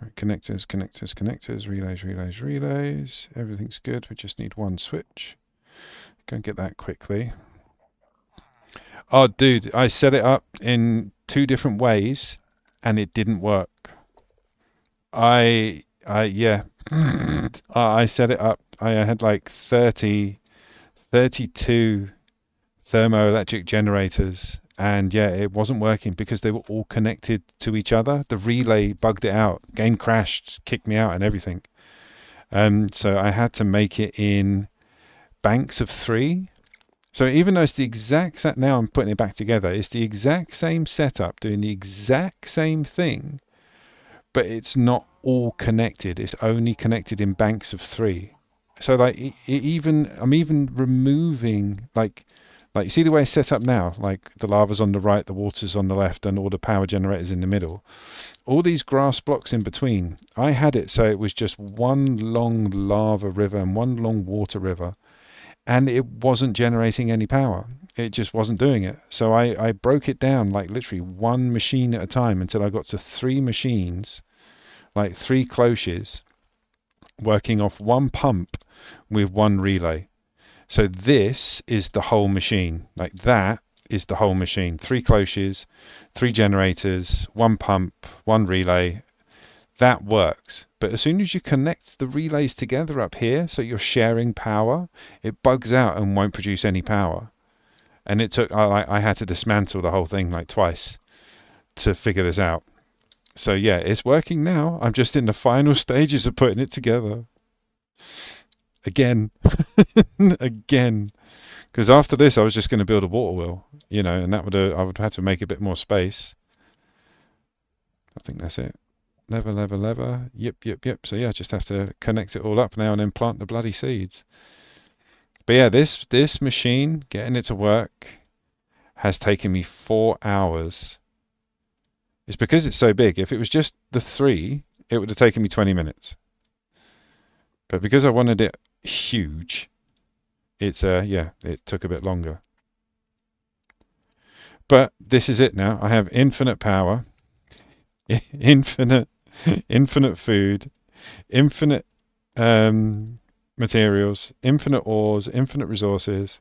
Right, connectors, connectors, connectors, relays, relays, relays. Everything's good. We just need one switch. Go and get that quickly. Oh, dude, I set it up in 2 different ways and it didn't work. Yeah. I set it up. I had like 32 thermoelectric generators, and yeah, it wasn't working because they were all connected to each other. The relay bugged it out. Game crashed, kicked me out, and everything. So I had to make it in banks of 3. So even though it's the exact now I'm putting it back together, it's the exact same setup, doing the exact same thing, but it's not all connected. It's only connected in banks of 3. So like I'm even removing like you see the way it's set up now, like the lava's on the right, the water's on the left, and all the power generators in the middle. All these grass blocks in between, I had it so it was just one long lava river and one long water river, and it wasn't generating any power. It just wasn't doing it. So I broke it down like literally one machine at a time until I got to 3 machines, like 3 cloches, working off one pump with one relay. So this is the whole machine. Like that is the whole machine. 3 cloches, 3 generators, 1 pump, 1 relay. That works. But as soon as you connect the relays together up here, so you're sharing power, it bugs out and won't produce any power. And it took, I had to dismantle the whole thing like twice to figure this out. So yeah, it's working now. I'm just in the final stages of putting it together. Again. Again. Because after this, I was just going to build a water wheel, and that would I would have had to make a bit more space. I think that's it. Lever, lever, lever. Yep, yep, yep. So yeah, just have to connect it all up now and then plant the bloody seeds. But yeah, this machine getting it to work has taken me 4 hours. It's because it's so big. If it was just the three, it would have taken me 20 minutes. But because I wanted it huge, it's yeah, it took a bit longer. But this is it now. I have infinite power, infinite, infinite food, infinite materials, infinite ores, infinite resources.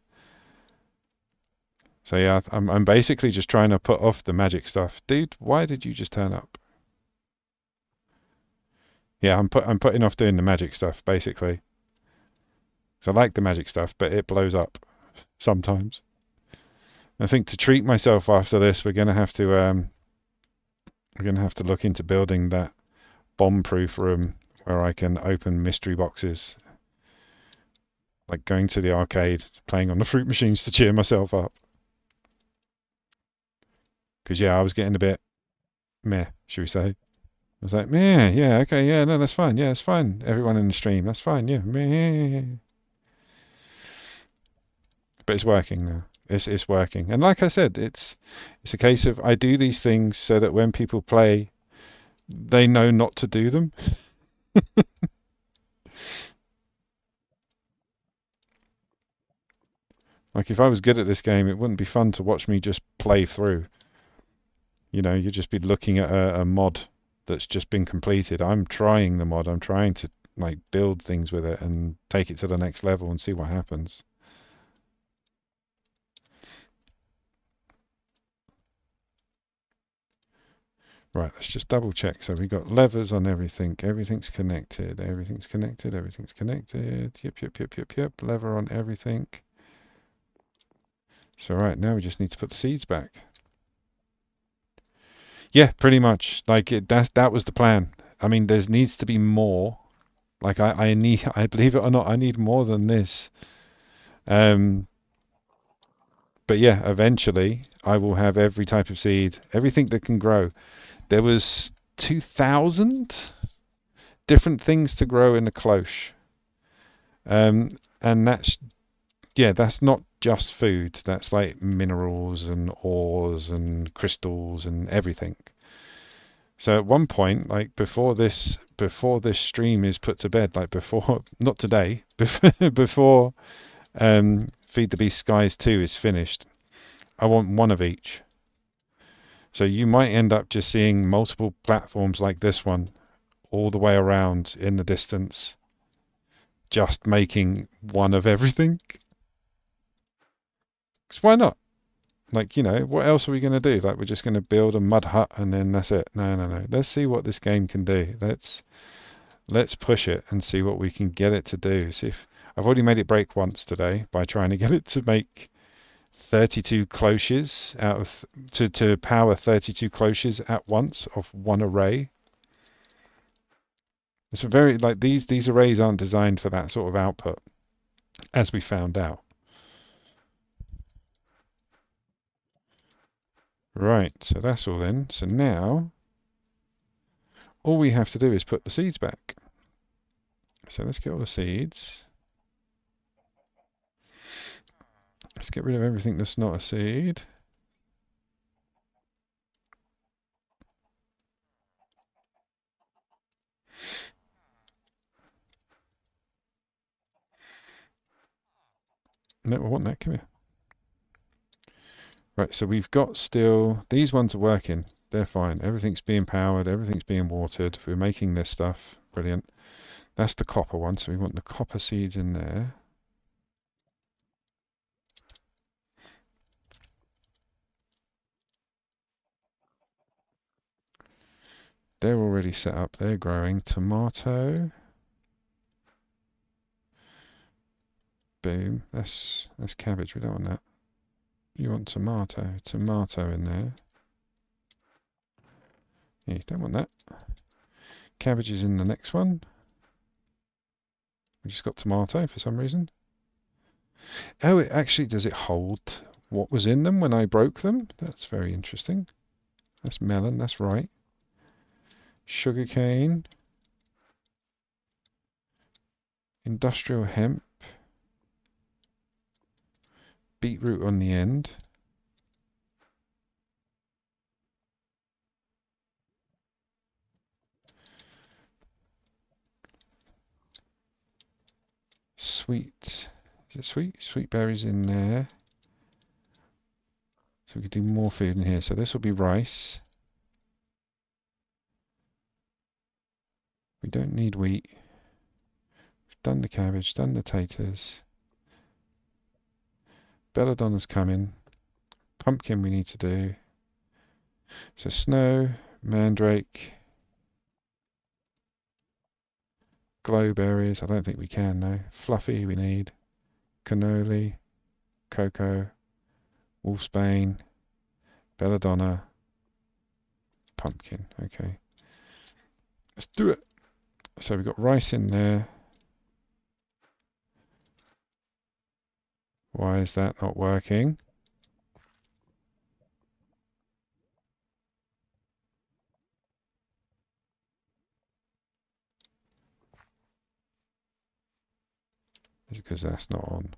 So yeah, I'm basically just trying to put off the magic stuff. Dude, why did you just turn up? Yeah, I'm putting off doing the magic stuff basically. So I like the magic stuff, but it blows up sometimes. I think to treat myself after this, we're gonna have to look into building that bomb-proof room where I can open mystery boxes, like going to the arcade, playing on the fruit machines to cheer myself up. Because yeah, I was getting a bit meh, should we say? I was like, meh, yeah, okay, yeah, no, that's fine, yeah, it's fine. Everyone in the stream, that's fine, yeah, meh. But it's working now. It's working, and like I said, it's a case of I do these things so that when people play, they know not to do them. Like if I was good at this game, it wouldn't be fun to watch me just play through. You know, you'd just be looking at a mod that's just been completed. I'm trying the mod. I'm trying to like build things with it and take it to the next level and see what happens. Right, let's just double check. So we got levers on everything. Everything's connected. Everything's connected. Everything's connected. Yep, yep, yep, yep, yep. Lever on everything. So right now we just need to put the seeds back. Yeah, pretty much. Like that was the plan. I mean, there needs to be more. Like I need, I believe it or not, I need more than this. Um, but yeah, eventually I will have every type of seed, everything that can grow. There was 2,000 different things to grow in a cloche. And that's yeah, that's not just food. That's like minerals and ores and crystals and everything. So at one point, like before this stream is put to bed, like before not today, before Feed the Beast Skies 2 is finished, I want one of each. So you might end up just seeing multiple platforms like this one all the way around in the distance, just making one of everything. 'Cause why not? Like, what else are we going to do? Like, we're just going to build a mud hut and then that's it. No, no, no. Let's see what this game can do. Let's push it and see what we can get it to do. See if I've already made it break once today by trying to get it to make 32 cloches to power 32 cloches at once of one array. It's a very like these arrays aren't designed for that sort of output, as we found out. Right, so that's all in. So now all we have to do is put the seeds back. So let's get all the seeds. Let's get rid of everything that's not a seed. No, I want that. Come here. Right, so we've got still these ones are working. They're fine. Everything's being powered. Everything's being watered. We're making this stuff. Brilliant. That's the copper one, so we want the copper seeds in there. They're already set up. They're growing. Tomato. Boom. That's cabbage. We don't want that. You want tomato. Tomato in there. Yeah, you don't want that. Cabbage is in the next one. We just got tomato for some reason. Oh, it actually does it hold what was in them when I broke them? That's very interesting. That's melon. That's right. sugarcane, industrial hemp, beetroot on the end, sweet, is it sweet? Sweet berries in there. So we could do more food in here. So this will be rice. We don't need wheat. We've done the cabbage, done the taters. Belladonna's coming. Pumpkin we need to do. So snow, mandrake, glowberries. I don't think we can though. Fluffy we need. Cannoli, cocoa, wolfsbane, belladonna, pumpkin. Okay, let's do it. So we've got rice in there. Why is that not working? Is it because that's not on?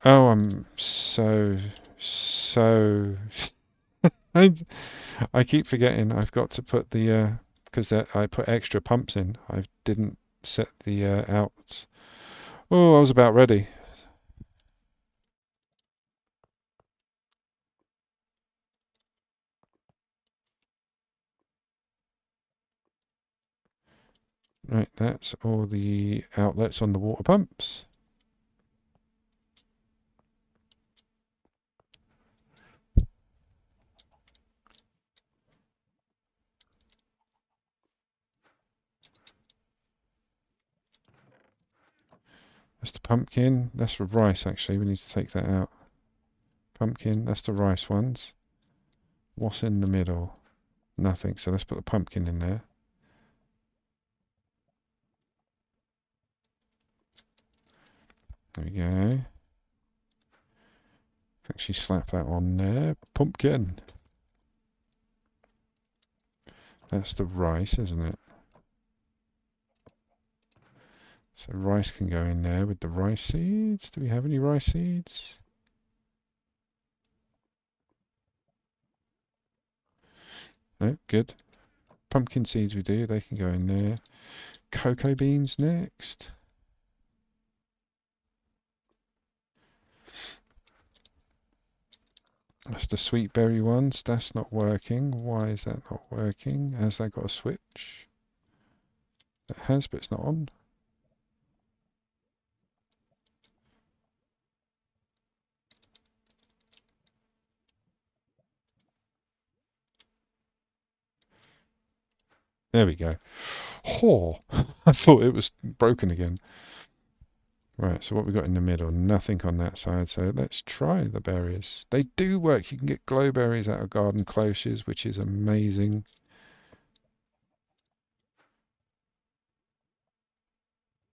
Oh, I'm so. I, I keep forgetting I've got to put the because I put extra pumps in. I didn't set the outs. Oh, I was about ready. Right, that's all the outlets on the water pumps. That's the pumpkin. That's for rice, actually. We need to take that out. Pumpkin, that's the rice ones. What's in the middle? Nothing. So let's put the pumpkin in there. There we go. Actually slap that on there. Pumpkin. That's the rice, isn't it? So rice can go in there with the rice seeds. Do we have any rice seeds? No, good. Pumpkin seeds we do. They can go in there. Cocoa beans next. That's the sweet berry ones. That's not working. Why is that not working? Has that got a switch? It has, but it's not on. There we go. Oh, I thought it was broken again. Right, so what we got in the middle? Nothing on that side, so let's try the berries. They do work. You can get glowberries out of garden cloches, which is amazing.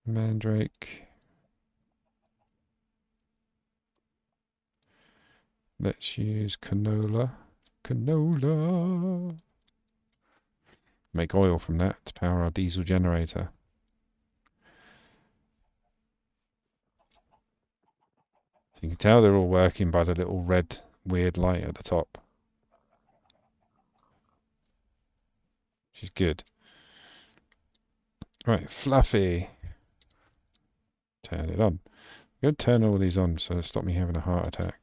Mandrake. Let's use canola. Canola. Make oil from that to power our diesel generator. So you can tell they're all working by the little red weird light at the top, which is good. Right, Fluffy. Turn it on. I'm going to turn all these on so stop me having a heart attack.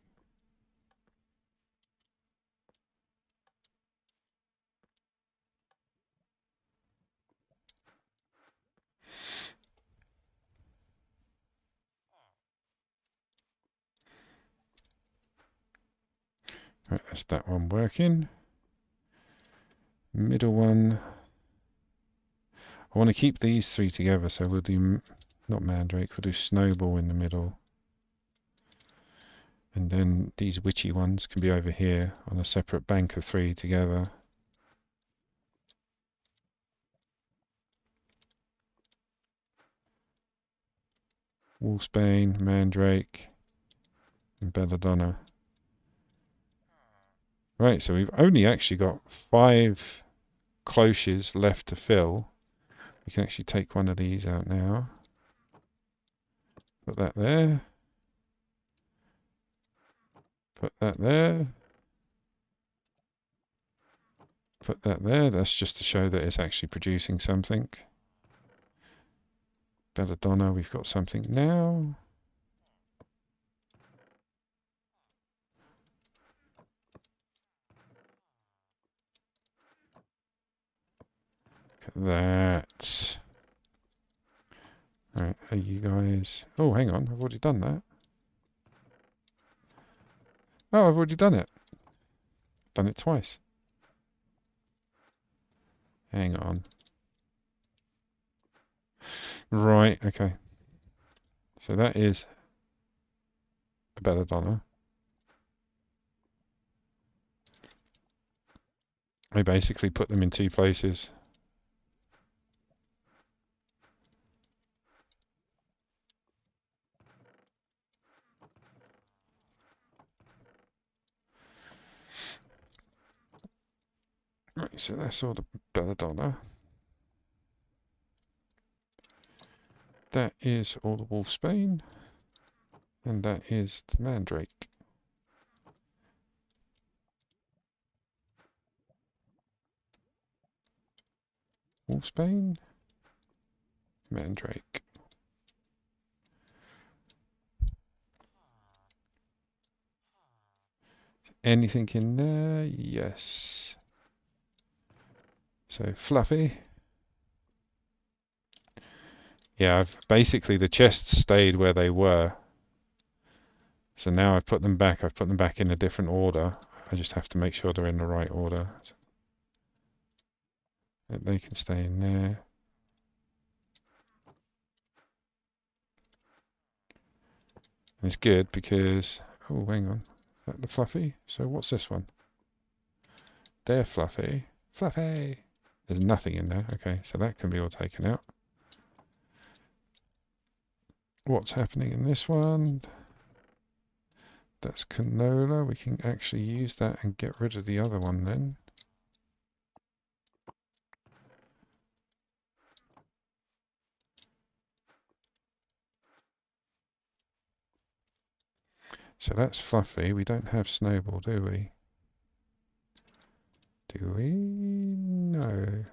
Right, that's that one working. Middle one. I want to keep these three together, so we'll do not Mandrake, we'll do Snowball in the middle. And then these witchy ones can be over here on a separate bank of three together. wolfsbane, mandrake, and belladonna. Right, so we've only actually got 5 cloches left to fill. We can actually take one of these out now. Put that there. Put that there. Put that there. That's just to show that it's actually producing something. Belladonna, we've got something now. Look at that. Alright, are you guys... Oh, hang on, I've already done that. Oh, I've already done it. Done it twice. Hang on. Right, okay. So that is a belladonna. I basically put them in 2 places. Right, so that's all the belladonna. That is all the wolfsbane. And that is the mandrake. Wolfsbane, mandrake. Anything in there? Yes. So fluffy. Yeah, I've basically the chests stayed where they were. So now I've put them back. I've put them back in a different order. I just have to make sure they're in the right order. So that they can stay in there. And it's good because... Oh, hang on. Is that the fluffy? So what's this one? They're fluffy. Fluffy! There's nothing in there. Okay, so that can be all taken out. What's happening in this one? That's canola. We can actually use that and get rid of the other one then. So that's fluffy. We don't have snowball, do we? Do we? No.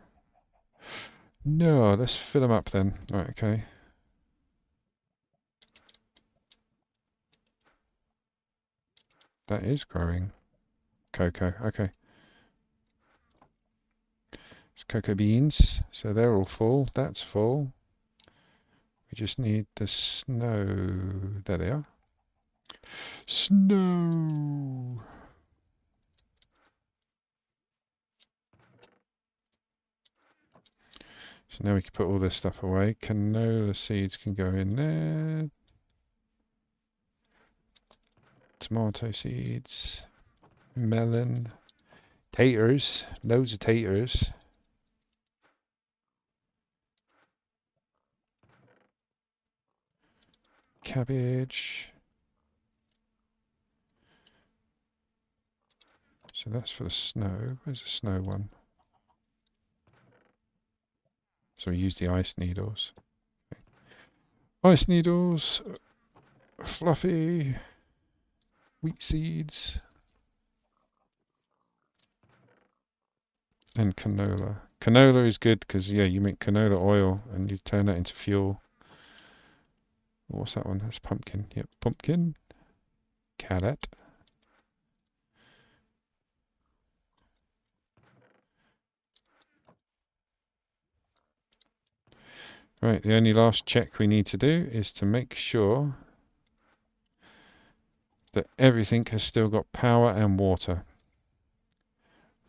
No, let's fill them up then. Right, okay. That is growing. Cocoa, okay. It's cocoa beans. So they're all full. That's full. We just need the snow. There they are. Snow! So now we can put all this stuff away. Canola seeds can go in there. Tomato seeds. Melon. Taters. Loads of taters. Cabbage. So that's for the snow. Where's the snow one? So we use the ice needles. Okay. Ice needles. Fluffy. Wheat seeds. And canola. Canola is good because, yeah, you make canola oil and you turn that into fuel. What's that one? That's pumpkin. Yep, pumpkin. Carrot. Right, the only last check we need to do is to make sure that everything has still got power and water.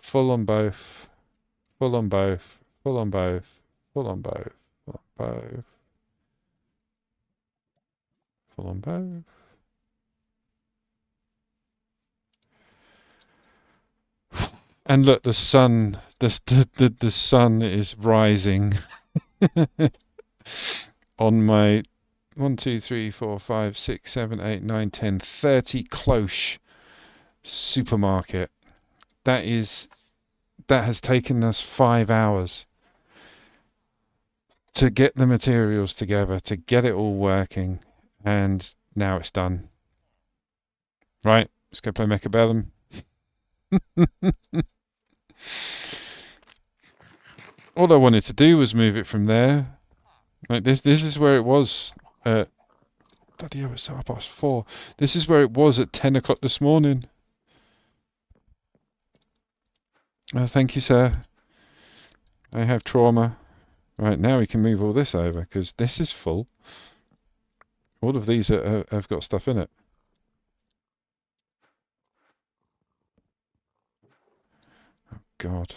Full on both. Full on both. Full on both. Full on both. Full on both. Full on both. And look, the sun, the sun is rising on my 1, 2, 3, 4, 5, 6, 7, 8, 9, 10, 30 cloche supermarket. That is that has taken us 5 hours to get the materials together, to get it all working, and now it's done. Right, let's go play Mechabellum. All I wanted to do was move it from there. Like this is where it was. Bloody hell, it's 4:30. This is where it was at 10 o'clock this morning. Thank you, sir. I have trauma. Right, now we can move all this over, because this is full. All of these have got stuff in it. God.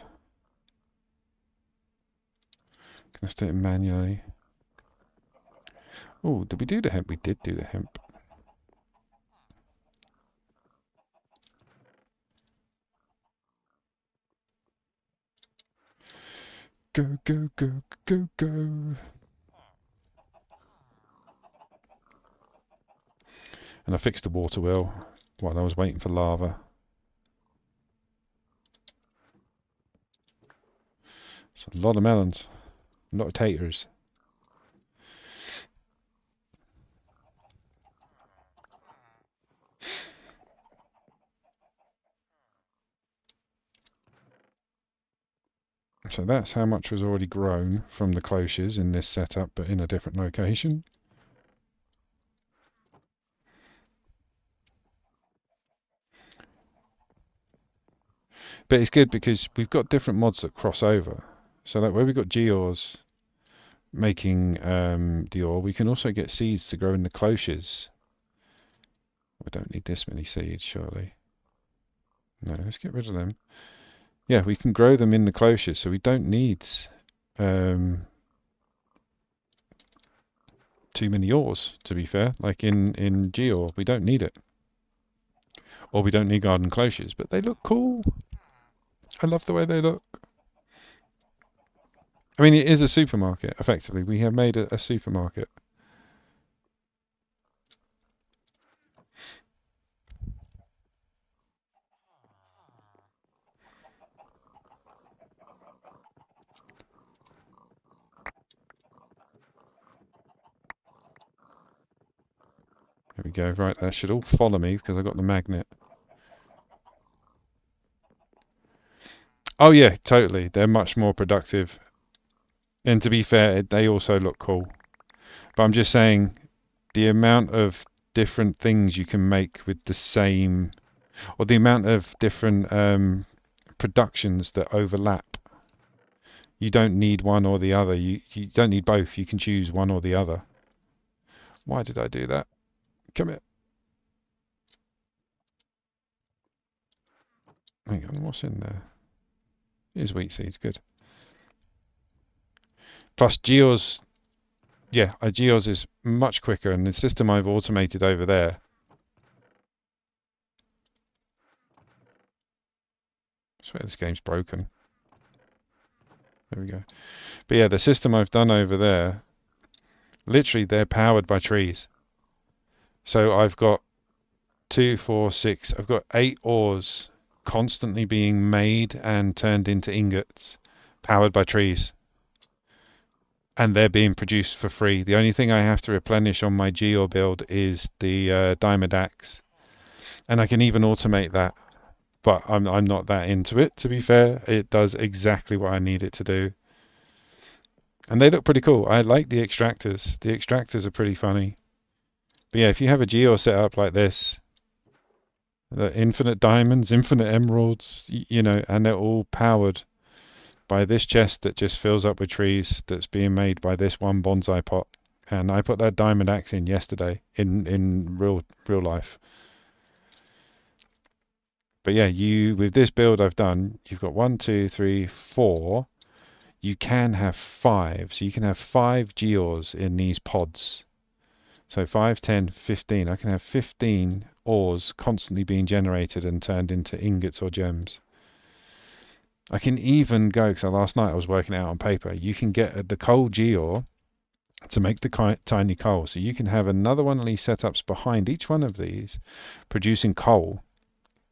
Can I do it manually? Oh, did we do the hemp? We did do the hemp. Go, go, go, go, go. And I fixed the water wheel while I was waiting for lava. It's a lot of melons. A lot of taters. So that's how much was already grown from the cloches in this setup, but in a different location. But it's good because we've got different mods that cross over. So like where we've got Geors making the ore, we can also get seeds to grow in the cloches. We don't need this many seeds, surely. No, let's get rid of them. Yeah, we can grow them in the cloches, so we don't need too many ores, to be fair. Like in Geor, we don't need it. Or we don't need garden cloches, but they look cool. I love the way they look. I mean, it is a supermarket, effectively. We have made a supermarket. There we go. Right, that should all follow me because I've got the magnet. Oh yeah, totally. They're much more productive. And to be fair, they also look cool. But I'm just saying the amount of different things you can make with the same, or the amount of different productions that overlap. You don't need one or the other. You don't need both. You can choose one or the other. Why did I do that? Come here. Hang on, what's in there? Here's wheat seeds, good. Plus Geos, yeah, Geos is much quicker, and the system I've automated over there. I swear this game's broken. There we go. But yeah, the system I've done over there, literally they're powered by trees. So I've got 2, 4, 6, I've got 8 ores constantly being made and turned into ingots, powered by trees. And they're being produced for free. The only thing I have to replenish on my Geo build is the diamond axe, and I can even automate that. But I'm not that into it, to be fair. It does exactly what I need it to do, and they look pretty cool. I like the extractors. The extractors are pretty funny. But yeah, if you have a Geo set up like this, the infinite diamonds, infinite emeralds, you know, and they're all powered by this chest that just fills up with trees that's being made by this one bonsai pot. And I put that diamond axe in yesterday in real life. But yeah, you with this build I've done, you've got 1, 2, 3, 4. You can have 5, so you can have 5 geors in these pods. So 5, 10, 15. I can have 15 ores constantly being generated and turned into ingots or gems. I can even go, because last night I was working it out on paper, you can get the coal geor to make the tiny coal. So you can have another one of these setups behind each one of these, producing coal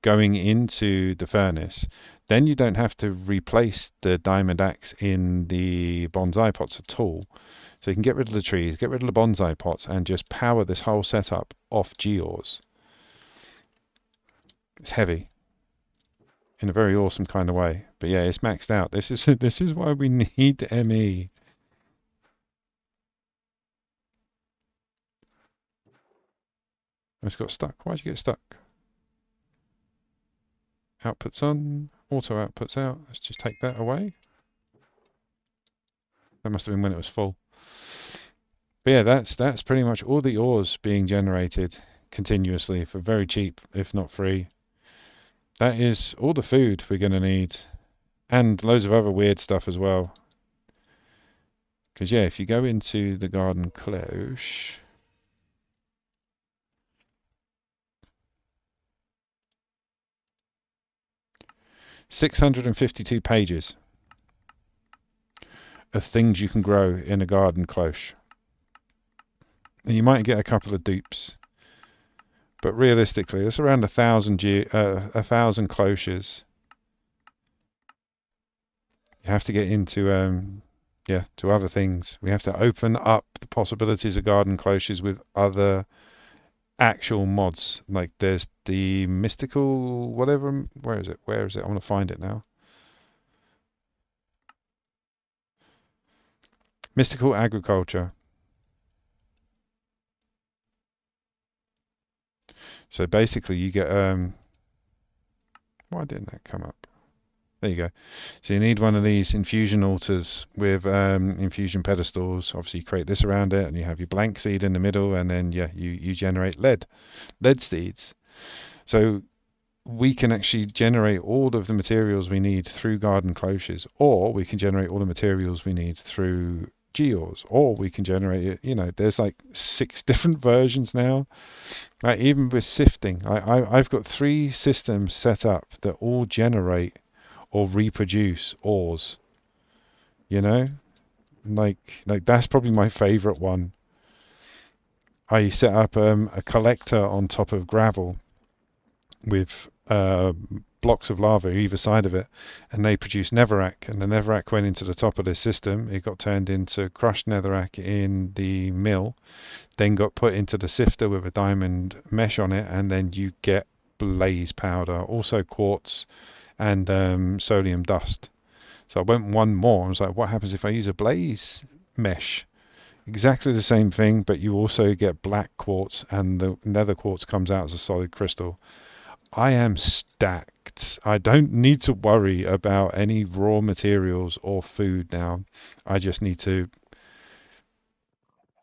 going into the furnace. Then you don't have to replace the diamond axe in the bonsai pots at all. So you can get rid of the trees, get rid of the bonsai pots, and just power this whole setup off gears. It's heavy in a very awesome kind of way. But yeah, it's maxed out. This is why we need ME. It's got stuck. Why'd you get stuck? Outputs on, auto outputs out. Let's just take that away. That must have been when it was full. But yeah, that's pretty much all the ores being generated continuously for very cheap, if not free. That is all the food we're going to need, and loads of other weird stuff as well. Because yeah, if you go into the garden cloche, 652 pages of things you can grow in a garden cloche. And you might get a couple of dupes, but realistically, it's around 1,000 cloches. You have to get into yeah, to other things. We have to open up the possibilities of garden cloches with other actual mods. Like there's the mystical whatever. Where is it? Where is it? I want to find it now. Mystical agriculture. So basically, you get why didn't that come up? There you go. So you need one of these infusion altars with infusion pedestals. Obviously, you create this around it, and you have your blank seed in the middle, and then yeah, you generate lead seeds. So we can actually generate all of the materials we need through garden cloches, or we can generate all the materials we need through geos, or we can generate it. There's like 6 different versions now. Like even with sifting, I've got 3 systems set up that all generate or reproduce ores. You know, like that's probably my favorite one. I set up a collector on top of gravel with blocks of lava either side of it, and they produce netherrack. And the netherrack went into the top of this system. It got turned into crushed netherrack in the mill, then got put into the sifter with a diamond mesh on it, and then you get blaze powder, also quartz and solium dust. So I went one more. I was like, what happens if I use a blaze mesh? Exactly the same thing, but you also get black quartz, and the nether quartz comes out as a solid crystal. I am stacked. I don't need to worry about any raw materials or food now. I just need to.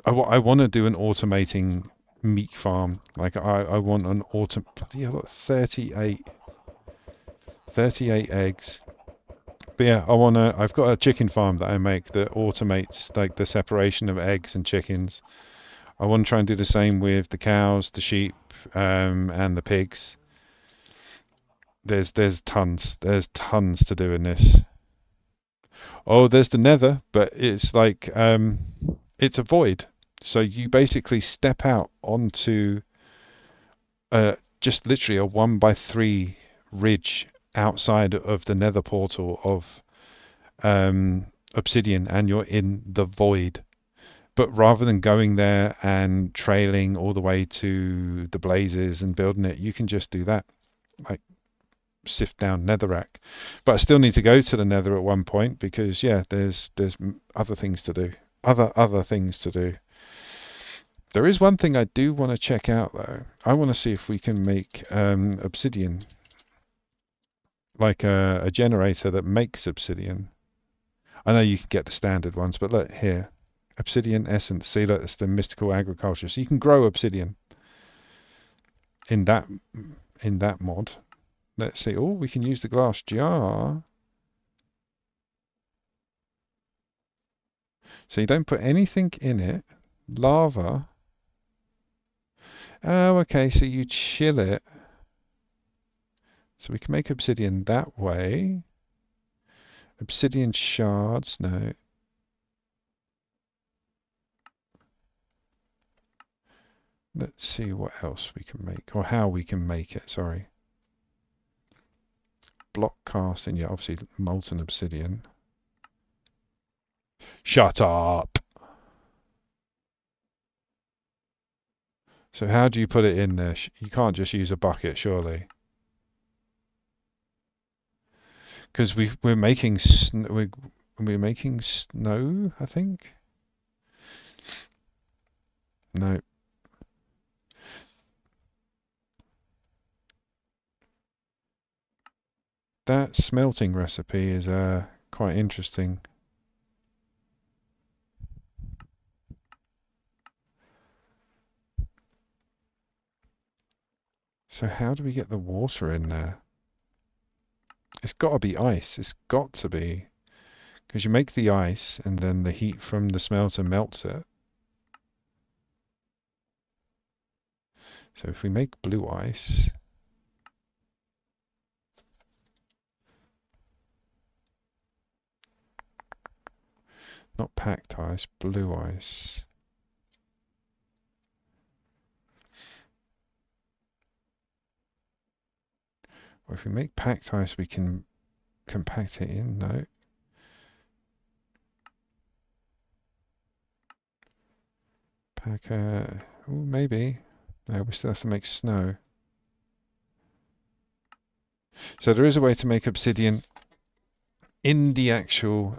I want to do an automating meat farm. Like I want an bloody hell, 38 eggs. But yeah, I've got a chicken farm that I make that automates like the separation of eggs and chickens. I want to try and do the same with the cows, the sheep, and the pigs. There's tons to do in this. Oh, there's the nether, but it's like it's a void. So you basically step out onto just literally a 1 by 3 ridge outside of the nether portal of obsidian, and you're in the void. But rather than going there and trailing all the way to the blazes and building it, you can just do that. Like sift down netherrack. But I still need to go to the nether at one point because yeah, there's other things to do. Other things to do. There is one thing I do want to check out though. I want to see if we can make obsidian, like a generator that makes obsidian. I know you can get the standard ones, but look here, obsidian essence. See, look, it's the mystical agriculture. So you can grow obsidian in that mod. Let's see. Oh, we can use the glass jar. So you don't put anything in it. Lava. Oh, okay. So you chill it. So we can make obsidian that way. Obsidian shards. No. Let's see what else we can make, or how we can make it, sorry. Block casting, yeah, obviously molten obsidian. Shut up! So how do you put it in there? You can't just use a bucket, surely. Because we're making we're making snow, I think. No, that smelting recipe is quite interesting. So how do we get the water in there? It's got to be ice. It's got to be. Because you make the ice and then the heat from the smelter melts it. So if we make blue ice, not packed ice, blue ice. Or if we make packed ice, we can compact it in. No. Pack, oh, maybe. No, we still have to make snow. So there is a way to make obsidian in the actual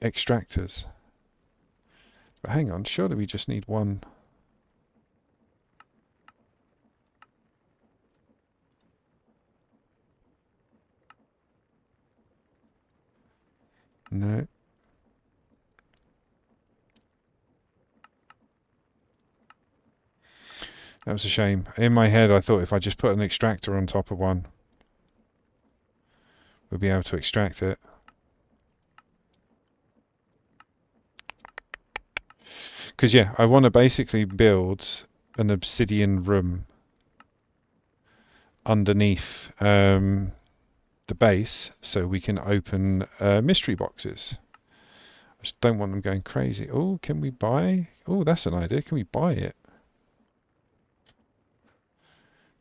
extractors. But hang on, surely we just need one. No. That was a shame. In my head, I thought if I just put an extractor on top of one, we'll be able to extract it. Because, yeah, I want to basically build an obsidian room underneath the base so we can open mystery boxes. I just don't want them going crazy. Oh, can we buy? Oh, that's an idea. Can we buy it?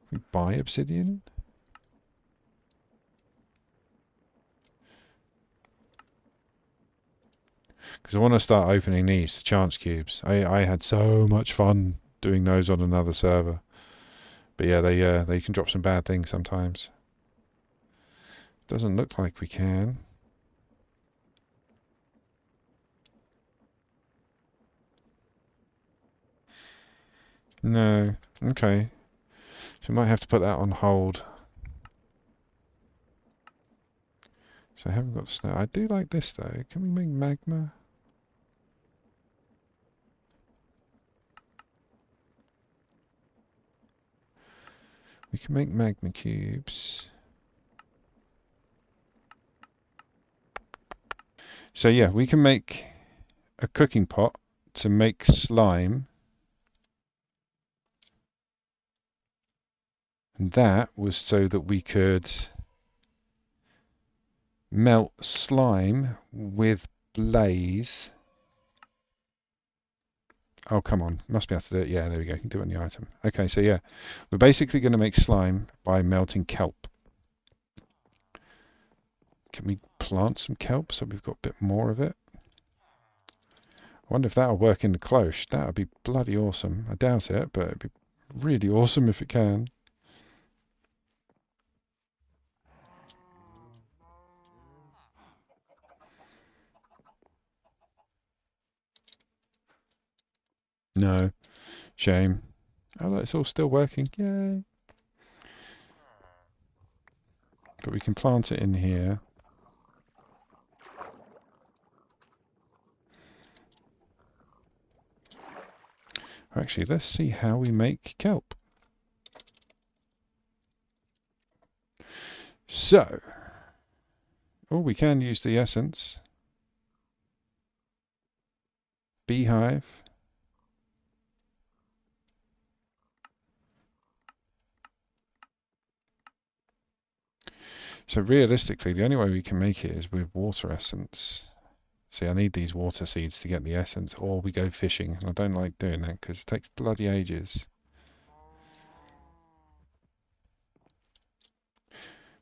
Can we buy obsidian? Because I want to start opening these to chance cubes. I had so much fun doing those on another server. But yeah, they can drop some bad things sometimes. Doesn't look like we can. No. Okay. So we might have to put that on hold. So I haven't got snow. I do like this though. Can we make magma? We can make magma cubes. So yeah, we can make a cooking pot to make slime. And that was so that we could melt slime with blaze. Oh, come on. Must be able to do it. Yeah, there we go. You can do it on the item. Okay, so yeah. We're basically going to make slime by melting kelp. Can we plant some kelp so we've got a bit more of it? I wonder if that'll work in the cloche. That would be bloody awesome. I doubt it, but it'd be really awesome if it can. No. Shame. Oh, look, it's all still working. Yay. But we can plant it in here. Actually, let's see how we make kelp. So, oh, we can use the essence. Beehive. So realistically, the only way we can make it is with water essence. See, I need these water seeds to get the essence, or we go fishing. And I don't like doing that because it takes bloody ages.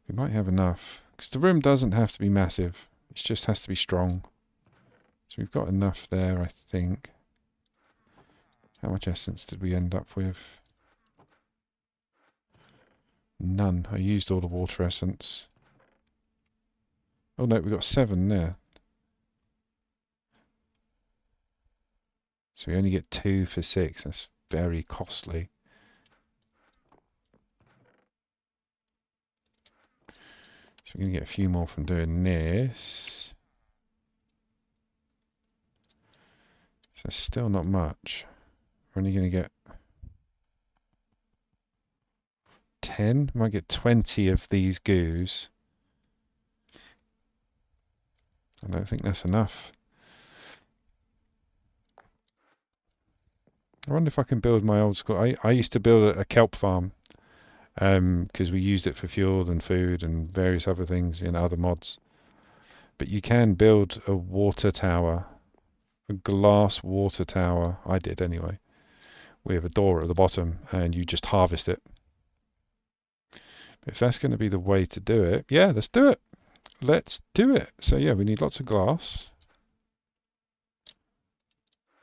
We might have enough, because the room doesn't have to be massive. It just has to be strong. So we've got enough there, I think. How much essence did we end up with? None. I used all the water essence. Oh no, we got 7 there. So we only get 2 for 6. That's very costly. So we're going to get a few more from doing this. So still not much. We're only going to get 10. Might get 20 of these goos. I don't think that's enough. I wonder if I can build my old school. I used to build a kelp farm because we used it for fuel and food and various other things in other mods. But you can build a water tower, a glass water tower. I did anyway. We have a door at the bottom and you just harvest it. If that's going to be the way to do it, yeah, let's do it. Let's do it. So yeah, we need lots of glass,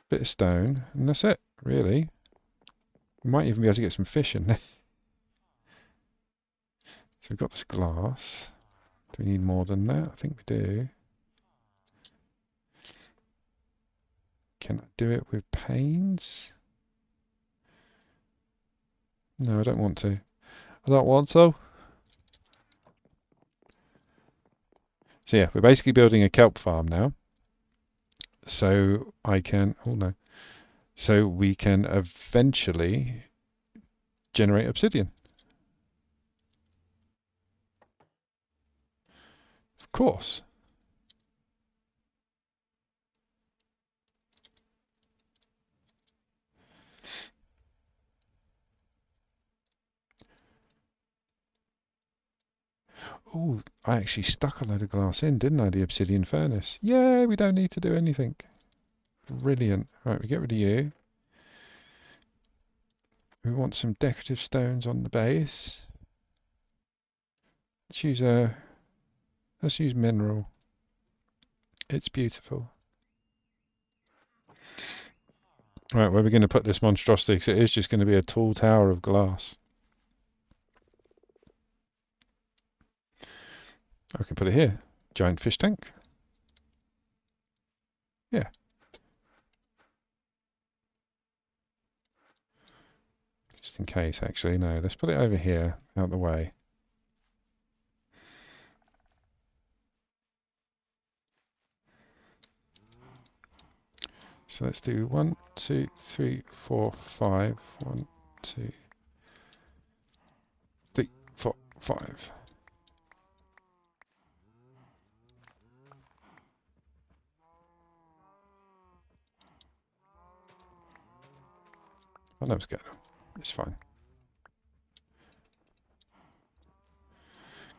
bit of stone, and that's it, really. We might even be able to get some fish in there. So we've got this glass. Do we need more than that? I think we do. Can I do it with panes? No, I don't want to. I don't want to. So yeah, we're basically building a kelp farm now. So I can, oh no. So we can eventually generate obsidian. Of course. Oh, I actually stuck a load of glass in, didn't I? The obsidian furnace. Yeah, we don't need to do anything. Brilliant. Right, we get rid of you. We want some decorative stones on the base. Let's use let's use mineral. It's beautiful. Right, where are we going to put this monstrosity? Because it is just going to be a tall tower of glass. I can put it here. Giant fish tank. Yeah. Just in case, actually. No, let's put it over here, out the way. So let's do 1, 2, 3, 4, 5. 1, 2, 3, 4, 5. I know it's good. It's fine.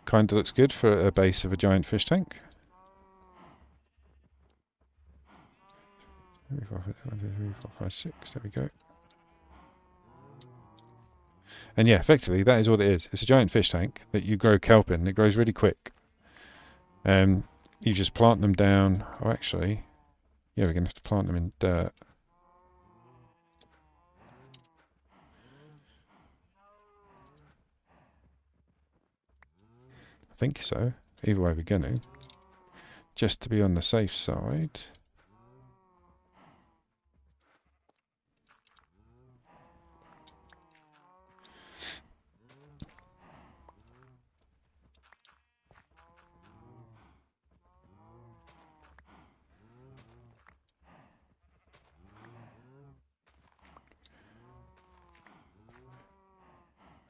Kinda looks good for a base of a giant fish tank. 1, 2, 3, 4, 5, 6. There we go. And yeah, effectively, that is what it is. It's a giant fish tank that you grow kelp in. It grows really quick. You just plant them down. Oh, actually, yeah, we're going to have to plant them in dirt. I think so. Either way, we're going to. Just to be on the safe side.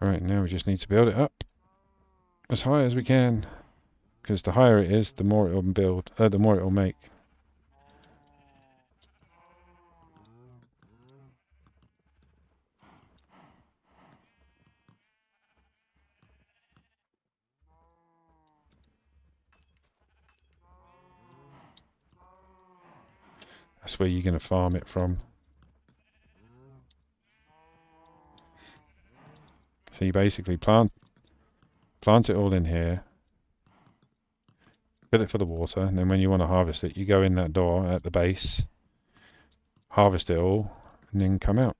Right, now we just need to build it up as high as we can. Because the higher it is, the more it will build. The more it will make. That's where you're going to farm it from. So you basically plant it all in here, fill it for the water, and then when you want to harvest it, you go in that door at the base, harvest it all, and then come out.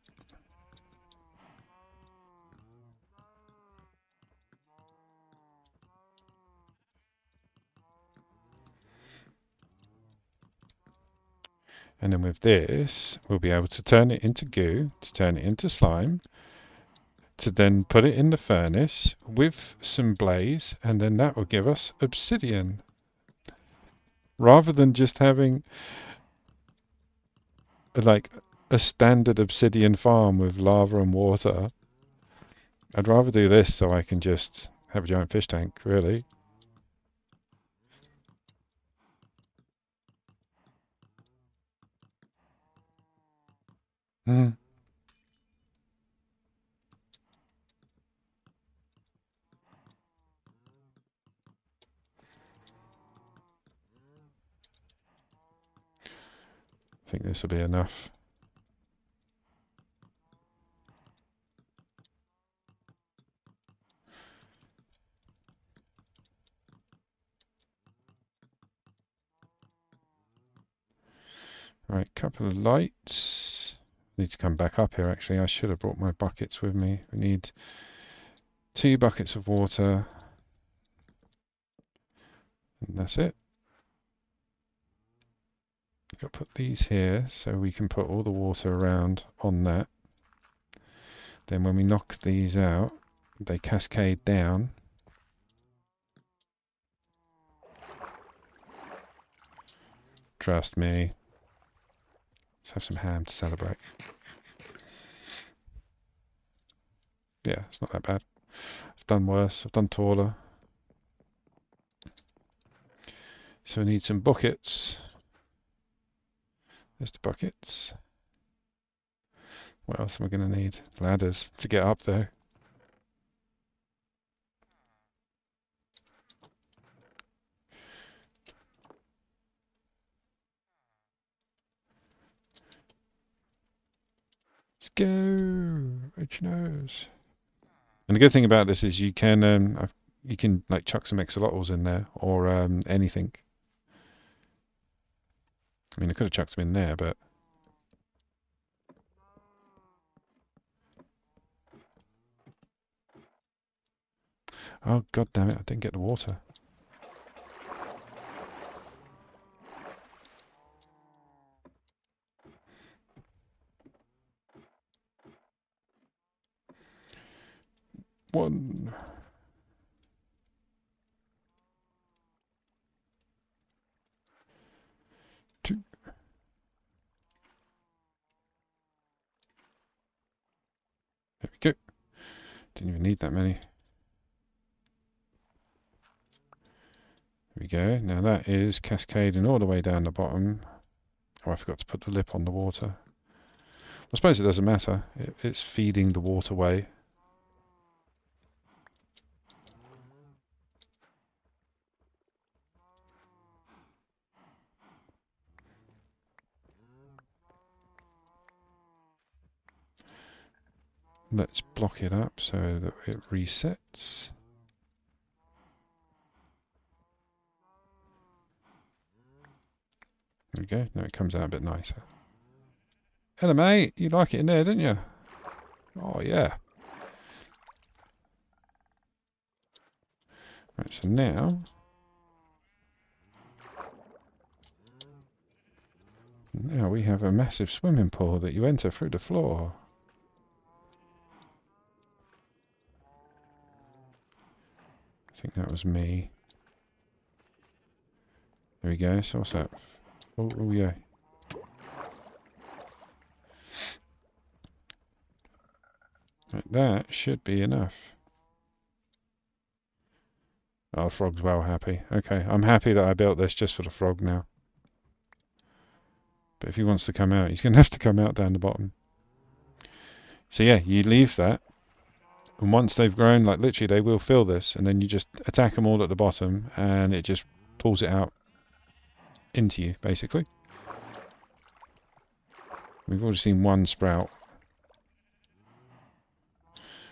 And then with this, we'll be able to turn it into goo, to turn it into slime, to then put it in the furnace with some blaze, and then that will give us obsidian. Rather than just having like a standard obsidian farm with lava and water, I'd rather do this so I can just have a giant fish tank, really. Hmm. I think this will be enough. Right, couple of lights. Need to come back up here actually. I should have brought my buckets with me. We need 2 buckets of water. And that's it. Got to put these here so we can put all the water around on that. Then when we knock these out, they cascade down. Trust me. Let's have some ham to celebrate. Yeah, it's not that bad. I've done worse. I've done taller. So we need some buckets. There's the buckets. What else am I going to need? Ladders to get up there. Let's go. H nose. And the good thing about this is you can like chuck some axolotls in there or anything. I mean, I could have chucked them in there, but oh god damn it! I didn't get the water. One. Two. There we go. Didn't even need that many. There we go. Now that is cascading all the way down the bottom. Oh, I forgot to put the lip on the water. I suppose it doesn't matter. It's feeding the waterway. Let's block it up so that it resets. There we go. Now it comes out a bit nicer. Hello, mate. You like it in there, didn't you? Oh, yeah. Right, so now we have a massive swimming pool that you enter through the floor. I think that was me. There we go. So what's that? Oh yeah. Right, that should be enough. Oh, the frog's well happy. Okay, I'm happy that I built this just for the frog now. But if he wants to come out, he's going to have to come out down the bottom. So yeah, you leave that. And once they've grown, like literally they will fill this. And then you just attack them all at the bottom. And it just pulls it out into you, basically. We've already seen one sprout.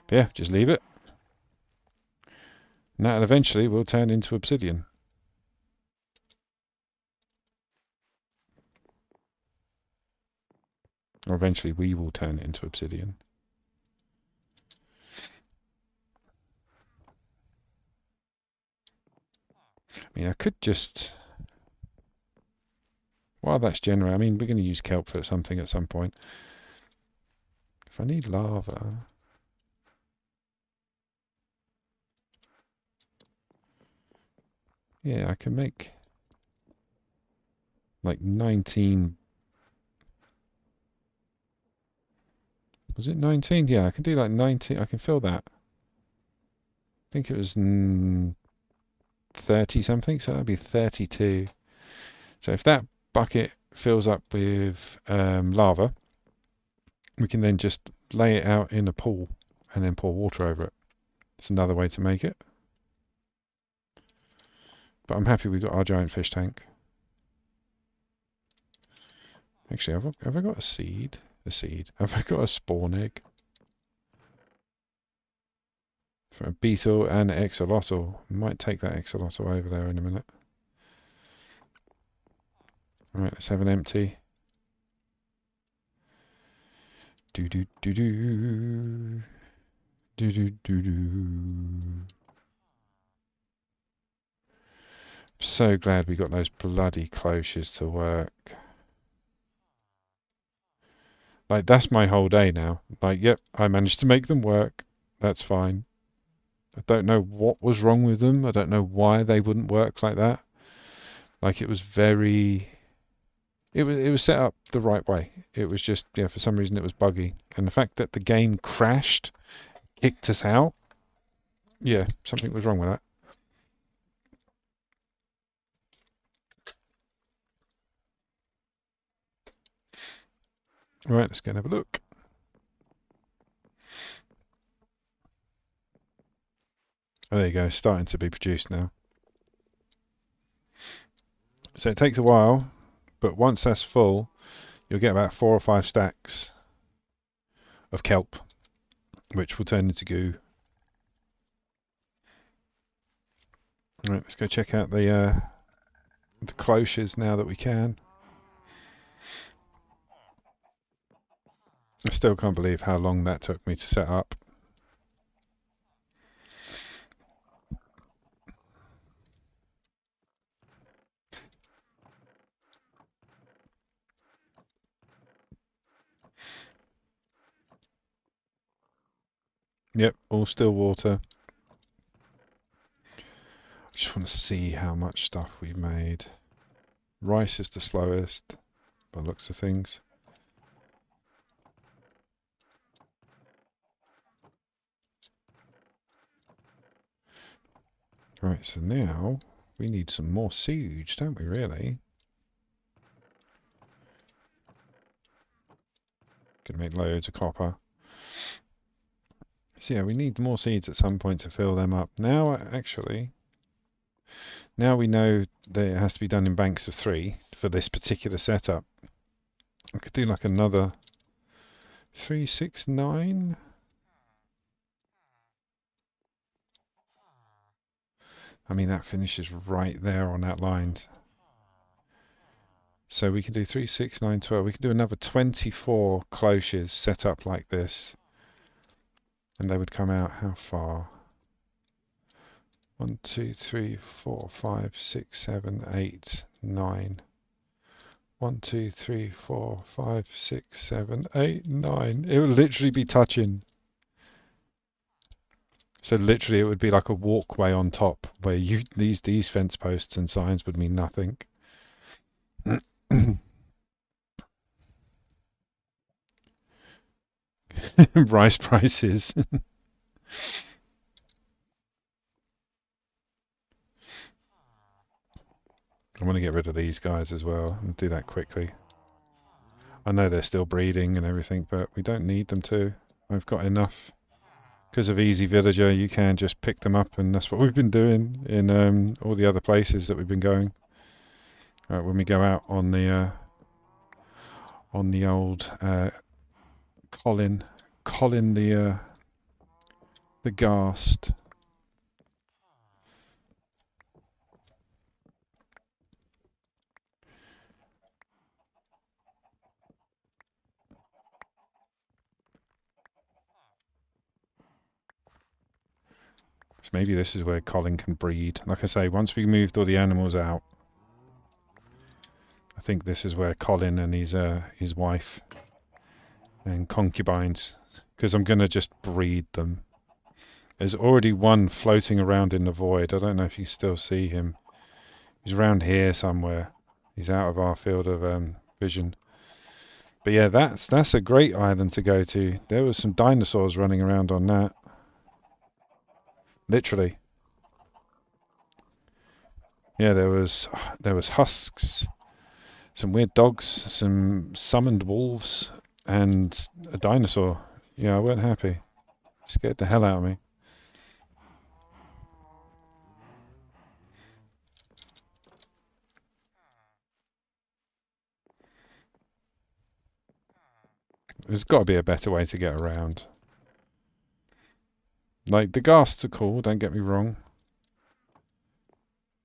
But yeah, just leave it. And that eventually will turn into obsidian. Or eventually we will turn it into obsidian. I mean, I could just... While that's generating, I mean, we're going to use kelp for something at some point. If I need lava... Yeah, I can make... like 19... Was it 19? Yeah, I can do like 19. I can fill that. I think it was 30 something, so that'd be 32. So if that bucket fills up with lava, we can then just lay it out in a pool and then pour water over it. It's another way to make it. But I'm happy we've got our giant fish tank. Actually, have I got a seed? A seed. Have I got a spawn egg? For a beetle and axolotl. Might take that axolotl over there in a minute. Alright, let's have an empty. Do do do do. Do do do do. So glad we got those bloody cloches to work. Like, that's my whole day now. Like, yep, I managed to make them work. That's fine. I don't know what was wrong with them. I don't know why they wouldn't work like that. Like, it was very... It was set up the right way. It was just, yeah, for some reason it was buggy. And the fact that the game crashed, kicked us out, yeah, something was wrong with that. Right, let's go and have a look. Oh, there you go, starting to be produced now. So it takes a while, but once that's full, you'll get about 4 or 5 stacks of kelp, which will turn into goo. Right, let's go check out the cloches now that we can. I still can't believe how long that took me to set up. Yep, all still water. I just want to see how much stuff we've made. Rice is the slowest, by the looks of things. Right, so now we need some more siege, don't we really? Gonna make loads of copper. So yeah, we need more seeds at some point to fill them up. Now, actually, now we know that it has to be done in banks of 3 for this particular setup. I could do like another 3, 6, 9. I mean, that finishes right there on that line. So we can do 3, 6, 9, 12. We can do another 24 cloches set up like this. And they would come out how far? 1, 2, 3, 4, 5, 6, 7, 8, 9. 1, 2, 3, 4, 5, 6, 7, 8, 9. It would literally be touching. So literally it would be like a walkway on top where these fence posts and signs would mean nothing. Rice prices. I want to get rid of these guys as well and do that quickly. I know they're still breeding and everything, but we don't need them to. I've got enough. Because of Easy Villager, you can just pick them up, and that's what we've been doing in all the other places that we've been going. When we go out on the... on the old Colin, Colin the Ghast. So maybe this is where Colin can breed. Like I say, once we moved all the animals out, I think this is where Colin and his wife and concubines, because I'm gonna just breed them. There's already one floating around in the void. I don't know if you still see him. He's around here somewhere. He's out of our field of vision. But yeah, that's a great island to go to. There was some dinosaurs running around on that. Literally. Yeah, there was husks, some weird dogs, some summoned wolves, and a dinosaur. Yeah, I weren't happy. Scared the hell out of me. There's got to be a better way to get around. Like, the ghasts are cool, don't get me wrong,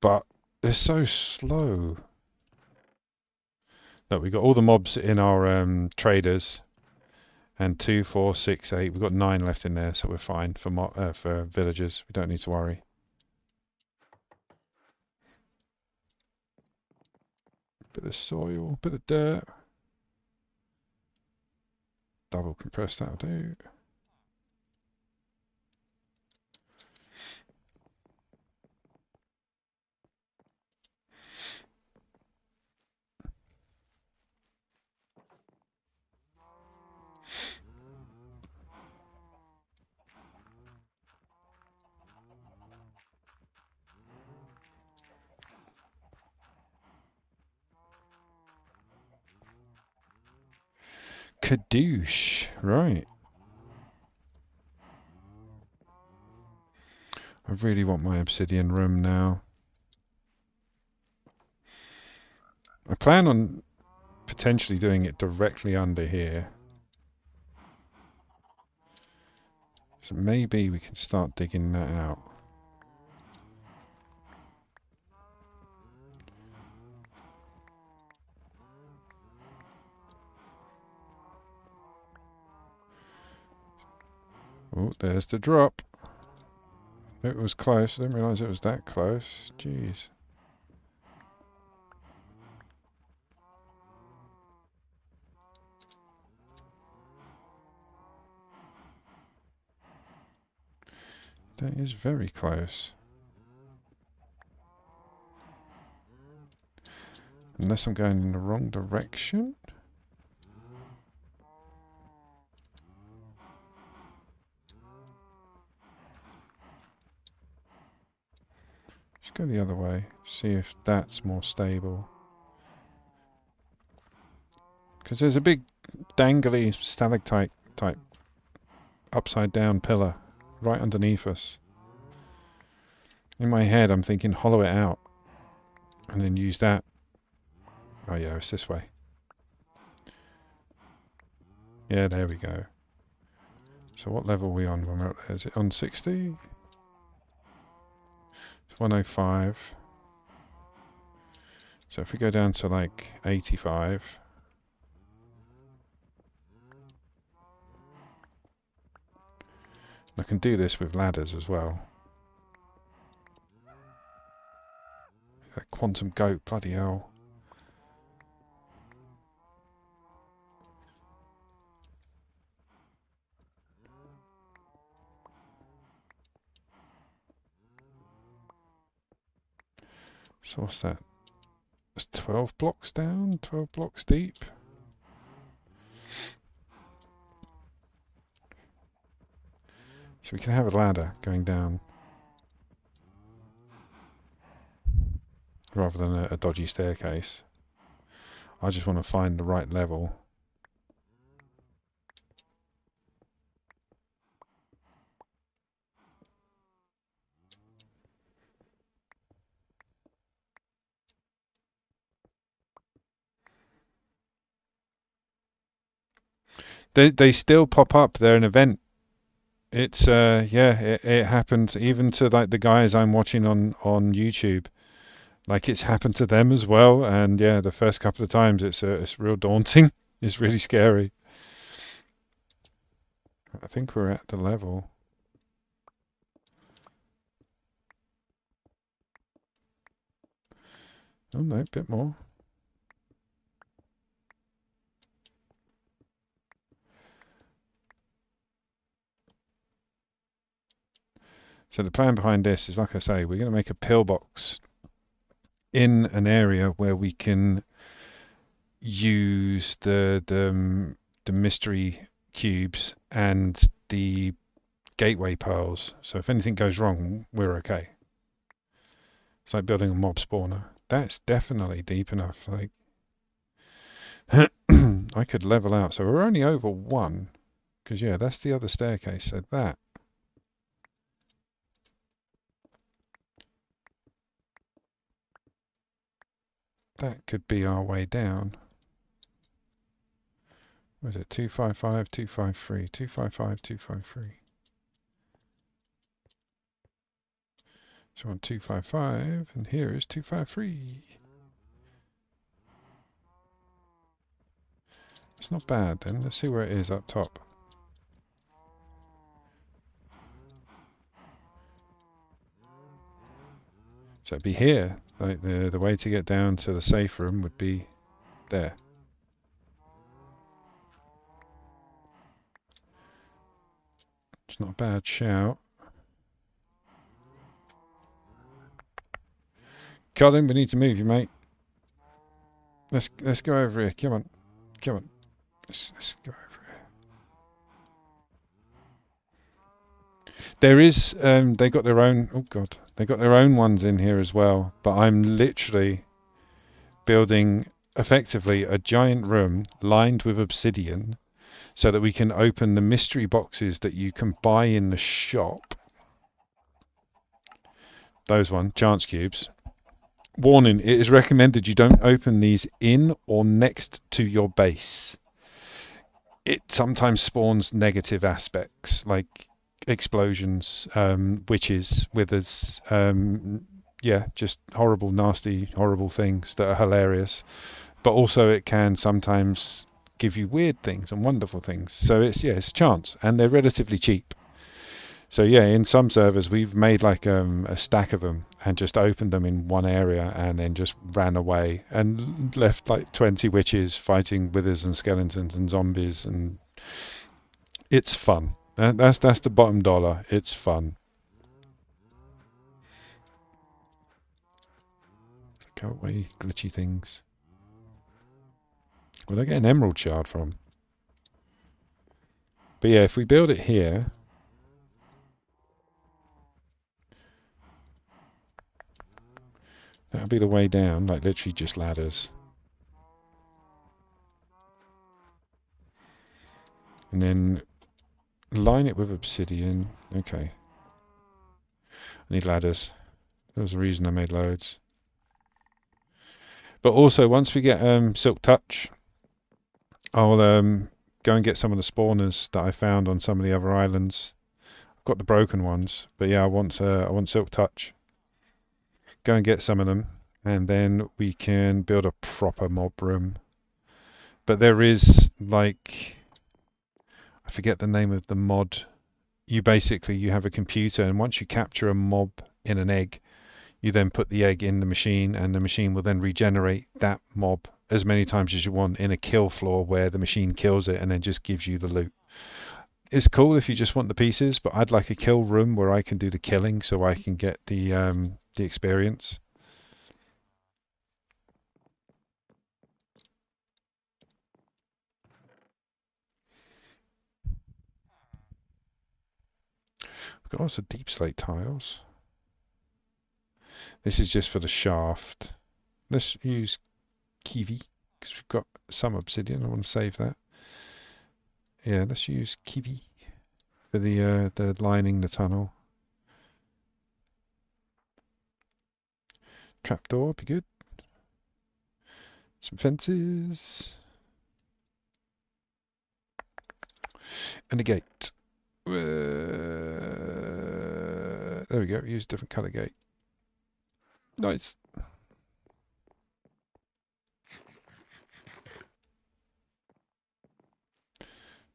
but they're so slow. Look, we've got all the mobs in our traders, and 2, 4, 6, 8. We've got 9 left in there, so we're fine for villagers. We don't need to worry. Bit of soil, bit of dirt. Double compressed, that'll do. Kadoosh, right. I really want my obsidian room now. I plan on potentially doing it directly under here. So maybe we can start digging that out. Oh, there's the drop. It was close. I didn't realise it was that close. Jeez. That is very close. Unless I'm going in the wrong direction. Let's go the other way. See if that's more stable. Because there's a big dangly stalactite type upside down pillar right underneath us. In my head I'm thinking hollow it out and then use that. Oh yeah, it's this way. Yeah, there we go. So what level are we on when we're up there? Is it on 60? It's 105. So if we go down to like 85. I can do this with ladders as well. That quantum goat, bloody hell. So what's that? It's 12 blocks down, 12 blocks deep. So we can have a ladder going down rather than a dodgy staircase. I just want to find the right level. They still pop up. They're an event. It's yeah, it happened even to like the guys I'm watching on YouTube. Like it's happened to them as well. And yeah, the first couple of times it's real daunting. It's really scary. I think we're at the level. Oh no, a bit more. So the plan behind this is, like I say, we're going to make a pillbox in an area where we can use the mystery cubes and the gateway pearls. So if anything goes wrong, we're okay. It's like building a mob spawner. That's definitely deep enough. Like I could level out. So we're only over one. Because yeah, that's the other staircase. So that could be our way down. What is it? 255, 253, 255, 253. So on 255, and here is 253. It's not bad then. Let's see where it is up top. So it'd be here. Like the way to get down to the safe room would be there. It's not a bad shout. Colin, we need to move you, mate. Let's go over here. Come on, come on. Let's go over here. There is they got their own. Oh God, they got their own ones in here as well. But I'm literally building effectively a giant room lined with obsidian so that we can open the mystery boxes that you can buy in the shop. Those one, chance cubes. Warning, it is recommended you don't open these in or next to your base. It sometimes spawns negative aspects like explosions, witches, withers, yeah, just horrible, nasty, horrible things that are hilarious. But also it can sometimes give you weird things and wonderful things. So it's yeah, it's a chance, and they're relatively cheap. So yeah, in some servers we've made like a stack of them and just opened them in one area and then just ran away and left like 20 witches fighting withers and skeletons and zombies, and it's fun. That's the bottom dollar. It's fun. Go away, glitchy things. Where'd I get an emerald shard from? But yeah, if we build it here, that'll be the way down, like literally just ladders. And then line it with obsidian. Okay. I need ladders. There was a reason I made loads. But also, once we get Silk Touch, I'll go and get some of the spawners that I found on some of the other islands. I've got the broken ones, but yeah, I want Silk Touch. Go and get some of them, and then we can build a proper mob room. But there is like I forget the name of the mod. You have a computer, and once you capture a mob in an egg, you then put the egg in the machine, and the machine will then regenerate that mob as many times as you want in a kill floor where the machine kills it and then just gives you the loot. It's cool if you just want the pieces, but I'd like a kill room where I can do the killing so I can get the experience. We've got lots of deep slate tiles. This is just for the shaft. Let's use kiwi because we've got some obsidian. I want to save that. Yeah, let's use kiwi for the lining the tunnel. Trapdoor, be good. Some fences. And a gate. There we go. Use a different colour gate. Nice.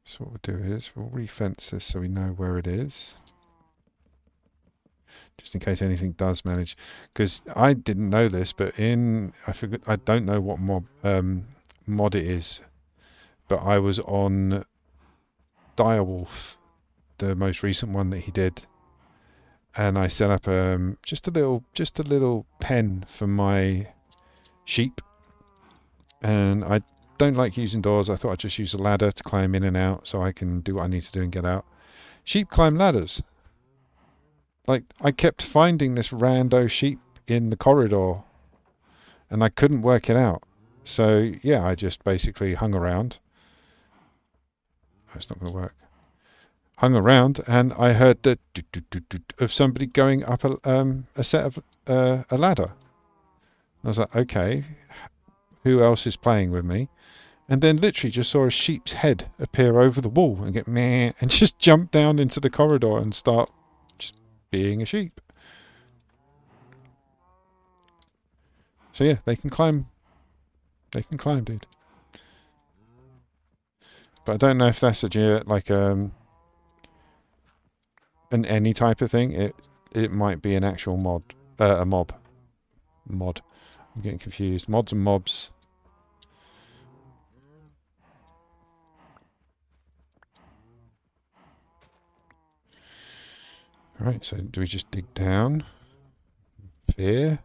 So what we'll do is we'll re-fence this so we know where it is. Just in case anything does manage. Because I didn't know this, but I don't know what mod it is, but I was on Direwolf, the most recent one that he did, and I set up just a little pen for my sheep, and I don't like using doors. I thought I'd just use a ladder to climb in and out so I can do what I need to do and get out. Sheep climb ladders. Like, I kept finding this rando sheep in the corridor and I couldn't work it out. So yeah, I just basically hung around. Oh, it's not going to work. Hung around and I heard the of somebody going up a set of a ladder. I was like, okay, who else is playing with me? And then literally just saw a sheep's head appear over the wall and get meh and just jump down into the corridor and start just being a sheep. So yeah, they can climb. They can climb, dude. But I don't know if that's like an any type of thing. It might be an actual a mod. I'm getting confused. Mods and mobs. Right. So do we just dig down? Fear.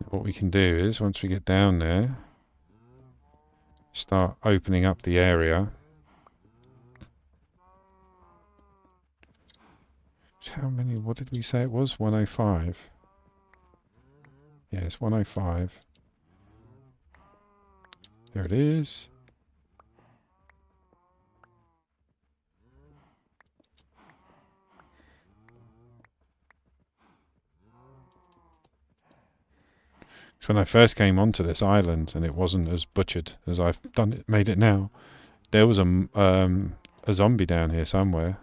What we can do is once we get down there, start opening up the area. How many? What did we say it was? 105. Yeah, it's 105. There it is. So when I first came onto this island and it wasn't as butchered as I've made it now, there was a zombie down here somewhere.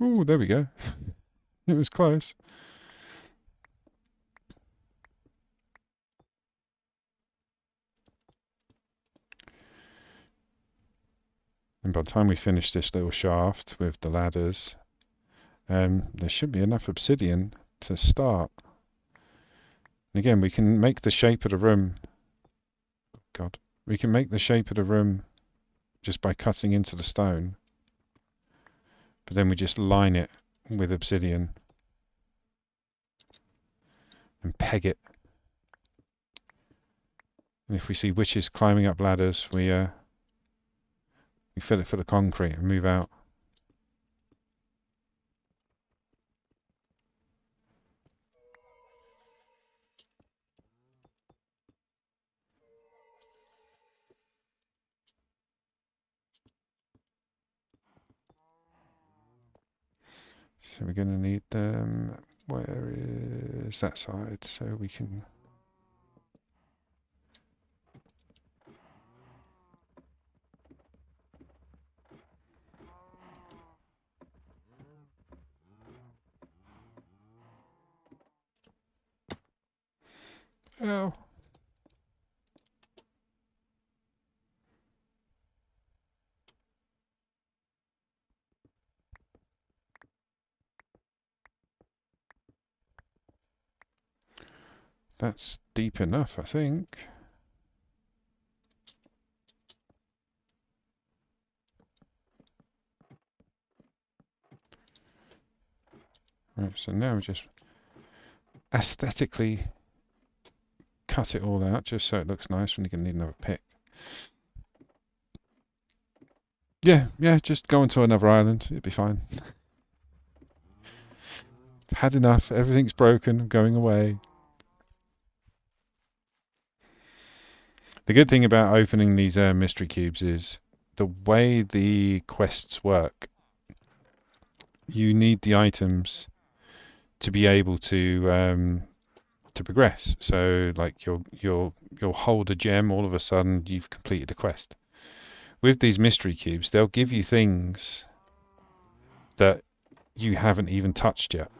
Ooh, there we go. It was close. And by the time we finish this little shaft with the ladders, there should be enough obsidian to start. And again, we can make the shape of the room. God, we can make the shape of the room just by cutting into the stone. But then we just line it with obsidian and peg it. And if we see witches climbing up ladders, we fill it for the concrete and move out. So we're going to need them. Where is that side? So we can. Oh, that's deep enough, I think. Right, so now we just aesthetically cut it all out just so it looks nice when you can need another pick. Yeah, yeah, just go onto another island. It'd be fine. Had enough. Everything's broken. I'm going away. The good thing about opening these mystery cubes is the way the quests work. You need the items to be able to progress. So like you'll hold a gem, all of a sudden you've completed a quest. With these mystery cubes, they'll give you things that you haven't even touched yet.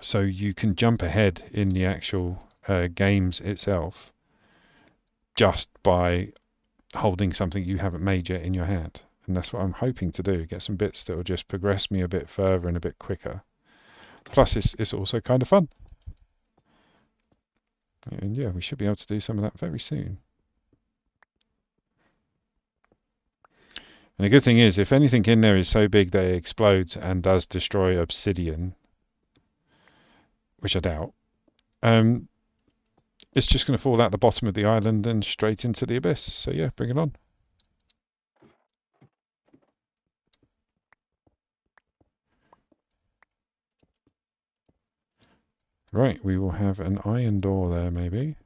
So you can jump ahead in the actual games itself just by holding something you haven't made yet in your hand. And that's what I'm hoping to do, get some bits that will just progress me a bit further and a bit quicker. Plus, it's also kind of fun. And yeah, we should be able to do some of that very soon. And the good thing is, if anything in there is so big that it explodes and does destroy obsidian, which I doubt, um, it's just going to fall out the bottom of the island and straight into the abyss. So yeah, bring it on. Right, we will have an iron door there, maybe.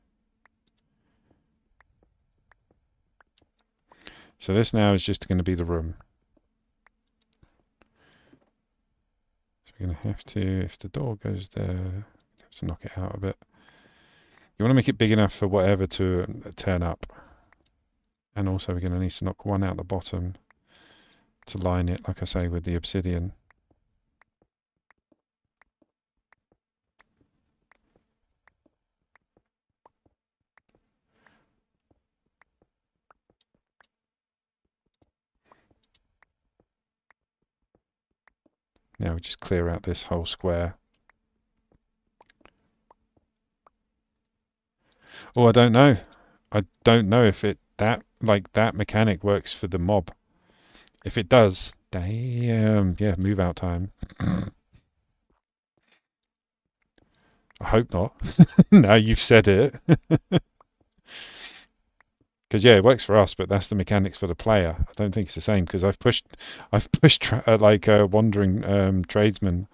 So this now is just going to be the room. So we're going to have to, if the door goes there, have to knock it out a bit. You want to make it big enough for whatever to turn up. And also we're going to need to knock one out the bottom to line it, like I say, with the obsidian. Now we just clear out this whole square. Oh, I don't know. I don't know if that mechanic works for the mob. If it does, damn, yeah, move out time. I hope not. Now you've said it. Because yeah, it works for us, but that's the mechanics for the player. I don't think it's the same because I've pushed wandering tradesmen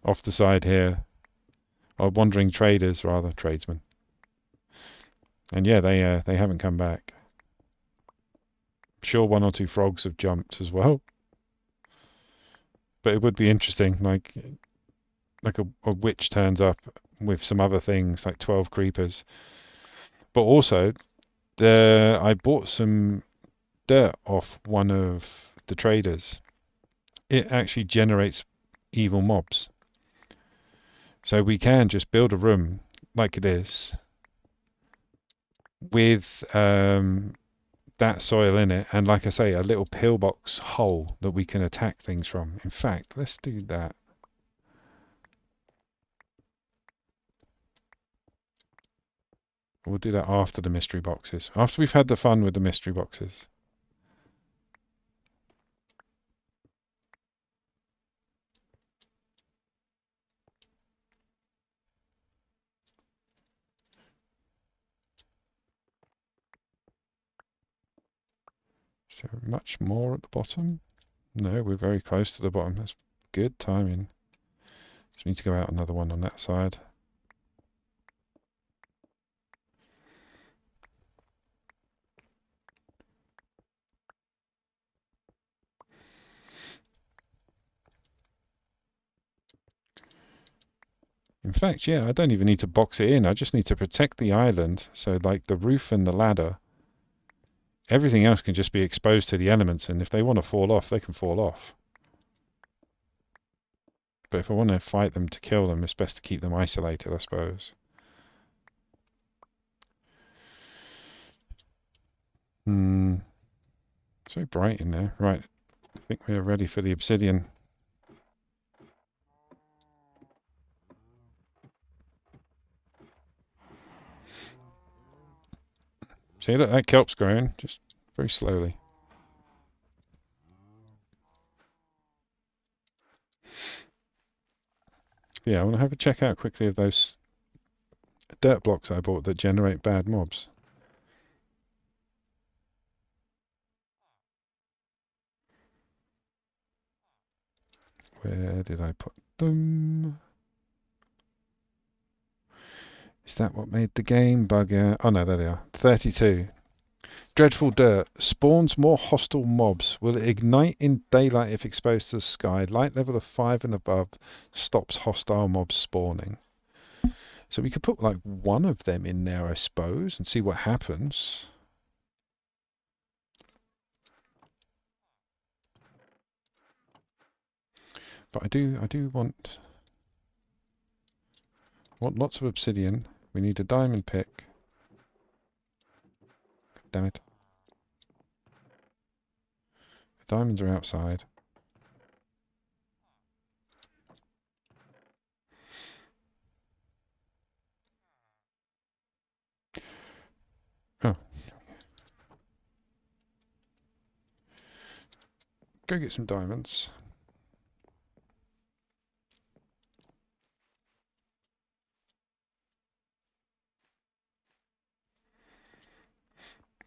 off the side here, or wandering traders rather, tradesmen. And yeah, they haven't come back. I'm sure one or two frogs have jumped as well, but it would be interesting, like a witch turns up with some other things, like 12 creepers. But also, I bought some dirt off one of the traders. It actually generates evil mobs. So we can just build a room like this with that soil in it, and like I say, a little pillbox hole that we can attack things from. In fact, let's do that. We'll do that after the mystery boxes. After we've had the fun with the mystery boxes. So much more at the bottom? No, we're very close to the bottom. That's good timing. Just need to go out another one on that side. In fact, yeah, I don't even need to box it in. I just need to protect the island. So like the roof and the ladder, everything else can just be exposed to the elements. And if they want to fall off, they can fall off. But if I want to fight them to kill them, it's best to keep them isolated, I suppose. Hmm. So bright in there. Right. I think we're ready for the obsidian. See, look, that kelp's growing, just very slowly. Yeah, I want to have a check out quickly of those dirt blocks I bought that generate bad mobs. Where did I put them? Is that what made the game bugger? Oh no, there they are. 32. Dreadful dirt spawns more hostile mobs. Will ignite in daylight if exposed to the sky. Light level of 5 and above stops hostile mobs spawning. So we could put like one of them in there, I suppose, and see what happens. But I do want lots of obsidian. We need a diamond pick. Damn it. The diamonds are outside. Oh, go get some diamonds.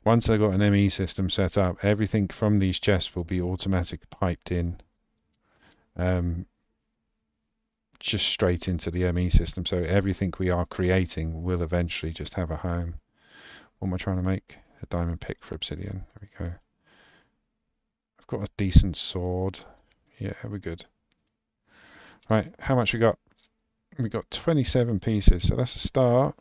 Once I've got an ME system set up, everything from these chests will be automatic piped in, um, just straight into the ME system. So everything we are creating will eventually just have a home. What am I trying to make? A diamond pick for obsidian. There we go. I've got a decent sword. Yeah, we're good. Right, how much we got? We got 27 pieces, so that's a start.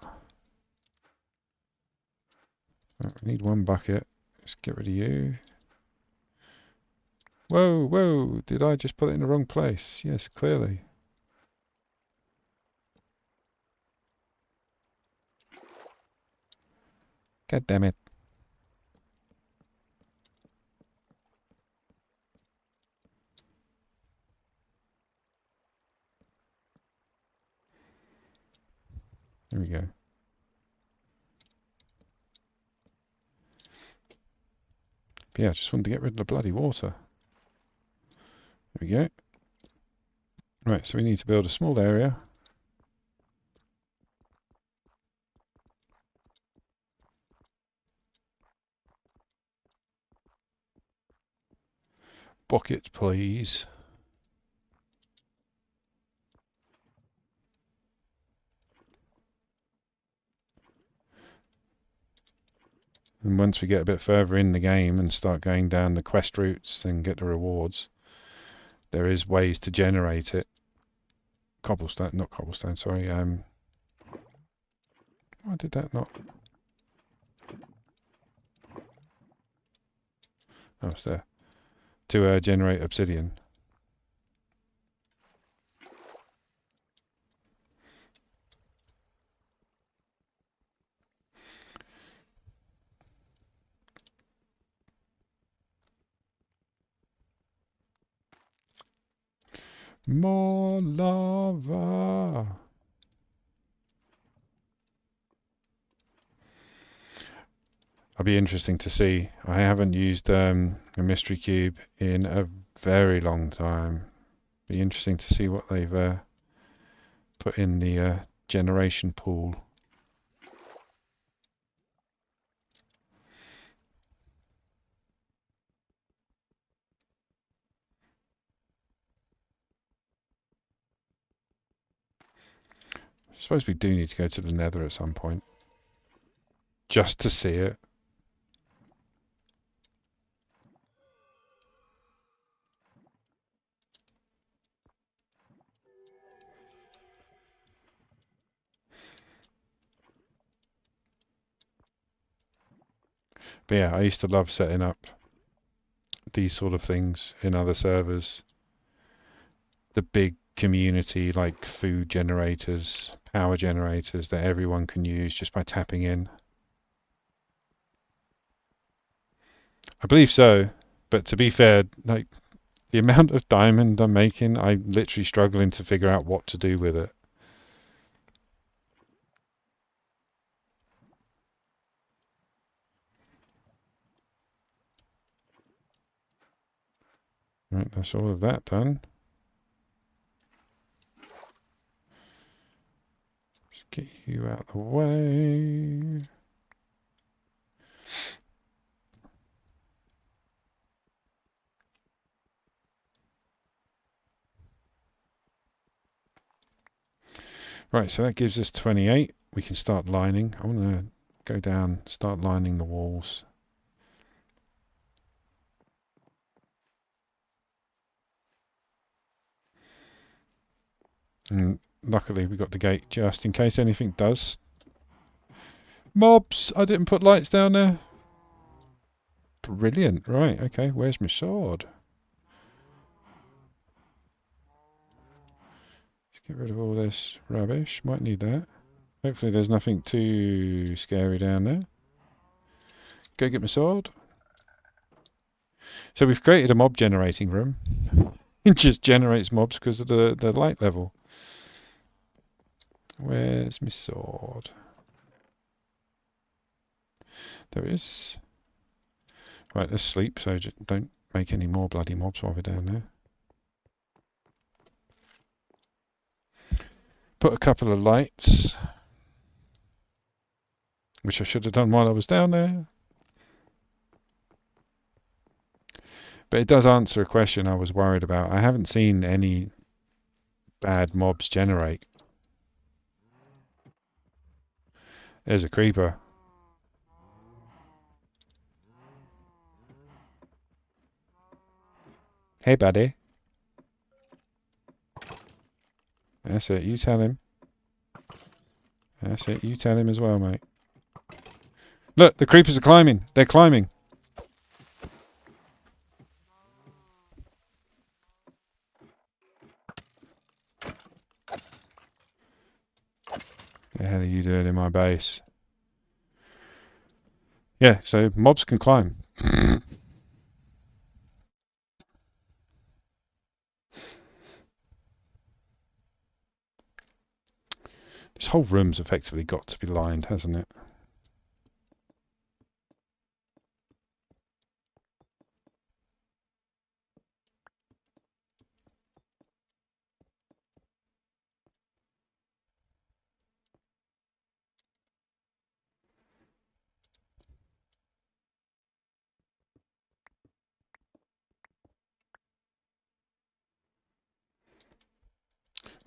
Right, we need one bucket. Let's get rid of you. Whoa, whoa, did I just put it in the wrong place? Yes, clearly. God damn it. There we go. But yeah, I just wanted to get rid of the bloody water. There we go. Right, so we need to build a small area. Bucket, please. And once we get a bit further in the game and start going down the quest routes and get the rewards, there is ways to generate it. Cobblestone, not cobblestone, sorry. Why did that not? Oh, it's there. To generate obsidian. More lava. It'll be interesting to see. I haven't used a mystery cube in a very long time. Be interesting to see what they've put in the generation pool. I suppose we do need to go to the Nether at some point, just to see it. But yeah, I used to love setting up these sort of things in other servers. The big community, like food generators, power generators that everyone can use just by tapping in. I believe so, but to be fair, like the amount of diamond I'm making, I'm literally struggling to figure out what to do with it. Right, that's all of that done. Let's get you you out the way. Right, so that gives us 28. We can start lining. I want to go down, start lining the walls. And luckily we got the gate just in case anything does. Mobs! I didn't put lights down there. Brilliant. Right, okay, where's my sword? Let's get rid of all this rubbish. Might need that. Hopefully there's nothing too scary down there. Go get my sword. So we've created a mob generating room. It just generates mobs because of the light level. Where's my sword? There it is. Right, let's sleep so don't make any more bloody mobs while we're down there. Put a couple of lights, which I should have done while I was down there. But it does answer a question I was worried about. I haven't seen any bad mobs generate. There's a creeper. Hey, buddy. That's it. You tell him. That's it. You tell him as well, mate. Look, the creepers are climbing. They're climbing. What the hell are you doing in my base? Yeah, so mobs can climb. This whole room's effectively got to be lined, hasn't it?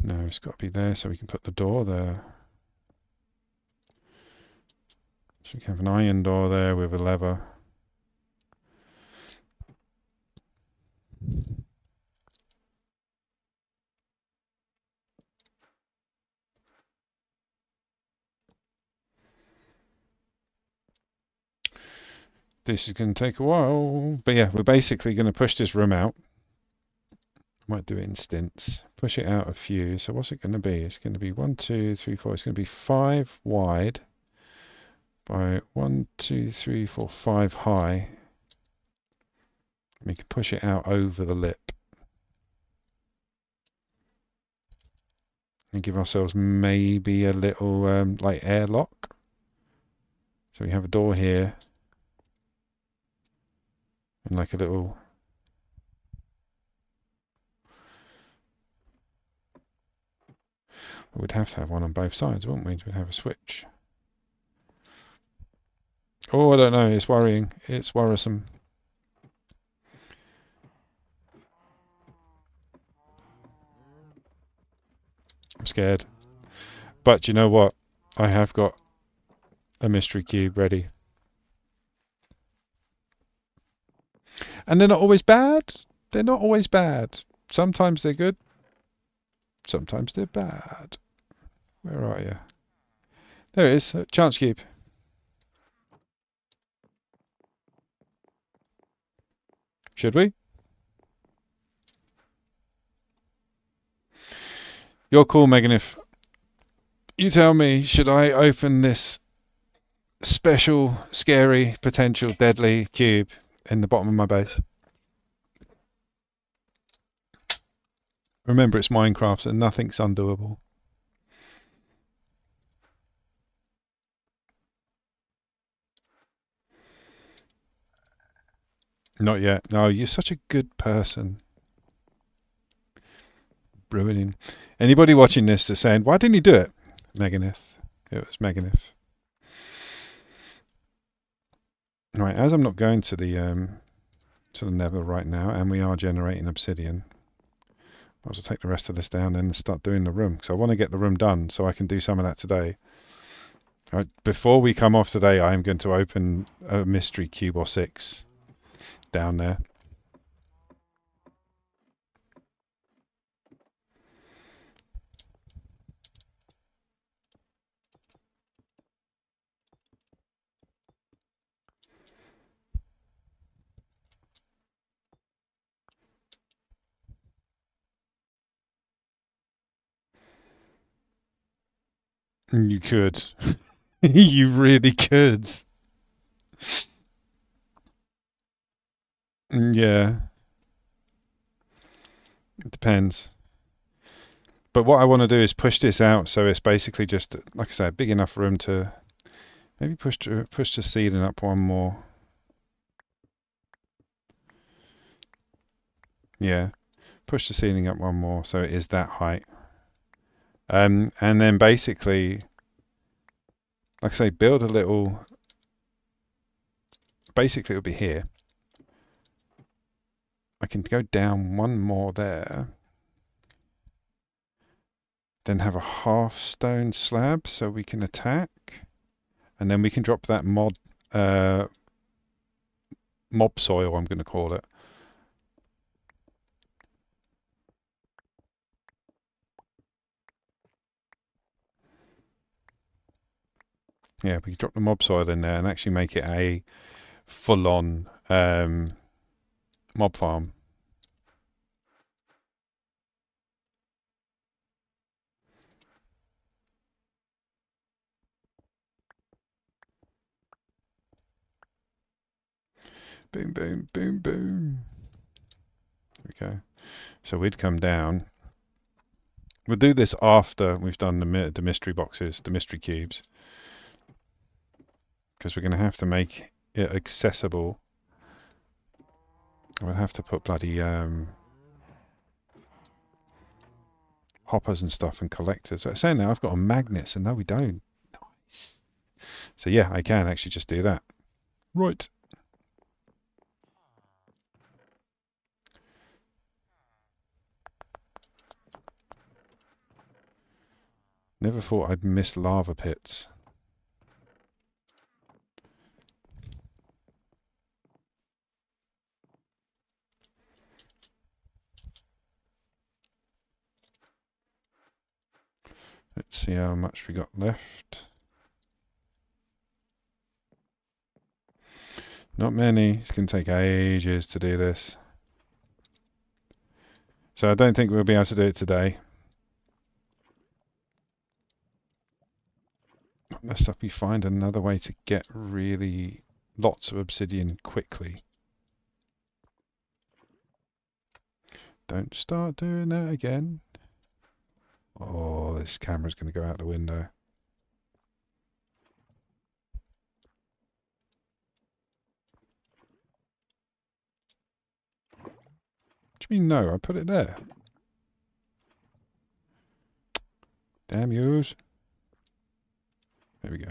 No, it's got to be there so we can put the door there. So we can have an iron door there with a lever. This is going to take a while. But yeah, we're basically going to push this room out. Might do it in stints. Push it out a few. So what's it going to be? It's going to be 1, 2, 3, 4. It's going to be 5 wide by 1, 2, 3, 4, 5 high. We can push it out over the lip. And give ourselves maybe a little like airlock. So we have a door here. And like a little... We'd have to have one on both sides, wouldn't we? We'd have a switch. Oh, I don't know. It's worrying. It's worrisome. I'm scared. But you know what? I have got a mystery cube ready. And they're not always bad. They're not always bad. Sometimes they're good. Sometimes they're bad. Where are you? There it is. Chance cube. Should we? You're cool, Megan. If you tell me, should I open this special, scary, potential, deadly cube in the bottom of my base? Remember, it's Minecraft, so nothing's undoable. Not yet. No, you're such a good person. Ruining. Anybody watching this that's saying, why didn't he do it? Meganith. It was Megadeth. Right, as I'm not going to the Nether right now, and we are generating obsidian, I'll just take the rest of this down and start doing the room. So I want to get the room done so I can do some of that today. Before we come off today, I am going to open a mystery cube or 6 down there. You could. You really could. Yeah, it depends. But what I want to do is push this out so it's basically just, like I said, big enough room to maybe push the ceiling up one more. Yeah, push the ceiling up one more so it is that height. And then basically, like I say, build a little. Basically, it'll be here. I can go down one more there. Then have a half stone slab so we can attack. And then we can drop that uh, mob soil, I'm going to call it. Yeah, we can drop the mob soil in there and actually make it a full-on mob farm. Boom, boom, boom, boom. There we go. So we'd come down. We'll do this after we've done the mystery boxes, the mystery cubes, because we're going to have to make it accessible. We'll have to put bloody hoppers and stuff and collectors. So saying now I've got a magnet, so no, we don't. Nice. So yeah, I can actually just do that. Right. Never thought I'd miss lava pits. Let's see how much we got left. Not many. It's going to take ages to do this. So I don't think we'll be able to do it today. Unless we find another way to get really lots of obsidian quickly. Don't start doing that again. Oh, this camera's going to go out the window. What do you mean no? I put it there. Damn yous. There we go.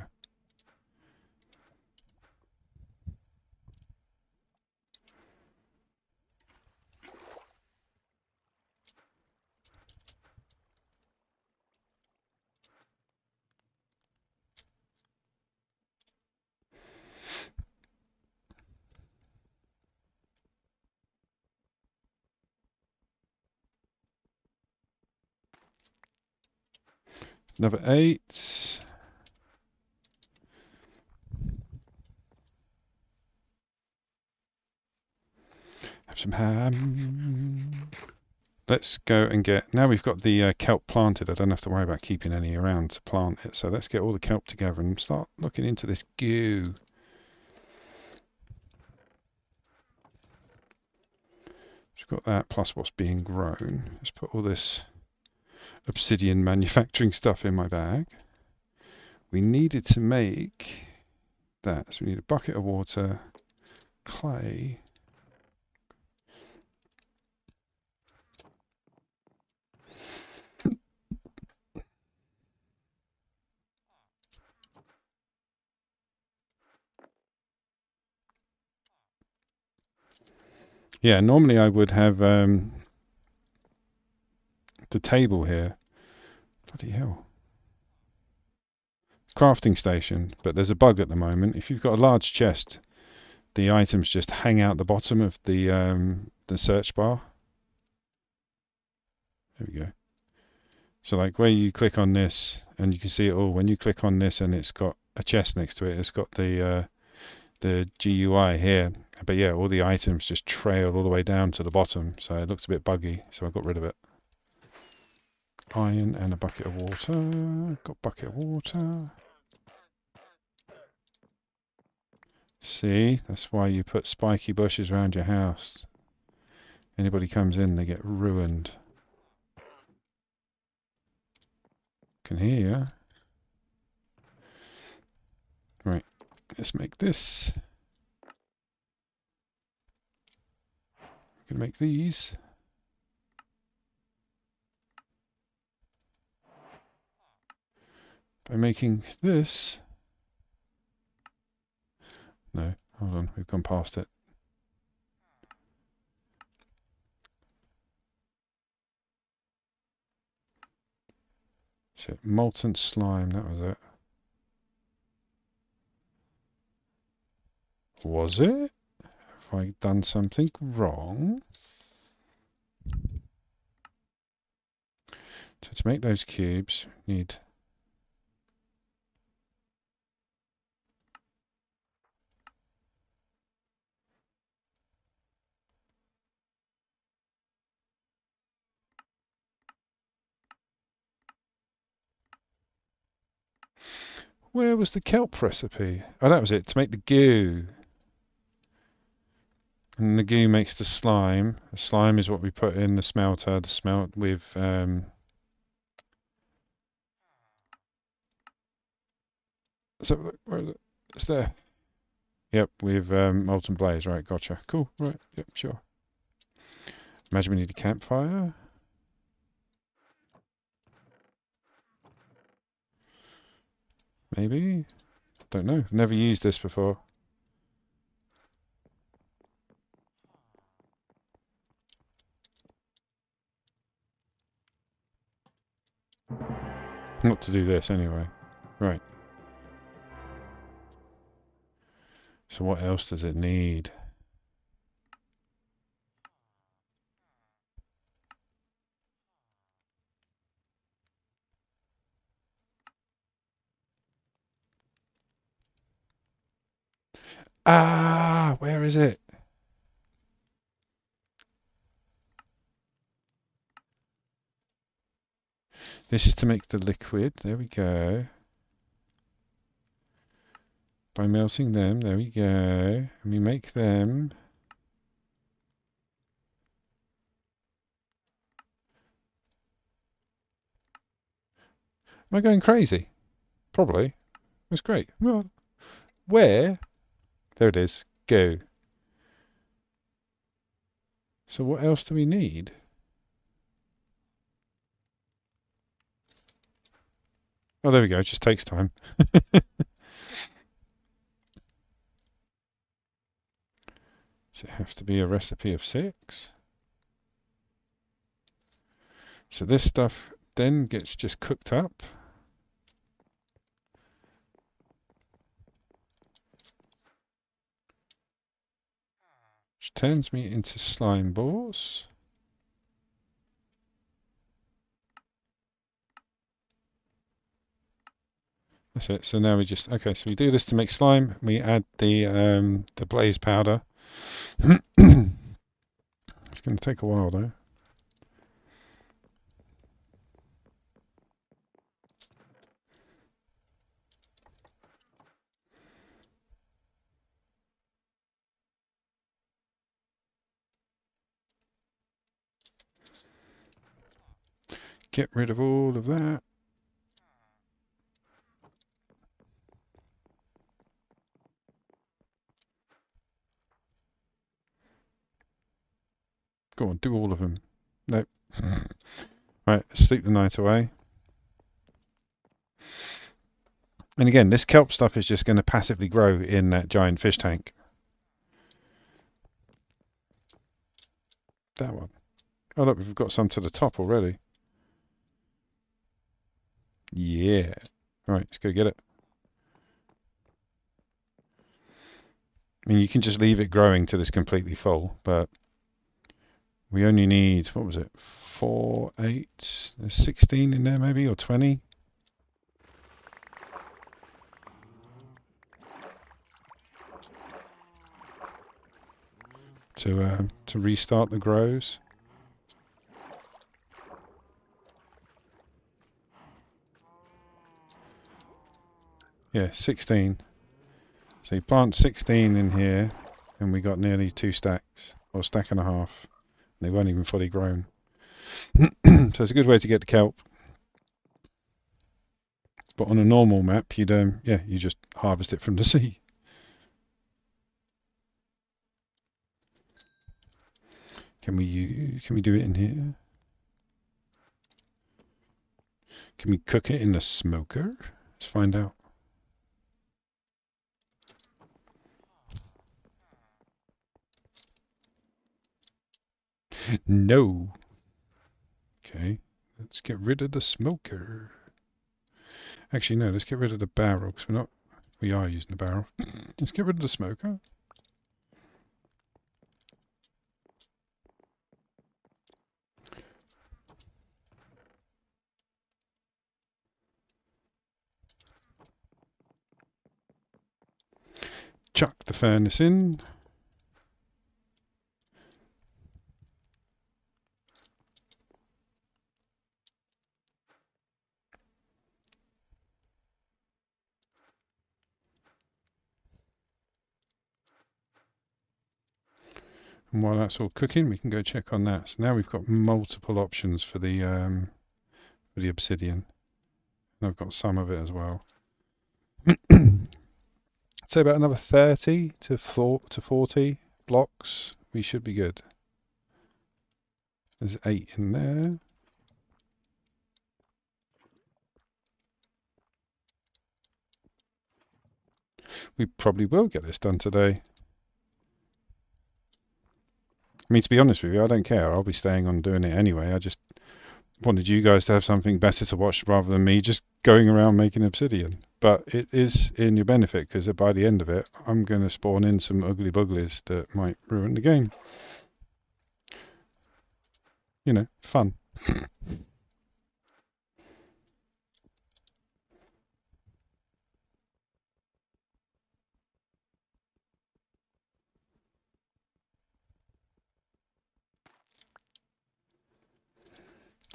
Another 8. Have some ham. Let's go and get... Now we've got the kelp planted, I don't have to worry about keeping any around to plant it. So let's get all the kelp together and start looking into this goo. We've got that plus what's being grown. Let's put all this obsidian manufacturing stuff in my bag. We needed to make that. So we need a bucket of water, clay. Yeah, normally I would have the table here. Bloody hell. Crafting station, but there's a bug at the moment. If you've got a large chest, the items just hang out the bottom of the search bar. There we go. So like where you click on this and you can see it all. When you click on this and it's got a chest next to it, it's got the GUI here. But yeah, all the items just trail all the way down to the bottom, so it looks a bit buggy. So I got rid of it. Iron and a bucket of water. Got bucket of water. See, that's why you put spiky bushes around your house. Anybody comes in, they get ruined. Can hear you. Right, let's make this. We can make these. By making this. No, hold on, we've gone past it. Shit, molten slime, that was it. Was it? Have I done something wrong? So to make those cubes, need... Where was the kelp recipe? Oh, that was it, to make the goo. And the goo makes the slime. The slime is what we put in the smelter. The smelt with... So, where is it? It's there. Yep, with molten blaze. Right, gotcha. Cool, right, yep, sure. Imagine we need a campfire. Maybe? Don't know. Never used this before. Not to do this anyway. Right. So what else does it need? Ah, where is it? This is to make the liquid. There we go. By melting them, there we go. And we make them. Am I going crazy? Probably. That's great. Well, where? There it is. Go. So what else do we need? Oh, there we go. It just takes time. Does it have to be a recipe of 6? So this stuff then gets just cooked up. Which turns me into slime balls. That's it. So now we just okay. So we do this to make slime. We add the blaze powder. It's going to take a while though. Get rid of all of that. Go on, do all of them. Nope. Right, sleep the night away. And again, this kelp stuff is just going to passively grow in that giant fish tank. That one. Oh look, we've got some to the top already. Yeah. Right, let's go get it. I mean, you can just leave it growing till it's completely full, but we only need, what was it, 4, 8, there's 16 in there maybe, or 20? To restart the grows. Yeah, 16. So you plant 16 in here, and we got nearly 2 stacks, or a stack and a half. They weren't even fully grown. So it's a good way to get the kelp. But on a normal map, yeah, you just harvest it from the sea. Can we do it in here? Can we cook it in the smoker? Let's find out. No. Okay, let's get rid of the smoker. Actually, no, let's get rid of the barrel, because we are using the barrel. Let's get rid of the smoker. Chuck the furnace in. And while that's all cooking, we can go check on that. So now we've got multiple options for the obsidian. And I've got some of it as well. Say about another 30 to 40 blocks. We should be good. There's 8 in there. We probably will get this done today. I mean, to be honest with you, I don't care. I'll be staying on doing it anyway. I just wanted you guys to have something better to watch rather than me just going around making obsidian. But it is in your benefit, because by the end of it, I'm going to spawn in some ugly buglies that might ruin the game. You know, fun.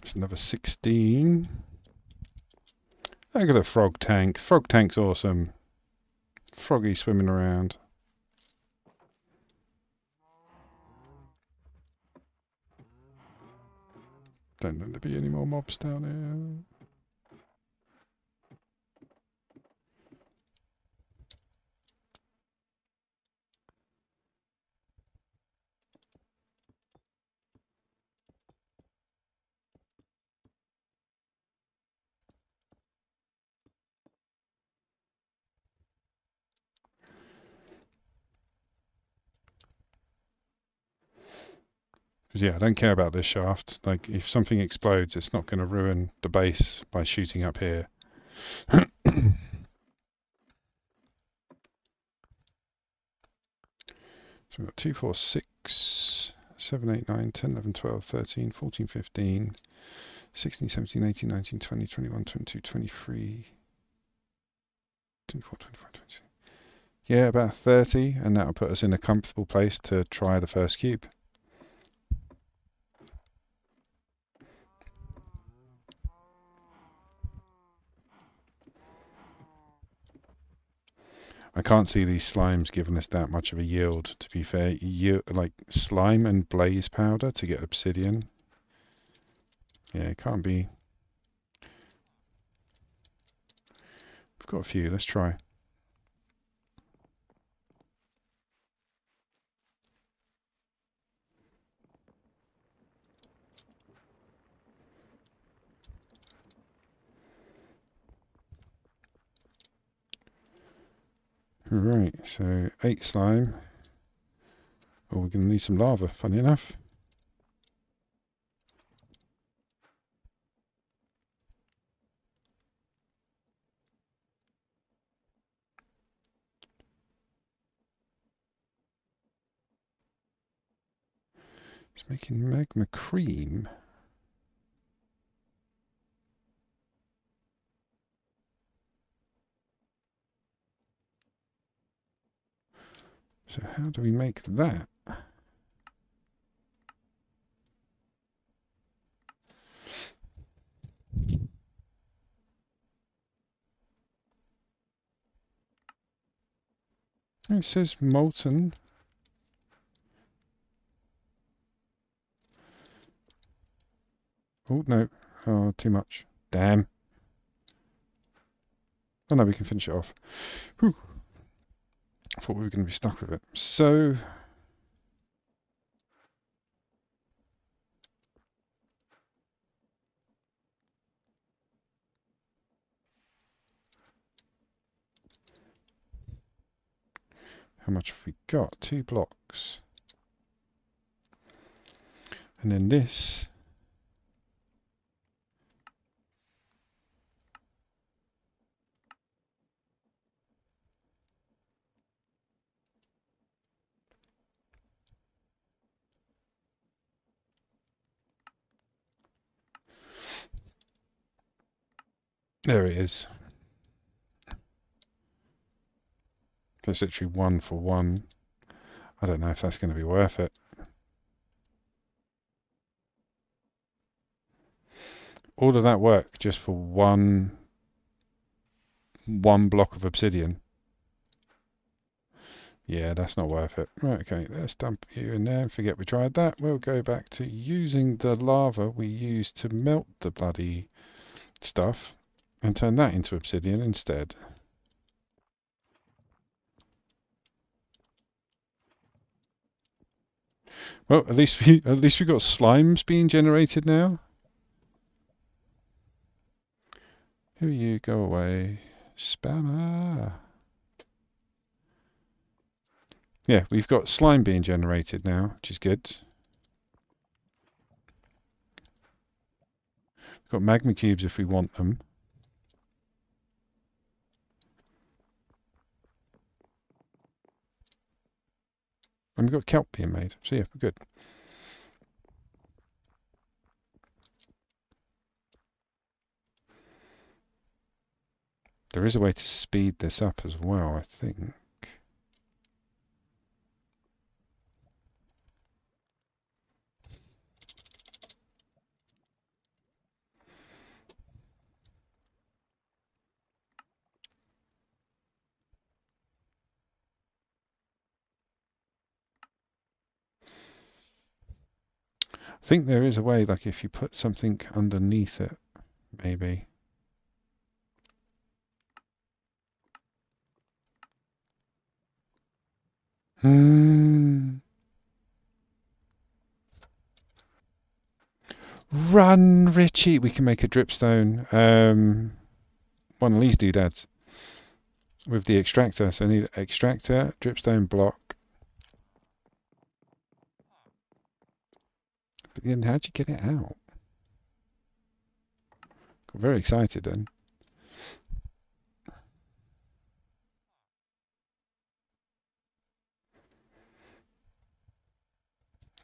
It's another 16. Look at a frog tank. Frog tank's awesome. Froggy swimming around. Don't let there be any more mobs down here. Because yeah, I don't care about this shaft. Like, if something explodes, it's not going to ruin the base by shooting up here. So we've got 2, 4, 6, 7, 8, 9, 10, 11, 12, 13, 14, 15, 16, 17, 18, 19, 20, 21, 22, 23, 24, 25, 26. Yeah, about 30, and that'll put us in a comfortable place to try the first cube. I can't see these slimes giving us that much of a yield, to be fair. Like slime and blaze powder to get obsidian. Yeah, it can't be. We've got a few, let's try. Right, so 8 slime. Oh, we're going to need some lava, funny enough. It's making magma cream. So how do we make that? It says molten. Oh, no. Oh, too much. Damn. Oh, no, we can finish it off. Whew. I thought we were going to be stuck with it. So, how much have we got? 2 blocks. And then this. There it is. That's literally 1 for 1. I don't know if that's going to be worth it. All of that work just for one block of obsidian. Yeah, that's not worth it. Right, okay, let's dump you in there and forget we tried that. We'll go back to using the lava we used to melt the bloody stuff and turn that into obsidian instead. Well, at least we got slimes being generated now. Who are you? Go away. Spammer. Yeah, we've got slime being generated now, which is good. We've got magma cubes if we want them. And we've got kelp being made. So yeah, we're good. There is a way to speed this up as well, I think. I think there is a way, like if you put something underneath it, maybe. Hmm. Run, Richie! We can make a dripstone. One of these doodads with the extractor. So I need extractor, dripstone block. But then how'd you get it out? Got very excited then.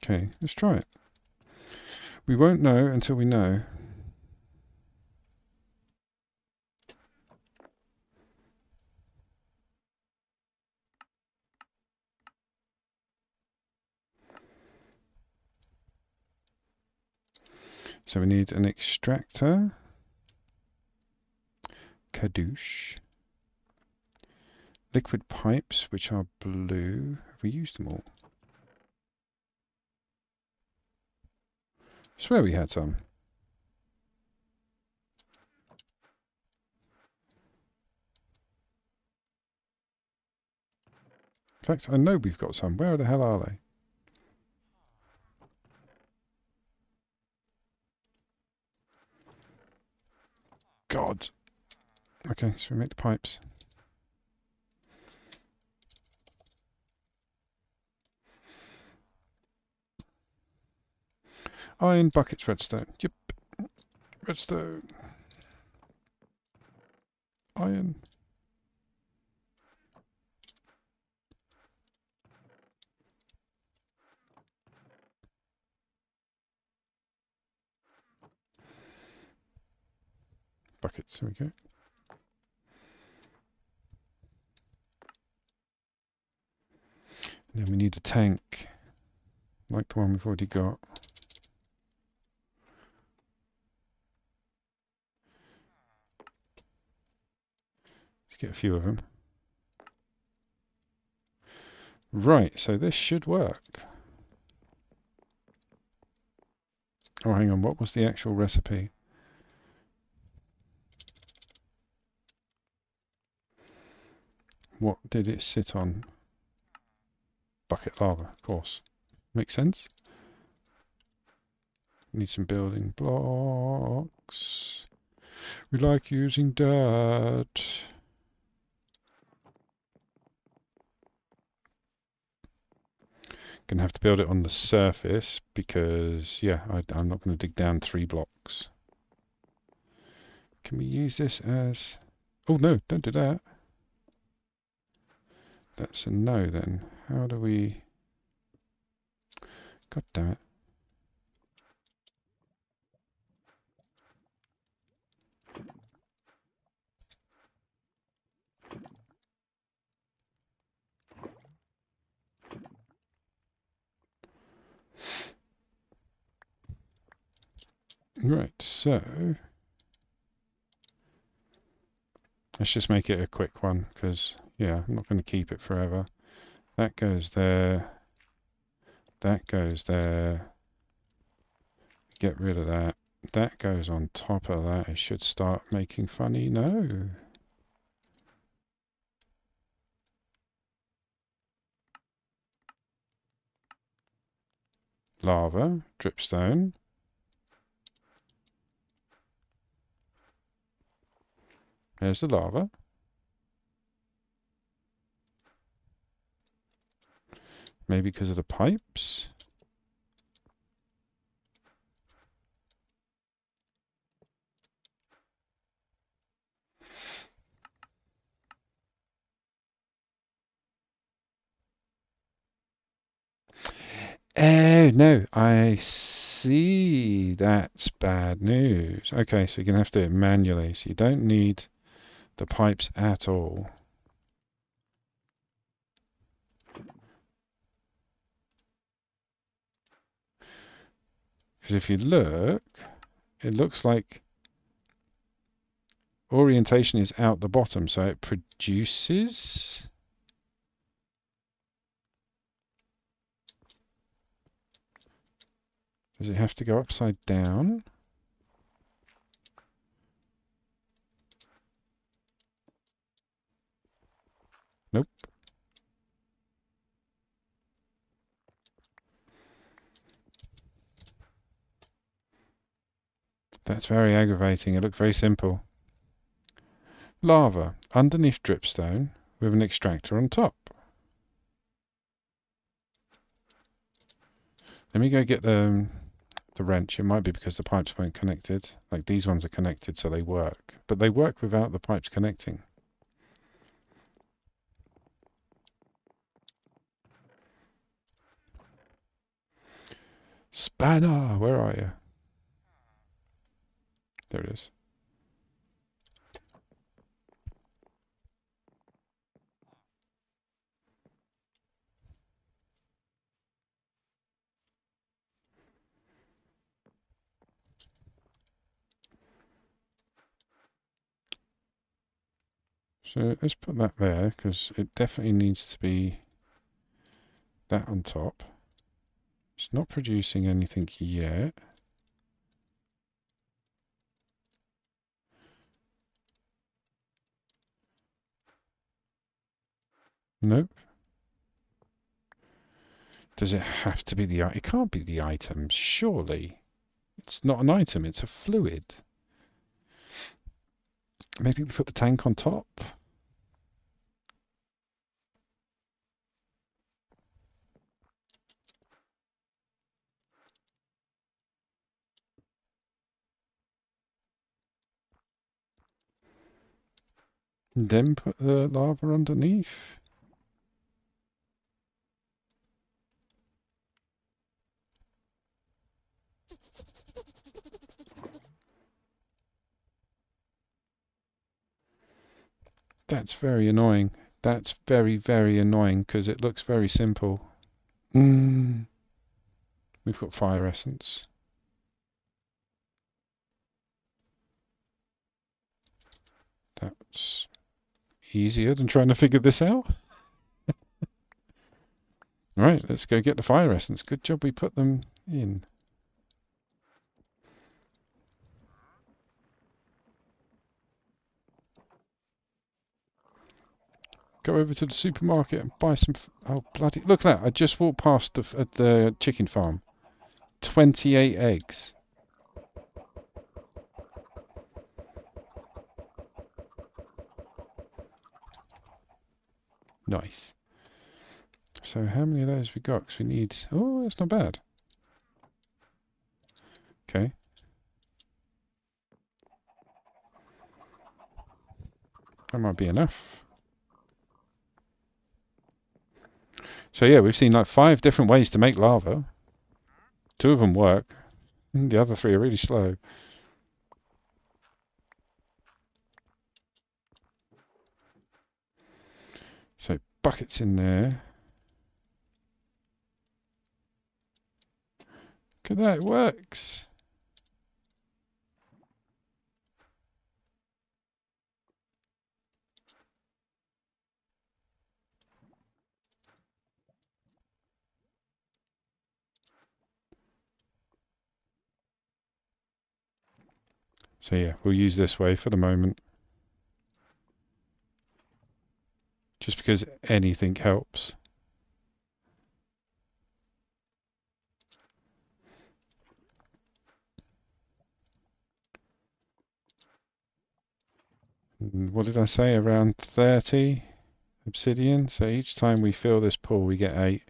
Okay, let's try it. We won't know until we know. So we need an extractor, kadoosh, liquid pipes, which are blue. Have we used them all? I swear we had some. In fact, I know we've got some. Where the hell are they? God. Okay, so we make the pipes. Iron buckets, redstone. Yep, redstone. Iron. buckets. There we go. And then we need a tank, like the one we've already got. Let's get a few of them. Right, so this should work. Oh, hang on, what was the actual recipe? What did it sit on? Bucket lava, of course. Makes sense. Need some building blocks. We like using dirt. Gonna have to build it on the surface because, yeah, I'm not going to dig down 3 blocks. Can we use this as... Oh no, don't do that. That's a no then. How do we... God damn it. Right, so... Let's just make it a quick one because, yeah, I'm not going to keep it forever. That goes there. That goes there. Get rid of that. That goes on top of that. It should start making funny. No. Lava. Dripstone. There's the lava. Maybe because of the pipes. Oh, no. I see. That's bad news. Okay, so you're going to have to do it manually. So you don't need the pipes at all. Because if you look, it looks like orientation is out the bottom, so it produces. Does it have to go upside down? Nope. That's very aggravating. It looked very simple. Lava underneath dripstone with an extractor on top. Let me go get the wrench. It might be because the pipes weren't connected. Like these ones are connected, so they work. But they work without the pipes connecting. Spanner, where are you? There it is. So let's put that there because it definitely needs to be that on top. It's not producing anything yet. Nope. Does it have to be the... It can't be the item, surely. It's not an item, it's a fluid. Maybe we put the tank on top? And then put the lava underneath? That's very annoying. That's very, very annoying because it looks very simple. Mm. We've got fire essence. That's easier than trying to figure this out. Right, let's go get the fire essence. Good job we put them in. Go over to the supermarket and buy some. Oh bloody! Look at that! I just walked past the chicken farm. 28 eggs. Nice. So how many of those have we got? 'Cause we need. Oh, that's not bad. Okay. That might be enough. So yeah, we've seen like 5 different ways to make lava. 2 of them work. The other 3 are really slow. So buckets in there. Look at that, it works. So yeah, we'll use this way for the moment. Just because anything helps. What did I say? Around 30 obsidian. So each time we fill this pool, we get 8.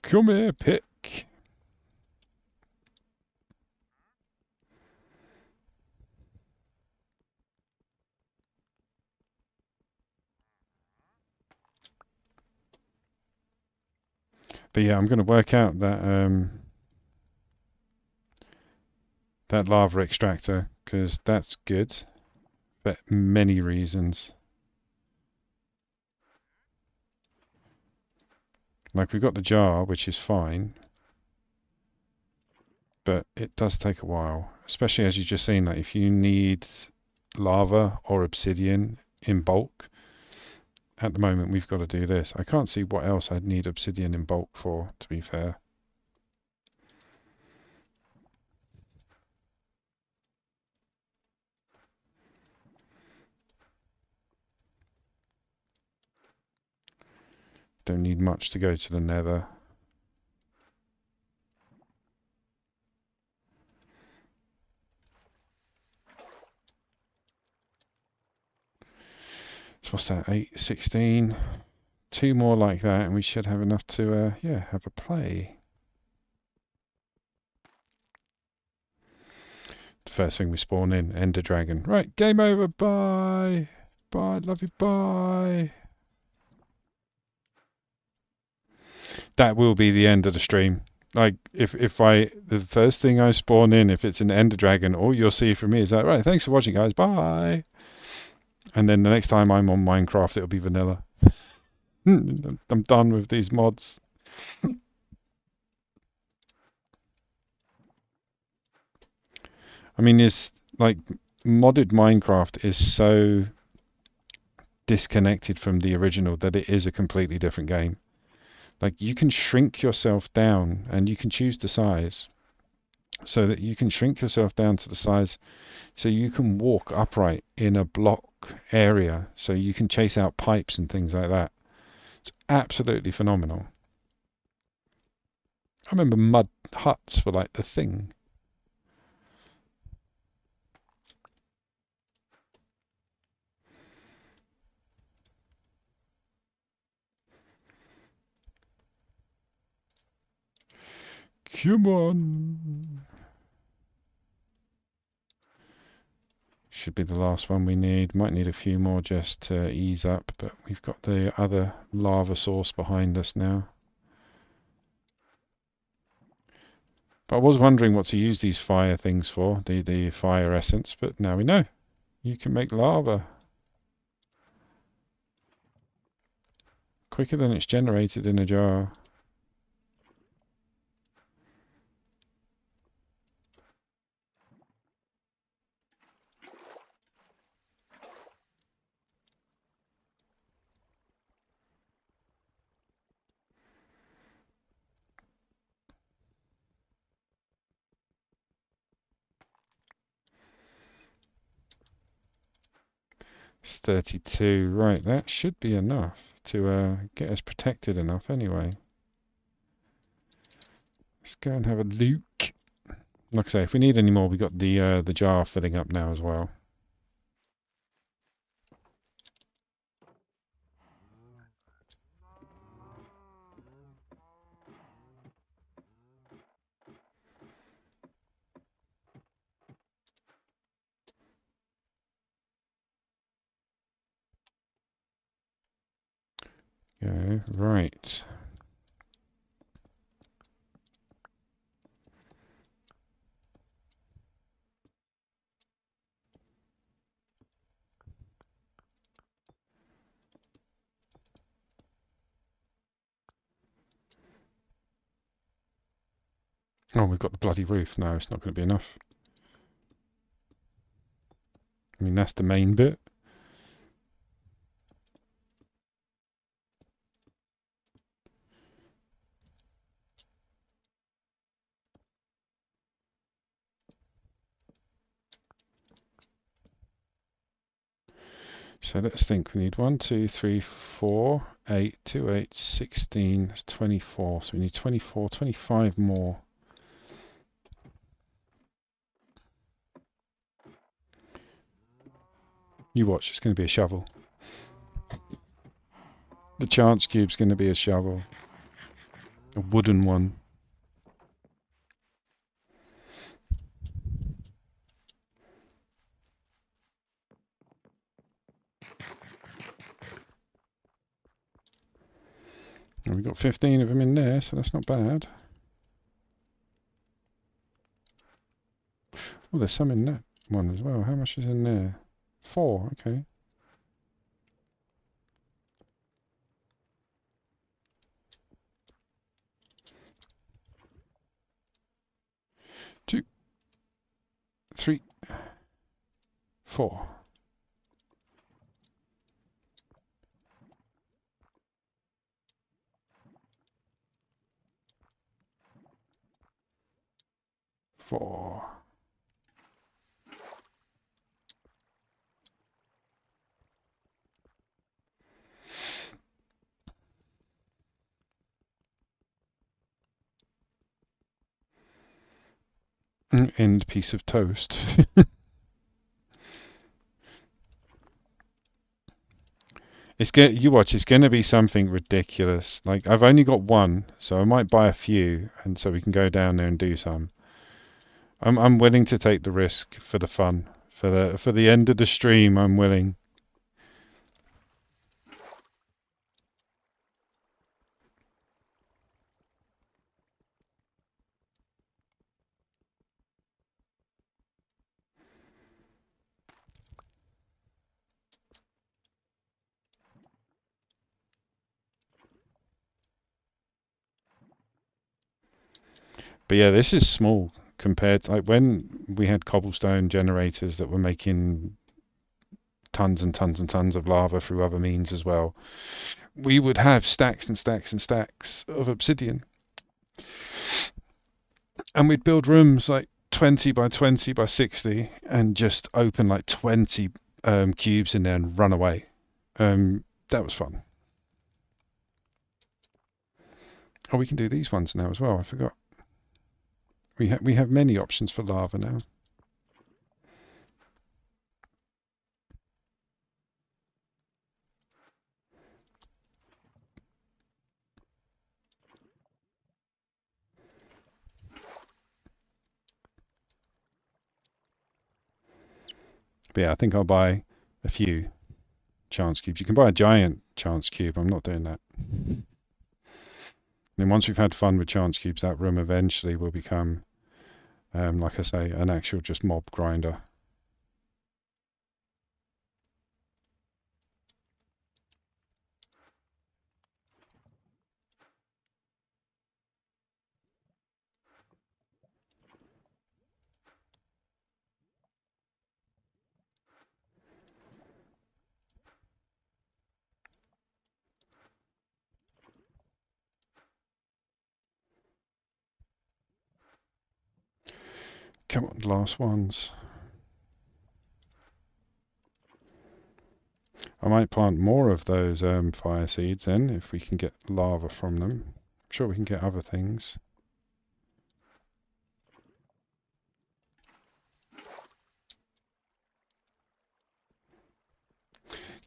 Come here, pick. But yeah, I'm going to work out that lava extractor because that's good for many reasons. Like we've got the jar, which is fine, but it does take a while, especially as you've just seen. Like if you need lava or obsidian in bulk, at the moment we've got to do this. I can't see what else I'd need obsidian in bulk for, to be fair. Don't need much to go to the nether. So what's that? 8, 16. 2 more like that, and we should have enough to, yeah, have a play. The first thing we spawn in, Ender Dragon. Right, game over. Bye. Bye. Love you. Bye. That will be the end of the stream. Like, if the first thing I spawn in, if it's an Ender Dragon, all you'll see from me is that, right, thanks for watching, guys. Bye. And then the next time I'm on Minecraft, it'll be vanilla. I'm done with these mods. I mean, it's like modded Minecraft is so disconnected from the original that it is a completely different game. Like you can shrink yourself down and you can choose the size so that you can shrink yourself down to the size so you can walk upright in a block area so you can chase out pipes and things like that. It's absolutely phenomenal. I remember mud huts were like the thing. Come on. should be the last one we need. Might need a few more just to ease up, but we've got the other lava source behind us now. But I was wondering what to use these fire things for, the fire essence, but now we know. You can make lava quicker than it's generated in a jar. It's 32. Right, that should be enough to get us protected enough anyway. Let's go and have a look. Like I say, if we need any more, we got the jar filling up now as well. Go right. Oh, we've got the bloody roof. No, it's not going to be enough. I mean, that's the main bit. So let's think. We need 1, 2, 3, 4, 8, 2, 8, 16. That's 24. So we need 24, 25 more. You watch. It's going to be a shovel. The chance cube's going to be a shovel. A wooden one. And we've got 15 of them in there, so that's not bad. Oh, there's some in that one as well. How much is in there? 4, okay. 2, 3, 4. 4. End piece of toast. You watch, it's going to be something ridiculous. Like, I've only got one, so I might buy a few, and so we can go down there and do some. I'm willing to take the risk for the fun. For the end of the stream, I'm willing. But yeah, this is small compared to, like, when we had cobblestone generators that were making tons and tons and tons of lava through other means as well. We would have stacks and stacks and stacks of obsidian, and we'd build rooms like 20 by 20 by 60 and just open like 20 cubes in there and run away. That was fun. Oh, we can do these ones now as well. I forgot. We have many options for lava now. But yeah, I think I'll buy a few chance cubes. You can buy a giant chance cube. I'm not doing that. And then once we've had fun with chance cubes, that room eventually will become, like I say, an actual just mob grinder. Come on, last ones. I might plant more of those fire seeds then, if we can get lava from them. I'm sure we can get other things.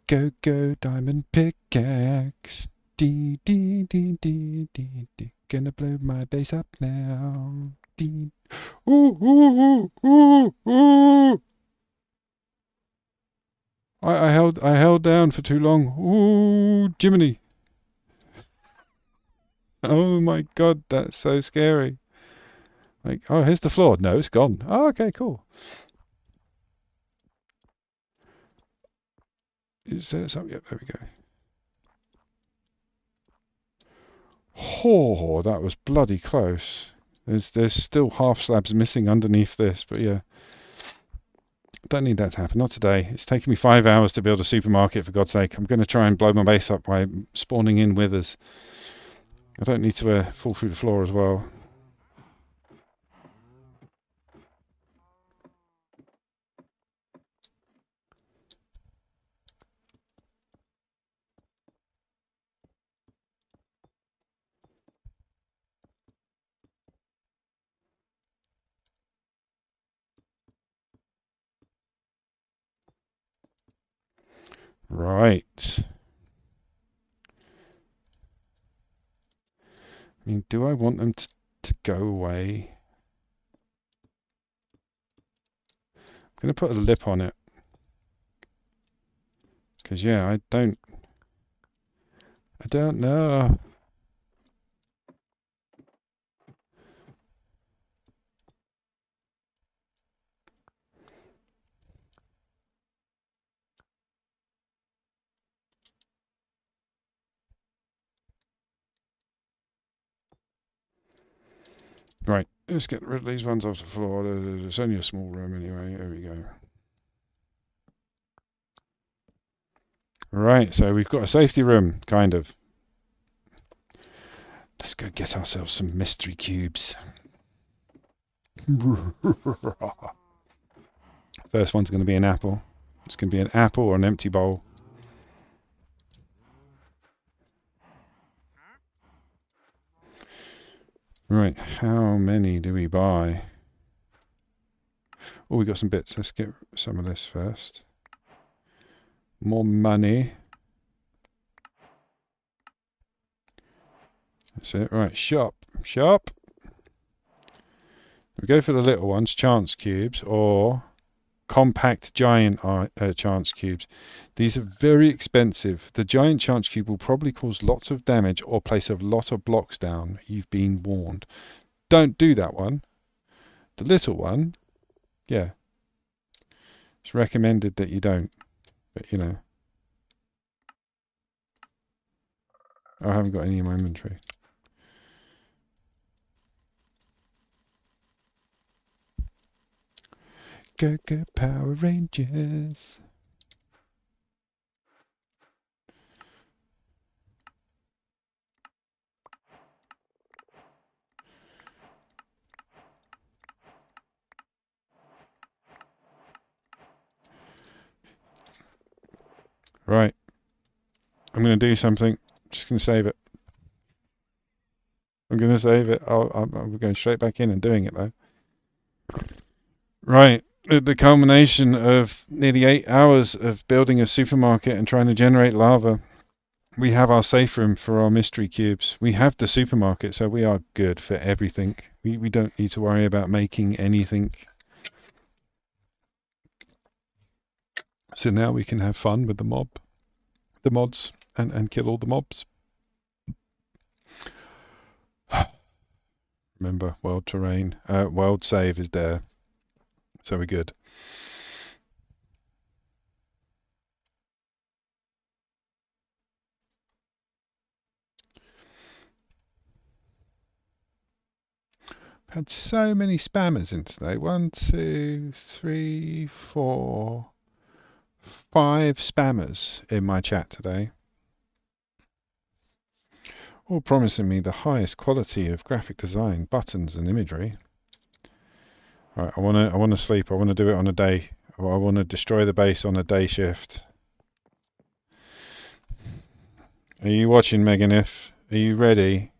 Go, go, diamond pickaxe. Dee, dee, dee, dee, dee, dee. Gonna blow my base up now. Dee. Ooh, ooh, ooh, ooh, ooh. I held down for too long. Ooh, Jiminy. Oh my God, that's so scary. Like, oh, here's the floor. No, it's gone. Oh, okay, cool. Is there something? Yep, there we go. Oh, that was bloody close. There's still half slabs missing underneath this, but yeah, don't need that to happen. Not today. It's taken me 5 hours to build a supermarket, for God's sake. I'm going to try and blow my base up by spawning in withers. I don't need to fall through the floor as well. Right. I mean, do I want them to go away? I'm going to put a lip on it. Because, yeah, I don't know. Right, let's get rid of these ones off the floor. It's only a small room anyway. There we go. Right, so we've got a safety room, kind of. Let's go get ourselves some mystery cubes. First one's going to be an apple. It's going to be an apple or an empty bowl. Right, how many do we buy? Oh, we got some bits. Let's get some of this first. More money. That's it. Right, shop. Shop. We go for the little ones, chance cubes, or compact giant chance cubes. These are very expensive. The giant chance cube will probably cause lots of damage or place a lot of blocks down. You've been warned. Don't do that one. The little one, yeah, it's recommended that you don't. But you know, I haven't got any in my inventory. Go go Power Rangers. Right, I'm going to do something. Just going to save it. I'm going to save it. I'm going straight back in and doing it though. Right, at the culmination of nearly 8 hours of building a supermarket and trying to generate lava, we have our safe room for our mystery cubes. We have the supermarket, so we are good for everything. We don't need to worry about making anything. So now we can have fun with the mods, and kill all the mobs. Remember, world terrain, world save is there, so we're good. Had so many spammers in today. 1, 2, 3, 4, 5 spammers in my chat today, all promising me the highest quality of graphic design, buttons, and imagery. Right, I wanna sleep. I wanna do it on a day. I wanna destroy the base on a day shift. Are you watching, Meganif? Are you ready?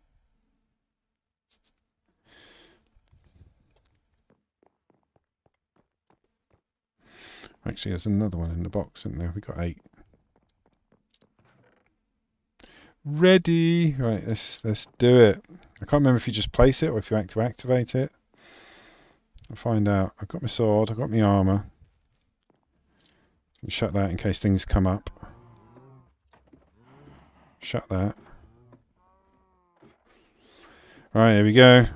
Actually, there's another one in the box, isn't there? We got 8. Ready? Right, let's do it. I can't remember if you just place it or if you have to activate it. I'll find out. I've got my sword. I've got my armor. Shut that in case things come up. Shut that. Right, here we go.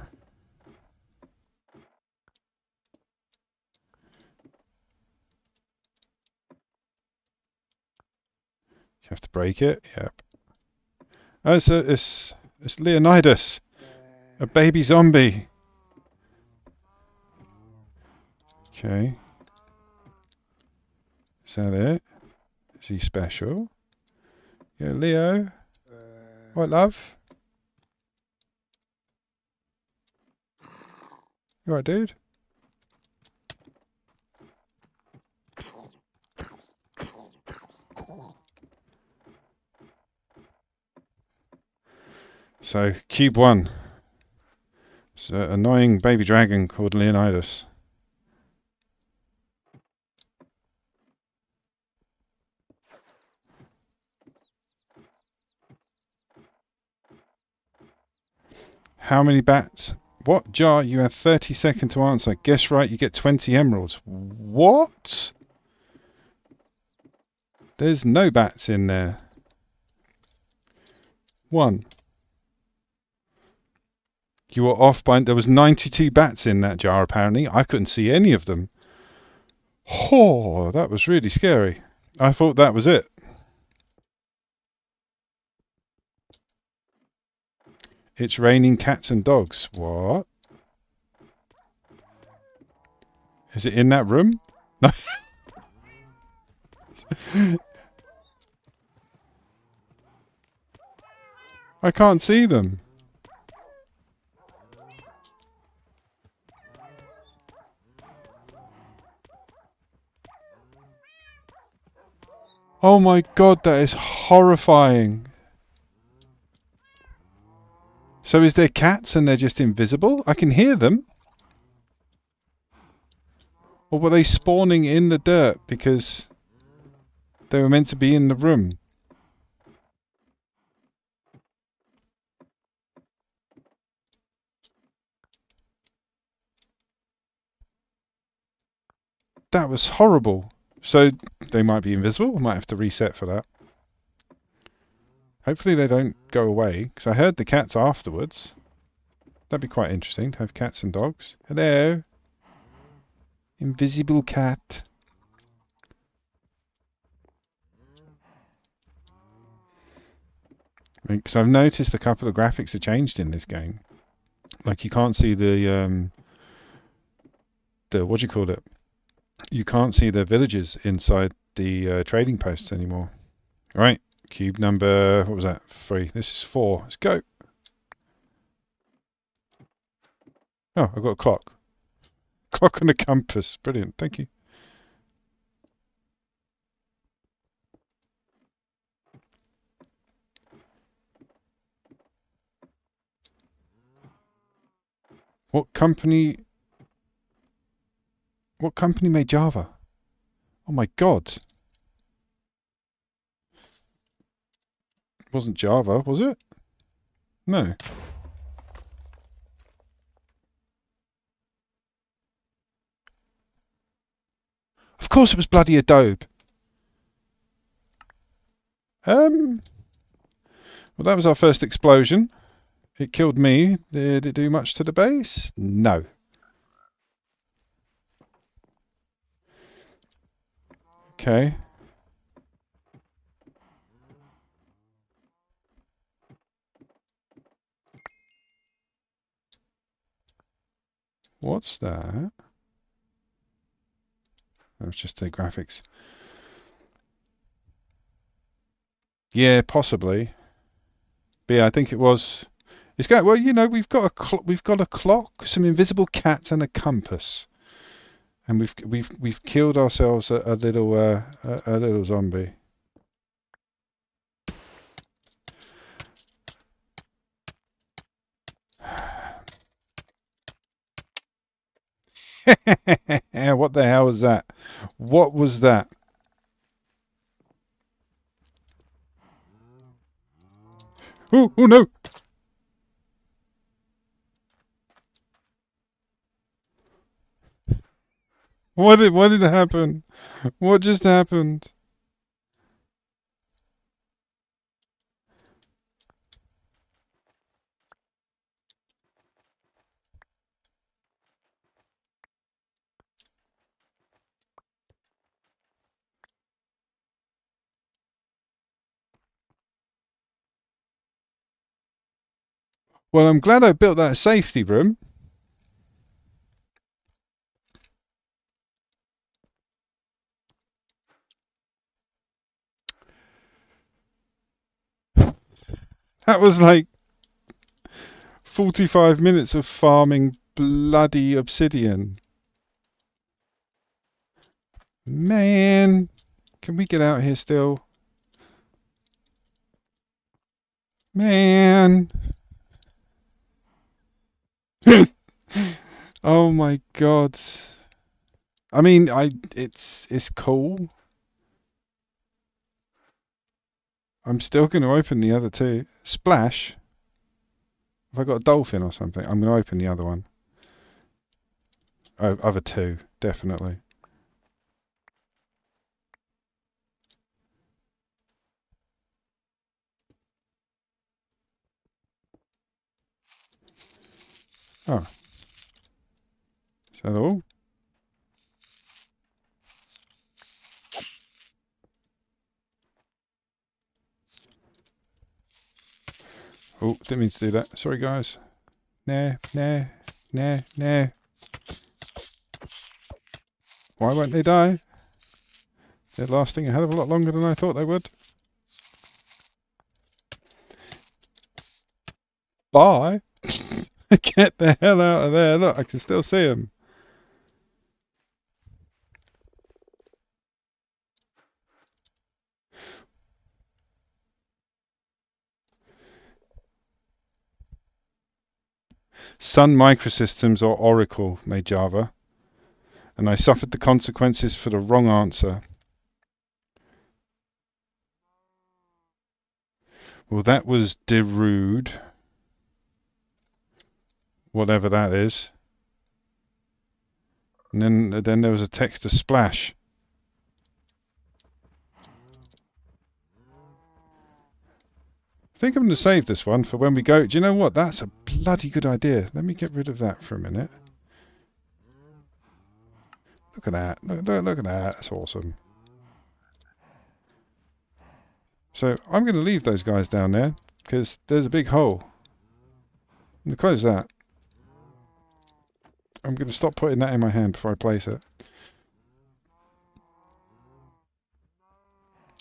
You have to break it. Yep. Oh, it's Leonidas, a baby zombie. Okay. Is that it? Is he special? Yeah, Leo. What, love? You alright, dude? So, Cube 1. It's an annoying baby dragon called Leonidas. How many bats? What jar? You have 30 seconds to answer. Guess right, you get 20 emeralds. What? There's no bats in there. 1. You were off by... There was 92 bats in that jar, apparently. I couldn't see any of them. Oh, that was really scary. I thought that was it. It's raining cats and dogs. What? Is it in that room? I can't see them. Oh my god, that is horrifying. So is there cats and they're just invisible? I can hear them. Or were they spawning in the dirt because they were meant to be in the room? That was horrible. So they might be invisible. We might have to reset for that. Hopefully they don't go away, because I heard the cats afterwards. That'd be quite interesting to have cats and dogs. Hello. Invisible cat. Because I've noticed a couple of graphics have changed in this game. Like you can't see the what do you call it? You can't see the villages inside the trading posts anymore. All right, cube number, what was that? 3. This is 4. Let's go. Oh, I've got a clock. Clock and a compass. Brilliant. Thank you. What company? What company made Java? Oh my god. It wasn't Java, was it? No. Of course it was bloody Adobe. Um, well, that was our first explosion. It killed me. Did it do much to the base? No. Okay. What's that? That was just the graphics. Yeah, possibly. But yeah, I think it was. It's going well. You know, we've got a clock, some invisible cats, and a compass, and we've killed ourselves a little a little zombie. What the hell was that? What was that? Oh, oh no! What did happen? What just happened? Well, I'm glad I built that safety room. That was like 45 minutes of farming bloody obsidian. Man, can we get out here still? Man. Oh my god. I mean, it's cool. I'm still going to open the other two. Splash. Have I got a dolphin or something? I'm going to open the other one. Oh, other two, definitely. Oh, is that all? Oh, didn't mean to do that. Sorry, guys. Nah, nah, nah, nah. Why won't they die? They're lasting a hell of a lot longer than I thought they would. Bye. Get the hell out of there. Look, I can still see them. Sun Microsystems or Oracle made Java, and I suffered the consequences for the wrong answer. Well, that was Derude, whatever that is. And then there was a text to Splash. I think I'm going to save this one for when we go. Do you know what? That's a bloody good idea. Let me get rid of that for a minute. Look at that. Look at that. That's awesome. So I'm going to leave those guys down there because there's a big hole. I'm going to close that. I'm going to stop putting that in my hand before I place it.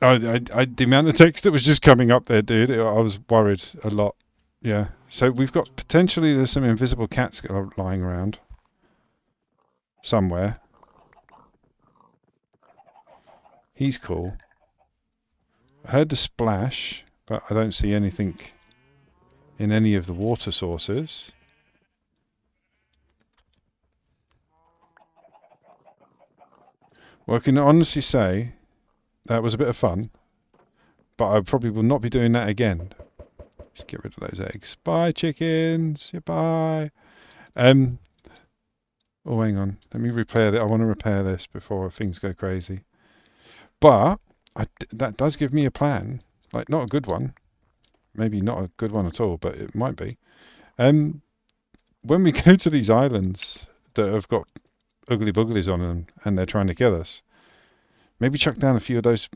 The amount of text that was just coming up there, dude, I was worried a lot. Yeah. So we've got potentially there's some invisible cats lying around somewhere. He's cool. I heard the splash, but I don't see anything in any of the water sources. Well, I can honestly say that was a bit of fun, but I probably will not be doing that again. Let's get rid of those eggs. Bye, chickens. Goodbye. Um. Oh, hang on. Let me repair that. I want to repair this before things go crazy. But that does give me a plan. Like, not a good one. Maybe not a good one at all, but it might be. Um, when we go to these islands that have got ugly bugglies on them and they're trying to kill us, maybe chuck down a few of those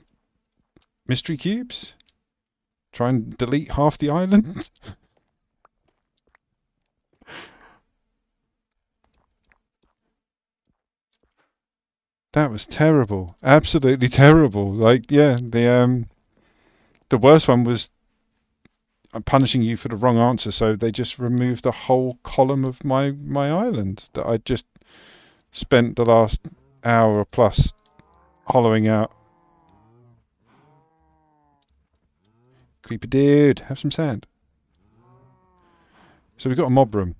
mystery cubes. Try and delete half the island. That was terrible. Absolutely terrible. Like, yeah, the worst one was I'm punishing you for the wrong answer, so they just removed the whole column of my island that I just spent the last hour plus hollowing out. Creepy dude, have some sand. So we've got a mob room.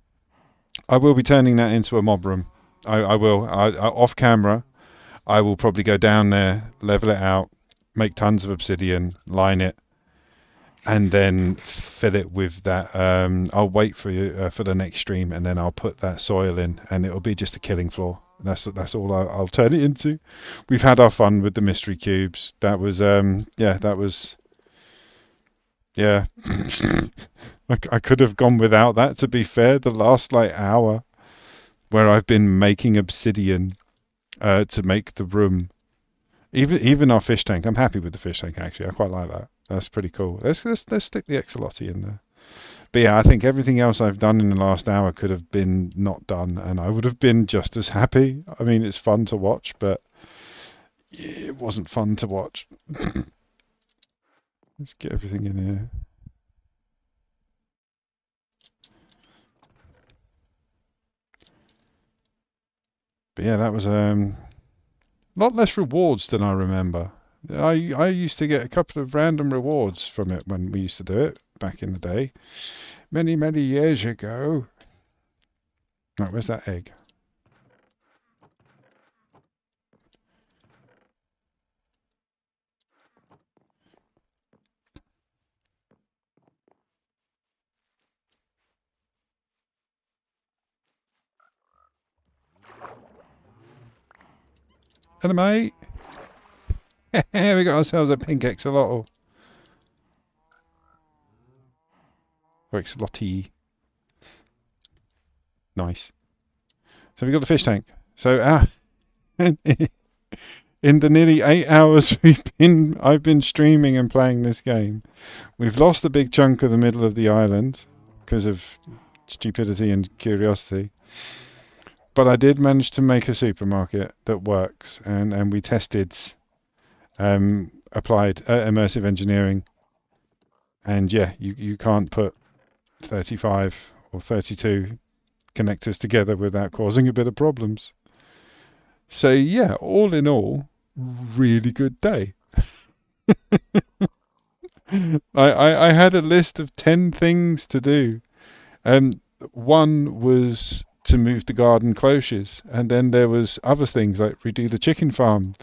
I will be turning that into a mob room. I will. Off camera, I will probably go down there, level it out, make tons of obsidian, line it, and then fill it with that. I'll wait for you for the next stream, and then I'll put that soil in, and it'll be just a killing floor. That's all I'll turn it into. We've had our fun with the mystery cubes. That was yeah, that was yeah. I could have gone without that. To be fair, the last like hour where I've been making obsidian to make the room. Even our fish tank, I'm happy with the fish tank actually. I quite like that. That's pretty cool. Let's stick the axolotl in there. But yeah, I think everything else I've done in the last hour could have been not done, and I would have been just as happy. I mean, it's fun to watch, but it wasn't fun to watch. Let's get everything in here. But yeah, that was a lot less rewards than I remember. I used to get a couple of random rewards from it when we used to do it back in the day, many years ago. Right, where's that egg? Hello, mate. We got ourselves a pink axolotl. Or axolotl. Nice. So we got the fish tank. So in the nearly 8 hours I've been streaming and playing this game, we've lost a big chunk of the middle of the island because of stupidity and curiosity. But I did manage to make a supermarket that works, and we tested applied immersive engineering, and yeah, you can't put 35 or 32 connectors together without causing a bit of problems. So yeah, all in all, really good day. I had a list of 10 things to do. Um, One was to move the garden cloches, and then there was other things like redo the chicken farm,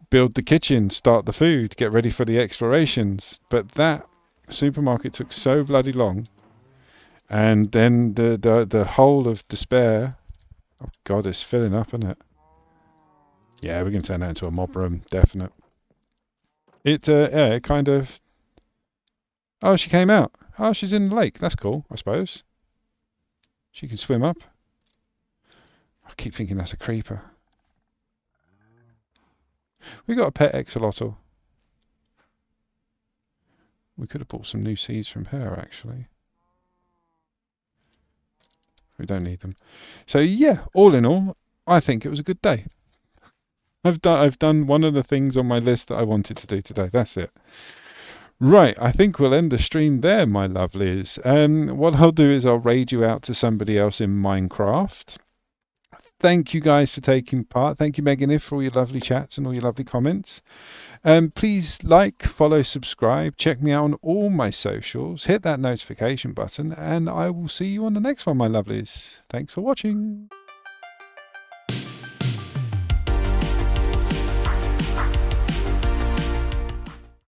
build the kitchen, start the food, get ready for the explorations. But that supermarket took so bloody long, and then the hole of despair. Oh God, it's filling up, isn't it? Yeah, we're gonna turn that into a mob room, definite. It yeah, it kind of. Oh, she came out. Oh, she's in the lake. That's cool, I suppose. She can swim up. I keep thinking that's a creeper. We got a pet axolotl. We could have bought some new seeds from her, actually. We don't need them. So yeah, all in all, I think it was a good day. I've done one of the things on my list that I wanted to do today. That's it. Right, I think we'll end the stream there, my lovelies. What I'll do is I'll raid you out to somebody else in Minecraft. Thank you guys for taking part. Thank you, Megan, for all your lovely chats and all your lovely comments. Please like, follow, subscribe. Check me out on all my socials. Hit that notification button, and I will see you on the next one, my lovelies. Thanks for watching.